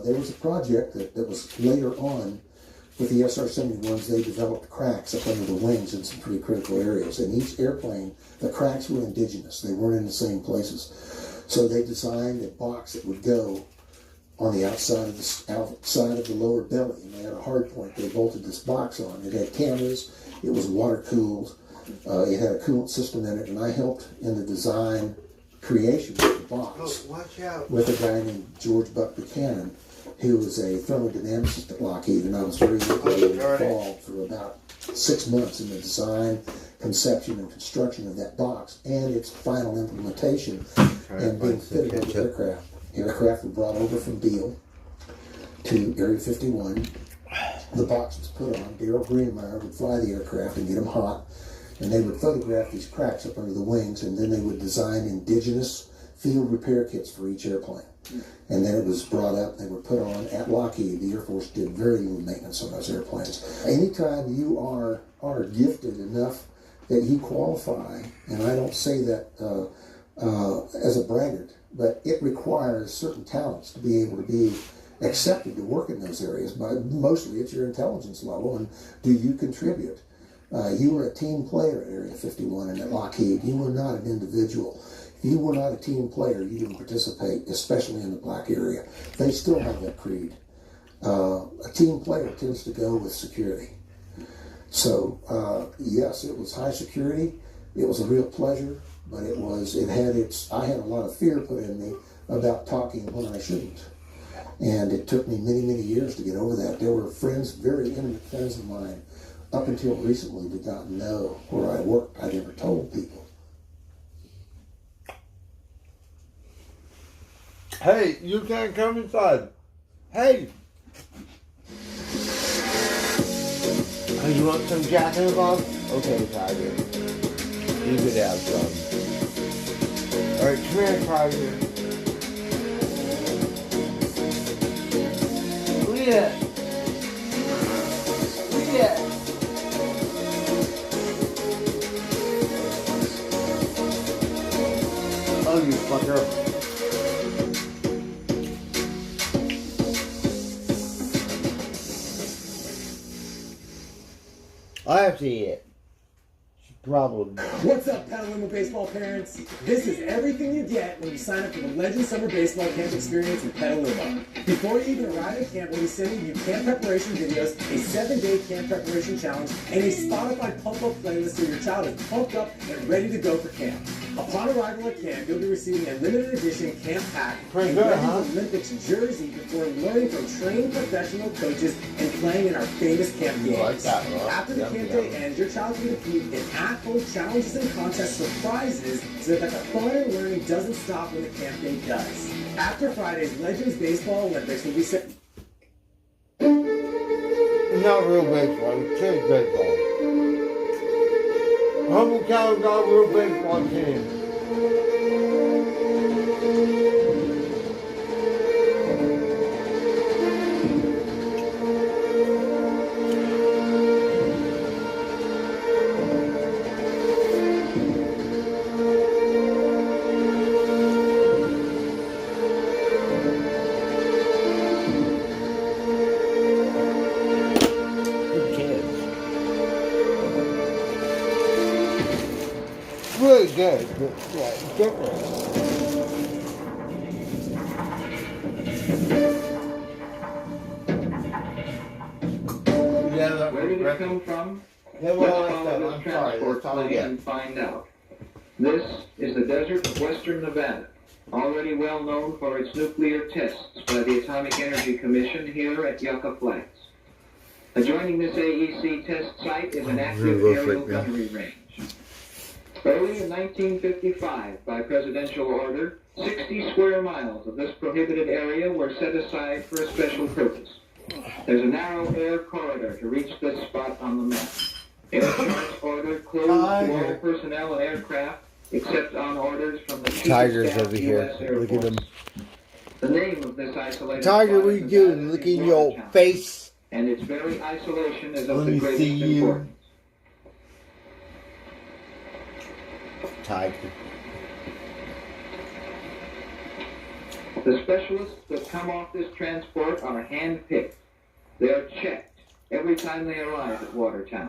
there was a project that was later on with the SR-71s. They developed cracks up under the wings in some pretty critical areas. In each airplane, the cracks were indigenous. They weren't in the same places. So they designed a box that would go on the outside of the lower belly. And they had a hard point. They bolted this box on. It had cameras. It was water cooled. It had a coolant system in it, and I helped in the design creation of the box with a guy named George Buck Buchanan, who was a thermodynamicist at Lockheed, and I was very involved for about 6 months in the design, conception, and construction of that box and its final implementation and being fitted with aircraft. Aircraft were brought over from Beale to Area 51. The box was put on. Darrell Greenmeyer would fly the aircraft and get them hot, and they would photograph these cracks up under the wings, and then they would design indigenous field repair kits for each airplane. And then it was brought up, they were put on at Lockheed. The Air Force did very little maintenance on those airplanes. Anytime you are gifted enough that you qualify, and I don't say that as a braggart, but it requires certain talents to be able to be accepted to work in those areas, but mostly it's your intelligence level, and do you contribute? You were a team player at Area 51 and at Lockheed. You were not an individual. If you were not a team player, you didn't participate, especially in the black area. They still have that creed. A team player tends to go with security. So, yes, it was high security. It was a real pleasure, but I had a lot of fear put in me about talking when I shouldn't. And it took me many, many years to get over that. There were friends, very intimate friends of mine, up until recently, did not know where I worked. I never told people. Hey, you can't come inside. Hey! Oh, you want some Jack in the Box? Okay, Tiger. You could have some. Alright, come here, Tiger. Look at that. Look at that. Oh, you fucker. I have to eat it. Probably. What's up, Petaluma baseball parents? This is everything you get when you sign up for the Legend Summer Baseball Camp Experience in Petaluma. Before you even arrive at Camp, we'll be sending you camp preparation videos, a 7-day camp preparation challenge, and a Spotify pump-up playlist so your child is pumped up and ready to go for camp. Upon arrival at camp, you'll be receiving a limited edition camp pack and Legends Olympics jersey before learning from trained professional coaches and playing in our famous camp games. Like that, right? After the camp day ends, your child can compete in at-home challenges and contest surprises so that the fun and learning doesn't stop when the camp day does. After Friday's Legends Baseball Olympics will be set. Not real baseball, it's kids baseball. Humboldt County's not a real baseball team. Really good, but yeah, different. Where did it come from? Yeah, Let's well, follow this transport plane and find out. This is the desert of western Nevada, already well known for its nuclear tests by the Atomic Energy Commission here at Yucca Flats. Adjoining this AEC test site is an active aerial gunnery range. Early in 1955, by presidential order, 60 square miles of this prohibited area were set aside for a special purpose. There's a narrow air corridor to reach this spot on the map. Air Force ordered closed to all personnel and aircraft, except on orders from the Chief of Tigers Staff, over here. U.S. Air Look at Force. them. The name of this isolated Tiger, spot what are in you doing? Nevada Look is in your Watertown, face. and its very isolation is of Let the me greatest see you. importance. Tiger. The specialists that come off this transport are hand-picked. They are checked every time they arrive at Watertown.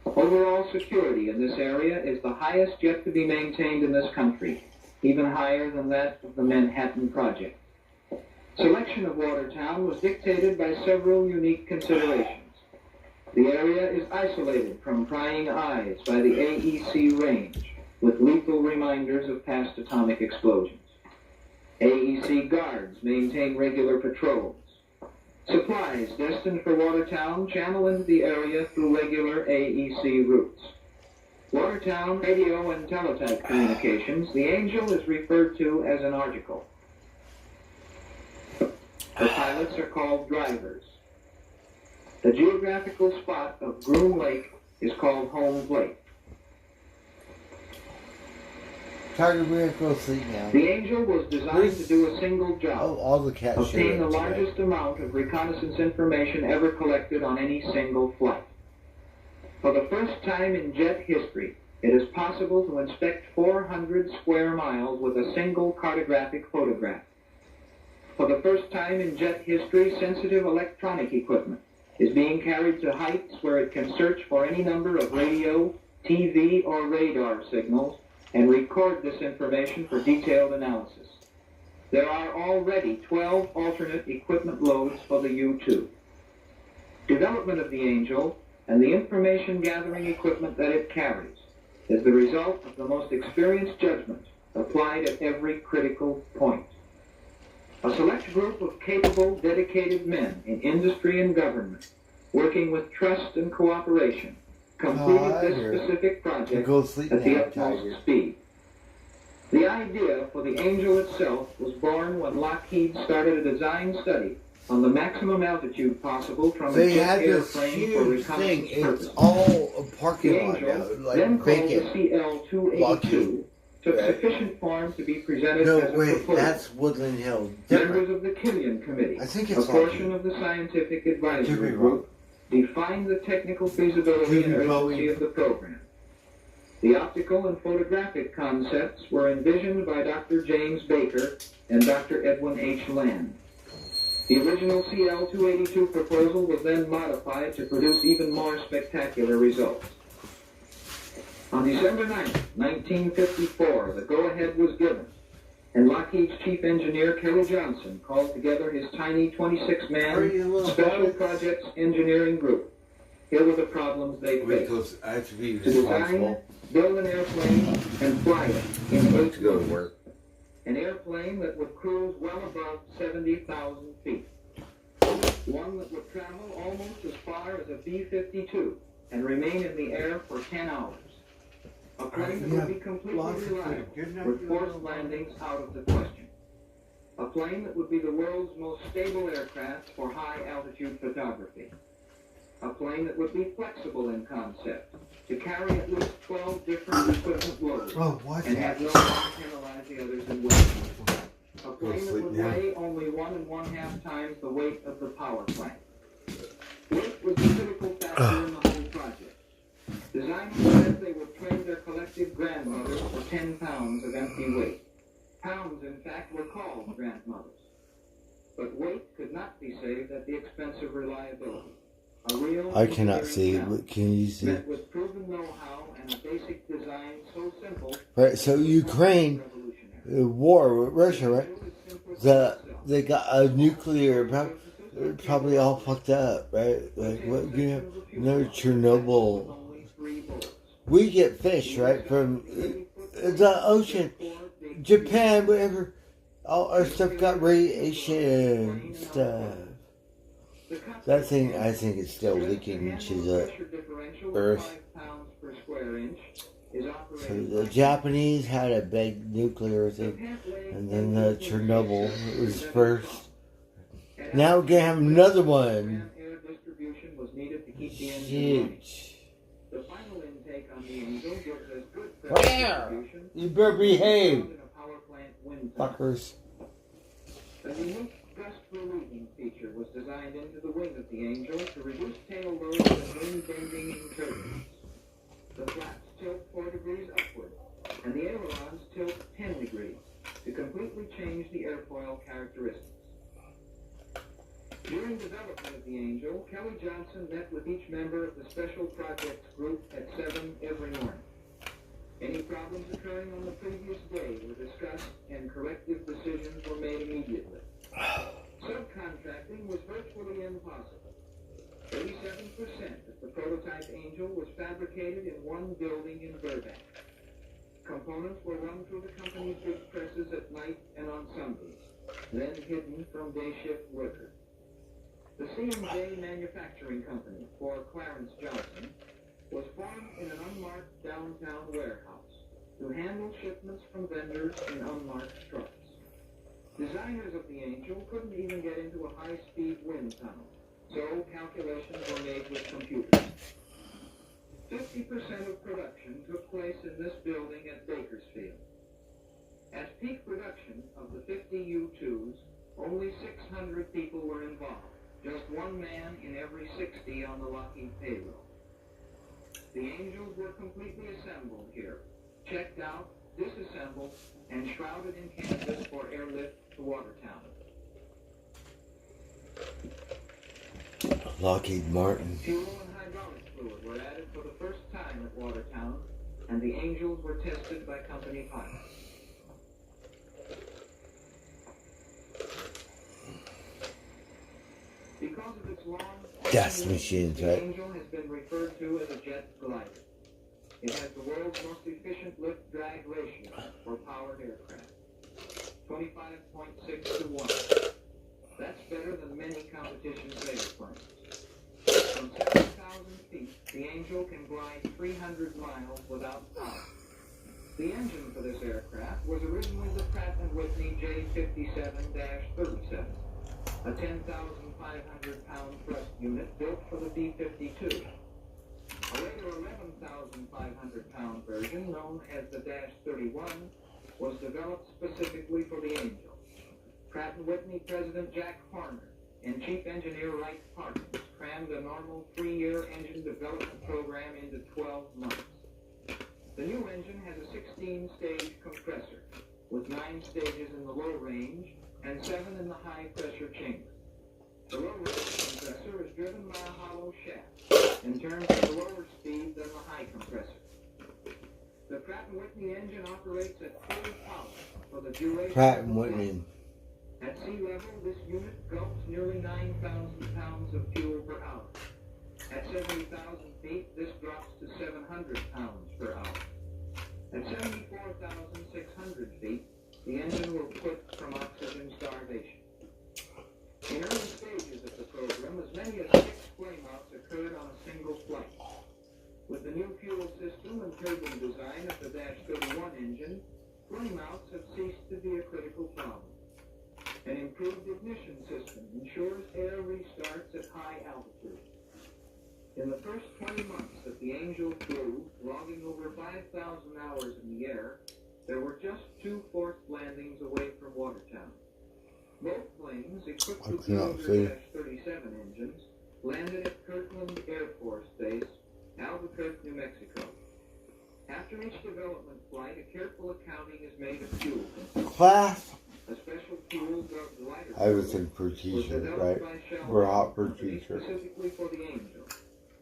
Overall security in this area is the highest yet to be maintained in this country, even higher than that of the Manhattan Project. Selection of Watertown was dictated by several unique considerations. The area is isolated from prying eyes by the AEC range, with lethal reminders of past atomic explosions. AEC guards maintain regular patrols. Supplies destined for Watertown channel into the area through regular AEC routes. Watertown radio and teletype communications, the Angel is referred to as an article. The pilots are called drivers. The geographical spot of Groom Lake is called Holmes Lake. Tiger, we have to go sleep now. The Angel was designed to do a single job. Oh, all the cats obtain the shit. largest amount of reconnaissance information ever collected on any single flight. For the first time in jet history, it is possible to inspect 400 square miles with a single cartographic photograph. For the first time in jet history, sensitive electronic equipment is being carried to heights where it can search for any number of radio, TV, or radar signals and record this information for detailed analysis. There are already 12 alternate equipment loads for the U-2. Development of the Angel and the information gathering equipment that it carries is the result of the most experienced judgment applied at every critical point. A select group of capable, dedicated men in industry and government, working with trust and cooperation, completed this specific project at the utmost speed. The idea for the Angel itself was born when Lockheed started a design study on the maximum altitude possible from a jet airplane for reconnaissance purposes. It's all a parking The lot Angel, now, like then called vacant. the CL-282, took sufficient form to be presented No, as a wait, proposal. that's Woodland Hill. Members of the Killian Committee, I think a it's portion of the scientific advisory group, defined the technical feasibility and urgency of the program. The optical and photographic concepts were envisioned by Dr. James Baker and Dr. Edwin H. Land. The original CL-282 proposal was then modified to produce even more spectacular results. On December 9, 1954, the go-ahead was given, and Lockheed's chief engineer, Kelly Johnson, called together his tiny 26-man Special Projects Engineering Group. Here were the problems they faced. Because I have to be To design, responsible build an airplane, and fly it in 8 to go to work. An airplane that would cruise well above 70,000 feet. One that would travel almost as far as a B-52 and remain in the air for 10 hours. A plane that would be completely reliable, with forced landings out of the question. A plane that would be the world's most stable aircraft for high-altitude photography. A plane that would be flexible in concept, to carry at least 12 different equipment loads, and have no one penalize the others in weight. A plane that would weigh only 1 1/2 times the weight of the power plant. Weight was the critical factor in the whole project. Designers said they would trade their collective grandmothers for 10 pounds of empty weight. Pounds, in fact, were called grandmothers. But weight could not be saved at the expense of reliability. A real I cannot see. Can you see? met with proven know-how and a basic design so simple. Right. So Ukraine, the war with Russia, right? They got a nuclear. Probably all fucked up, right? Like what? You know, Chernobyl. We get fish, right, from the ocean. Japan, whatever. All our stuff got radiation stuff. That thing, I think, is still leaking into the earth. So the Japanese had a big nuclear thing, and then the Chernobyl was first. Now we're gonna have another one. Shit. Where? You better behave, fuckers. A unique gust relieving feature was designed into the wing of the Angel to reduce tail loads and wind bending incursions. The flaps tilt 4 degrees upward, and the ailerons tilt 10 degrees to completely change the airfoil characteristics. During development of the Angel, Kelly Johnson met with each member of the Special Projects Group at 7 every morning. Any problems occurring on the previous day were discussed and corrective decisions were made immediately. Subcontracting was virtually impossible. 37% of the prototype Angel was fabricated in one building in Burbank. Components were run through the company's big presses at night and on Sundays, then hidden from day shift workers. The C&J Manufacturing Company, for Clarence Johnson, was formed in an unmarked downtown warehouse to handle shipments from vendors in unmarked trucks. Designers of the Angel couldn't even get into a high-speed wind tunnel, so calculations were made with computers. 50% of production took place in this building at Bakersfield. At peak production of the 50 U-2s, only 600 people were involved, just one man in every 60 on the Lockheed payroll. The Angels were completely assembled here, checked out, disassembled, and shrouded in canvas for airlift to Watertown. Lockheed Martin. Fuel and hydraulic fluid were added for the first time at Watertown, and the Angels were tested by company pilots. Because of its long Gas machines, the right? Angel has been referred to as a jet glider. It has the world's most efficient lift-drag ratio for powered aircraft, 25.6 to 1. That's better than many competition airplanes. From 7,000 feet, the Angel can glide 300 miles without power. The engine for this aircraft was originally the Pratt & Whitney J57-37, a 10,500-pound thrust unit built for the B-52. A later 11,500-pound version, known as the -31, was developed specifically for the Angel. Pratt & Whitney President Jack Horner and Chief Engineer Wright Parsons crammed a normal 3-year engine development program into 12 months. The new engine has a 16-stage compressor, with 9 stages in the low range and 7 in the high-pressure chamber. driven by a hollow shaft and turns at a lower speed than the high compressor. The Pratt & Whitney engine operates at full power for the duration Pratt of and the Whitney. flight. At sea level, this unit gulps nearly 9,000 pounds of fuel per hour. At 70,000 feet, this drops to 700 pounds per hour. At 74,600 feet, the engine will quit from oxygen starvation. In early stages of the program, as many as 6 flameouts occurred on a single flight. With the new fuel system and turbine design of the Dash 31 engine, flameouts have ceased to be a critical problem. An improved ignition system ensures air restarts at high altitude. In the first 20 months that the Angel flew, logging over 5,000 hours in the air, there were just 2 forced landings away from Watertown. Both planes, equipped with the Dash 37 engines, landed at Kirtland Air Force Base, Albuquerque, New Mexico. After each development flight, a careful accounting is made of fuel. Class. A special fuel dubbed lighter I was in for t-shirt, right? We're hot for t-shirt. specifically for the Angel,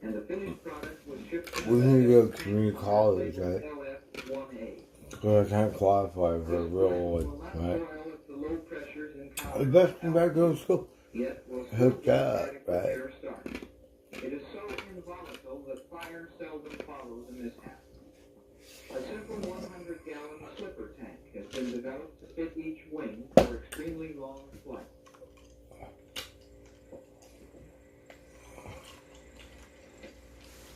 and the finished product was shipped to We need to go to community college, right? LF-1A. So I can't qualify for a real one, right? Boil at the low pressures in The best thing about going to school. Yet will Hooked up, right? air starts. It is so involatile that fire seldom follows a mishap. A simple 100-gallon slipper tank has been developed to fit each wing for extremely long flights.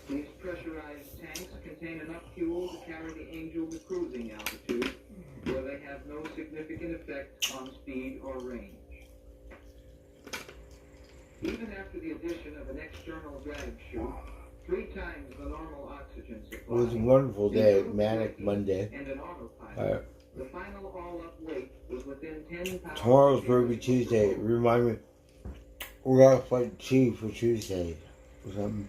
These pressurized tanks contain enough fuel to carry the Angel to cruising altitude, where they have no significant effect on speed or range. Even after the addition of an external drag chute, 3 times the normal oxygen It supply, was a wonderful day, manic Monday. and an autopilot, the final all-up weight was within 10 pounds. Tomorrow's Ruby Tuesday. Remind me, we're gonna play tea for Tuesday or something.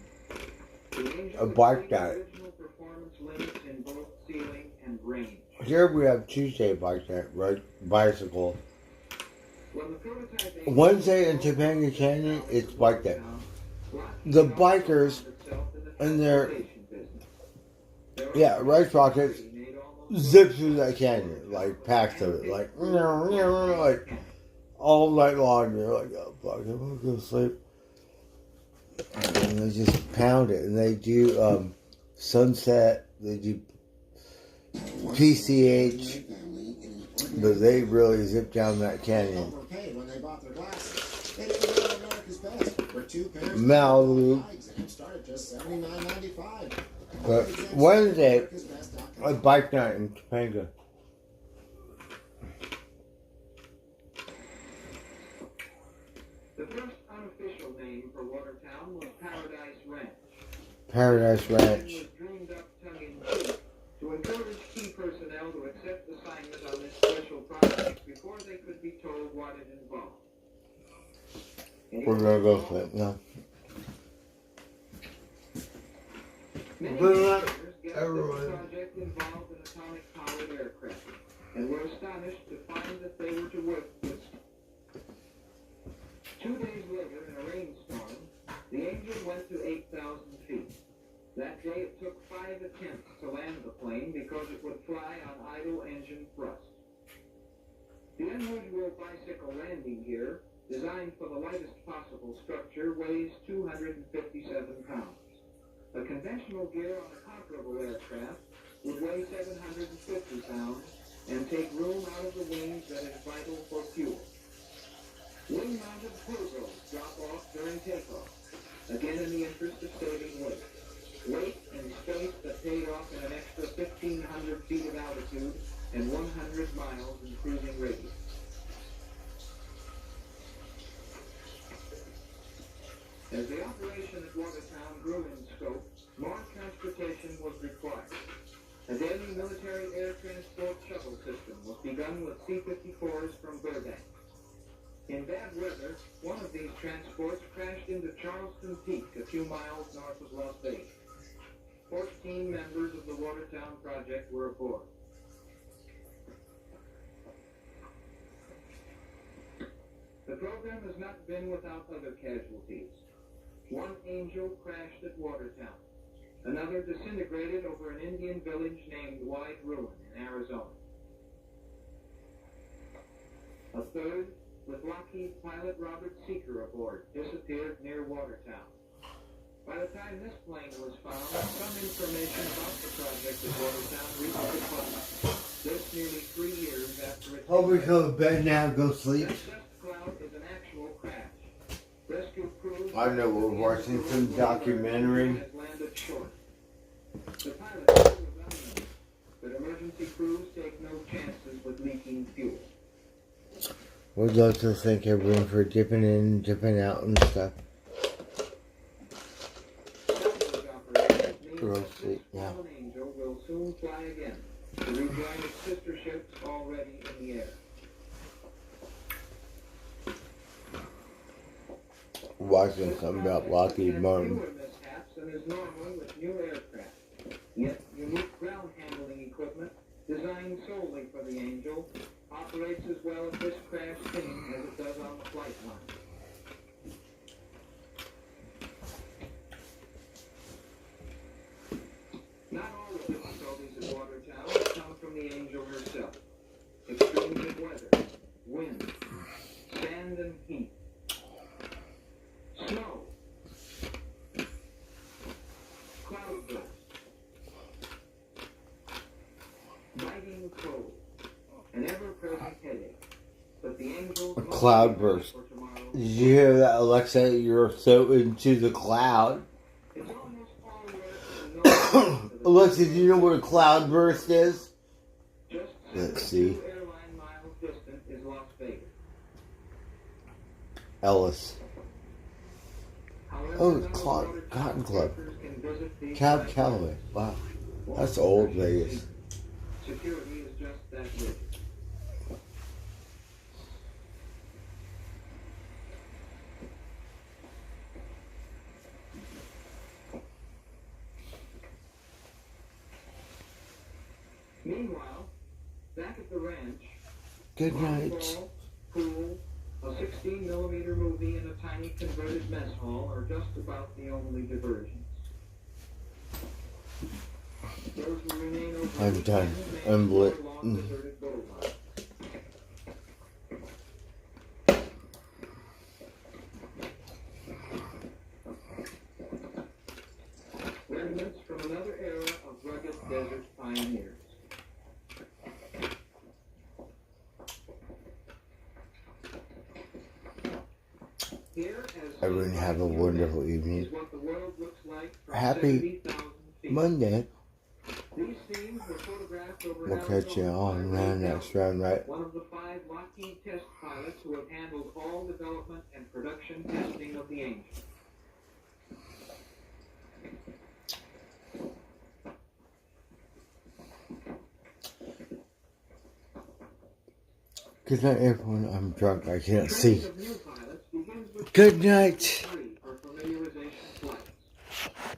A bike night. Original performance limits in both ceiling and range. Here we have Tuesday bike night, right? Bicycle. When the prototype Wednesday in Topanga Canyon, it's bike day. The bikers and their rice rockets zip through that canyon, like packs of it, like all night long. They're like, oh fuck, I'm gonna go to sleep. And they just pound it, and they do Sunset, they do PCH, but they really zip down that canyon. When they bought their glasses, they didn't go to America's Best for 2 pairs. Malibu. Eye exams start at just $79.95. But Wednesday, a bike night in Topanga. The first unofficial name for Watertown was Paradise Ranch. Paradise Ranch. It was dreamed up tongue-in-cheek to encourage key personnel to accept assignment on this special project before they could be told what it involved. We're gonna go for it now. Many Good researchers luck, guessed that everyone. the project involved an atomic-powered aircraft and were astonished to find that they were to work with. 2 days later, in a rainstorm, the Angel went to 8,000 feet. That day, it took 5 attempts to land the plane because it would fly on idle engine thrust. The unusual bicycle landing gear, designed for the lightest possible structure, weighs 257 pounds. A conventional gear on a comparable aircraft would weigh 750 pounds and take room out of the wings that is vital for fuel. Wing-mounted turbos drop off during takeoff, again in the interest of saving weight. Weight and space that paid off in an extra 1,500 feet of altitude and 100 miles in cruising radius. As the operation at Watertown grew in scope, more transportation was required. A daily military air transport shuttle system was begun with C-54s from Burbank. In bad weather, one of these transports crashed into Charleston Peak, a few miles north of Las Vegas. 14 members of the Watertown Project were aboard. The program has not been without other casualties. One Angel crashed at Watertown. Another disintegrated over an Indian village named Wide Ruin in Arizona. A third, with Lockheed pilot Robert Seeker aboard, disappeared near Watertown. By the time this plane was found, some information about the project at Watertown reached the public. This nearly 3 years after it Hope we go to bed now, go sleep. This dust cloud is an actual crash. Rescue crews I know we're watching some documentary. has landed short. The pilot was unknown, but emergency crews take no chances with leaking fuel. We'd love to thank everyone for dipping in, dipping out and stuff. Go sleep now. Fallen Angel will soon fly again to rejoin its sister ships already in the air. Watching something about Lockheed Martin. Fewer mishaps than is normal with new aircraft. Yet unique ground handling equipment designed solely for the Angel operates as well at this crash scene as it does on the flight line. Not all the difficulties at Watertown come from the Angel herself. Extremes of weather, wind, sand and heat, snow, cloudburst, biting cold, an ever-present headache. But the Angels A cloudburst. Did you hear that, Alexa? You're so into the cloud. Alexa, do you know what a cloudburst is? Let's see. airline miles distant is Las Vegas. Ellis. Oh, Cotton Club. Cab Calloway. Wow. That's old Vegas. Security is just that rigid. Meanwhile, back at the ranch, Good night. volleyball, pool, a 16mm movie, and a tiny converted mess hall are just about the only diversions. Those who remain over I'm the done. weekend I'm may lit. explore long deserted boulevards. Remnants from another era of rugged desert pioneers. Here, as Everyone have a wonderful evening. is what the world looks like from Happy 70,000 feet. Monday. These scenes were photographed over We'll catch you on the next round, right? one of the 5 Lockheed test pilots who have handled all development and production testing of the Angel. Good night, everyone. I'm drunk. I can't see. Training of new pilots begins with Good night. 3 for familiarization flights.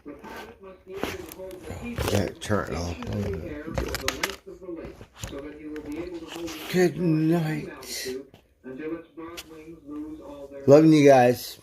The pilot must be able to hold the heat Yeah, turn it off. in the air for the length of the lake, so that he will be able to hold it Good at the same night. altitude until its broad wings lose all their Loving you guys.